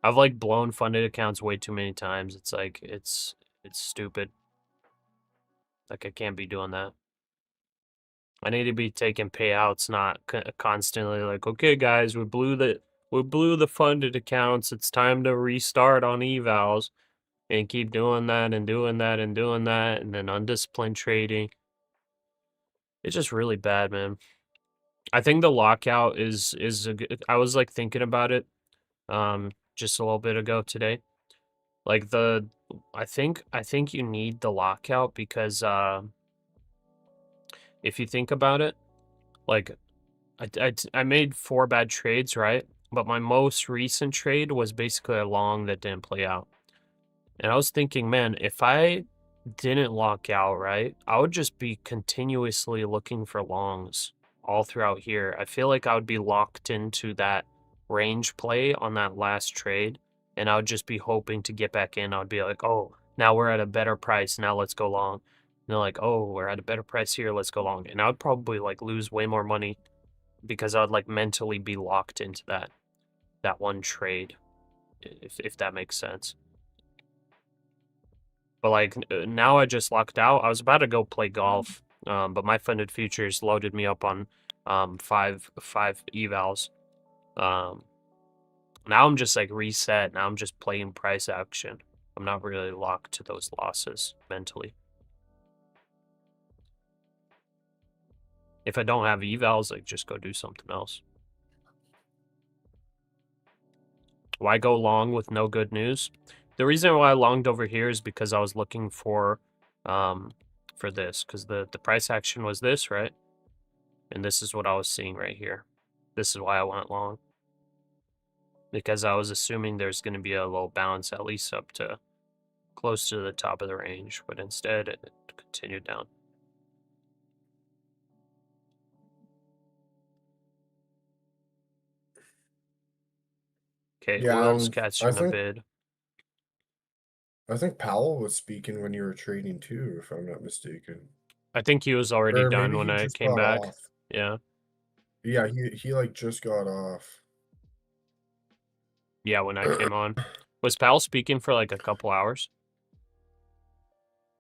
I've like blown funded accounts way too many times. It's like it's stupid. Like I can't be doing that. I need to be taking payouts, not constantly like, okay, guys, we blew the funded accounts. It's time to restart on evals, and keep doing that and doing that and doing that, and then undisciplined trading. It's just really bad, man. I think the lockout is a good. I was like thinking about it, just a little bit ago today. Like I think you need the lockout because if you think about it, like I made 4 bad trades, right? But my most recent trade was basically a long that didn't play out. And I was thinking, man, if I didn't lock out, right, I would just be continuously looking for longs all throughout here. I feel like I would be locked into that range play on that last trade, and I would just be hoping to get back in. I would be like, oh, now we're at a better price. Now let's go long. And they're like, oh, we're at a better price here. Let's go long. And I would probably like lose way more money because I would like mentally be locked into that one trade, if that makes sense. But like now I just locked out. I was about to go play golf, but my funded futures loaded me up on five evals. Now I'm just like reset. Now I'm just playing price action. I'm not really locked to those losses mentally. If I don't have evals, like just go do something else. Why go long with no good news? The reason why I longed over here is because I was looking for this, because the price action was this, right? And this is what I was seeing right here. This is why I went long. Because I was assuming there's going to be a little bounce at least up to close to the top of the range, but instead it continued down. Okay, yeah, oil's and catching a bid. I think Powell was speaking when you were trading too, if I'm not mistaken. I think he was already Or done maybe when he I just came got back. off. Yeah. Yeah, he like just got off. Yeah, when I came on. Was Powell speaking for like a couple hours?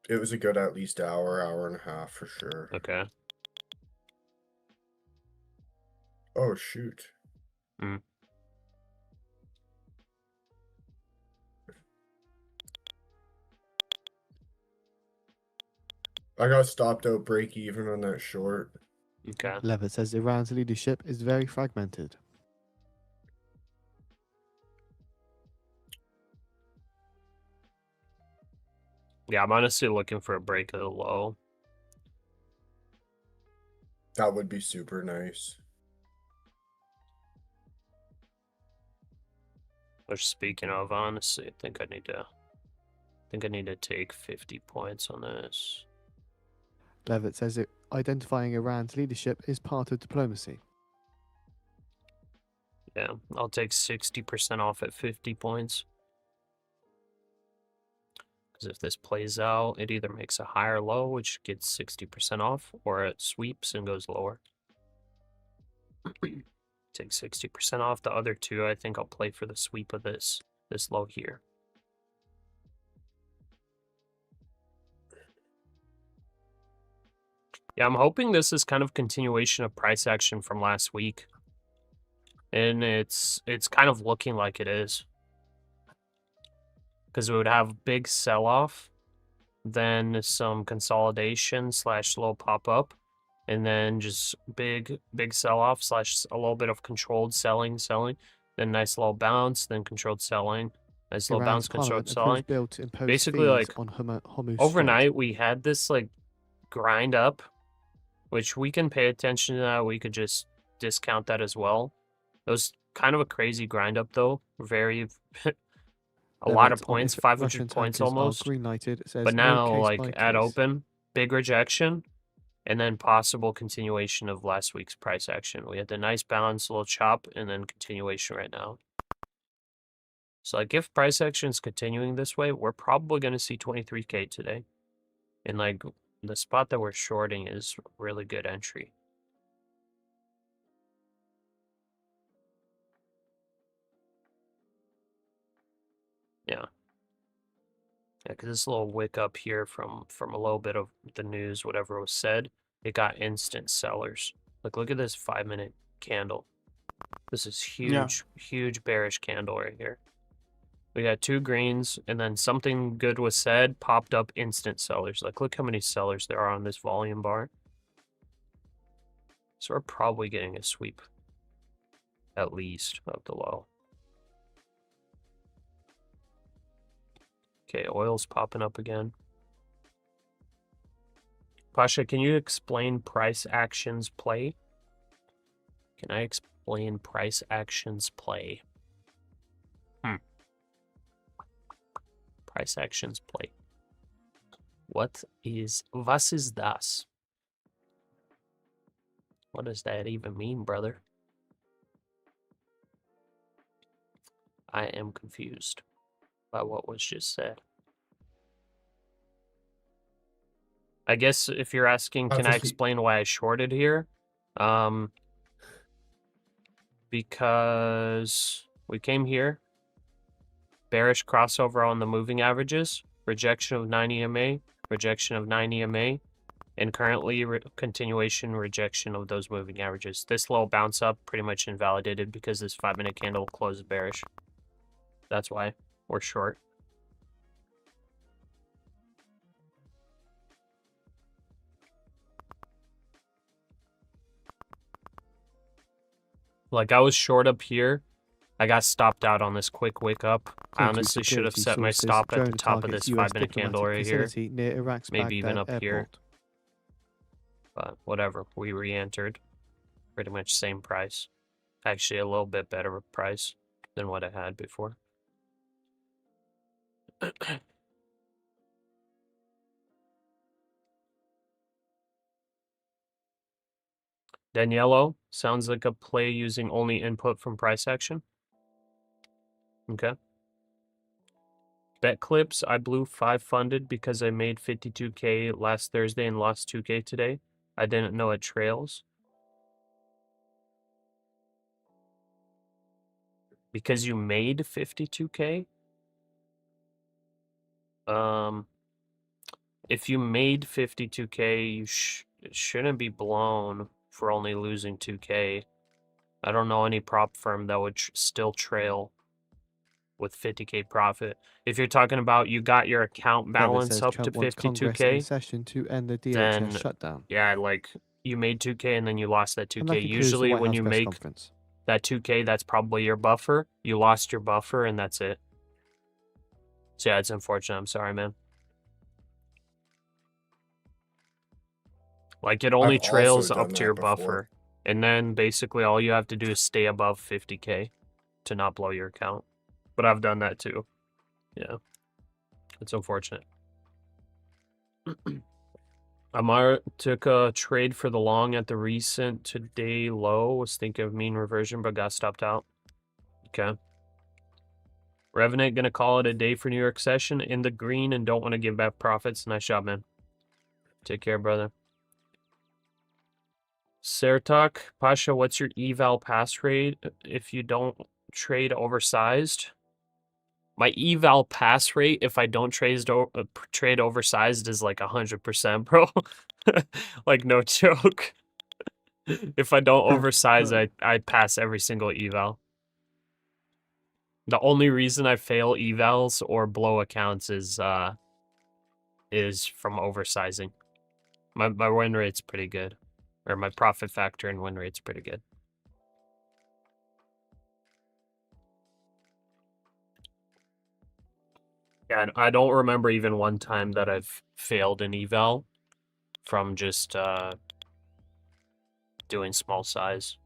It was a good at least hour and a half for sure. Okay. Oh shoot. I got stopped out break even on that short. Okay. Levitt says Iran's leadership is very fragmented. Yeah, I'm honestly looking for a break of the low. That would be super nice. Which, speaking of, honestly, I think I need to take 50 points on this. Levitt says that identifying Iran's leadership is part of diplomacy. Yeah, I'll take 60% off at 50 points. Because if this plays out, it either makes a higher low, which gets 60% off, or it sweeps and goes lower. Take 60% off. The other two, I think I'll play for the sweep of this low here. Yeah, I'm hoping this is kind of continuation of price action from last week. And it's kind of looking like it is. Because we would have big sell-off, then some consolidation / slow pop-up, and then just big sell-off / a little bit of controlled selling, then nice little bounce, then controlled selling, nice little bounce, controlled selling. Basically, like, on Hormuz overnight, we had this, like, grind up, which we can pay attention to that. We could just discount that as well. It was kind of a crazy grind up, though. Very... a lot of points, 500 points almost. But now, like, at open, big rejection, and then possible continuation of last week's price action. We had the nice balance, little chop, and then continuation right now. So, like, if price action is continuing this way, we're probably going to see 23K today. And, like, the spot that we're shorting is really good entry. Yeah. Yeah, because this little wick up here from a little bit of the news, whatever was said, it got instant sellers. Like, look at this 5-minute candle. This is huge, huge bearish candle right here. We got 2 greens, and then something good was said, popped up instant sellers. Like, look how many sellers there are on this volume bar. So we're probably getting a sweep, at least, of the low. Okay, oil's popping up again. Pasha, can you explain price actions play? Can I explain price actions play? Price actions play. Was ist das? What does that even mean, brother? I am confused by what was just said. I guess if you're asking, can I explain why I shorted here? Because we came here, bearish crossover on the moving averages, rejection of 9 EMA, rejection of 9 EMA, and currently continuation rejection of those moving averages. This little bounce up pretty much invalidated because this 5-minute candle closed bearish. That's why we're short. Like, I was short up here. I got stopped out on this quick wick up. I honestly should have set my stop at the top of this 5-minute candle right here. Maybe even up here. But whatever. We re-entered. Pretty much same price. Actually, a little bit better price than what I had before. Daniello, sounds like a play using only input from price action. Okay. Bet clips, I blew 5 funded because I made 52K last Thursday and lost 2K today. I didn't know it trails. Because you made 52K? If you made 52K, you it shouldn't be blown for only losing 2K. I don't know any prop firm that would still trail with 50K profit. If you're talking about you got your account balance up to 52K, session to end the DHS then shutdown. yeah, like you made 2K and then you lost that 2K. Usually when you make that 2K, that's probably your buffer. You lost your buffer and that's it. So yeah, it's unfortunate. I'm sorry, man. Like it only I've also trails done up to that your before. buffer. And then basically all you have to do is stay above 50K to not blow your account. But I've done that too. Yeah. It's unfortunate. Amar took a trade for the long at the recent today low. Was thinking of mean reversion, but got stopped out. Okay. Revenant gonna call it a day for New York session in the green and don't want to give back profits. Nice job, man. Take care, brother. Sertok, Pasha, what's your eval pass rate if you don't trade oversized? My eval pass rate if I don't trade oversized is like 100%, bro. Like no joke. If I don't oversize, I pass every single eval. The only reason I fail evals or blow accounts is from oversizing. My win rate's pretty good. Or my profit factor and win rate's pretty good. Yeah, I don't remember even one time that I've failed an eval from just doing small size.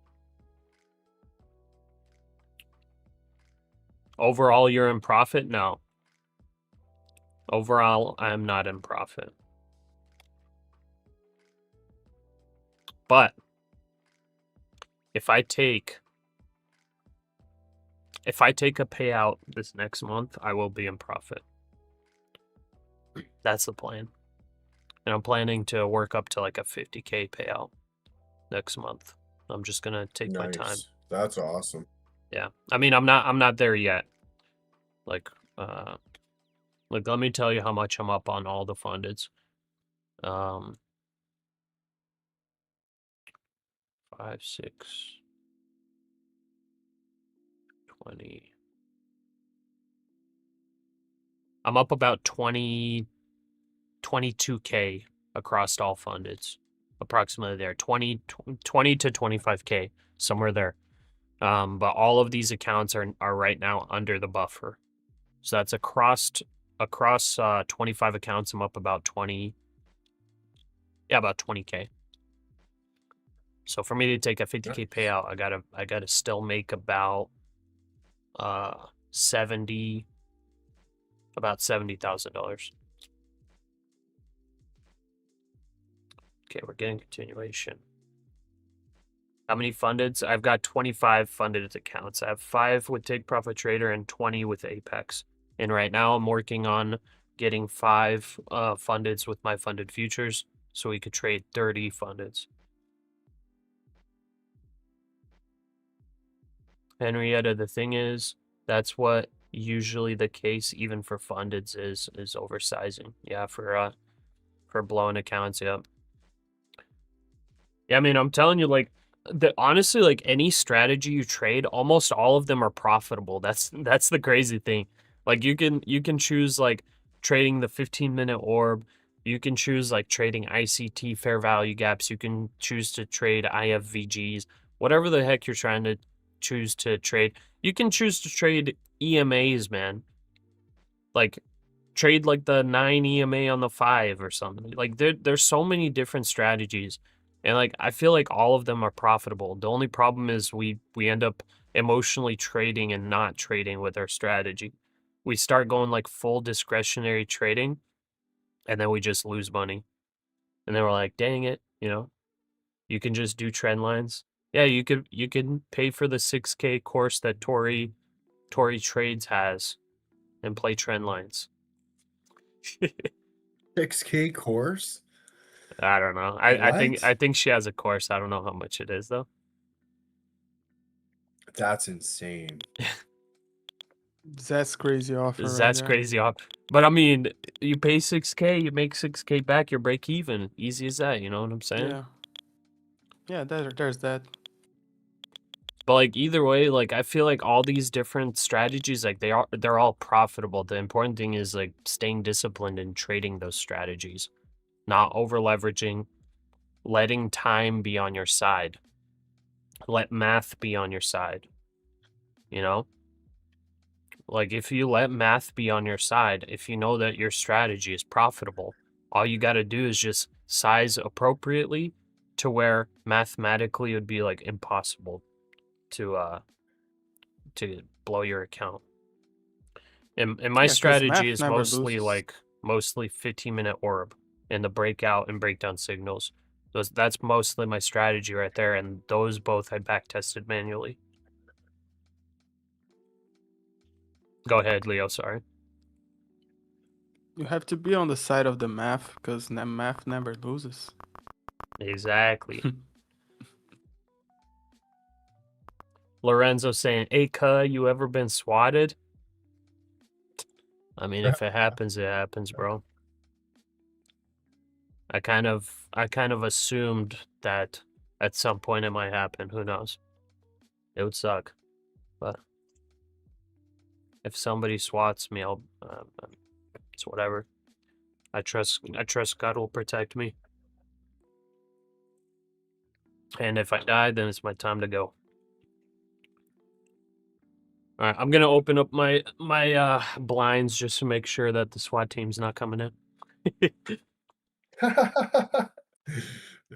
Overall, you're in profit? No. Overall, I'm not in profit. But if I take a payout this next month, I will be in profit. That's the plan. And I'm planning to work up to like a 50K payout next month. I'm just gonna take my time. That's awesome. Yeah. I mean, I'm not there yet. Like let me tell you how much I'm up on all the fundeds. 5, 6, 20. I'm up about 22K across all fundeds. Approximately there. 20 to 25K, somewhere there. But all of these accounts are right now under the buffer. So that's across 25 accounts, I'm up about 20. Yeah, about 20K. So for me to take a 50K payout, I gotta still make about $70,000. Okay, we're getting continuation. How many fundeds? I've got 25 funded accounts. I have 5 with Take Profit Trader and 20 with Apex. And right now I'm working on getting 5 fundeds with my funded futures so we could trade 30 fundeds. Henrietta, the thing is, that's what usually the case even for fundeds is oversizing. Yeah, for blowing accounts, yeah. Yeah, I mean, I'm telling you, like, honestly, like any strategy you trade, almost all of them are profitable. That's the crazy thing. Like you can choose like trading the 15-minute orb. You can choose like trading ICT fair value gaps. You can choose to trade IFVGs, whatever the heck you're trying to choose to trade. You can choose to trade EMAs, man. Like trade like the 9 EMA on the 5 or something. Like there's so many different strategies. And like I feel like all of them are profitable. The only problem is we end up emotionally trading and not trading with our strategy. We start going like full discretionary trading and then we just lose money. And then we're like, dang it, you can just do trend lines. Yeah, you can pay for the 6K course that Tory Trades has and play trend lines. 6K course? I don't know. I think she has a course. I don't know how much it is though. That's insane. That's crazy offer. That's crazy off. But I mean, you pay 6K, you make 6K back, you're break even. Easy as that, you know what I'm saying? Yeah. Yeah, there's that. But like either way, like I feel like all these different strategies, like they're all profitable. The important thing is like staying disciplined and trading those strategies, not over leveraging, letting time be on your side. Let math be on your side. Like if you let math be on your side, if you know that your strategy is profitable, all you got to do is just size appropriately to where mathematically it would be like impossible to blow your account. And my Yeah, 'cause strategy math is never mostly loses. mostly 15-minute orb and the breakout and breakdown signals. That's mostly my strategy right there, and those both I back tested manually. Go ahead, Leo, sorry. You have to be on the side of the math, because math never loses. Exactly. Lorenzo saying, "Hey, you ever been swatted?" I mean, if it happens, it happens, bro. I kind of assumed that at some point it might happen. Who knows? It would suck, but if somebody swats me, I'll it's whatever. I trust God will protect me. And if I die, then it's my time to go. All right, I'm gonna open up my blinds just to make sure that the SWAT team's not coming in.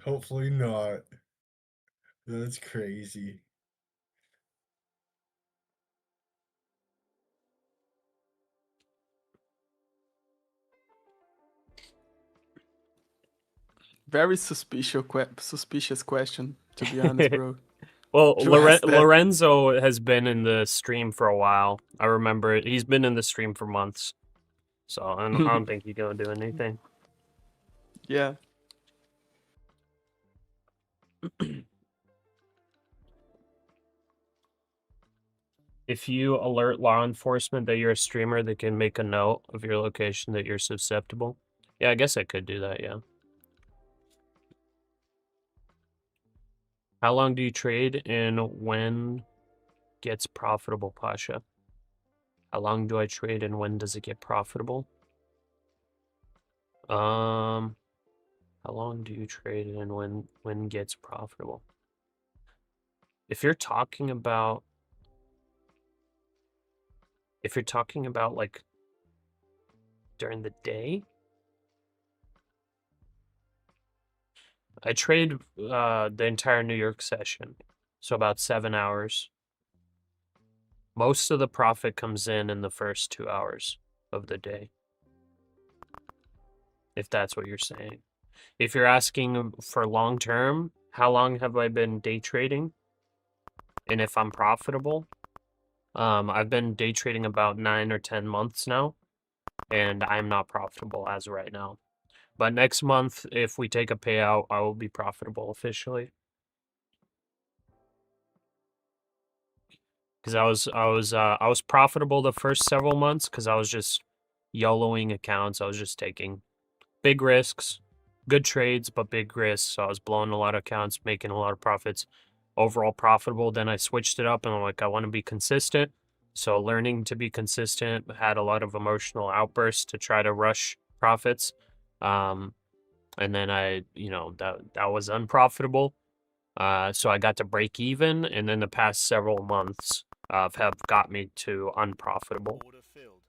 Hopefully not. That's crazy. Very suspicious question, to be honest, bro. Well, You asked that. Lorenzo has been in the stream for a while. I remember it. He's been in the stream for months. So I don't think he's gonna do anything. Yeah. If you alert law enforcement that you're a streamer, they can make a note of your location that you're susceptible. Yeah, I guess I could do that, yeah. How long do you trade and when gets profitable, Pasha? How long do I trade and when does it get profitable? How long do you trade and when gets profitable? If you're talking about like during the day, I trade the entire New York session, so about 7 hours. Most of the profit comes in the first 2 hours of the day, if that's what you're saying. If you're asking for long term, how long have I been day trading? And if I'm profitable, I've been day trading about 9 or 10 months now, and I'm not profitable as of right now. But next month, if we take a payout, I will be profitable officially. Because I was profitable the first several months because I was just YOLOing accounts. I was just taking big risks, good trades, but big risks. So I was blowing a lot of accounts, making a lot of profits, overall profitable. Then I switched it up and I'm like, I want to be consistent. So learning to be consistent, had a lot of emotional outbursts to try to rush profits. And then that was unprofitable. So I got to break even, and then the past several months have got me to unprofitable. Order filled.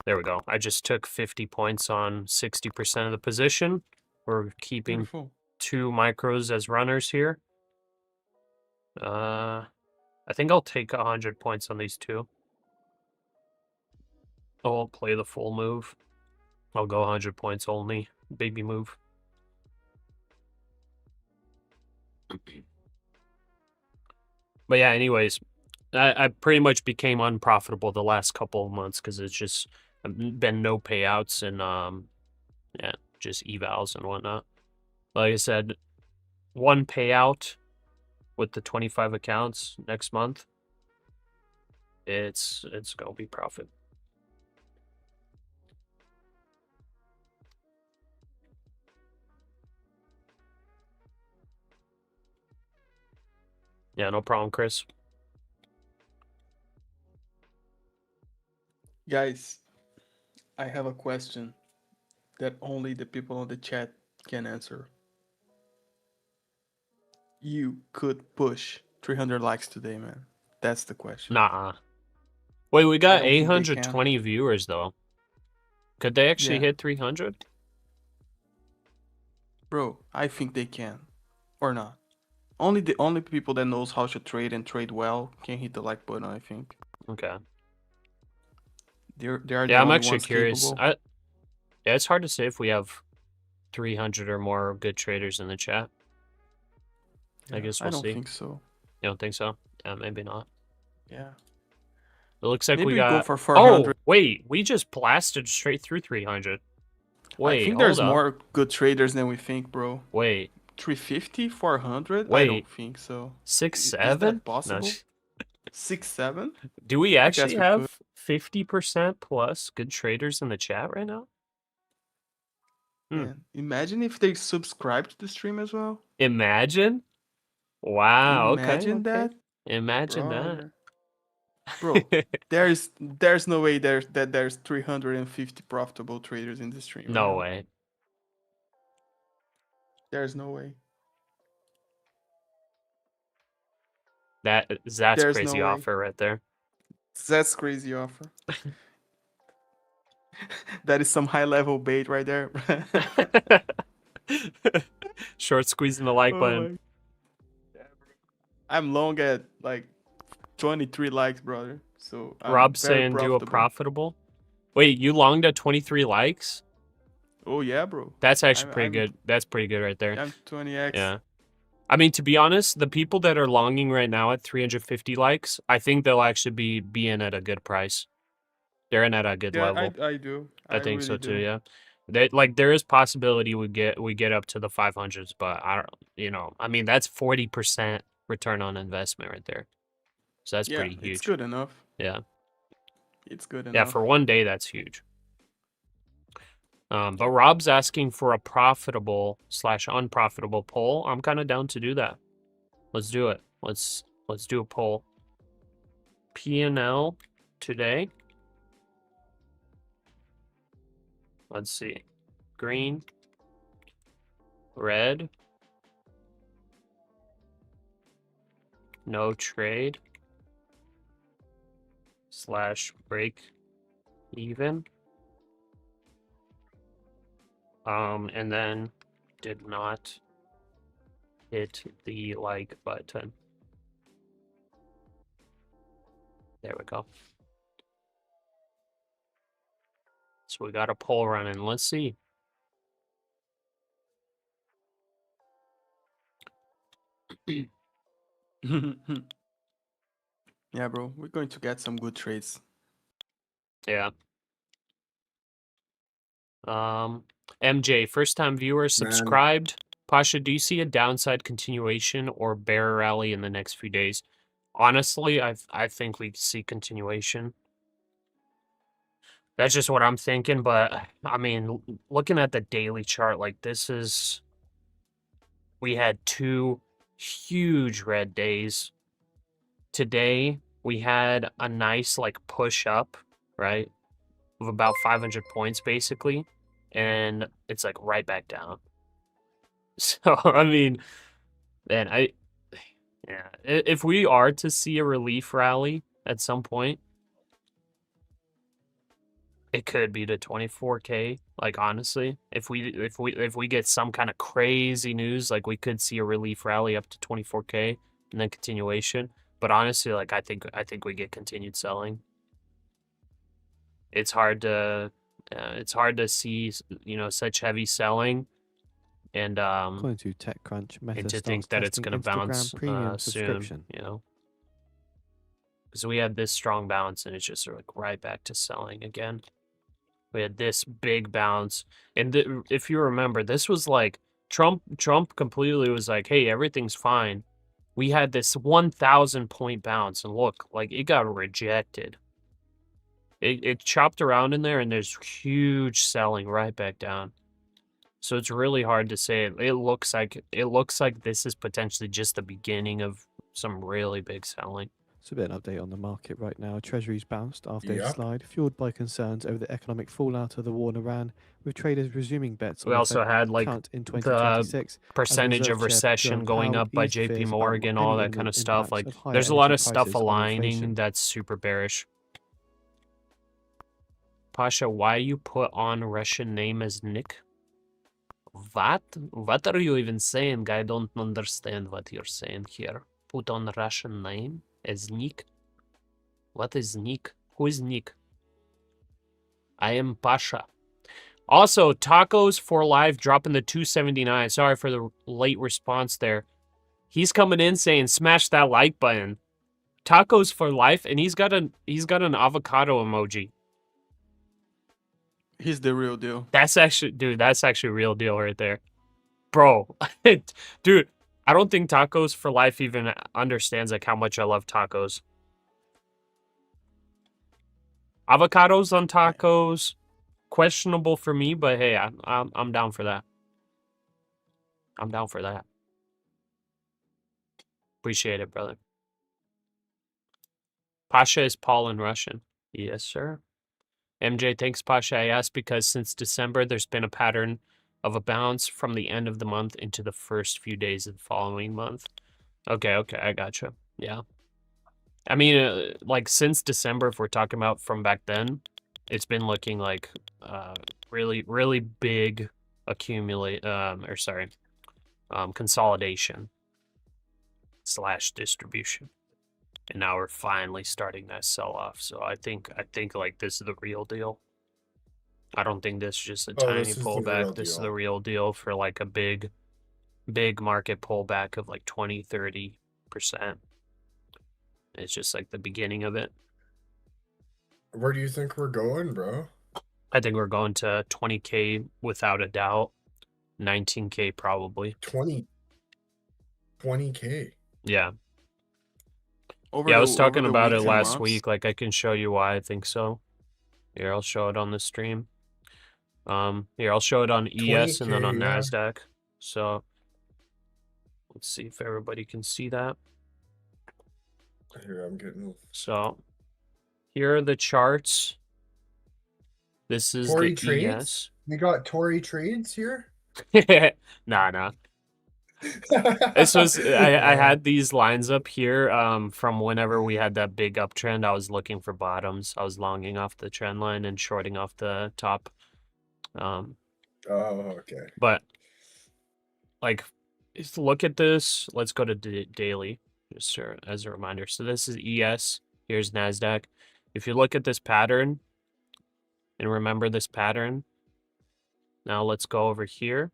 There we go. I just took 50 points on 60% of the position. We're keeping Beautiful. 2 micros as runners here. I think I'll take 100 points on these 2. I'll play the full move. I'll go 100 points only. Baby move. But yeah, anyways, I pretty much became unprofitable the last couple of months because it's just been no payouts and yeah, just evals and whatnot. Like I said, 1 payout with the 25 accounts next month. It's gonna be profit. Yeah, no problem, Chris. Guys, I have a question that only the people on the chat can answer. You could push 300 likes today, man. That's the question. Nah. Wait, we I got don't think they 820 viewers though. Could they actually Yeah. hit 300? Bro, I think they can. Or not. Only the only people that knows how to trade and trade well can hit the like button, I think. Okay. They are the Yeah, I'm only actually ones curious. capable. Yeah, it's hard to say if we have 300 or more good traders in the chat. I guess I we'll don't see. think so. You don't think so? Yeah, maybe not. Yeah. It looks like Maybe we we go got. for 400. Oh, wait, we just blasted straight through 300. I Wait, think hold there's up. more good traders than we think, bro. Wait, 350, 400? I Wait. don't think so. 6, Is 7? that possible? No. 6, 7? Do we guess actually we have 50% plus good traders in the chat right now? Man, imagine if they subscribe to the stream as well. Imagine? Wow, Imagine okay. that. Imagine Brother. Bro, there's no way there's 350 profitable traders in the stream. that. No right now. way. There's no way. That's There's crazy no way. offer right there. That's crazy offer. That is some high level bait right there. Short squeezing the like button. I'm long at like 23 likes, brother. So I'm Rob's very saying do a profitable. profitable. Wait, you longed at 23 likes? Oh yeah, bro. That's actually pretty I'm- good. That's pretty good right there. I'm 20x. Yeah. I mean, to be honest, the people that are longing right now at 350 likes, I think they'll actually be in at a good price. They're in at a good Yeah, level. I do. I think so really too, do. yeah. There is possibility we get up to the 500s, but I don't, I mean, that's 40% return on investment right there. So that's Yeah, pretty huge. it's good enough. Yeah. It's good enough. Yeah, for one day that's huge. But Rob's asking for a profitable / unprofitable poll. I'm kind of down to do that. Let's do it. Let's do a poll. P&L today. Let's see. Green, red, no trade, / break even. And then did not hit the like button. There we go. So we got a poll running. Let's see. Yeah, bro. We're going to get some good trades. Yeah. MJ, first time viewer, subscribed. Pasha, do you see a downside continuation or bear rally in the next few days? Honestly, I think we see continuation. That's just what I'm thinking, but I mean, looking at the daily chart, like we had 2 huge red days. Today, we had a nice like push up, right? Of about 500 points basically, and it's like right back down. So, I mean, man, if we are to see a relief rally at some point, it could be to 24K. Like honestly, if we get some kind of crazy news, like we could see a relief rally up to 24K and then continuation. But honestly, like I think we get continued selling. It's hard to see, such heavy selling, and According to TechCrunch, Meta and to starts think that it's testing going to Instagram bounce Premium soon, subscription. because we had this strong bounce and it's just like right back to selling again. We had this big bounce, and if you remember, this was like Trump completely was like, "Hey, everything's fine." We had this 1,000 point bounce, and look, like it got rejected. It chopped around in there, and there's huge selling right back down. So it's really hard to say. It looks like this is potentially just the beginning of some really big selling. So a bit of an update on the market right now. Treasuries bounced after a Yep. slide, fueled by concerns over the economic fallout of the war in Iran, with traders resuming bets We on the also Fed had like count in the 2026. percentage of Reserve Chair recession Jerome going Powell up by eased JP fears about Morgan, any all that kind imminent of stuff. impacts Like of higher there's a lot energy of stuff prices on aligning inflation. that's super bearish. Pasha, why you put on Russian name as Nick? What? What are you even saying? I don't understand what you're saying here. Put on Russian name as Nick. What is Nick? Who is Nick? I am Pasha. Also, Tacos for Life dropping the 279. Sorry for the late response there. He's coming in saying smash that like button. Tacos for Life, and he's got an avocado emoji. He's the real deal. That's actually, dude, that's actually real deal right there. Bro, dude, I don't think Tacos for Life even understands like how much I love tacos. Avocados on tacos, questionable for me, but hey, I'm down for that. I'm down for that. Appreciate it, brother. Pasha is Paul in Russian. Yes, sir. MJ, thanks, Pasha. I asked because since December, there's been a pattern of a bounce from the end of the month into the first few days of the following month. Okay, I gotcha. Yeah. I mean, like since December, if we're talking about from back then, it's been looking like really big consolidation / distribution. And now we're finally starting that sell-off. So I think like this is the real deal. I don't think this is just a tiny pullback. This is the real deal for like a big market pullback of like 20-30%. It's just like the beginning of it. Where do you think we're going, bro? I think we're going to 20K without a doubt. 19K probably. 20K. Yeah. Over I was talking the about it weeks and last months? week. Like I can show you why I think so. Here, I'll show it on the stream. Here, I'll show it on ES and then on 20K, yeah. NASDAQ. So let's see if everybody can see that. Here, I'm getting. So here are the charts. This is Tory the trades? ES. We got Tory trades here? Nah. This was I had these lines up here from whenever we had that big uptrend. I was looking for bottoms. I was longing off the trend line and shorting off the top. Oh, okay. But like, just look at this. Let's go to daily, just as a reminder. So this is ES. Here's NASDAQ. If you look at this pattern and remember this pattern, now let's go over here.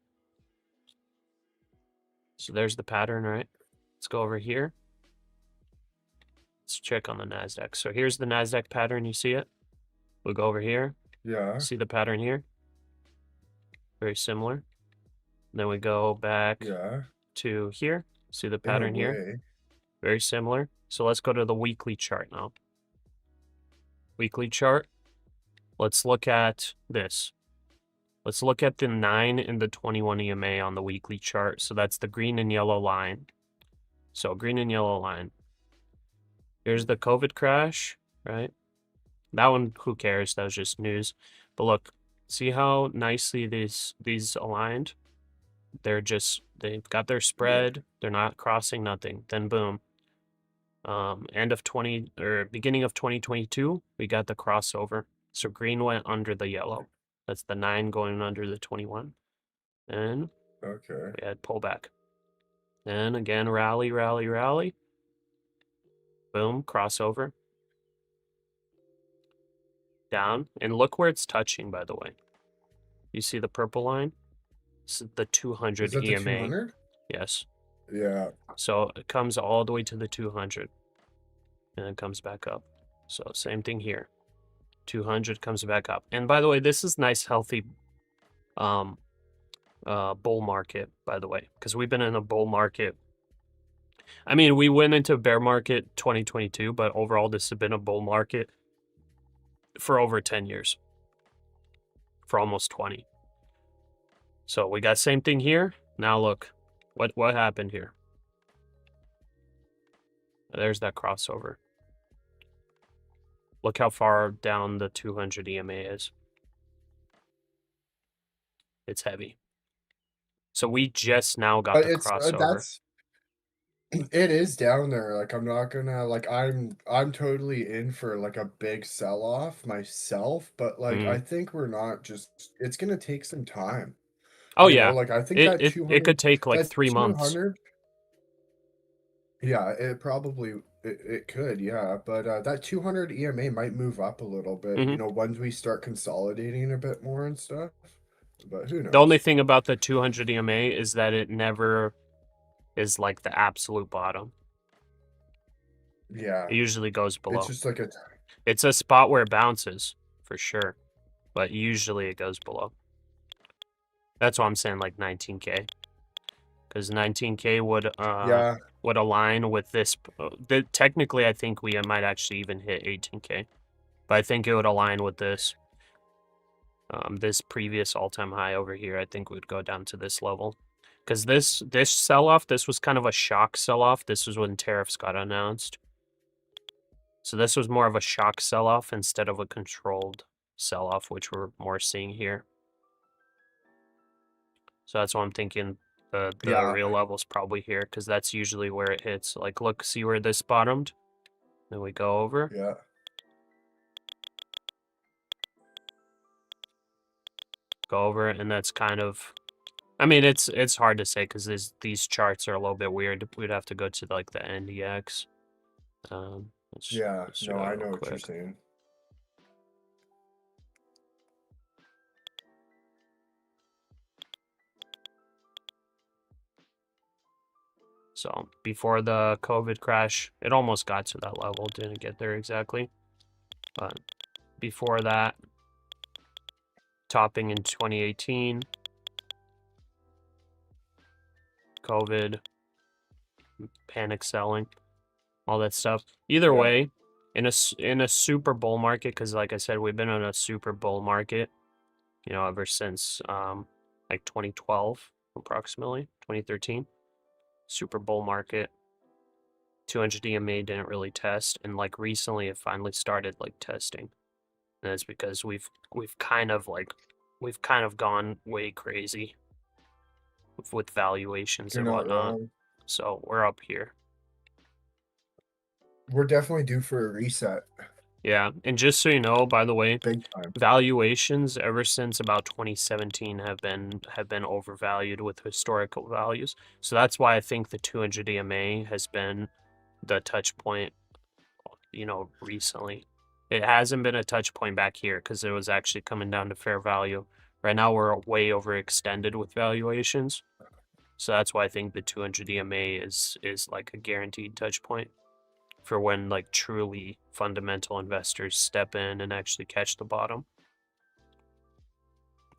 So there's the pattern, right? Let's go over here. Let's check on the NASDAQ. So here's the NASDAQ pattern. You see it? We'll go over here. Yeah. See the pattern here? Very similar. Then we go back to here. See the pattern here? Very similar. So let's go to the weekly chart now. Weekly chart. Let's look at this. Let's look at the 9 and the 21 EMA on the weekly chart. So that's the green and yellow line. So green and yellow line. Here's the COVID crash, right? That one, who cares? That was just news. But look, see how nicely these aligned? They've got their spread. They're not crossing nothing. Then boom. Beginning of 2022, we got the crossover. So green went under the yellow. That's the 9 going under the 21. And we had pullback. Then again, rally. Boom, crossover. Down. And look where it's touching, by the way. You see the purple line? This is the 200 Is that EMA. the 200? Yes. Yeah. So it comes all the way to the 200. And it comes back up. So same thing here. 200 comes back up. And by the way, this is nice, healthy bull market, by the way, because we've been in a bull market. I mean, we went into bear market 2022, but overall, this has been a bull market for over 10 years, for almost 20. So we got same thing here. Now look, what happened here? There's that crossover. Look how far down the 200 EMA is. It's heavy. So we just now got the crossover. It is down there. Like I'm not gonna I'm totally in for like a big sell-off myself, but like I think we're not just it's gonna take some time. Oh You know, yeah, like I think that it 200, could take like that 3 months. 200. Yeah, it probably it could, yeah. But that 200 EMA might move up a little bit, Mhm. you know, once we start consolidating a bit more and stuff. But who knows? The only thing about the 200 EMA is that it never is like the absolute bottom. Yeah, It usually goes below. it's just like a It's a spot where it bounces for sure, but usually it goes below. That's why I'm saying like 19K, because 19K would yeah. would align with this. Technically, I think we might actually even hit 18K, but I think it would align with this. This previous all-time high over here, I think would go down to this level, because this sell-off, this was kind of a shock sell-off. This was when tariffs got announced, so this was more of a shock sell-off instead of a controlled sell-off, which we're more seeing here. So that's why I'm thinking the Yeah. real level's probably here, because that's usually where it hits. Like, look, see where this bottomed? Then we go over. Yeah. Go over, and that's kind of... I mean, it's hard to say, because these charts are a little bit weird. We'd have to go to, like, the NDX. Yeah, let's do no, that I real know what you're quick. saying. So, before the COVID crash, it almost got to that level. Didn't get there exactly. But before that, topping in 2018, COVID, panic selling, all that stuff. Either Yeah. way, in a super bull market, because like I said, we've been in a super bull market, you know, ever since like 2012, approximately 2013. Super bull market. 200 EMA didn't really test, and like recently it finally started like testing. And that's because we've kind of gone way crazy with valuations You're and not whatnot. wrong. So we're up here. We're definitely due for a reset. Yeah, and just so you know, by the way, Big time. valuations ever since about 2017 have been overvalued with historical values. So that's why I think the 200 EMA has been the touch point, you know, recently. It hasn't been a touch point back here because it was actually coming down to fair value. Right now we're way overextended with valuations. So that's why I think the 200 EMA is like a guaranteed touch point for when like truly fundamental investors step in and actually catch the bottom.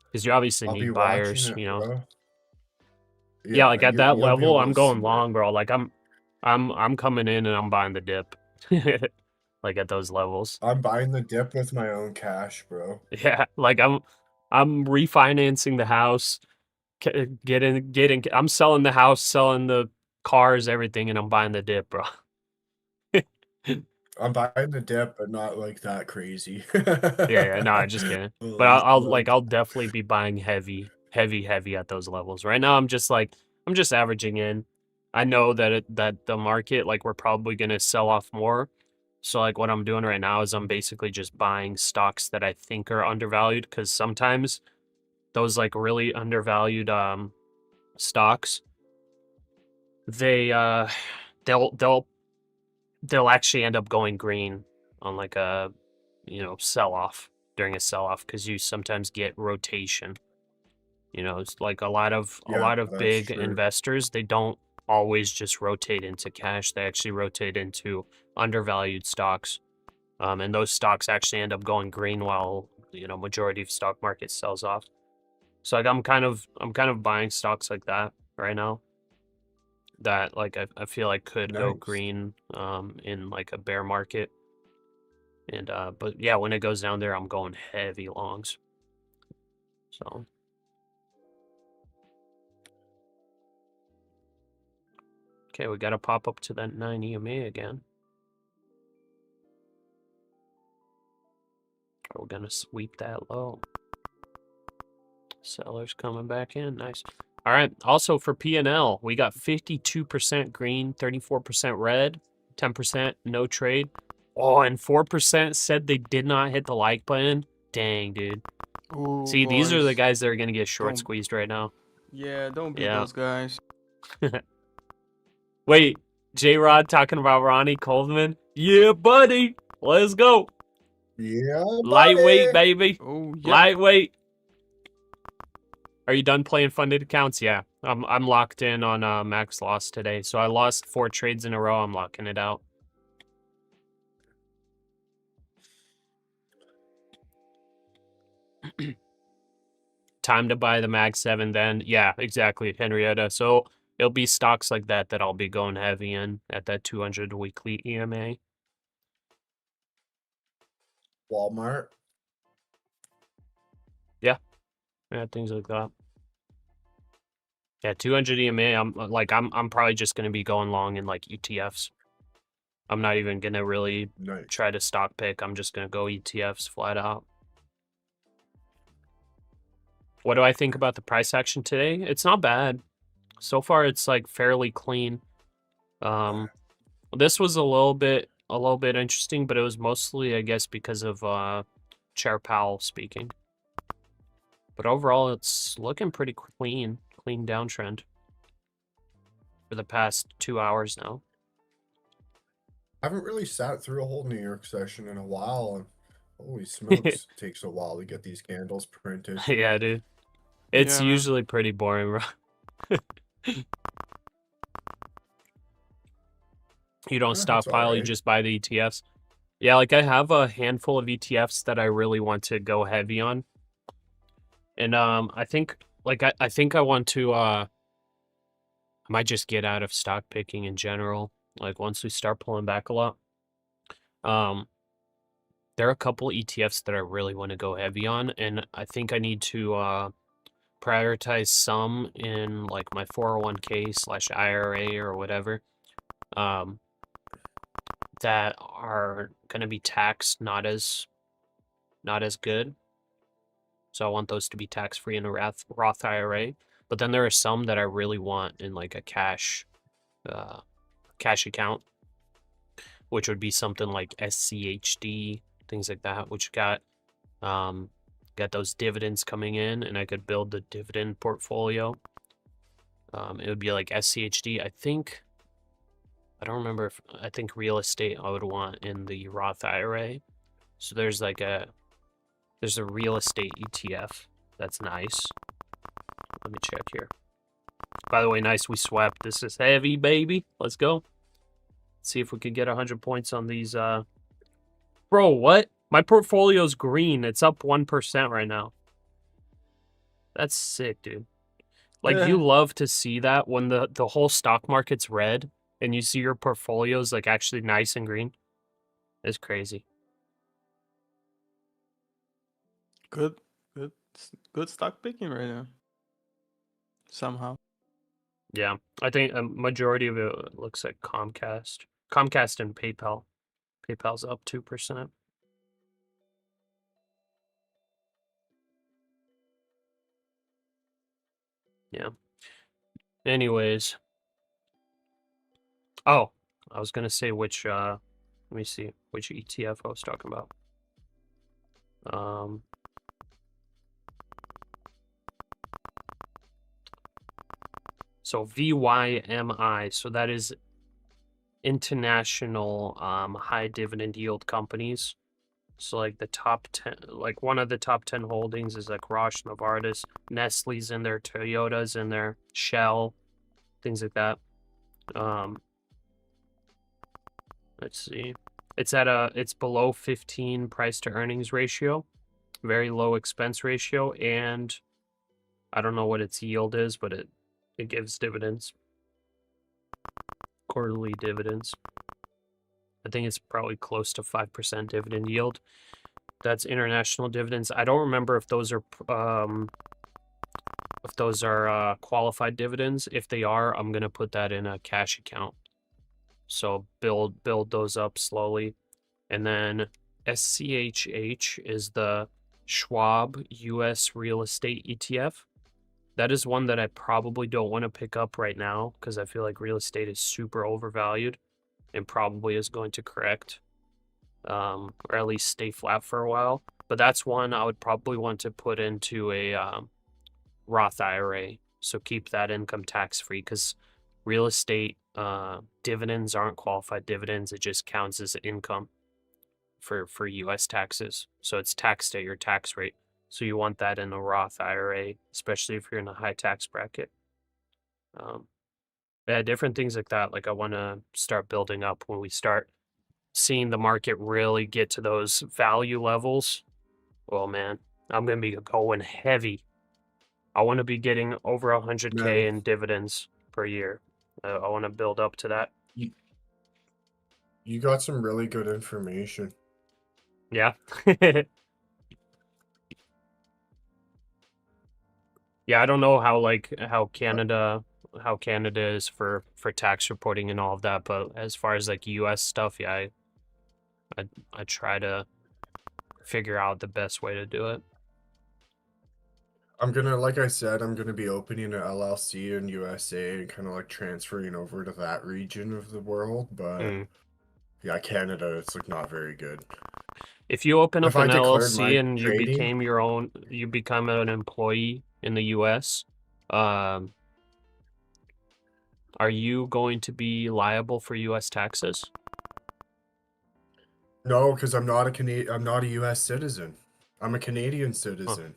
Because you obviously I'll be need watching buyers, it, you know. bro. Yeah, like at that you'll be level, able I'm to going see it. long, bro. Like I'm coming in and I'm buying the dip. Like at those levels. I'm buying the dip with my own cash, bro. Yeah, like I'm refinancing the house, getting I'm selling the house, selling the cars, everything, and I'm buying the dip, bro. I'm buying the dip, but not like that crazy. Yeah, no, I'm just kidding. But Holy I'll smokes. definitely be buying heavy at those levels. Right now, I'm just averaging in. I know that the market, like, we're probably gonna sell off more. So like what I'm doing right now is I'm basically just buying stocks that I think are undervalued, because sometimes those like really undervalued stocks, they'll actually end up going green on like a, you know, sell-off, during a sell-off, because you sometimes get rotation. You know, it's like a lot of Yeah, that's big true. investors, they don't always just rotate into cash. They actually rotate into undervalued stocks. And those stocks actually end up going green while, you know, majority of stock market sells off. So like I'm kind of buying stocks like that right now, that like I feel like could go Nice. green in like a bear market. And but yeah, when it goes down there, I'm going heavy longs. So okay, we got to pop up to that 9 EMA again. We're gonna sweep that low. Sellers coming back in, nice. All right, also for P&L, we got 52% green, 34% red, 10% no trade. Oh, and 4% said they did not hit the like button. Dang, dude. Ooh, See, these are the boys. guys that are going to get short Don't- squeezed right now. Yeah, don't be Yeah. those guys. Wait, J-Rod talking about Ronnie Coleman? Yeah, buddy. Let's go. Yeah, Lightweight, buddy. baby. Oh yeah. Lightweight. Are you done playing funded accounts? Yeah. I'm locked in on max loss today. So I lost 4 trades in a row. I'm locking it out. Time to buy the Mag 7 then. Yeah, exactly, Henrietta. So it'll be stocks like that that I'll be going heavy in at that 200 weekly EMA. Walmart. Yeah, things like that. Yeah, 200 EMA. I'm probably just gonna be going long in like ETFs. I'm not even gonna really Nice. try to stock pick. I'm just gonna go ETFs flat out. What do I think about the price action today? It's not bad. So far, it's like fairly clean. This was a little bit interesting, but it was mostly, I guess, because of Chair Powell speaking. But overall, it's looking pretty clean downtrend for the past 2 hours now. I haven't really sat through a whole New York session in a while, and holy smokes, it takes a while to get these candles printed. Yeah, dude. It's Yeah, man. usually pretty boring, bro. You don't That's stockpile, you alright. just buy the ETFs. Yeah, like I have a handful of ETFs that I really want to go heavy on. And I think I want to I might just get out of stock picking in general. Like once we start pulling back a lot. There are a couple ETFs that I really want to go heavy on, and I think I need to prioritize some in like my 401k/IRA or whatever. That are gonna be taxed not as good. So I want those to be tax free in a Roth IRA. But then there are some that I really want in like a cash account, which would be something like SCHD, things like that, which got those dividends coming in, and I could build the dividend portfolio. It would be like SCHD. I don't remember I think real estate I would want in the Roth IRA. So there's a real estate ETF. That's nice. Let me check here. By the way, nice, we swept. This is heavy, baby. Let's go. Let's see if we can get 100 points on these. Bro, what? My portfolio's green. It's up 1% right now. That's sick, dude. Like, you love to see that when the whole stock market's red and you see your portfolio's like actually nice and green. It's crazy. Good stock picking right now. Somehow. Yeah, I think a majority of it looks like Comcast and PayPal. PayPal's up 2%. Yeah. Anyways. Oh, I was gonna say which let me see which ETF I was talking about. So VYMI, so that is international high dividend yield companies. So like the top 10, like one of the top 10 holdings is like Roche, Novartis, Nestle's in there, Toyota's in there, Shell, things like that. Let's see. It's below 15 price to earnings ratio, very low expense ratio, and I don't know what its yield is, but it gives dividends. Quarterly dividends. I think it's probably close to 5% dividend yield. That's international dividends. I don't remember if those are qualified dividends. If they are, I'm gonna put that in a cash account. So build those up slowly. And then SCHH is the Schwab US Real Estate ETF. That is one that I probably don't want to pick up right now because I feel like real estate is super overvalued and probably is going to correct, or at least stay flat for a while. But that's one I would probably want to put into a Roth IRA. So keep that income tax free, because real estate dividends aren't qualified dividends. It just counts as income for U.S. taxes. So it's taxed at your tax rate. So you want that in a Roth IRA, especially if you're in a high tax bracket. Yeah, different things like that. Like I want to start building up when we start seeing the market really get to those value levels. Well, man, I'm going to be going heavy. I want to be getting over 100K Man, in dividends per year. I want to build up to that. you got some really good information. Yeah. Yeah, I don't know how Canada is for tax reporting and all of that, but as far as like US stuff, yeah, I try to figure out the best way to do it. I'm gonna, like I said, I'm gonna be opening an LLC in USA and kind of like transferring over to that region of the world. But yeah, Canada, it's like not very good. If you open up If I an declared LLC my and you trading, become an employee in the US, are you going to be liable for US taxes? no, because I'm not a US citizen. I'm a Canadian citizen.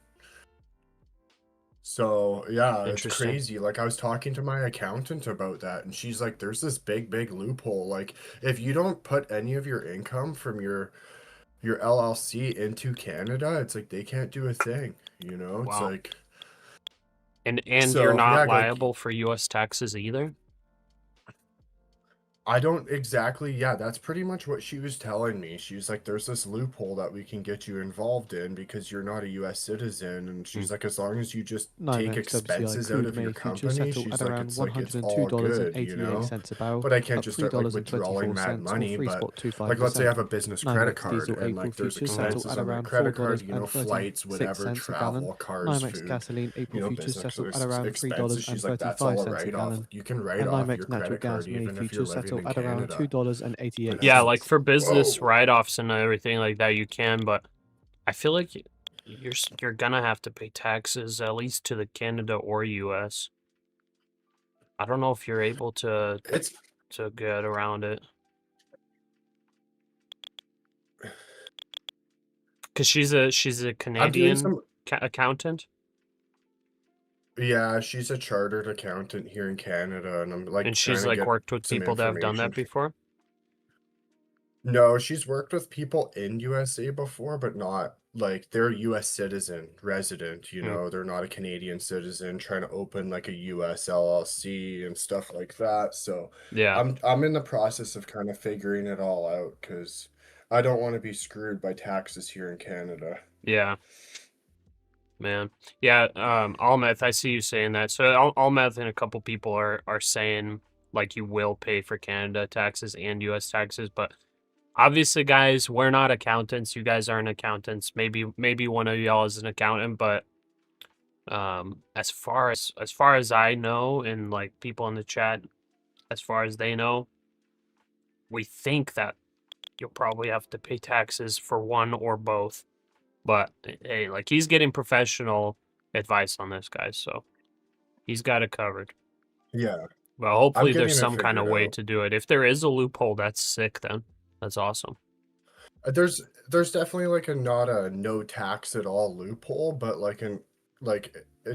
So yeah, it's Interesting. crazy. Like I was talking to my accountant about that, and she's like, "There's this big loophole. Like if you don't put any of your income from your LLC into Canada, it's like they can't do a thing. You know, it's Wow. like." And you're So not yeah, like liable for US taxes either? I don't exactly, yeah, that's pretty much what she was telling me. She was like, there's this loophole that we can get you involved in because you're not a US citizen. And she's like, as long as you just take NYMEX WTI expenses out crude of your May futures company, settle she's at like, around it's all good, you know? $102.88 a barrel, But I can't up just start like withdrawing mad $3.24 or money. But like, let's say I 3.25%. have a business credit NYMEX card diesel and April like there's futures settle expenses at on that around credit card, you know, flights, whatever, $4.36 a gallon. travel, cars, NYMEX food, gasoline you April know, futures business settle at around expenses. She's like, that's all a $3.35 a write-off. gallon. You can write And off NYMEX your natural credit gas card May even if you're futures living settle in at around Canada. $2.88. Yeah, like for business Whoa. write-offs and everything like that, you can, but I feel like you're gonna have to pay taxes at least to the Canada or US. I don't know if you're able to get around it. Because she's a Canadian accountant. Yeah, she's a chartered accountant here in Canada, and I'm like And trying she's to like get worked with some people that have done that information. before. No, she's worked with people in USA before, but not like they're a US citizen resident, you know, they're not a Canadian citizen trying to open like a US LLC and stuff like that. So Yeah. I'm in the process of kind of figuring it all out because I don't want to be screwed by taxes here in Canada. Yeah. Man. Yeah, Almeth, I see you saying that. So Almeth and a couple people are saying like you will pay for Canada taxes and US taxes, but obviously guys, we're not accountants. You guys aren't accountants. Maybe one of y'all is an accountant, but as far as I know, and like people in the chat, as far as they know, we think that you'll probably have to pay taxes for one or both. But hey, like he's getting professional advice on this, guys, so he's got it covered. Yeah. Well, hopefully there's getting it some kind of figured way out. to do it. If there is a loophole, that's sick then. That's awesome. There's definitely like not a no tax at all loophole, but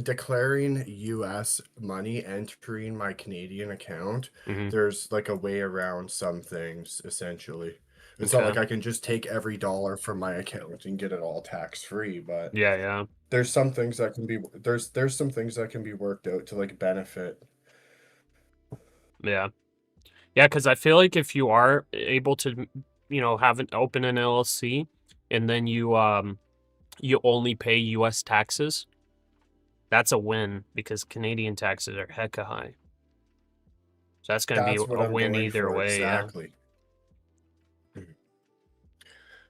declaring US money entering my Canadian account, there's like a way around some things essentially. It's not like I can just take every dollar from my account and get it all tax free, but yeah. There's some things that can be there's some things that can be worked out to like benefit. Yeah, because I feel like if you are able to, open an LLC, and then you only pay U.S. taxes, that's a win because Canadian taxes are hecka high. So that's going to be a win either way. Exactly.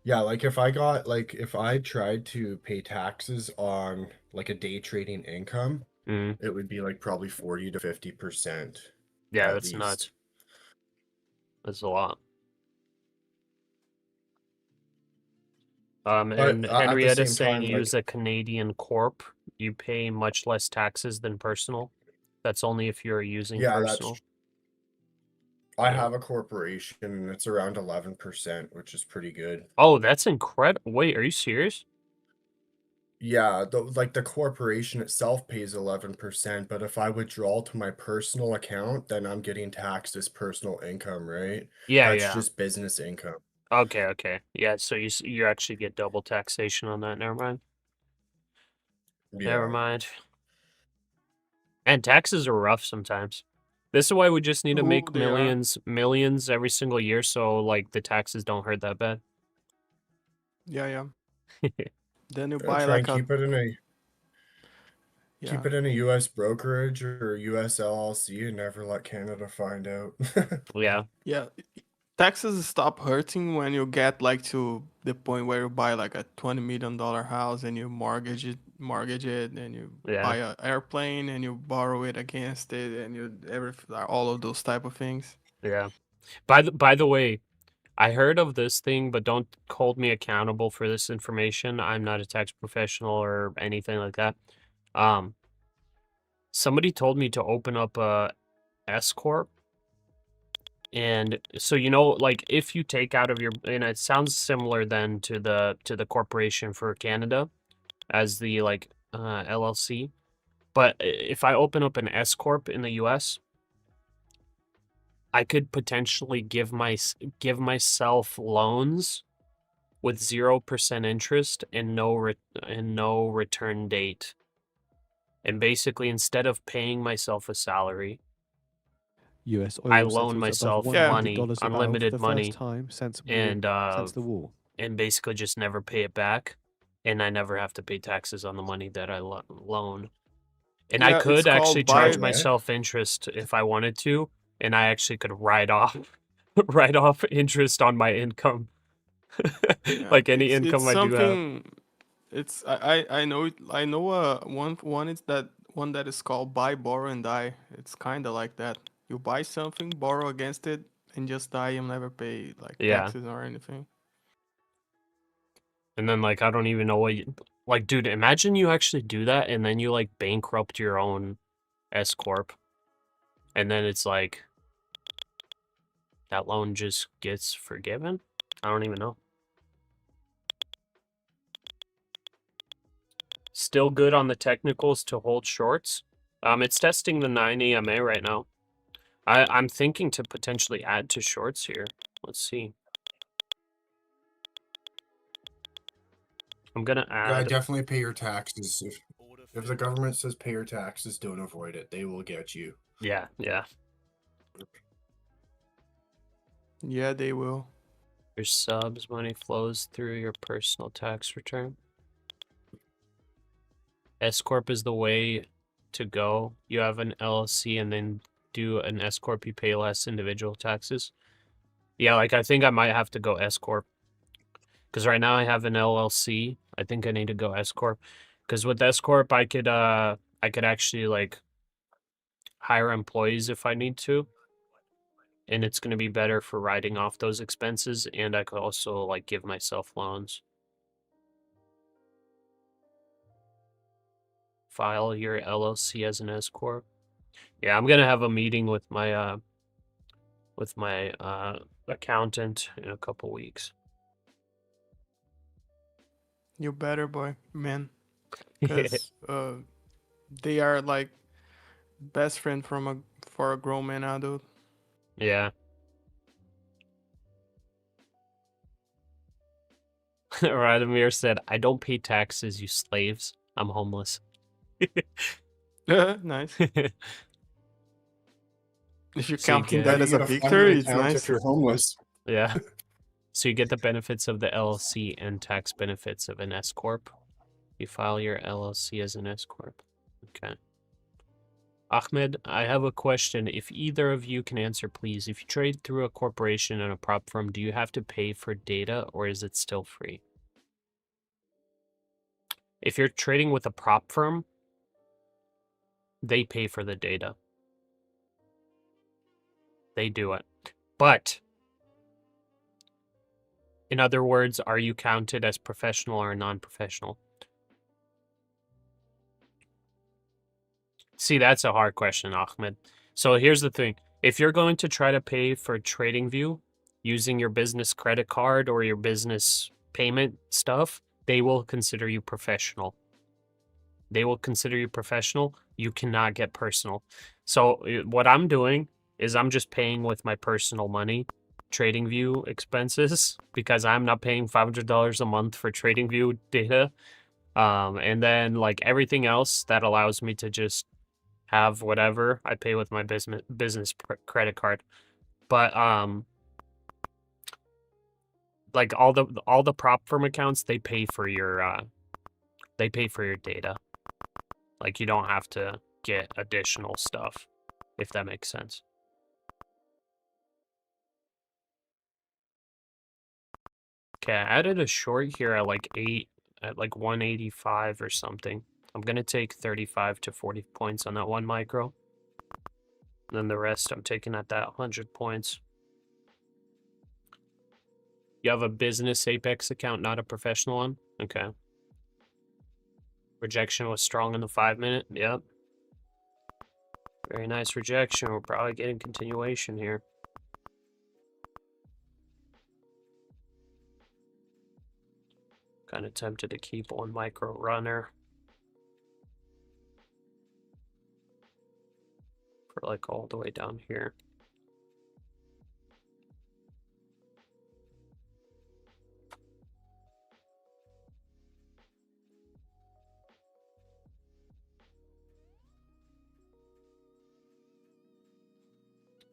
Yeah, like if I tried to pay taxes on like a day trading income, it would be like probably 40 to 50%. Yeah, that's nuts. That's a lot. And Henrietta's saying use a Canadian corp. You pay much less taxes than personal. That's only if you're using Yeah, personal. I Yeah. have a corporation and it's around 11%, which is pretty good. Oh, that's incredible. Wait, are you serious? Yeah, the corporation itself pays 11%, but if I withdraw to my personal account, then I'm getting taxed as personal income, right? Yeah, That's yeah. just business income. Okay, okay. Yeah, so you actually get double taxation on that. Never mind. Never Yeah. mind. And taxes are rough sometimes. This is why we just need to Ooh, make they are. millions every single year, so like the taxes don't hurt that bad. Yeah, yeah. Then you Yeah, buy try and like a keep it in a yeah. US brokerage or US LLC and never let Canada find out. Yeah. Yeah, taxes stop hurting when you get like to the point where you buy like a $20 million house and you mortgage it, and you Yeah. buy an airplane and you borrow it against it, and you all of those type of things. Yeah. By the way, I heard of this thing, but don't hold me accountable for this information. I'm not a tax professional or anything like that. Somebody told me to open up a S corp, and so like if you take out of your, and it sounds similar then to the corporation for Canada as the like LLC, but if I open up an S corp in the US, I could potentially give myself loans with 0% interest and no return date. And basically, instead of paying myself a salary, US I oil loan settles above myself Yeah. money, $100 a barrel for unlimited the money, first time since and the war. and basically just never pay it back, and I never have to pay taxes on the money that I loan. And I Yeah, it's could actually called charge buy. way. myself interest if I wanted to, and I actually could write off write off interest on my income. Yeah, Like any it's income I do have. something. It's I know it. I know one is that one that is called buy, borrow, and die. It's kind of like that. You buy something, borrow against it, and just die and never pay like Yeah. taxes or anything. And then like I don't even know what you like, dude, imagine you actually do that and then you like bankrupt your own S corp. And then it's like that loan just gets forgiven? I don't even know. Still good on the technicals to hold shorts. It's testing the 9 EMA right now. I'm thinking to potentially add to shorts here. Let's see. I'm gonna Yeah, add. definitely pay your taxes. Order If the filled. government says pay your taxes, don't avoid it. They will get you. Yeah, yeah. Yeah, they will. Your subs money flows through your personal tax return. S corp is the way to go. You have an LLC and then do an S corp, you pay less individual taxes. Yeah, like I think I might have to go S corp. Because right now I have an LLC. I think I need to go S corp. Because with S corp I could actually like hire employees if I need to. And it's gonna be better for writing off those expenses, and I could also like give myself loans. File your LLC as an S corp. Yeah, I'm gonna have a meeting with my accountant in a couple weeks. You better, boy, man. Because they are like best friend for a grown man adult. Yeah. Radomir said, "I don't pay taxes, you slaves. I'm homeless." Nice. If you're So you counting get- that How do as you a get a funding victory, it's account nice. if you're homeless? Yeah. So you get the benefits of the LLC and tax benefits of an S corp. You file your LLC as an S corp. Okay. Ahmed, I have a question. If either of you can answer, please. If you trade through a corporation and a prop firm, do you have to pay for data or is it still free? If you're trading with a prop firm, they pay for the data. They do it. But, in other words, are you counted as professional or non-professional? See, that's a hard question, Ahmed. So here's the thing. If you're going to try to pay for TradingView using your business credit card or your business payment stuff, they will consider you professional. They will consider you professional. You cannot get personal. So what I'm doing is I'm just paying with my personal money TradingView expenses because I'm not paying $500 a month for TradingView data. And then like everything else that allows me to just have whatever I pay with my business credit card. But like all the prop firm accounts, they pay for your data. Like you don't have to get additional stuff, if that makes sense. Okay, I added a short here at like 185 or something. I'm gonna take 35 to 40 points on that one micro. And then the rest I'm taking at that 100 points. You have a business Apex account, not a professional one? Okay. Rejection was strong in the 5-minute. Yep. Very nice rejection. We're probably getting continuation here. Kind of tempted to keep one micro runner for like all the way down here.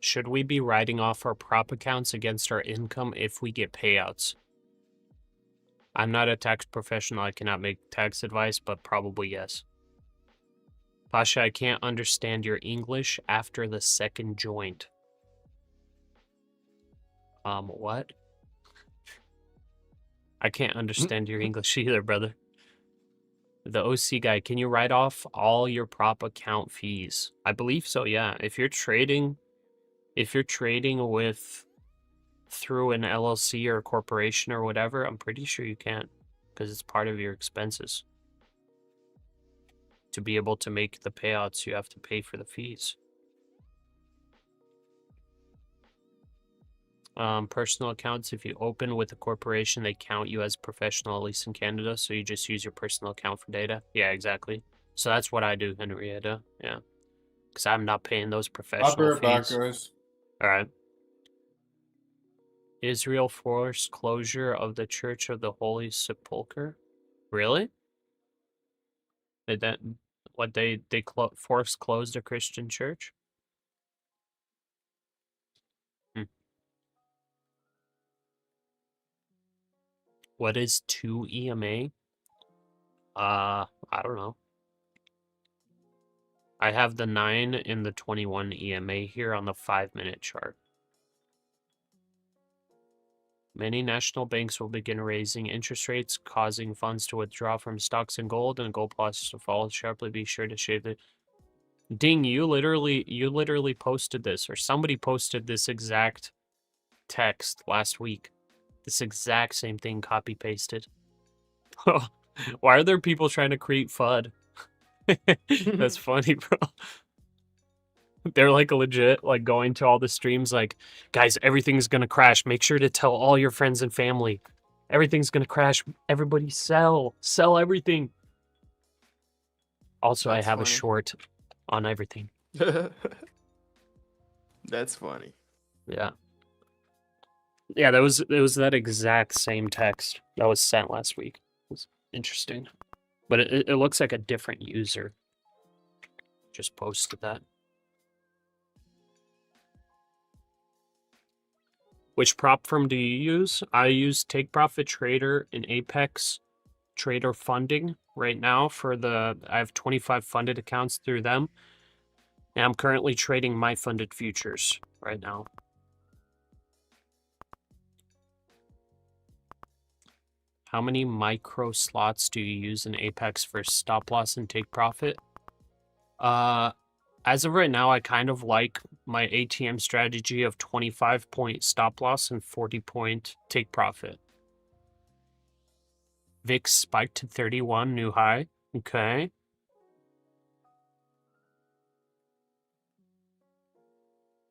Should we be writing off our prop accounts against our income if we get payouts? I'm not a tax professional. I cannot make tax advice, but probably yes. Pasha, I can't understand your English after the second joint. What? I can't understand your English either, brother. The OC guy, can you write off all your prop account fees? I believe so, yeah. If you're trading with through an LLC or a corporation or whatever, I'm pretty sure you can, because it's part of your expenses. To be able to make the payouts, you have to pay for the fees. Personal accounts, if you open with a corporation, they count you as professional, at least in Canada, so you just use your personal account for data. Yeah, exactly. So that's what I do, Henrietta. Yeah. Because I'm not paying those professional fees. All right. Israel forced closure of the Church of the Holy Sepulchre. Really? They forced closed a Christian church? What is 2 EMA? I don't know. I have the 9 and the 21 EMA here on the 5-minute chart. Many national banks will begin raising interest rates, causing funds to withdraw from stocks and gold prices to fall sharply. Be sure to shave the... Ding, you literally posted this, or somebody posted this exact text last week. This exact same thing copy-pasted. Why are there people trying to create FUD? That's funny, bro. They're like legit, like going to all the streams like, guys, everything's gonna crash. Make sure to tell all your friends and family. Everything's gonna crash. Everybody sell everything. Also, I have a short on everything. That's funny. Yeah. Yeah, it was that exact same text that was sent last week. It was interesting. But it looks like a different user just posted that. Which prop firm do you use? I use Take Profit Trader and Apex Trader Funding right now I have 25 funded accounts through them. And I'm currently trading my funded futures right now. How many micro slots do you use in Apex for stop loss and take profit? As of right now, I kind of like my ATM strategy of 25-point stop loss and 40-point take profit. VIX spiked to 31, new high. Okay.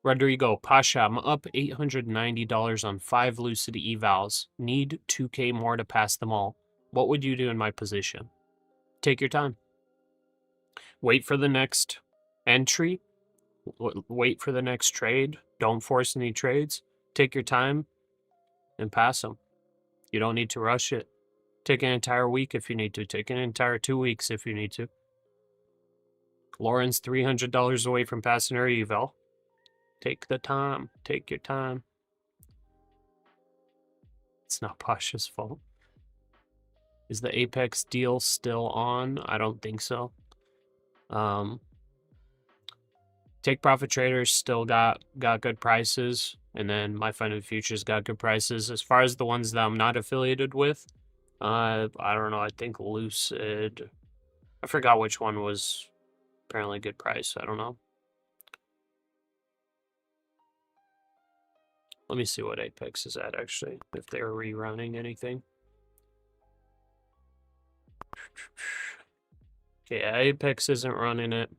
Rodrigo, Pasha, I'm up $890 on 5 Lucid evals. Need 2K more to pass them all. What would you do in my position? Take your time. Wait for the next entry. Wait for the next trade. Don't force any trades. Take your time and pass them. You don't need to rush it. Take an entire week if you need to. Take an entire 2 weeks if you need to. Lauren's $300 away from passing her eval. Take the time. Take your time. It's not Pasha's fault. Is the Apex deal still on? I don't think so. Take Profit Traders still got good prices, and then My Funded Futures got good prices. As far as the ones that I'm not affiliated with, I don't know. I think Lucid. I forgot which one was apparently good price. I don't know. Let me see what Apex is at actually. If they're rerunning anything. Okay, Apex isn't running it.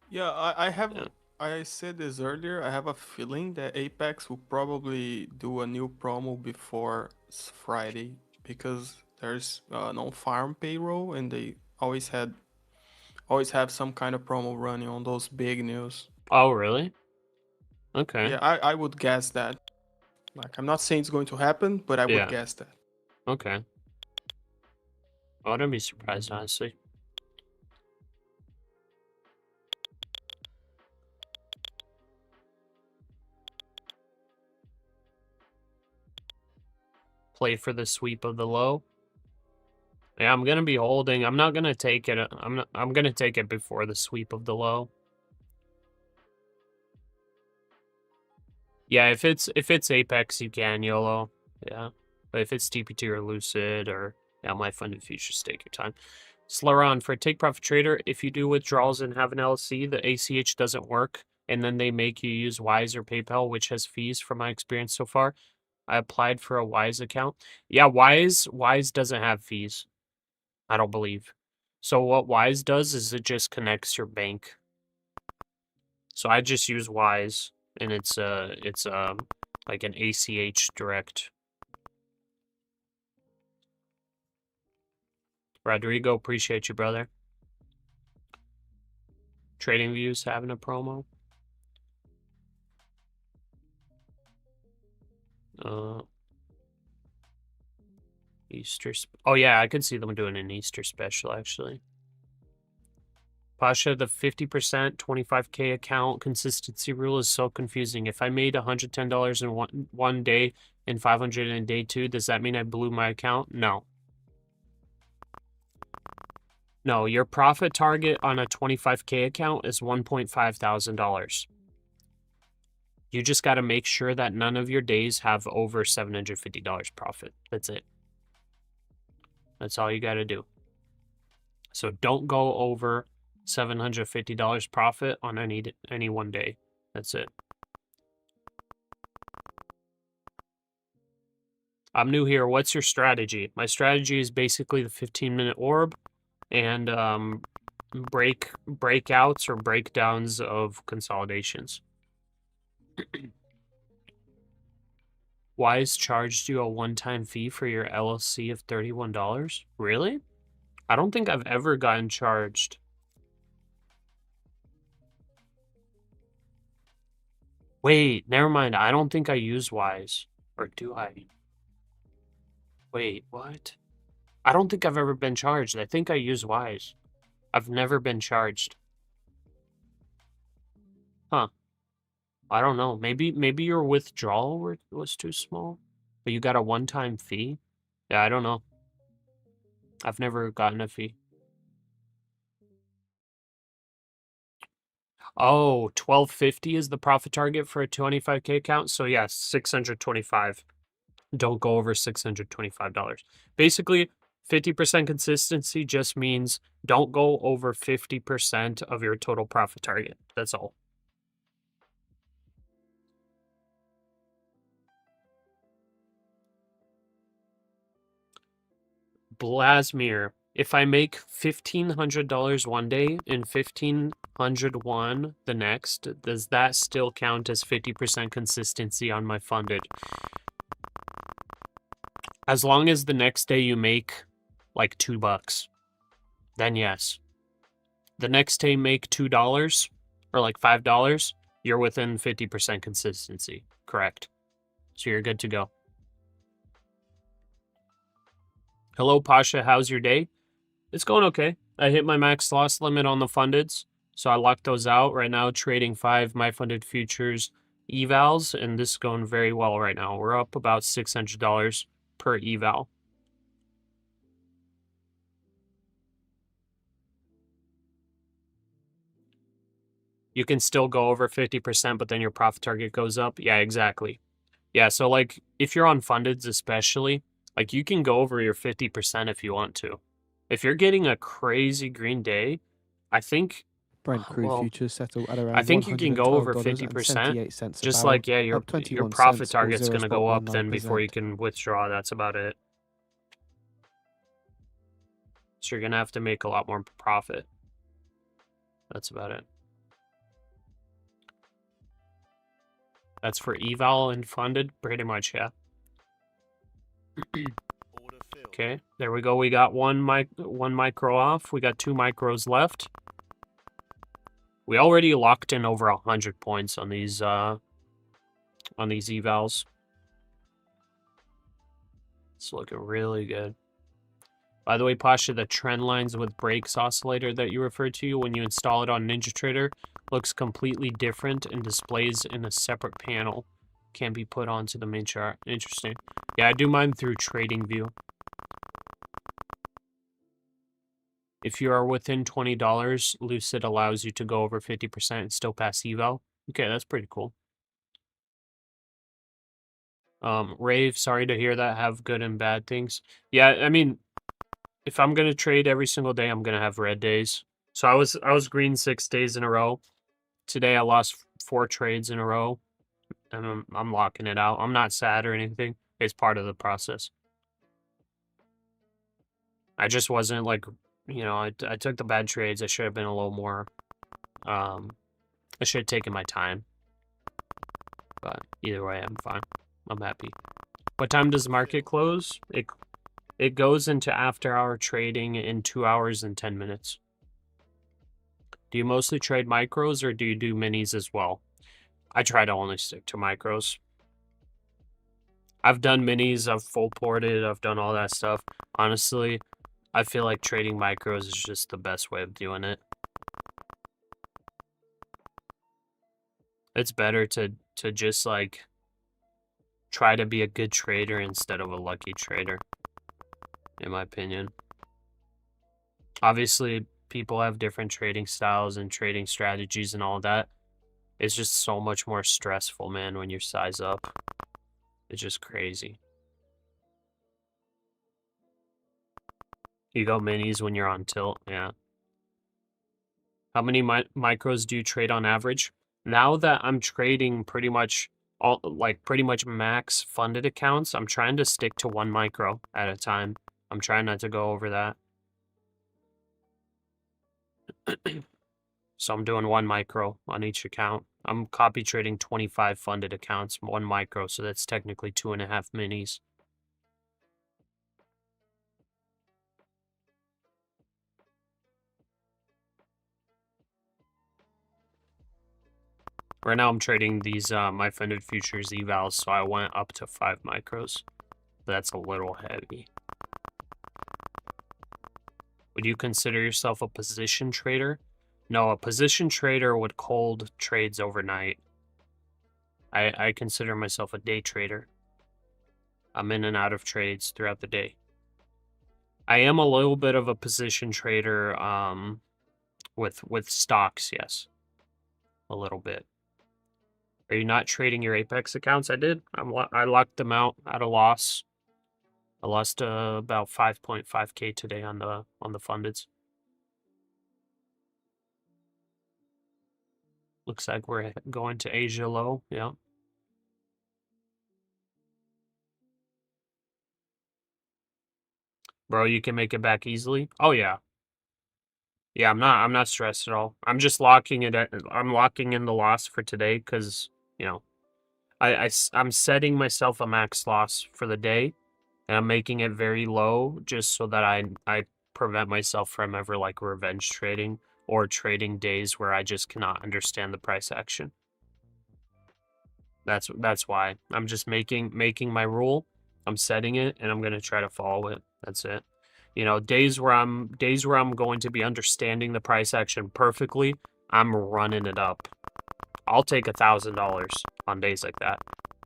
Yeah, I have. Yeah. I said this earlier. I have a feeling that Apex will probably do a new promo before Friday because there's no farm payroll, and they always have some kind of promo running on those big news. Oh, really? Okay. Yeah, I would guess that. Like, I'm not saying it's going to happen, but I would guess that. Okay. I wouldn't be surprised, honestly. Play for the sweep of the low. Yeah, I'm gonna be holding. I'm not gonna take it. I'm gonna take it before the sweep of the low. Yeah, if it's Apex, you can YOLO. Yeah, but if it's TP2 or Lucid or My Funded Futures, take your time. Slaron, for a Take Profit Trader, if you do withdrawals and have an LLC, the ACH doesn't work, and then they make you use Wise or PayPal, which has fees from my experience so far. I applied for a Wise account. Yeah, Wise doesn't have fees. I don't believe. So what Wise does is it just connects your bank. So I just use Wise, and it's like an ACH direct. Rodrigo, appreciate you, brother. Trading Views having a promo. Easter. Oh yeah, I could see them doing an Easter special actually. Pasha, the 50% 25K account consistency rule is so confusing. If I made $110 in one day and 500 in day 2, does that mean I blew my account? No. No, your profit target on a 25K account is $1,500. You just got to make sure that none of your days have over $750 profit. That's it. That's all you got to do. So don't go over $750 profit on any one day. That's it. I'm new here. What's your strategy? My strategy is basically the 15-minute orb and breakouts or breakdowns of consolidations. Wise charged you a one-time fee for your LLC of $31? Really? I don't think I've ever gotten charged. Wait, never mind. I don't think I use Wise. Or do I? Wait, what? I don't think I've ever been charged. I think I use Wise. I've never been charged. Huh. I don't know. Maybe your withdrawal was too small, but you got a one-time fee? Yeah, I don't know. I've never gotten a fee. Oh, $1,250 is the profit target for a 25K account. So yeah, $625. Don't go over $625. Basically, 50% consistency just means don't go over 50% of your total profit target. That's all. Blasmir, if I make $1,500 one day and 101 the next. Does that still count as 50% consistency on my funded? As long as the next day you make like $2, then yes. The next day make $2 or like $5, you're within 50% consistency. Correct. So you're good to go. Hello, Pasha. How's your day? It's going okay. I hit my max loss limit on the fundeds, so I locked those out. Right now, trading 5 my funded futures evals, and this is going very well right now. We're up about $600 per eval. You can still go over 50%, but then your profit target goes up. Yeah, exactly. Yeah, so like if you're on fundeds especially, like you can go over your 50% if you want to. If you're getting a crazy green day, I think Brent crude well, futures settle at around I think you can go over $112.78 50%. a Just barrel, like yeah, up your 21 profit cents or target's gonna go up then before you 0.19%. can withdraw. That's about it. So you're gonna have to make a lot more profit. That's about it. That's for eval and funded, pretty much, yeah. Okay, there we go. We got one micro off. We got 2 micros left. We already locked in over 100 points on these evals. It's looking really good. By the way, Pasha, the trend lines with breaks oscillator that you referred to when you install it on NinjaTrader looks completely different and displays in a separate panel. Can't be put onto the main chart. Interesting. Yeah, I do mine through TradingView. If you are within $20, Lucid allows you to go over 50% and still pass eval. Okay, that's pretty cool. Rave, sorry to hear that. Have good and bad things. Yeah, I mean, if I'm gonna trade every single day, I'm gonna have red days. So I was green 6 days in a row. Today I lost 4 trades in a row, and I'm locking it out. I'm not sad or anything. It's part of the process. I just wasn't like, you know, I took the bad trades. I should have been a little more. I should have taken my time. But either way, I'm fine. I'm happy. What time does the market close? It goes into after-hour trading in 2 hours and 10 minutes. Do you mostly trade micros or do you do minis as well? I try to only stick to micros. I've done minis, I've full ported, I've done all that stuff. Honestly, I feel like trading micros is just the best way of doing it. It's better to just like try to be a good trader instead of a lucky trader, in my opinion. Obviously, people have different trading styles and trading strategies and all that. It's just so much more stressful, man, when you size up. It's just crazy. You go minis when you're on tilt, yeah. How many micros do you trade on average? Now that I'm trading pretty much max funded accounts, I'm trying to stick to 1 micro at a time. I'm trying not to go over that. So I'm doing 1 micro on each account. I'm copy trading 25 funded accounts, 1 micro, so that's technically 2.5 minis. Right now I'm trading these my funded futures evals, so I went up to 5 micros. But that's a little heavy. Would you consider yourself a position trader? No, a position trader would hold trades overnight. I consider myself a day trader. I'm in and out of trades throughout the day. I am a little bit of a position trader with stocks, yes. A little bit. Are you not trading your Apex accounts? I did. I locked them out at a loss. I lost about 5.5K today on the fundeds. Looks like we're going to Asia low. Yeah. Bro, you can make it back easily. Oh yeah. Yeah, I'm not stressed at all. I'm just locking it at, I'm locking in the loss for today because, you know, I'm setting myself a max loss for the day, and I'm making it very low just so that I prevent myself from ever like revenge trading or trading days where I just cannot understand the price action. That's why I'm just making my rule. I'm setting it and I'm gonna try to follow it. That's it. You know, days where I'm going to be understanding the price action perfectly, I'm running it up. I'll take $1,000 on days like that.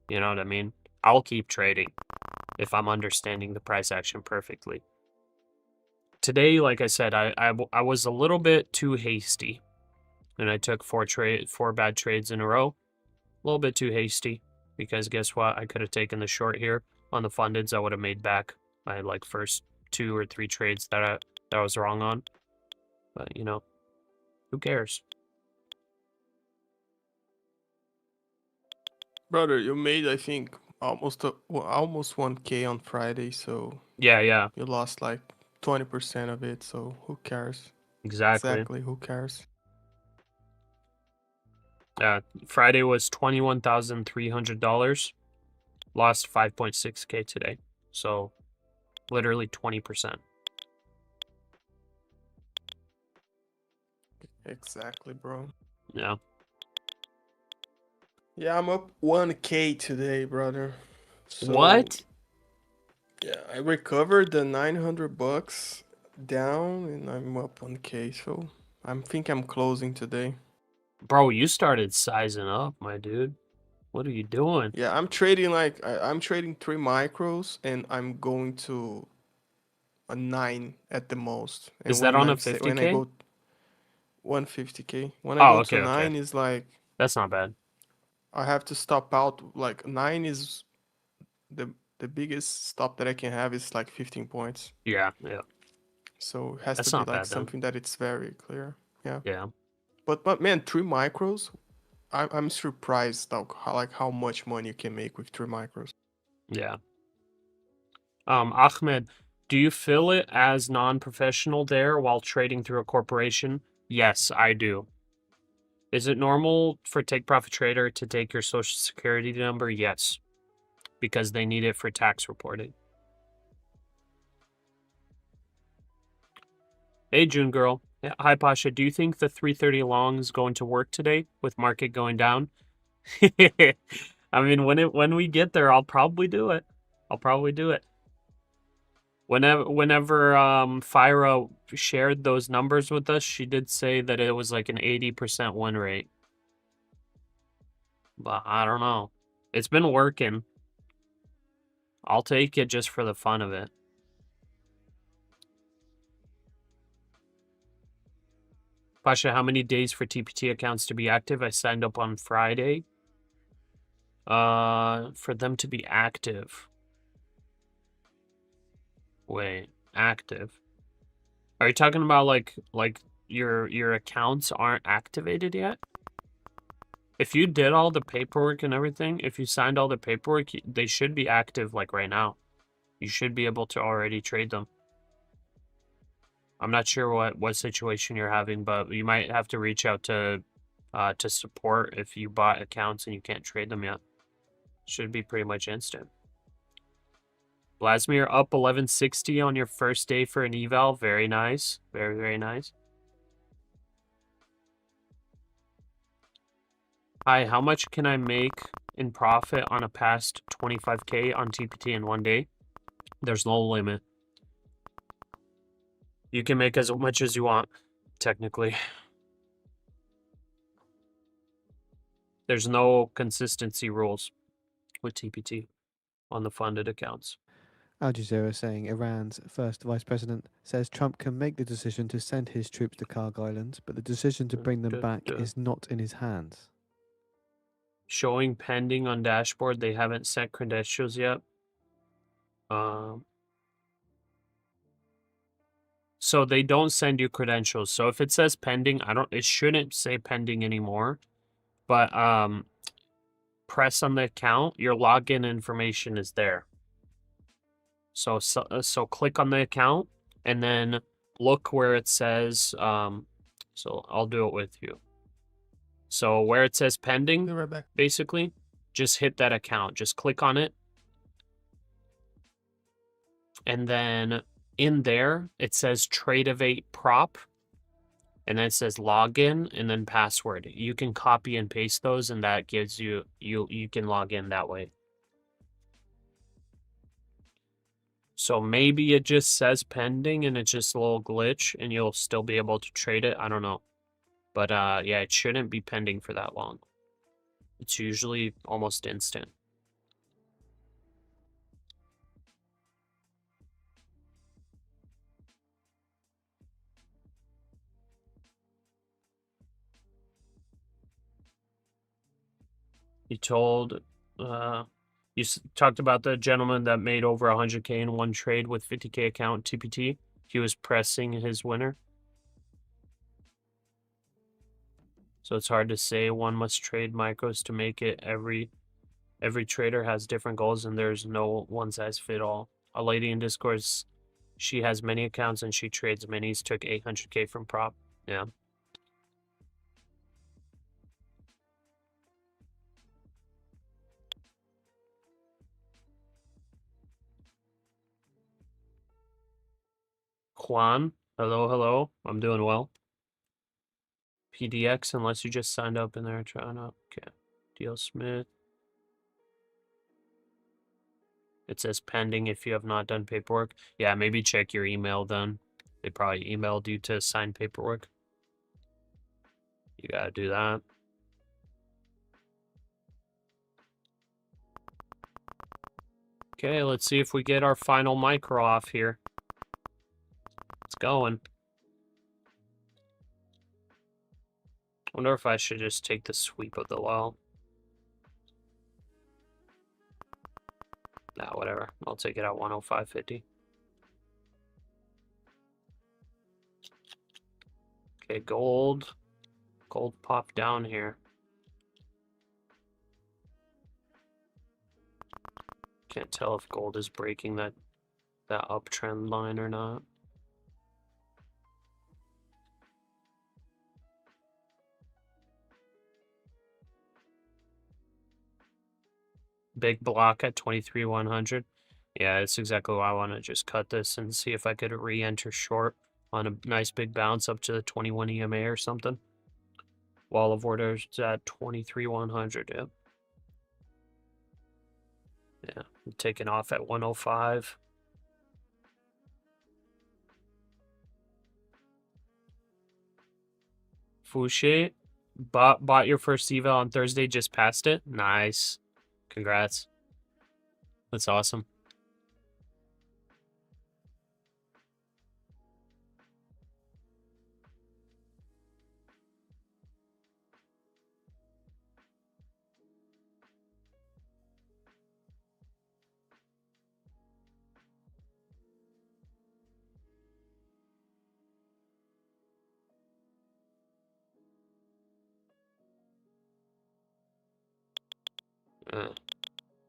You know what I mean? I'll keep trading if I'm understanding the price action perfectly. Today, like I said, I was a little bit too hasty, and I took four bad trades in a row. A little bit too hasty, because guess what? I could have taken the short here on the fundeds. I would have made back my like first 2 or 3 trades that I was wrong on. But you know, who cares? Brother, you made, I think, almost 1K on Friday, so Yeah, you lost like 20% of it, so who cares? exactly. Exactly, who cares? Friday was $21,300. Lost 5.6K today. So literally 20%. Exactly, bro. Yeah. Yeah, I'm up 1K today, brother. So, What? yeah, I recovered the 900 bucks down and I'm up 1K, so I think I'm closing today. Bro, you started sizing up, my dude. What are you doing? Yeah, I'm trading like I'm trading 3 micros and I'm going to a 9 at the most. And Is that on a when I 50K? go 150K, when I Oh, go okay, to 9 okay. is like That's not bad. I have to stop out. Like 9 is the biggest stop that I can have is like 15 points. Yeah. So it has That's to be not like bad then. something that it's very clear. Yeah. Yeah. But man, 3 micros, I'm surprised how much money you can make with 3 micros. Yeah. Ahmed, do you feel it as non-professional there while trading through a corporation? Yes, I do. Is it normal for Take Profit Trader to take your social security number? Yes, because they need it for tax reporting. Hey, June girl. Yeah, hi, Pasha. Do you think the 330 long is going to work today with market going down? I mean, when we get there, I'll probably do it. Whenever Fyra shared those numbers with us, she did say that it was like an 80% win rate. But I don't know. It's been working. I'll take it just for the fun of it. Pasha, how many days for TPT accounts to be active? I signed up on Friday. For them to be active. Wait, active. Are you talking about like your accounts aren't activated yet? If you did all the paperwork and everything, if you signed all the paperwork, they should be active like right now. You should be able to already trade them. I'm not sure what situation you're having, but you might have to reach out to support if you bought accounts and you can't trade them yet. Should be pretty much instant. Vladimir up 1160 on your first day for an eval. Very nice. Very, very nice. Hi, how much can I make in profit on a past 25K on TPT in one day? There's no limit. You can make as much as you want, technically. There's no consistency rules with TPT on the funded accounts. Al Jazeera saying Iran's first vice president says Trump can make the decision to send his troops to Karg Island, but the decision to bring them back is not in his hands. Showing pending on dashboard. They haven't sent credentials yet. So they don't send you credentials. So if it says pending, it shouldn't say pending anymore. But press on the account, your login information is there. So click on the account and then look where it says, so I'll do it with you. So where it says pending, Be right back. basically, just hit that account. Just click on it. And then in there, it says Tradeovate prop. And then it says login and then password. You can copy and paste those, and that gives you, you can log in that way. So maybe it just says pending and it's just a little glitch and you'll still be able to trade it. I don't know. But yeah, it shouldn't be pending for that long. It's usually almost instant. You told, you talked about the gentleman that made over 100K in one trade with 50K account TPT. He was pressing his winner. So it's hard to say. One must trade micros to make it. Every trader has different goals and there's no one size fit all. A lady in Discord, she has many accounts and she trades minis, took 800K from prop. Yeah. Juan, hello. I'm doing well. PDX, unless you just signed up in there trying to. Okay. Deal Smith. It says pending if you have not done paperwork. Yeah, maybe check your email then. They probably emailed you to sign paperwork. You gotta do that. Okay, let's see if we get our final micro off here. It's going. Wonder if I should just take the sweep of the low. Nah, whatever. I'll take it at 105.50. Okay, gold. Gold popped down here. Can't tell if gold is breaking that uptrend line or not. Big block at 23,100. Yeah, that's exactly why I want to just cut this and see if I could re-enter short on a nice big bounce up to the 21 EMA or something. Wall of orders at 23,100. Yep. Yeah, I'm taking off at 105. Fouché, bought your first eval on Thursday, just passed it. Nice. Congrats. That's awesome.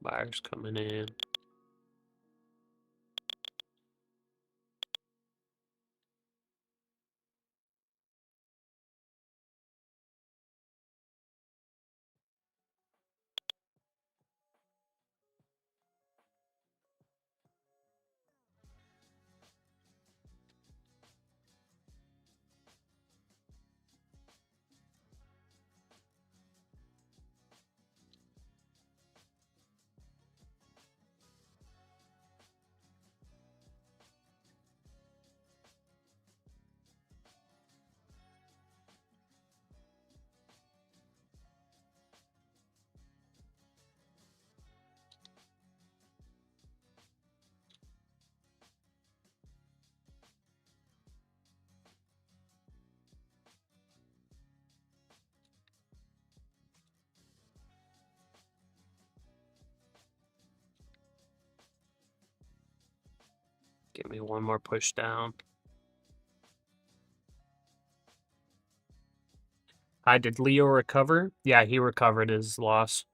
Buyers coming in. Give me one more push down. Hi, did Leo recover? Yeah, he recovered his loss.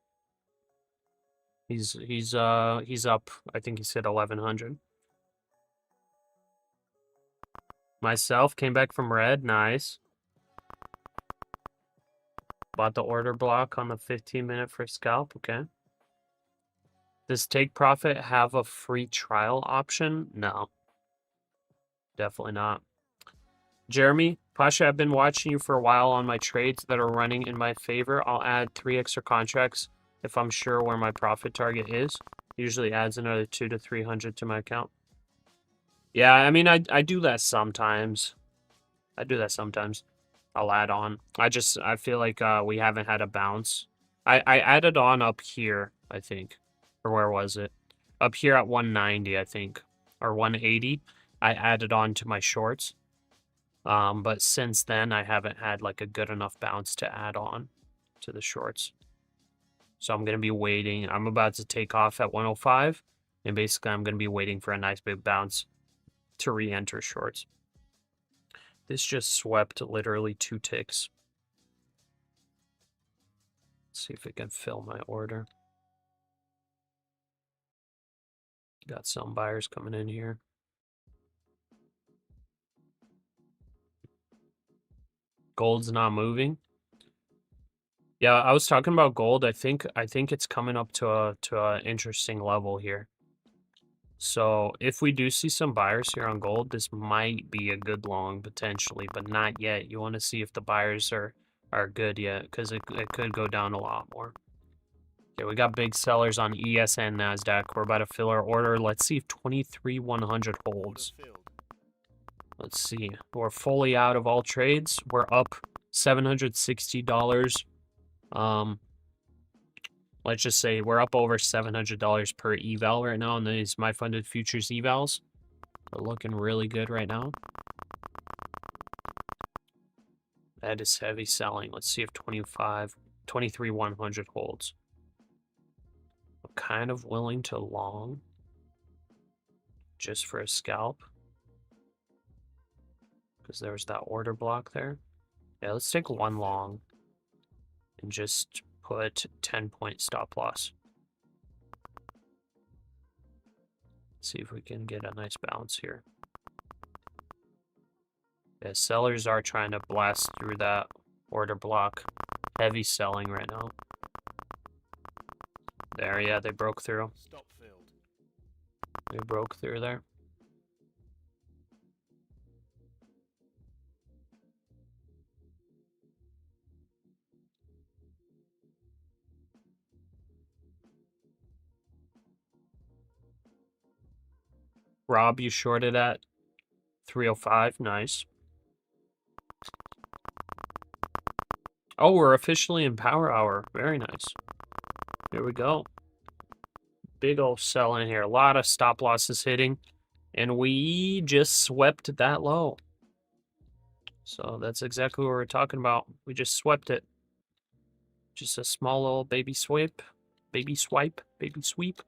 He's up. I think he said 1,100. Myself came back from red. Nice. Bought the order block on the 15-minute for scalp. Okay. Does take profit have a free trial option? No. Definitely not. Jeremy, Pasha, I've been watching you for a while on my trades that are running in my favor. I'll add 3 extra contracts if I'm sure where my profit target is. Usually adds another 200 to 300 to my account. Yeah, I mean, I do that sometimes. I'll add on. I feel like we haven't had a bounce. I added on up here, I think. Or where was it? Up here at 190, I think. Or 180. I added on to my shorts. But since then, I haven't had like a good enough bounce to add on to the shorts. So I'm going to be waiting. I'm about to take off at 105. And basically, I'm going to be waiting for a nice big bounce to re-enter shorts. This just swept literally 2 ticks. Let's see if it can fill my order. Got some buyers coming in here. Gold's not moving. Yeah, I was talking about gold. I think it's coming up to a interesting level here. So if we do see some buyers here on gold, this might be a good long potentially, but not yet. You want to see if the buyers are good yet, because it could go down a lot more. Okay, we got big sellers on ES and NASDAQ. We're about to fill our order. Let's see if 23,100 holds. Let's see. We're fully out of all trades. We're up $760. Let's just say we're up over $700 per eval right now on these My Funded Futures evals. We're looking really good right now. That is heavy selling. Let's see if 23,100 holds. I'm kind of willing to long just for a scalp, because there was that order block there. Yeah, let's take one long and just put 10-point stop loss. See if we can get a nice bounce here. Yeah, sellers are trying to blast through that order block. Heavy selling right now. There, yeah, they broke through. They broke through there. Rob, you shorted at 305. Nice. Oh, we're officially in power hour. Very nice. Here we go. Big old sell in here. A lot of stop losses hitting. And we just swept that low. So that's exactly what we're talking about. We just swept it. Just a small little baby swipe. Baby swipe. Baby sweep.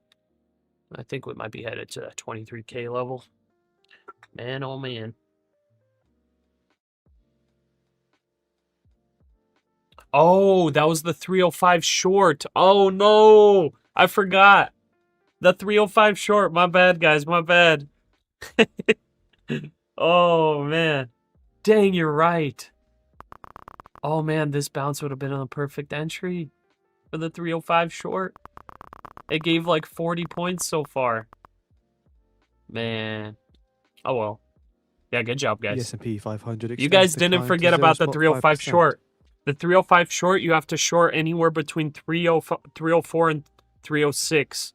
I think we might be headed to that 23K level. Man, oh man. Oh, that was the 305 short. Oh no, I forgot. The 305 short. My bad, guys. My bad. Oh man. Dang, you're right. Oh man, this bounce would have been a perfect entry for the 305 short. It gave like 40 points so far. Man. Oh well. Yeah, good job, guys. The S&P 500. You guys didn't declined to forget about the 305 0.5%. short. The 305 short, you have to short anywhere between 304 and 306.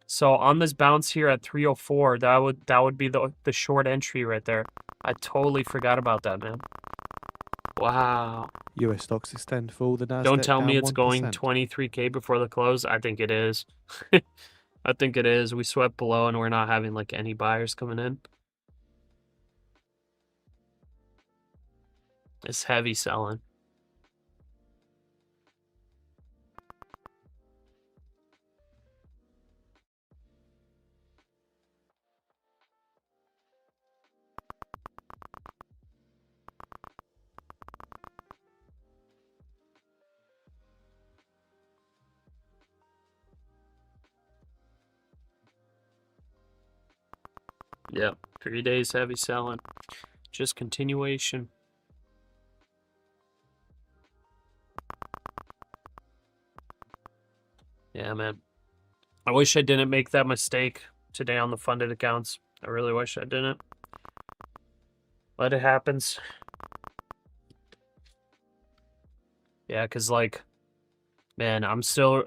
So on this bounce here at 304, that would be the short entry right there. I totally forgot about that, man. Wow. US stocks extend full. The NASDAQ Don't tell me down it's 1%. going 23K before the close. I think it is. I think it is. We swept below and we're not having like any buyers coming in. It's heavy selling. Yep, 3 days heavy selling. Just continuation. Yeah, man. I wish I didn't make that mistake today on the funded accounts. I really wish I didn't. But it happens. Yeah, because, like, man, I'm still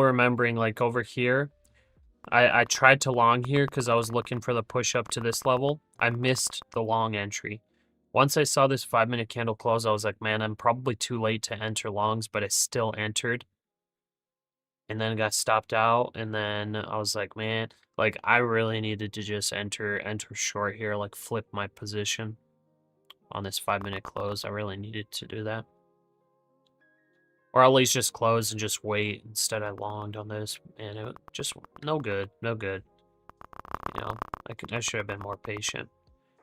remembering, like, over here, I tried to long here because I was looking for the push up to this level. I missed the long entry. Once I saw this 5-minute candle close, I was like, man, I'm probably too late to enter longs, but I still entered. And then got stopped out, and then I was like, man, like, I really needed to just enter short here, like, flip my position on this 5-minute close. I really needed to do that. Or at least just close and just wait. Instead, I longed on this, and it just no good, no good. You know, I should have been more patient,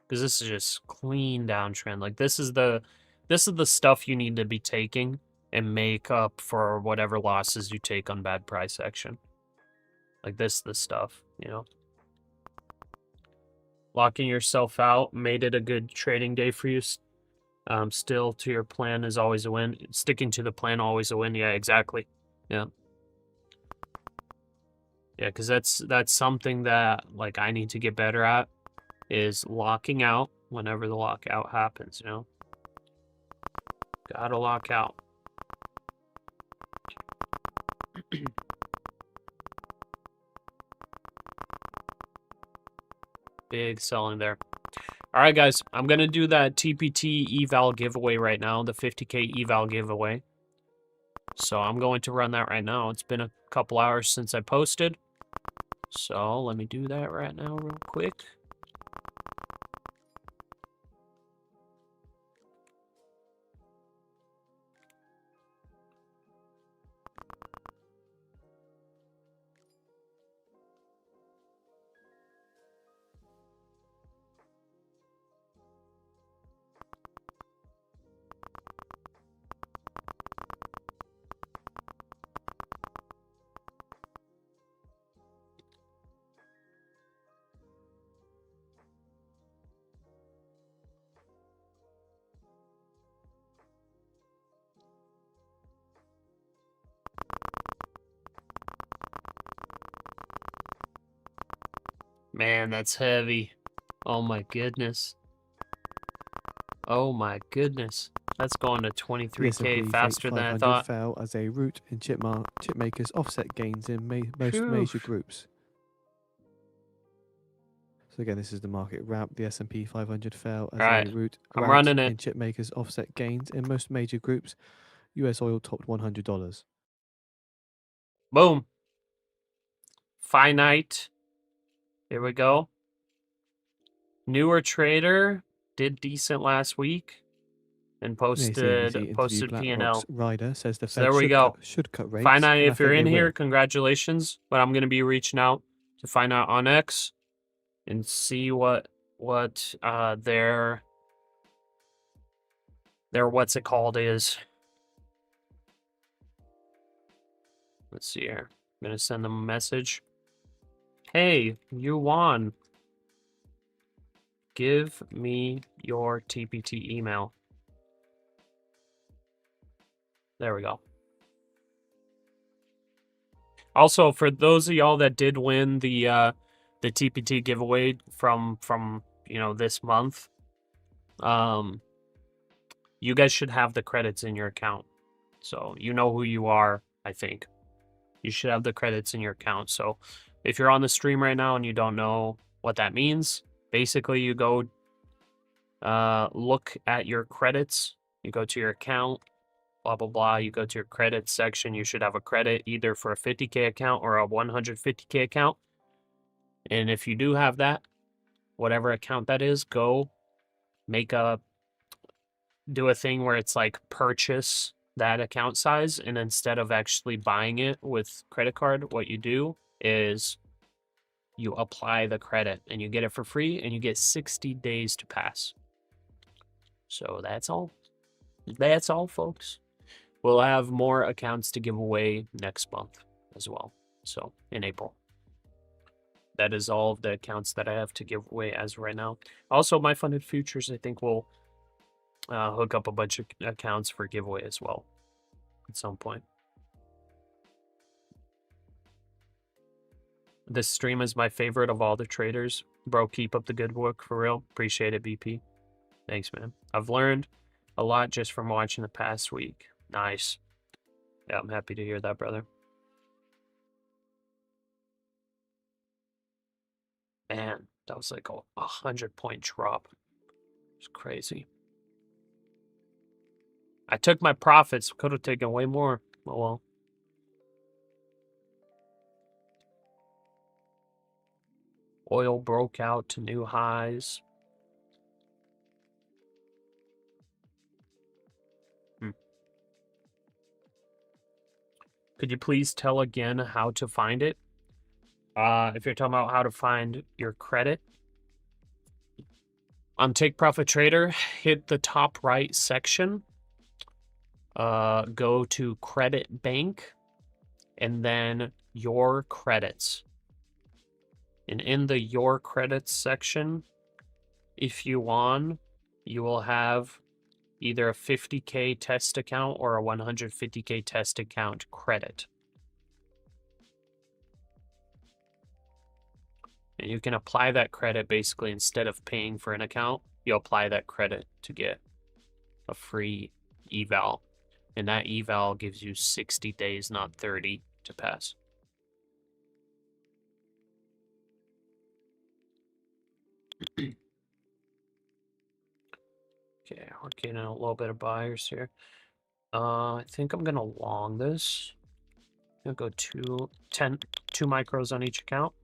because this is just clean downtrend. Like, this is the stuff you need to be taking and make up for whatever losses you take on bad price action. Like, this is the stuff, you know. Locking yourself out made it a good trading day for you. Still to your plan is always a win. Sticking to the plan, always a win. Yeah, exactly. Yeah. Yeah, because that's something that, like, I need to get better at, is locking out whenever the lockout happens, you know? Gotta lock out. Big selling there. All right, guys, I'm going to do that TPT eval giveaway right now, the 50K eval giveaway. So I'm going to run that right now. It's been a couple hours since I posted. So let me do that right now real quick. Man, that's heavy. Oh my goodness. Oh my goodness. That's going to 23K faster than I thought. Fell as a route in chipmakers offset gains in most major groups. So again, this is the market wrap. The S&P 500 fell as a route I'm running it. in chipmakers offset gains in most major groups. US oil topped $100. Boom. Finite. Here we go. Newer trader did decent last week and posted P&L. Ryder says the Fed there we go. Should cut rates. Finite, if you're in here, congratulations. But I'm going to be reaching out to find out on X and see what their what's it called is. Let's see here. I'm going to send them a message. Hey, you won. Give me your TPT email. There we go. Also, for those of y'all that did win the TPT giveaway from this month, you guys should have the credits in your account. So you know who you are, I think. You should have the credits in your account. So if you're on the stream right now and you don't know what that means, basically you go look at your credits. You go to your account, blah, blah, blah. You go to your credits section. You should have a credit either for a 50K account or a 150K account. And if you do have that, whatever account that is, go do a thing where it's like purchase that account size. And instead of actually buying it with credit card, what you do is you apply the credit and you get it for free and you get 60 days to pass. So that's all. That's all, folks. We'll have more accounts to give away next month as well. So in April. That is all of the accounts that I have to give away as of right now. Also, my funded futures, I think will hook up a bunch of accounts for giveaway as well at some point. This stream is my favorite of all the traders. Bro, keep up the good work for real. Appreciate it, BP. Thanks, man. I've learned a lot just from watching the past week. Nice. Yeah, I'm happy to hear that, brother. Man, that was like a 100-point drop. It's crazy. I took my profits. Could have taken way more. Oh well. Oil broke out to new highs. Could you please tell again how to find it? If you're talking about how to find your credit, on Take Profit Trader, hit the top right section. Go to Credit Bank, and then Your Credits. And in the Your Credits section, if you won, you will have either a 50K test account or a 150K test account credit. And you can apply that credit basically instead of paying for an account, you'll apply that credit to get a free eval. And that eval gives you 60 days, not 30, to pass. Okay, we're getting a little bit of buyers here. I think I'm gonna long this. I'm gonna go 2 micros on each account.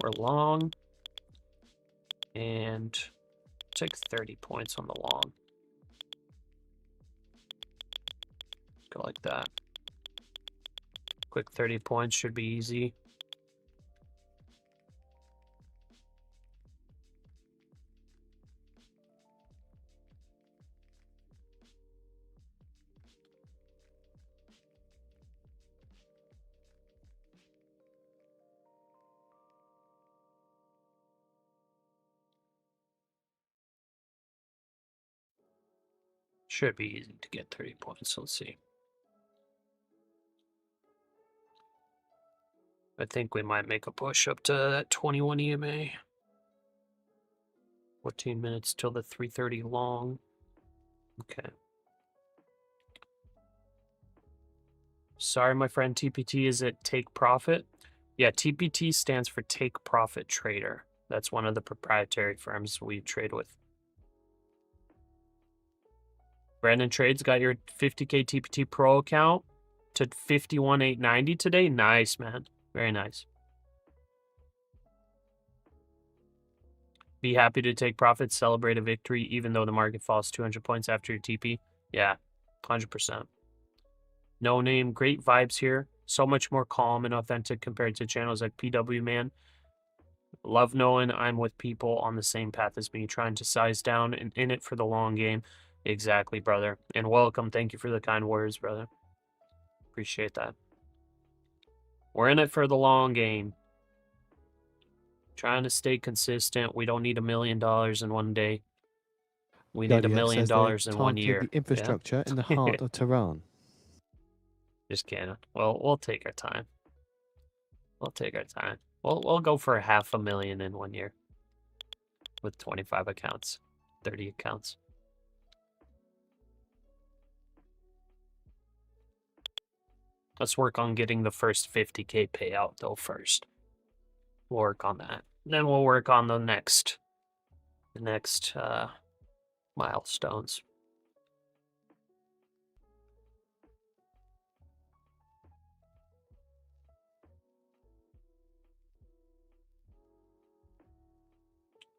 We're long. And take 30 points on the long. Go like that. Quick 30 points should be easy. Should be easy to get 30 points. Let's see. I think we might make a push up to that 21 EMA. 14 minutes till the 3:30 long. Okay. Sorry, my friend. TPT, is it Take Profit? Yeah, TPT stands for Take Profit Trader. That's one of the proprietary firms we trade with. Brandon Trades got your 50K TPT Pro account to 51,890 today. Nice, man. Very nice. Be happy to take profits, celebrate a victory, even though the market falls 200 points after your TP. Yeah, 100%. No name, great vibes here. So much more calm and authentic compared to channels like PW Man. Love knowing I'm with people on the same path as me, trying to size down and in it for the long game. Exactly, brother. And welcome. Thank you for the kind words, brother. Appreciate that. We're in it for the long game. Trying to stay consistent. We don't need $1 million in one day. We need $1 million in 1 year. The infrastructure in the heart of Tehran. Just kidding. Well, we'll take our time. We'll take our time. We'll go for $500,000 in 1 year. With 25 accounts. 30 accounts. Let's work on getting the first 50K payout though first. We'll work on that. Then we'll work on the next milestones.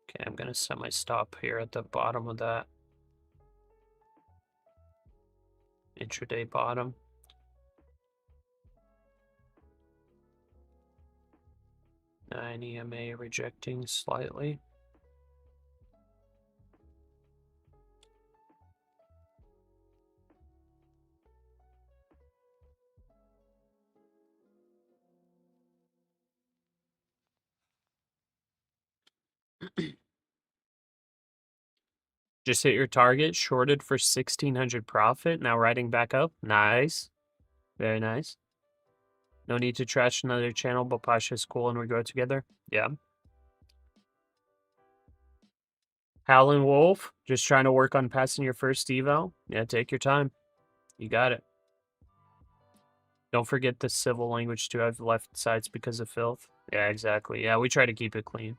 Okay, I'm gonna set my stop here at the bottom of that intraday bottom. Nine EMA rejecting slightly. Just hit your target, shorted for 1,600 profit. Now riding back up. Nice. Very nice. No need to trash another channel, but Pasha is cool and we grow together. Yeah. Howlin' Wolf, just trying to work on passing your first eval. Yeah, take your time. You got it. Don't forget the civil language too. I've left sites because of filth. Yeah, exactly. Yeah, we try to keep it clean.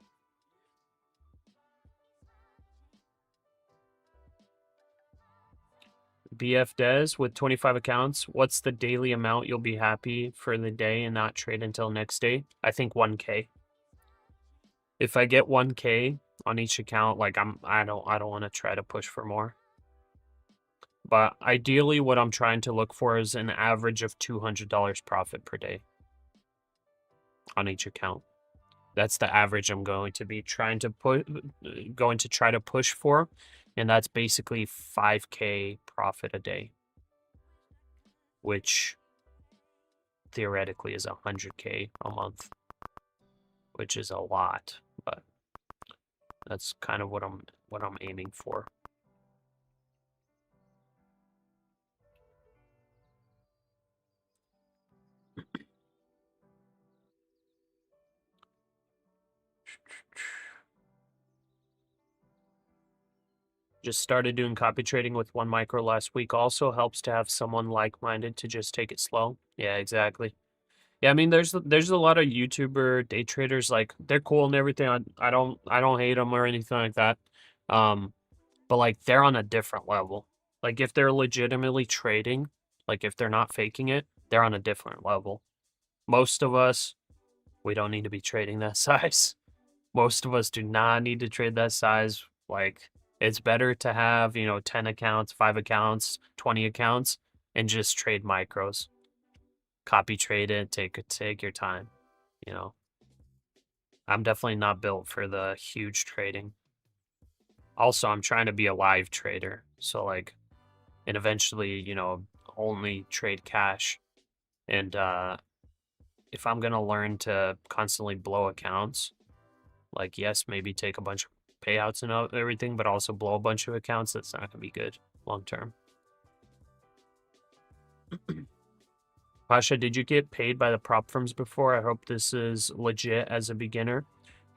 BF Des with 25 accounts. What's the daily amount you'll be happy for the day and not trade until next day? I think 1K. If I get 1K on each account, like I don't want to try to push for more. But ideally what I'm trying to look for is an average of $200 profit per day on each account. That's the average I'm going to be trying to try to push for, and that's basically 5K profit a day, which theoretically is 100K a month, which is a lot, but that's kind of what I'm aiming for. Just started doing copy trading with 1 micro last week. Also helps to have someone like-minded to just take it slow. Yeah, exactly. Yeah, I mean, there's a lot of YouTuber day traders, like they're cool and everything. I don't hate them or anything like that. But like they're on a different level. Like if they're legitimately trading, like if they're not faking it, they're on a different level. Most of us, we don't need to be trading that size. Most of us do not need to trade that size. Like it's better to have, 10 accounts, 5 accounts, 20 accounts, and just trade micros. Copy trade it, take your time, I'm definitely not built for the huge trading. Also, I'm trying to be a live trader, so like, and eventually, only trade cash. And if I'm gonna learn to constantly blow accounts, like yes, maybe take a bunch of payouts and everything, but also blow a bunch of accounts, that's not gonna be good long term. Pasha, did you get paid by the prop firms before? I hope this is legit as a beginner.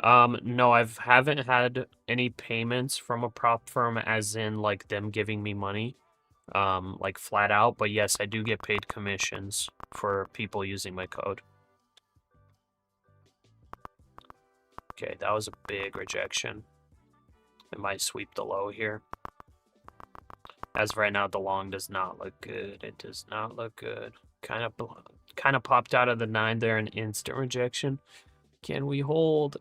No, I haven't had any payments from a prop firm as in like them giving me money, like flat out. But yes, I do get paid commissions for people using my code. Okay, that was a big rejection. It might sweep the low here. As of right now, the long does not look good. It does not look good. Kind of popped out of the 9 there, an instant rejection. Can we hold?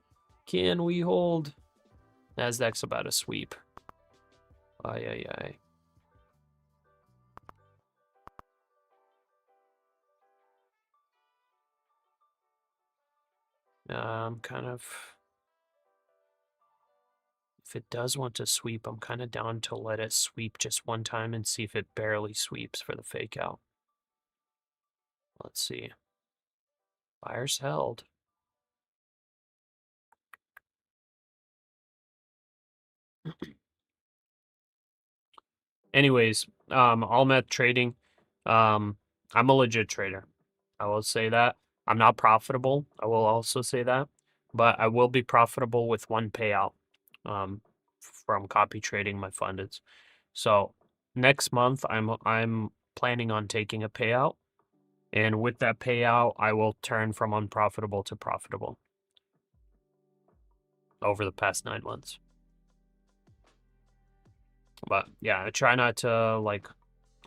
Can we hold? NASDAQ's about to sweep. Ay, ay, ay. Kind of... If it does want to sweep, I'm kind of down to let it sweep just one time and see if it barely sweeps for the fake out. Let's see. Buyers held. Anyways, all met trading. I'm a legit trader. I will say that. I'm not profitable. I will also say that. But I will be profitable with 1 payout from copy trading my fundeds. So next month, I'm planning on taking a payout. And with that payout, I will turn from unprofitable to profitable over the past 9 months. But yeah, I try not to like,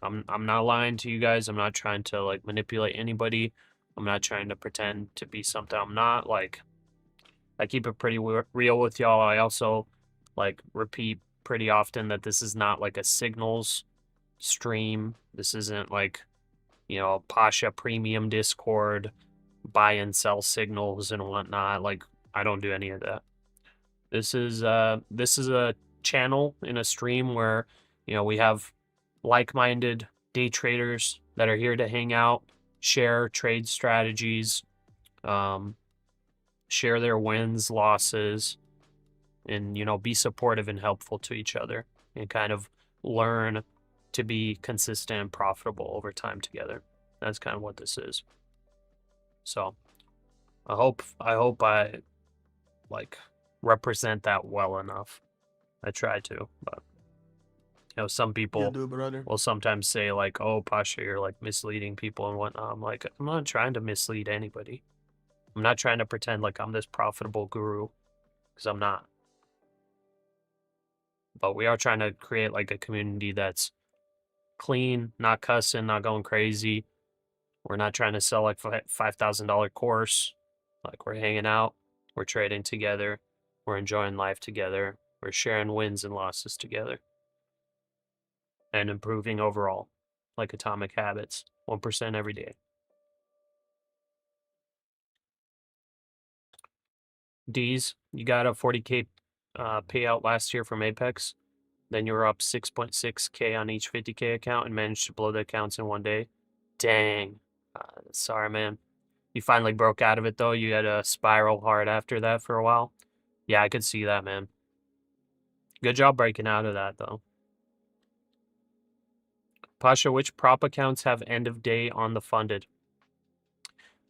I'm not lying to you guys. I'm not trying to like manipulate anybody. I'm not trying to pretend to be something I'm not. Like, I keep it pretty real with y'all. I also like repeat pretty often that this is not like a signals stream. This isn't like, Pasha premium Discord, buy and sell signals and whatnot. Like, I don't do any of that. This is a channel in a stream where, we have like-minded day traders that are here to hang out, share trade strategies, share their wins, losses, and, be supportive and helpful to each other. and kind of learn to be consistent and profitable over time together. That's kind of what this is. So I hope I like represent that well enough. I try to, but you know, some You people do, brother. will sometimes say like, "Oh, Pasha, you're like misleading people and whatnot." I'm like, I'm not trying to mislead anybody. I'm not trying to pretend like I'm this profitable guru, because I'm not. But we are trying to create like a community that's clean, not cussing, not going crazy. We're not trying to sell like $5,000 course. Like, we're hanging out, we're trading together, we're enjoying life together, we're sharing wins and losses together, and improving overall, like atomic habits, 1% every day. D's, you got a 40K payout last year from Apex. Then you were up 6.6K on each 50K account and managed to blow the accounts in one day. Dang. Sorry, man. You finally broke out of it, though. You had to spiral hard after that for a while. Yeah, I could see that, man. Good job breaking out of that, though. Pasha, which prop accounts have end of day on the funded?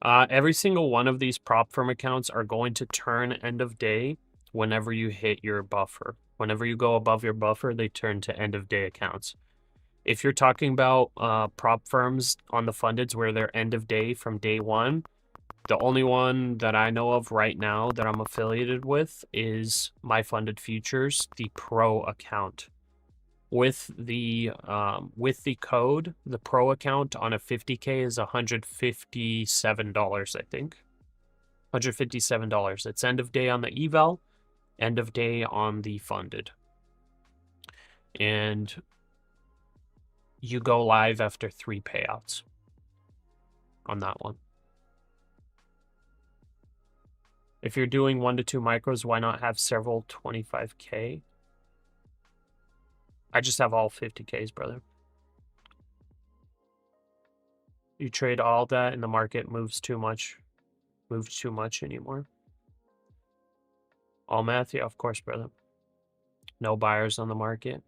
Every single one of these prop firm accounts are going to turn end of day whenever you hit your buffer. Whenever you go above your buffer, they turn to end of day accounts. If you're talking about prop firms on the fundeds where they're end of day from day one, the only one that I know of right now that I'm affiliated with is My Funded Futures, the pro account. With the code, the pro account on a 50K is $157, I think. $157. It's end of day on the eval, end of day on the funded. And you go live after 3 payouts on that one. If you're doing 1 to 2 micros, why not have several 25K? I just have all 50Ks, brother. You trade all that and the market moves too much anymore. All math, yeah, of course, brother. No buyers on the market.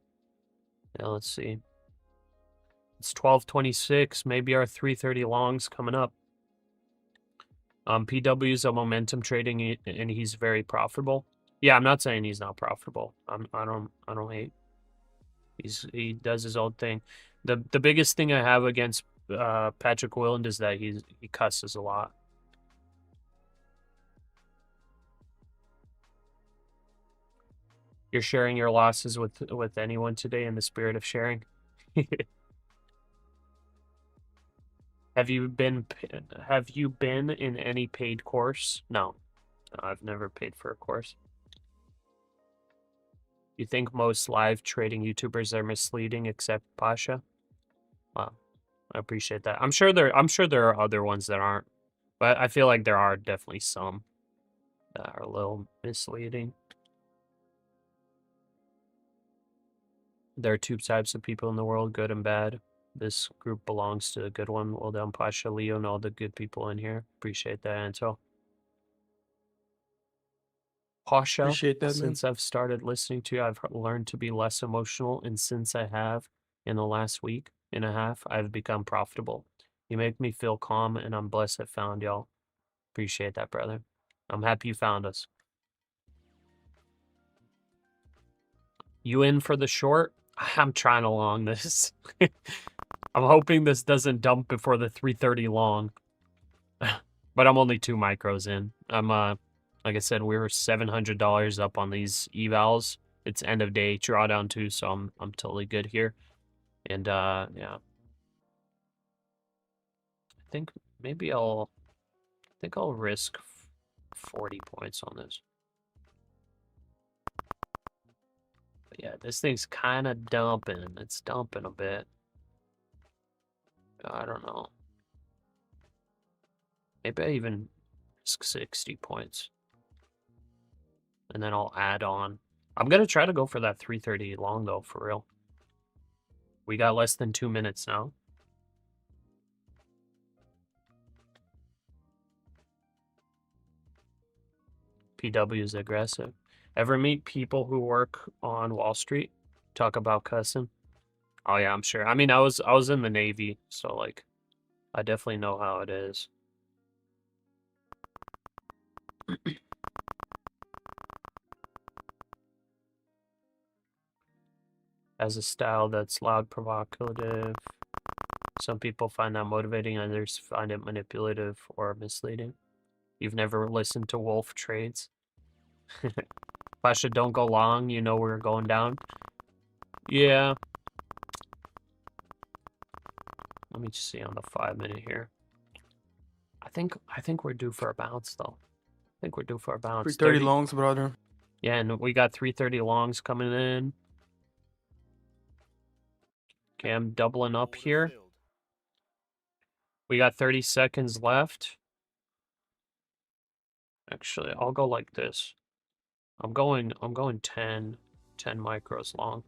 Yeah, let's see. It's 12:26. Maybe our 3:30 longs coming up. PW's a momentum trading and he's very profitable. Yeah, I'm not saying he's not profitable. I don't hate. He does his own thing. The biggest thing I have against Patrick Willand is that he cusses a lot. You're sharing your losses with anyone today in the spirit of sharing. Have you been in any paid course? No, I've never paid for a course. You think most live trading YouTubers are misleading except Pasha? Wow, I appreciate that. I'm sure there are other ones that aren't, but I feel like there are definitely some that are a little misleading. There are 2 types of people in the world, good and bad. This group belongs to a good one. Well done, Pasha, Leo, and all the good people in here. Appreciate that, Anto. Pasha, Appreciate that, man. since I've started listening to you, I've learned to be less emotional, and since I have, in the last week and a half, I've become profitable. You make me feel calm, and I'm blessed I found y'all. Appreciate that, brother. I'm happy you found us. You in for the short? I'm trying to long this. I'm hoping this doesn't dump before the 3:30 long. But I'm only 2 micros in. I'm like I said, we were $700 up on these evals. It's end of day drawdown too, so I'm totally good here. And yeah. I think maybe I'll risk 40 points on this. But yeah, this thing's kind of dumping. It's dumping a bit. I don't know. Maybe I even risk 60 points. And then I'll add on. I'm going to try to go for that 3:30 long, though, for real. We got less than 2 minutes now. PW is aggressive. Ever meet people who work on Wall Street? Talk about cussing. Oh yeah, I'm sure. I mean, I was in the Navy, so like, I definitely know how it is. As a style that's loud, provocative. Some people find that motivating, others find it manipulative or misleading. You've never listened to Wolf Trades? Pasha, don't go long. You know we're going down. Yeah. Let me just see on the 5-minute here. I think we're due for a bounce though. I think we're due for a bounce. 330 longs, brother. Yeah, and we got 330 longs coming in. Okay, I'm doubling up here. We got 30 seconds left. Actually, I'll go like this. I'm going 10 micros long.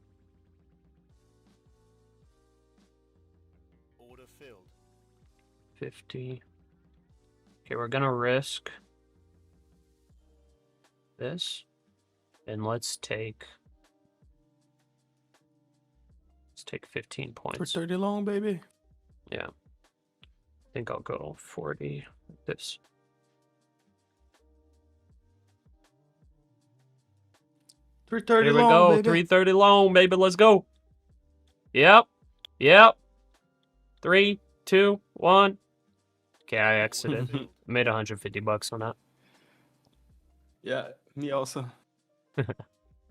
Order filled. 50. Okay, we're gonna risk this. And let's take 15 points. 330 long, baby. Yeah. I think I'll go 40 like this. Here 330 we long, go. baby. 330 long, baby. Let's go. Yep. 3, 2, 1. Okay, I exited. Made 150 bucks on that. Yeah, me also.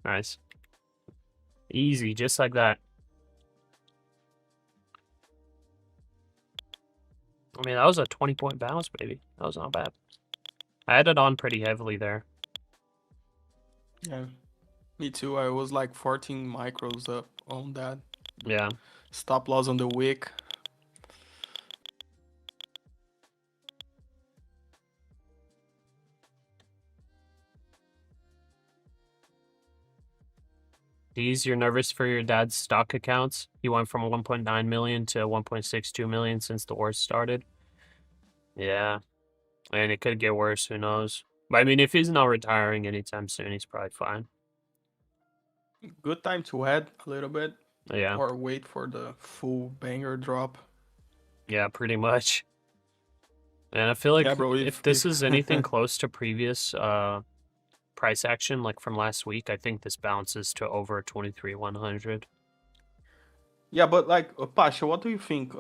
Nice. Easy, just like that. I mean, that was a 20-point bounce, baby. That was not bad. I had it on pretty heavily there. Yeah, me too. I was like 14 micros up on that. Yeah. Stop loss on the wick. These, you're nervous for your dad's stock accounts? He went from 1.9 million to 1.62 million since the war started. Yeah. And it could get worse, who knows? But I mean, if he's not retiring anytime soon, he's probably fine. Good time to add a little bit. Yeah. Or wait for the full banger drop. Yeah, pretty much. And I feel like Yeah, bro, if this is anything close to previous price action, like from last week, I think this bounces to over 23,100. Yeah, but like Pasha, what do you think?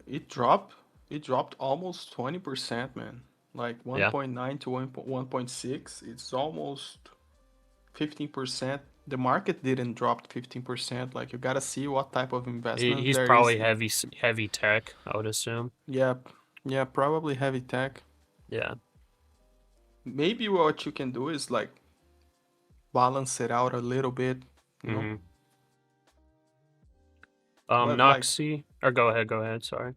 It dropped. It dropped almost 20%, man. Like 1.9 to 1.6. It's almost 15%. The market didn't drop 15%. Like you gotta see what type of investment He's there probably is. heavy tech, I would assume. Yeah, probably heavy tech. Yeah. Maybe what you can do is like balance it out a little bit. You know? But, Noxy, or go ahead, sorry.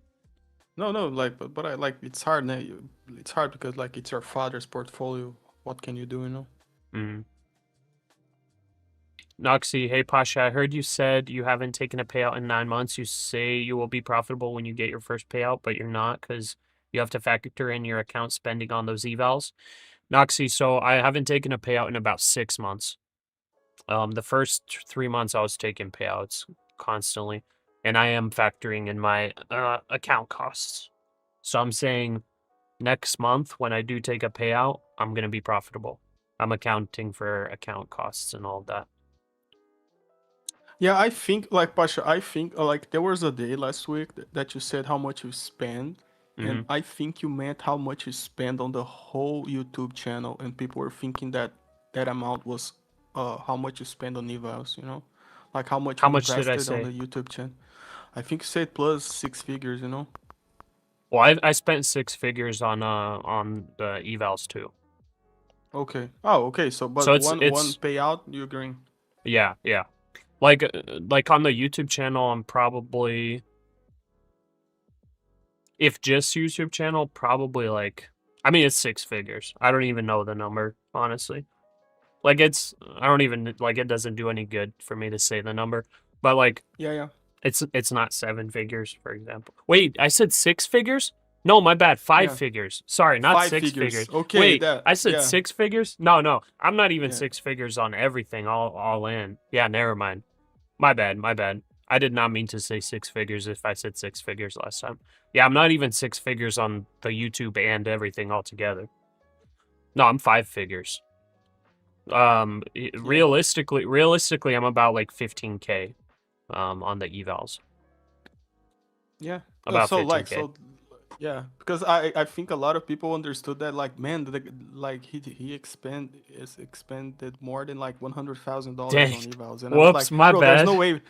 No, like, but I like it's hard. It's hard because like it's your father's portfolio. What can you do? You know. Noxy, hey Pasha, I heard you said you haven't taken a payout in 9 months. You say you will be profitable when you get your first payout, but you're not because you have to factor in your account spending on those evals. Noxy, so I haven't taken a payout in about 6 months. The first 3 months I was taking payouts constantly, and I am factoring in my account costs. So I'm saying next month when I do take a payout, I'm going to be profitable. I'm accounting for account costs and all of that. Yeah, I think like Pasha, I think like there was a day last week that you said how much you spend, and I think you meant how much you spend on the whole YouTube channel, and people were thinking that that amount was how much you spend on evals, you know, like how much you did I invested say? on the YouTube channel. I think you said plus 6 figures, you know. Well, I spent 6 figures on the evals too. Okay. Oh, okay. So, but So one payout, you agreeing? Yeah. Like on the YouTube channel, I'm probably, if just YouTube channel, probably like, I mean, it's 6 figures. I don't even know the number, honestly. Like I don't even, like, it doesn't do any good for me to say the number, but like, Yeah. It's not 7 figures, for example. Wait, I said 6 figures? No, my bad. 5 figures. Sorry, not 5 6 figures. figures. Okay, Wait, that, I said yeah. 6 figures? No, I'm not even Yeah. 6 figures on everything, all in. Yeah, never mind. My bad. My bad. I did not mean to say six figures if I said six figures last time. Yeah, I'm not even six figures on the YouTube and everything altogether. No, I'm 5 figures. Realistically, I'm about like 15K on the evals. Yeah. About So like 15K. yeah, because I think a lot of people understood that like man like he expended more than like $100,000 on Dang. evals, and I was Whoops, like, my bro, there's no bad. way.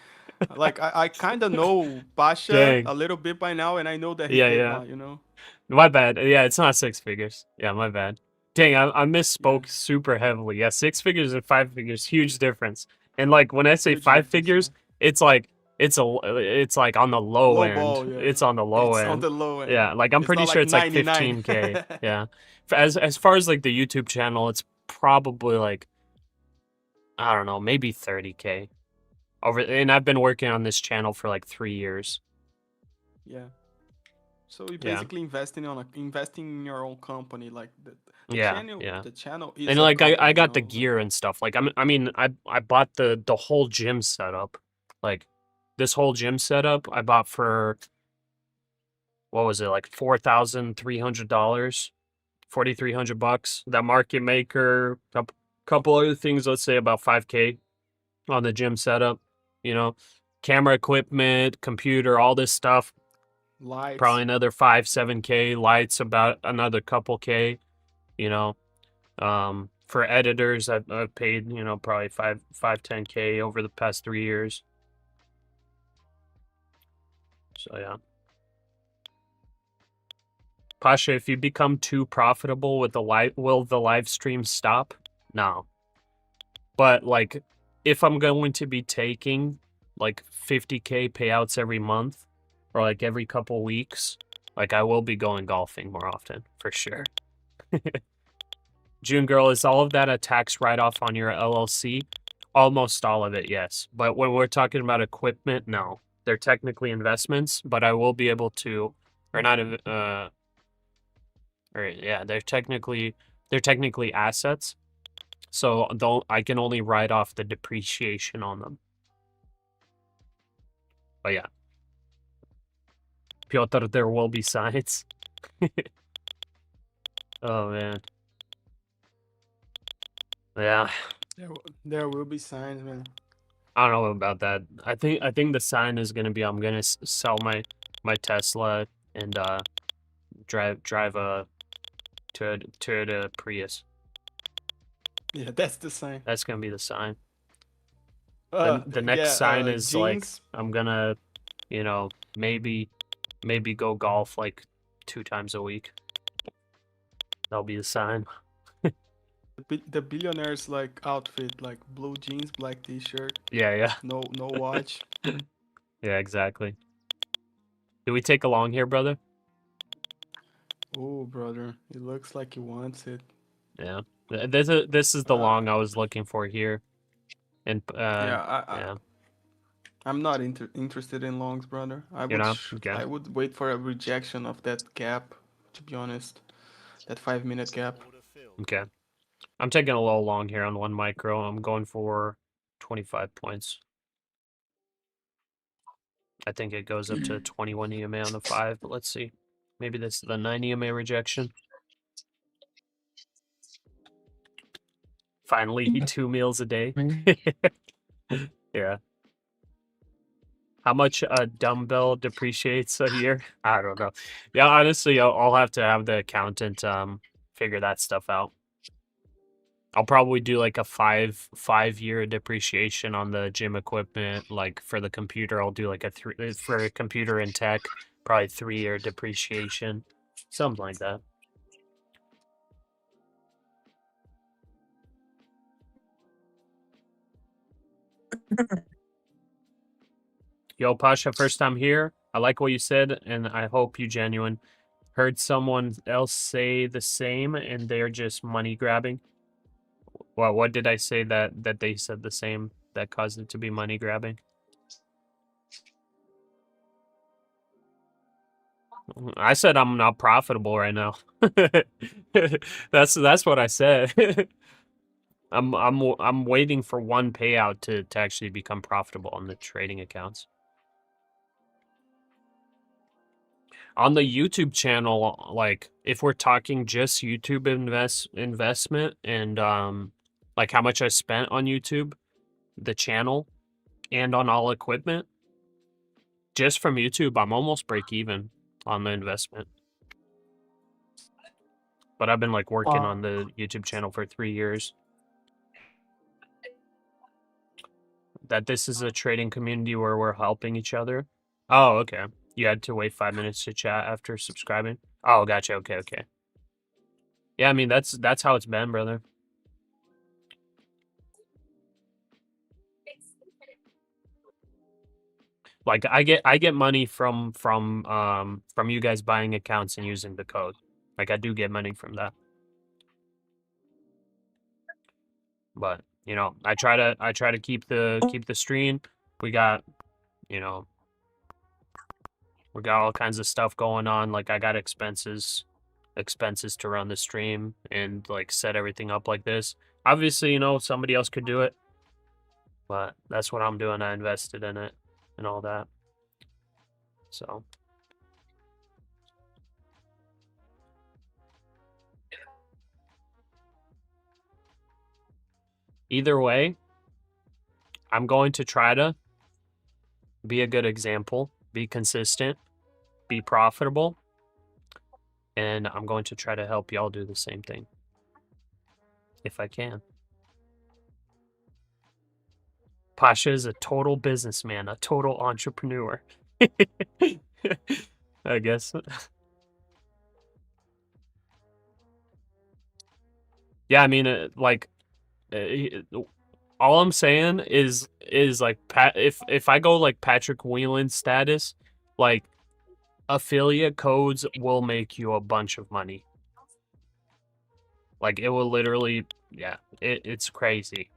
Like I kind of know Pasha Dang. a little bit by now, and I know that he Yeah, did yeah. not, you know. My bad. Yeah, it's not six figures. Yeah, my bad. Dang, I Yeah, misspoke super heavily. Yeah, 6 figures and 5 figures, huge difference. And like when I say huge 5 difference. figures, Yeah. it's like it's like on the low Low end. ball, yeah. It's on the low It's end. on the low end. Yeah, like I'm It's pretty not sure like it's like 99. 15K. Yeah. As far as like the YouTube channel, it's probably like I don't know, maybe 30K. And I've been working on this channel for like 3 years. Yeah. So we Yeah. basically investing in your own company, like the Yeah, channel. yeah. The channel is And a like company, I you got the know, like- gear and stuff. Like I bought the whole gym setup. Like this whole gym setup I bought for what was it, like $4,300, $4,300. That market maker, couple other things, let's say about 5K on the gym setup, you know, camera equipment, computer, all this stuff. lights. Probably another 5-7K, lights about another couple K, you know. For editors, I've paid, you know, probably 10K over the past 3 years. So yeah. Pasha, if you become too profitable with will the live stream stop? No. But like, if I'm going to be taking like 50K payouts every month or like every couple weeks, like I will be going golfing more often for sure. June Girl, is all of that a tax write-off on your LLC? Almost all of it, yes. But when we're talking about equipment, no. They're technically investments, but I will be able to, or not, they're technically assets. So I can only write off the depreciation on them. But yeah. Piotr, there will be signs. Oh man. Yeah. There will be signs, man. I don't know about that. I think the sign is gonna be I'm gonna sell my Tesla and drive a Toyota Prius. Yeah, that's the sign. That's gonna be the sign. The next sign is like I'm gonna, you know, maybe go golf like 2 times a week. That'll be the sign. The billionaire's like outfit, like blue jeans, black t-shirt. Yeah. No watch. Yeah, exactly. Do we take a long here, brother? Oh, brother, it looks like he wants it. Yeah. This is the long I was looking for here. And I'm not interested in longs, brother. I would wait for a rejection of that gap, to be honest. That 5-minute gap. Okay. I'm taking a little long here on 1 micro. I'm going for 25 points. I think it goes up to 21 EMA on the 5, but let's see. Maybe this is the 9 EMA rejection. Finally, 2 meals a day. Yeah. How much a dumbbell depreciates a year? I don't know. Yeah, honestly, I'll have to have the accountant figure that stuff out. I'll probably do like a 5-year depreciation on the gym equipment. Like for the computer, I'll do like a 3 for computer and tech, probably 3-year depreciation, something like that. Yo, Pasha, first time here. I like what you said, and I hope you genuine. Heard someone else say the same, and they're just money grabbing. Well, what did I say that they said the same that caused it to be money grabbing? I said I'm not profitable right now. That's what I said. I'm waiting for one payout to actually become profitable on the trading accounts. On the YouTube channel, like if we're talking just YouTube investment and like how much I spent on YouTube, the channel, and on all equipment, just from YouTube, I'm almost break even on the investment. But I've been like working on the YouTube channel for 3 years. That this is a trading community where we're helping each other. Oh, okay. You had to wait 5 minutes to chat after subscribing. Oh, gotcha. Okay. Yeah, I mean that's how it's been, brother. Like I get money from you guys buying accounts and using the code. Like I do get money from that. But, you know, I try to keep the stream. We got, you know, we got all kinds of stuff going on. Like I got expenses to run the stream and like set everything up like this. Obviously, you know, somebody else could do it. But that's what I'm doing. I invested in it and all that. So either way, I'm going to try to be a good example, be consistent, be profitable, and I'm going to try to help y'all do the same thing if I can. Pasha is a total businessman, a total entrepreneur. I guess. Yeah, I mean, like, all I'm saying is like, if I go like Patrick Whelan status, like, affiliate codes will make you a bunch of money. Like, it will literally, yeah, it's crazy.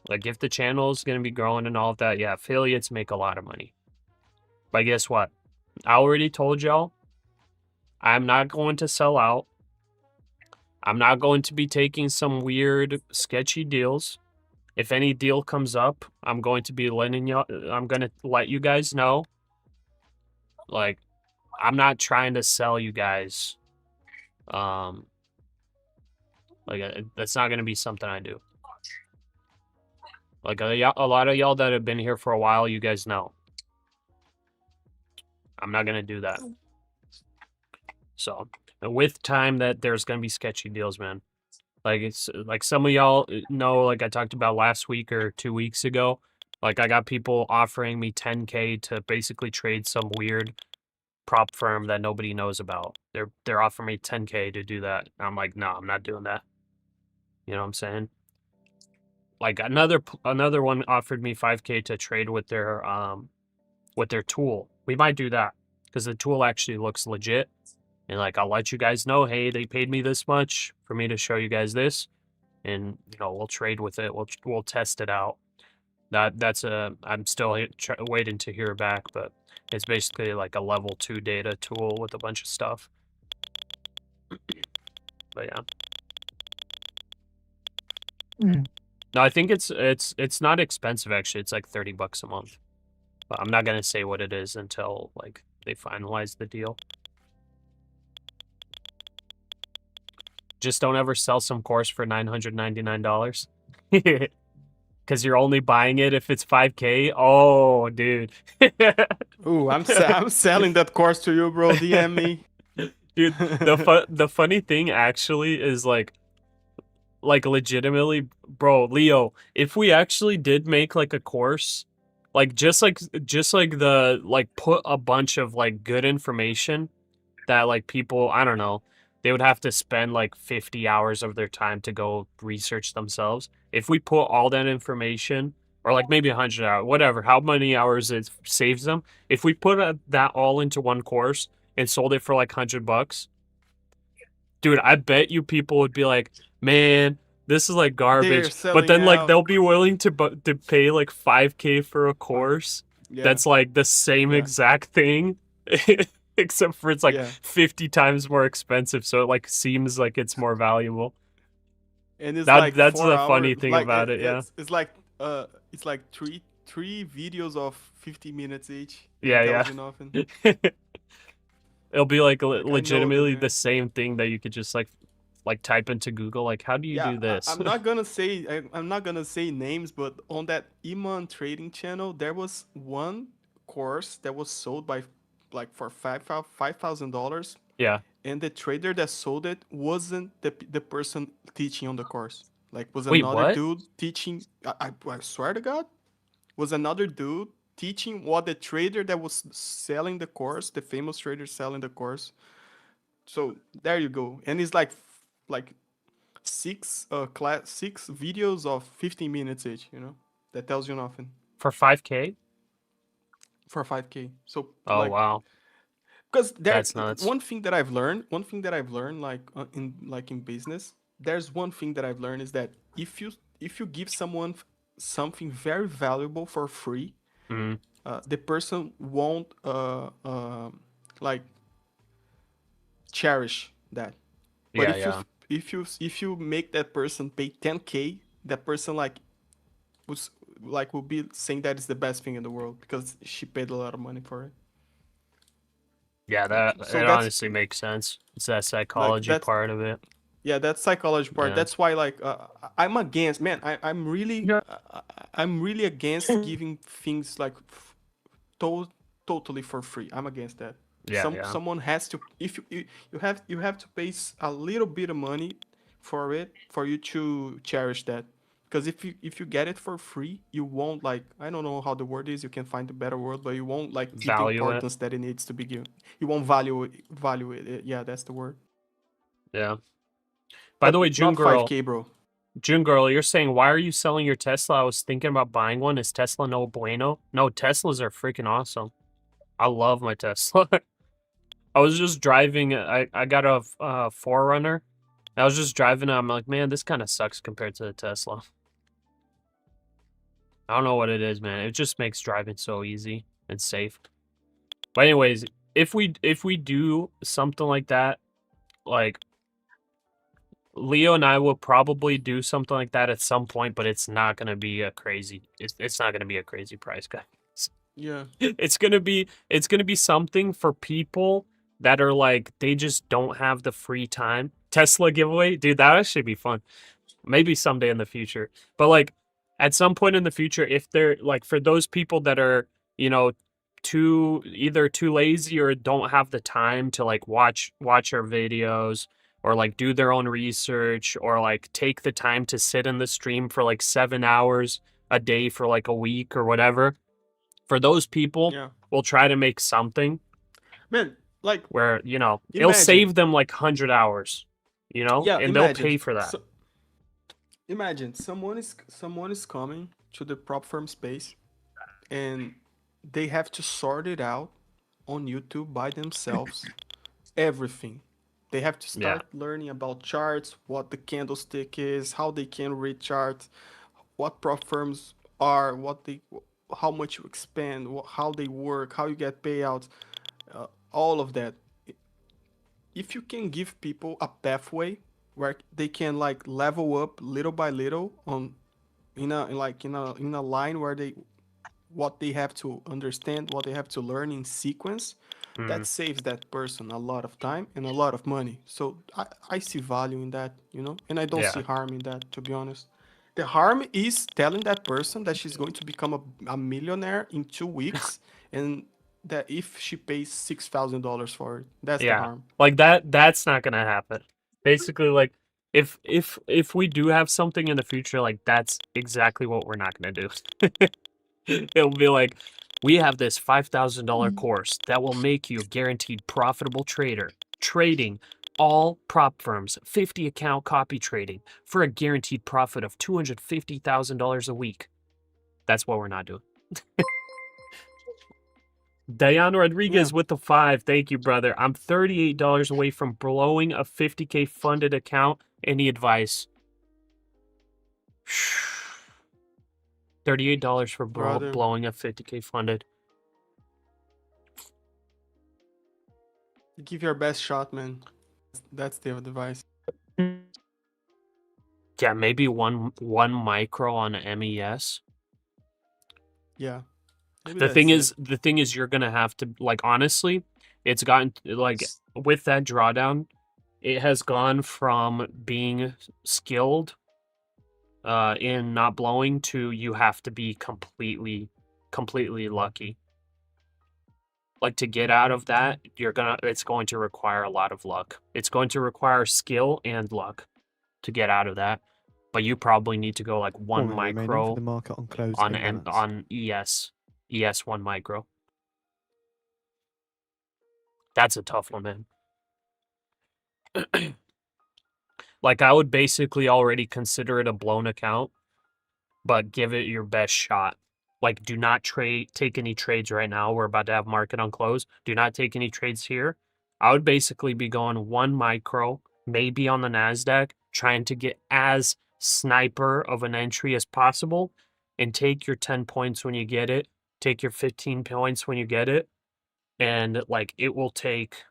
Like, if the channel is going to be growing and all of that, yeah, affiliates make a lot of money. But guess what? I already told y'all, I'm not going to sell out. I'm not going to be taking some weird, sketchy deals. If any deal comes up, I'm going to be letting y'all, I'm going to let you guys know. Like, I'm not trying to sell you guys. Like, that's not going to be something I do. Like, a lot of y'all that have been here for a while, you guys know. I'm not going to do that. So, with time, that there's going to be sketchy deals, man. Like, it's like some of y'all know, like I talked about last week or 2 weeks ago. Like, I got people offering me 10K to basically trade some weird prop firm that nobody knows about. They're offering me 10K to do that. I'm like, no, I'm not doing that. You know what I'm saying? Like another one offered me 5K to trade with their tool. We might do that because the tool actually looks legit. And like, I'll let you guys know, hey, they paid me this much for me to show you guys this, and you know, we'll trade with it. We'll test it out. I'm still waiting to hear back, but it's basically like a level 2 data tool with a bunch of stuff. But yeah. No, I think it's not expensive actually. It's like $30 a month. But I'm not gonna say what it is until like they finalize the deal. Just don't ever sell some course for $999. Because you're only buying it if it's 5K. Oh, dude. Ooh, I'm selling that course to you, bro. DM me. Dude, the funny thing actually is like legitimately, bro, Leo, if we actually did make like a course, like just like the like put a bunch of like good information that like people, I don't know, they would have to spend like 50 hours of their time to go research themselves. If we put all that information, or like maybe 100 hours, whatever, how many hours it saves them, if we put that all into one course and sold it for like $100, dude, I bet you people would be like, man, this is like garbage. But then like they'll be willing to pay like 5K for a course that's like the same exact thing. Except for it's like 50 times more expensive, so it like seems like it's more valuable. and it's That like that's 4 the hours. funny thing Like about it, yeah. it's like three videos of 50 minutes each. Yeah, It yeah. tells you nothing. It'll be like Like I know that legitimately they're. the same thing that you could just like type into Google. Like, how do you Yeah, do this? I'm not gonna say names, but on that Iman trading channel, there was one course that was sold by like for $5,000, Yeah. and the trader that sold it wasn't the person teaching on the course. Like was Wait, another what? dude teaching. I swear to God, was another dude teaching what the trader that was selling the course, the famous trader selling the course. So there you go, and it's like six videos of 15 minutes each, that tells you nothing For 5K? for 5K. So Oh, like, wow. because That's nuts. one thing that I've learned, like in business, there's one thing that I've learned is that if you give someone something very valuable for free, Mm, the person won't like cherish that. But yeah, yeah. if you make that person pay 10K, that person was will be saying that is the best thing in the world because she paid a lot of money for it. Yeah, Like, that so it that's honestly makes sense. It's that like psychology that's part of it. yeah, that's psychology part. Yeah. That's why like I'm against, man. Yeah. I'm really against giving things like to- totally for free. I'm against that. Yeah, yeah. Someone has to, if you have to pay a little bit of money for it for you to cherish that. Because if you get it for free, you won't, like, I don't know how the word is. You can find a better word, but you won't like give the Value it. importance that it needs to be given. You won't value it. Yeah, that's the word. Yeah. By the way, But June not girl, 5K, bro. you're saying, why are you selling your Tesla? I was thinking about buying one. Is Tesla no bueno? No, Teslas are freaking awesome. I love my Tesla. I was just driving. I got a Forerunner. I was just driving. I'm like, man, this kind of sucks compared to the Tesla. I don't know what it is, man. It just makes driving so easy and safe. But anyways, if we do something like that, like Leo and I will probably do something like that at some point, but it's not gonna be a crazy. It's not gonna be a crazy price, guys. Yeah. It's gonna be something for people that are like they just don't have the free time. Tesla giveaway, dude, that would actually be fun. Maybe someday in the future. But like at some point in the future, if they're like for those people that are, either too lazy or don't have the time to like watch our videos or like do their own research or like take the time to sit in the stream for like 7 hours a day for like a week or whatever. For those people, Yeah. we'll try to make something Man, like, where, it'll imagine. save them like 100 hours, Yeah, and they'll imagine. pay for that. Imagine someone is coming to the prop firm space and they have to sort it out on YouTube by themselves. Everything. They have to Yeah. start learning about charts, what the candlestick is, how they can read charts, what prop firms are, how much you expand, how they work, how you get payouts, all of that. If you can give people a pathway where they can like level up little by little on in a line where what they have to understand, what they have to learn in sequence, that saves that person a lot of time and a lot of money. So I see value in that, and I don't Yeah. see harm in that, to be honest. The harm is telling that person that she's going to become a millionaire in 2 weeks, and that if she pays $6,000 for it, that's the Yeah. harm. Like that's not gonna happen. Basically, like if we do have something in the future, like that's exactly what we're not gonna do. It'll be like, we have this $5,000 course that will make you a guaranteed profitable trader. Trading all prop firms, 50 account copy trading for a guaranteed profit of $250,000 a week. That's what we're not doing. Diana Rodriguez Yeah. with the 5. Thank you, brother. I'm $38 away from blowing a 50K funded account. Any advice? $38 for Brother, blowing a 50K funded. give your best shot, man. That's the advice. Yeah, maybe one micro on MES. Yeah. Maybe The that's it. thing is, you're gonna have to, like, honestly, it's gotten like with that drawdown, it has gone from being skilled in not blowing to you have to be completely lucky. Like, to get out of that, it's going to require a lot of luck. It's going to require skill and luck to get out of that. But you probably need to go like 1 1 minute remaining for micro the market on close on imbalance. on ES 1 micro. That's a tough one, man. Like, I would basically already consider it a blown account, but give it your best shot. Like, do not take any trades right now. We're about to have market on close. Do not take any trades here. I would basically be going 1 micro, maybe on the NASDAQ, trying to get as sniper of an entry as possible, and take your 10 points when you get it. Take your 15 points when you get it. And, like, it'll take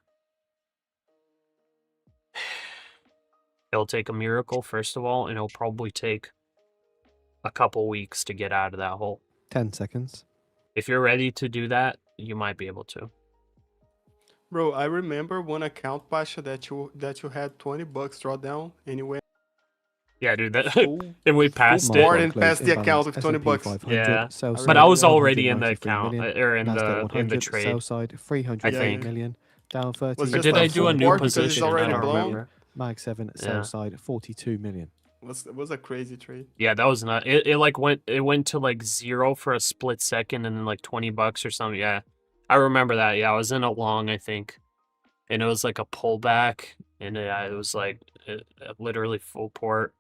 a miracle, first of all, and it'll probably take a couple weeks to get out of that hole. 10 seconds. If you're ready to do that, you might be able to. Bro, I remember one account, Pasha, that you had $20 drawdown anyway. Yeah, dude, that Full, and we passed full it. board and passed the account with $20. Yeah, sell but I side, was already in the 193 account million. or in NASDAQ the 100 trade. sell side, 308 I think. million. Down 30. Was Or just did a I do a full new board because it's position? I already don't blown? remember. Mag 7 sell Yeah. side, 42 million. It was a crazy trade. Yeah, that was not. It like went to like 0 for a split second and then like $20 or something. Yeah, I remember that. Yeah, I was in a long, I think, and it was like a pullback, and it was like literally full port,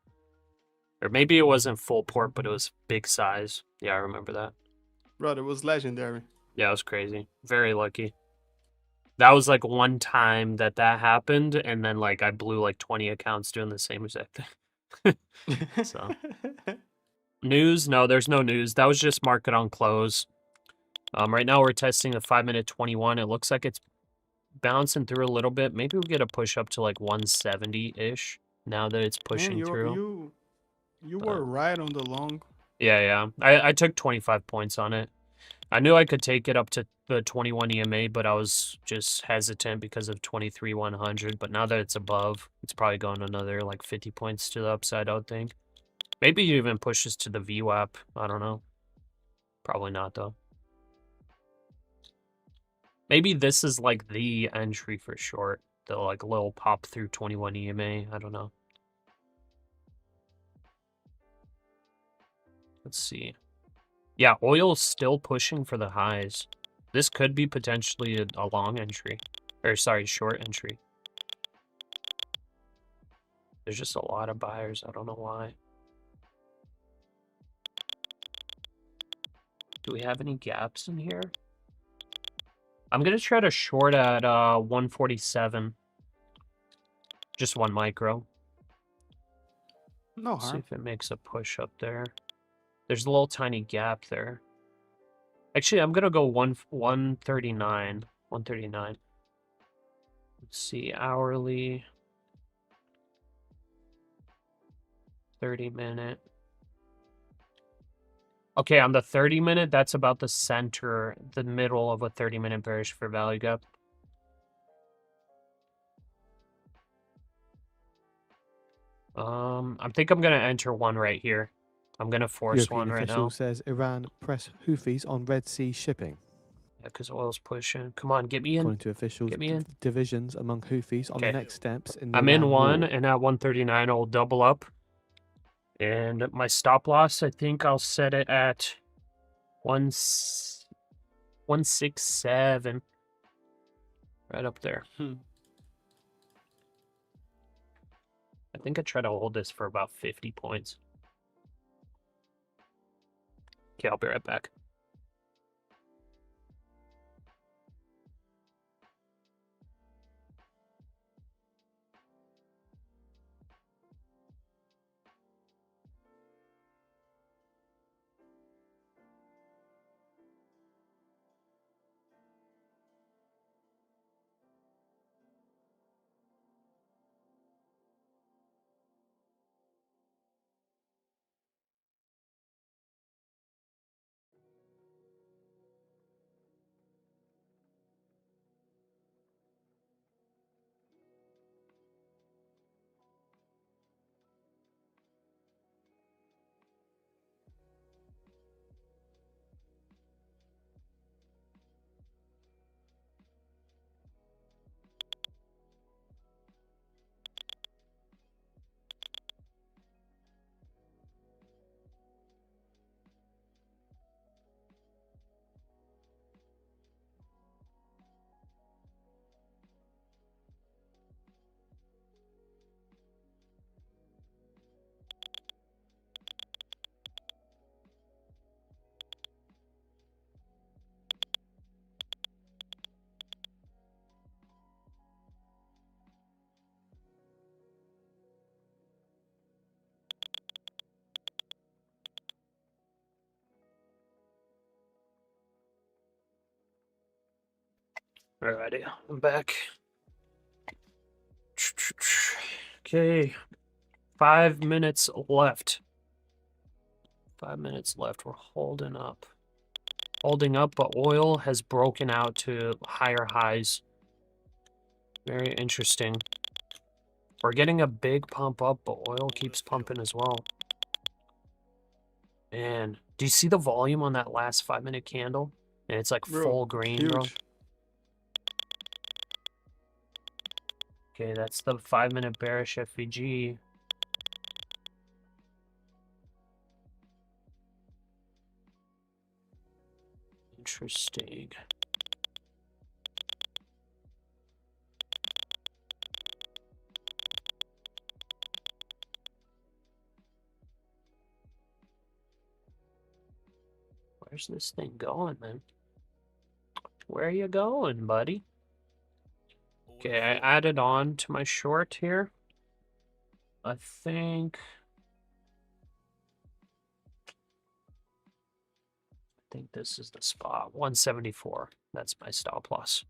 or maybe it wasn't full port, but it was big size. Yeah, I remember that. Bro, it was legendary. Yeah, it was crazy. Very lucky. That was like one time that happened, and then like I blew like 20 accounts doing the same exact thing. So, news? No, there's no news. That was just market on close. Right now we're testing the 5-minute 21. It looks like it's bouncing through a little bit. Maybe we'll get a push up to like 170-ish now that it's pushing Man, through. you were right on the long. Yeah. I took 25 points on it. I knew I could take it up to the 21 EMA, but I was just hesitant because of 23-100. But now that it's above, it's probably going another like 50 points to the upside, I would think. Maybe it even pushes to the VWAP. I don't know. Probably not, though. Maybe this is like the entry for short. The like little pop through 21 EMA. I don't know. Let's see. Yeah, oil's still pushing for the highs. This could be potentially a long entry. Or, sorry, short entry. There's just a lot of buyers. I don't know why. Do we have any gaps in here? I'm going to try to short at 147. Just 1 micro. No See harm. if it makes a push up there. There's a little tiny gap there. Actually, I'm going to go 139. 139. Let's see, hourly. 30-minute. Okay, on the 30-minute, that's about the center, the middle of a 30-minute bearish for value gap. I think I'm gonna enter one right here. I'm gonna force European one right official now. says Iran press Houthis on Red Sea shipping. Yeah, because oil's pushing. Come on, get me in. According to officials, Get me in. divisions among Houthis on the Okay. next steps in the I'm in Iran one, war. and at 139, I'll double up. And my stop loss, I think I'll set it at 167. Right up there. I think I try to hold this for about 50 points. Okay, I'll be right back. Alrighty, I'm back. Okay, 5 minutes left. 5 minutes left. We're holding up. Holding up, but oil has broken out to higher highs. Very interesting. We're getting a big pump up, but oil keeps pumping as well. Man, do you see the volume on that last 5-minute candle? And it's like Bro, full green, bro. huge. Okay, that's the 5-minute bearish FVG. Interesting. Where's this thing going, man? Where are you going, buddy? Okay, I added on to my short here. I think this is the spot. 174. That's my stop loss.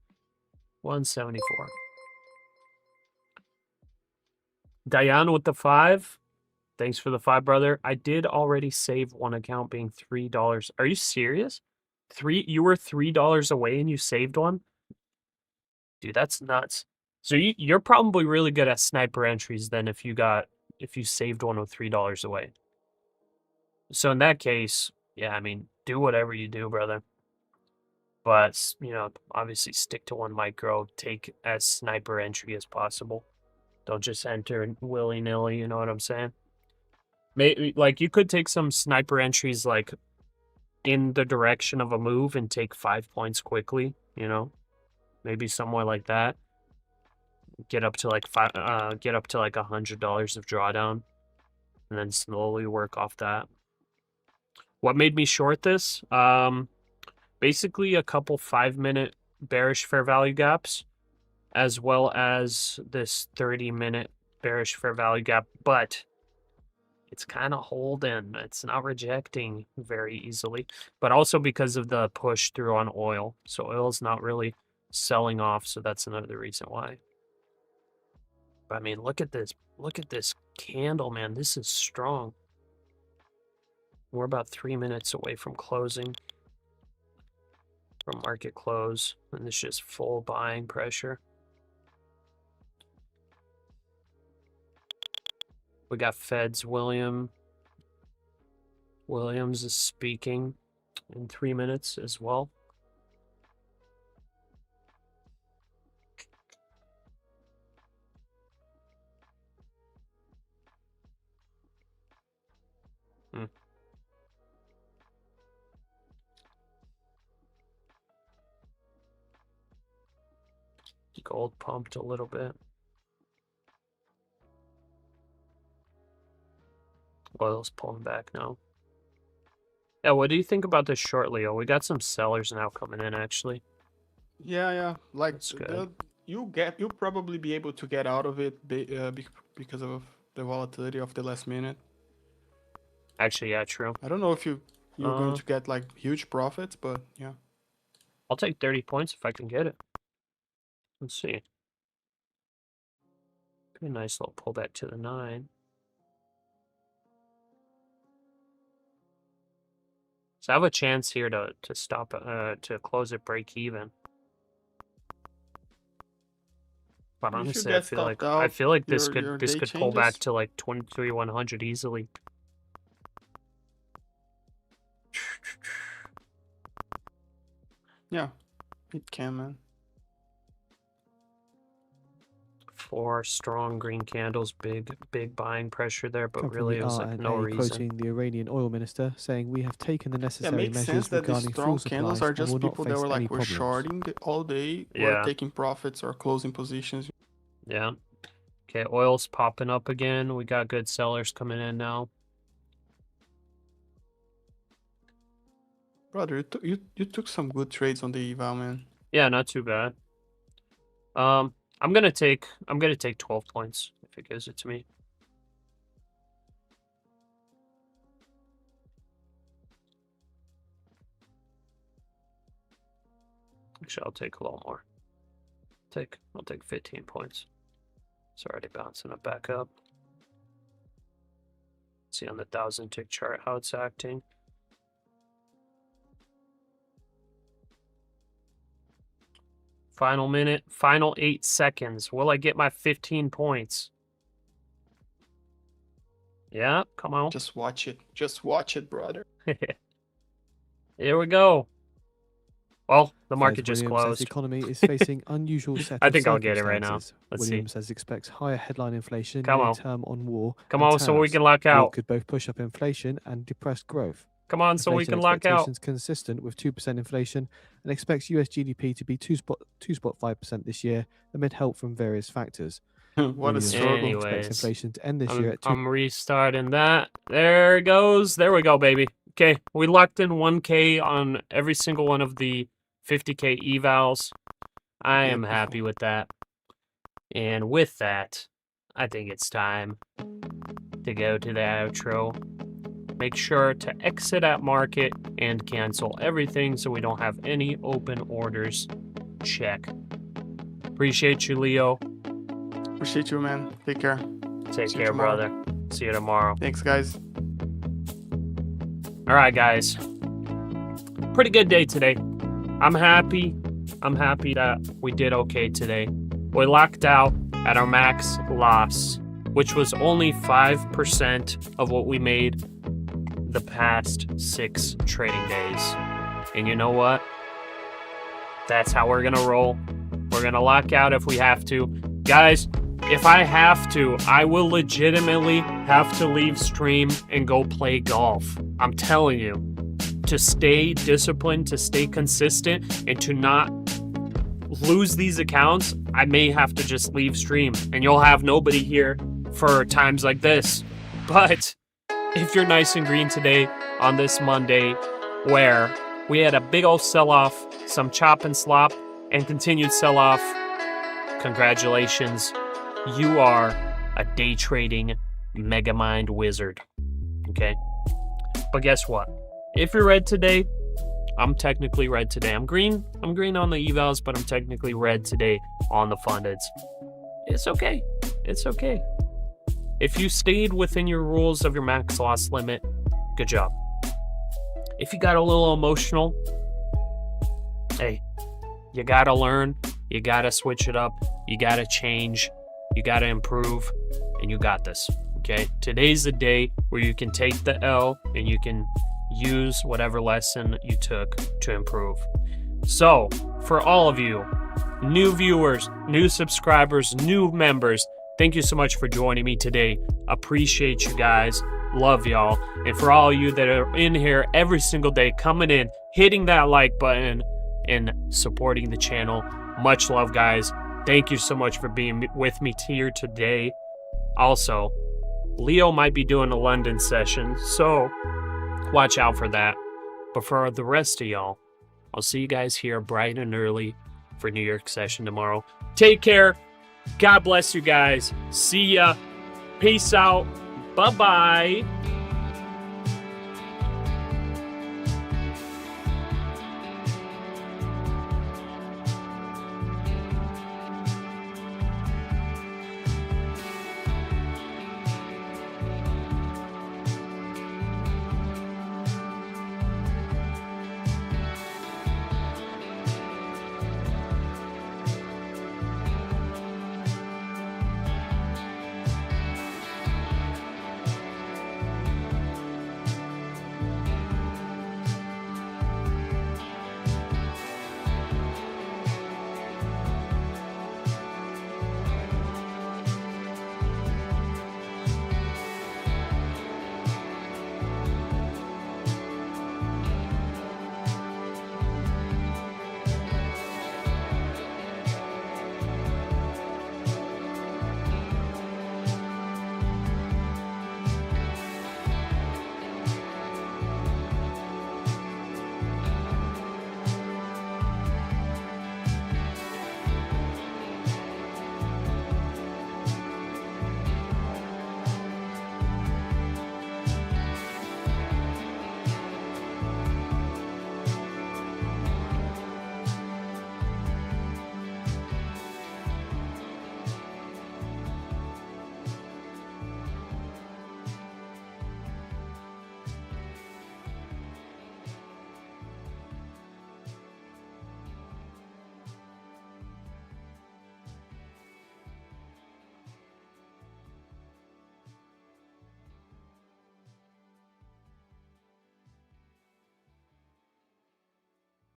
174. Diane with the 5. Thanks for the 5, brother. I did already save one account being $3. Are you serious? You were $3 away and you saved one? Dude, that's nuts. So you're probably really good at sniper entries then if you saved one with $3 away. So in that case, yeah, I mean, do whatever you do, brother. But, you know, obviously stick to one micro, take as sniper entry as possible. Don't just enter willy-nilly, you know what I'm saying? Maybe, like, you could take some sniper entries, like, in the direction of a move and take 5 points quickly, you know? Maybe somewhere like that. Get up to like $100 of drawdown, and then slowly work off that. What made me short this? Basically a couple 5-minute bearish fair value gaps, as well as this 30-minute bearish fair value gap, but it's kind of holding. It's not rejecting very easily, but also because of the push through on oil. So oil's not really selling off, so that's another reason why. But I mean, look at this candle, man. This is strong. We're about 3 minutes away from closing, from market close, and it's just full buying pressure. We got Fed's Williams is speaking in 3 minutes as well. Gold pumped a little bit. Oil's pulling back now. Yeah, what do you think about this short, Leo? We got some sellers now coming in, actually. Yeah. Like That's good. you'll probably be able to get out of it because of the volatility of the last minute. Actually, yeah, true. I don't know if you're going to get like huge profits, but yeah. I'll take 30 points if I can get it. Let's see. Be a nice little pullback to the 9. So I have a chance here to stop to close it break even. But honestly, I feel like this could pull back to like 23,100 easily. Yeah, it can, man. 4 strong green candles, big buying pressure there, but Come from really the it was like no RNA, reason. quoting the Iranian oil minister, saying we have taken the Yeah, it necessary makes sense measures that these regarding strong fuel candles supplies are and just will not people that face were any like, we're problems. shorting all day, Yeah. or taking profits or closing positions. Yeah. Okay, oil's popping up again. We got good sellers coming in now. Brother, you took some good trades on the eval, man. Yeah, not too bad. I'm gonna take 12 points if it gives it to me. Actually, I'll take a little more. I'll take 15 points. It's already bouncing it back up. See on the 1,000-tick chart how it's acting. Final minute, final 8 seconds. Will I get my 15 points? Yeah, come on. Just watch it. Just watch it, brother. Here we go. Well, the Fed market just Williams says closed. the economy is facing unusual set I of think I'll get it right now. circumstances. Let's see. Williams says expects higher headline inflation Come on. near-term on war. Come and on, so we tariffs. can lock War out. could both push up inflation and depress growth. Come on, so we Inflation can lock out. expectations consistent with 2% inflation and expects US GDP to be 2.5% this year amid help from various factors. What a Williams struggle. expects Anyways, inflation to end this year at 2%. I'm restarting that. There it goes. There we go, baby. Okay, we locked in 1K on every single one of the 50K evals. I am happy with that. And with that, I think it's time to go to the outro. Make sure to exit at market and cancel everything so we don't have any open orders. Check. Appreciate you, Leo. Appreciate you, man. Take care. Take See you care, tomorrow. brother. See you tomorrow. Thanks, guys. All right, guys. Pretty good day today. I'm happy. I'm happy that we did okay today. We locked out at our max loss, which was only 5% of what we made the past 6 trading days. And you know what? That's how we're gonna roll. We're gonna lock out if we have to. Guys, if I have to, I will legitimately have to leave stream and go play golf. I'm telling you. To stay disciplined, to stay consistent, and to not lose these accounts, I may have to just leave stream. And you'll have nobody here for times like this. But if you're nice and green today on this Monday, where we had a big old sell-off, some chop and slop, and continued sell-off, congratulations. You are a day trading megamind wizard. Okay? But guess what? If you're red today, I'm technically red today. I'm green on the evals, but I'm technically red today on the fundeds. It's okay. It's okay. If you stayed within your rules of your max loss limit, good job. If you got a little emotional, hey, you gotta learn, you gotta switch it up, you gotta change, you gotta improve, and you got this, okay? Today's the day where you can take the L and you can use whatever lesson you took to improve. So, for all of you, new viewers, new subscribers, new members, thank you so much for joining me today. Appreciate you guys. Love y'all. And for all of you that are in here every single day, coming in, hitting that like button, and supporting the channel, much love, guys. Thank you so much for being with me here today. Also, Leo might be doing a London session, so watch out for that. But for the rest of y'all, I'll see you guys here bright and early for New York session tomorrow. Take care. God bless you guys. See ya. Peace out. Bye-bye.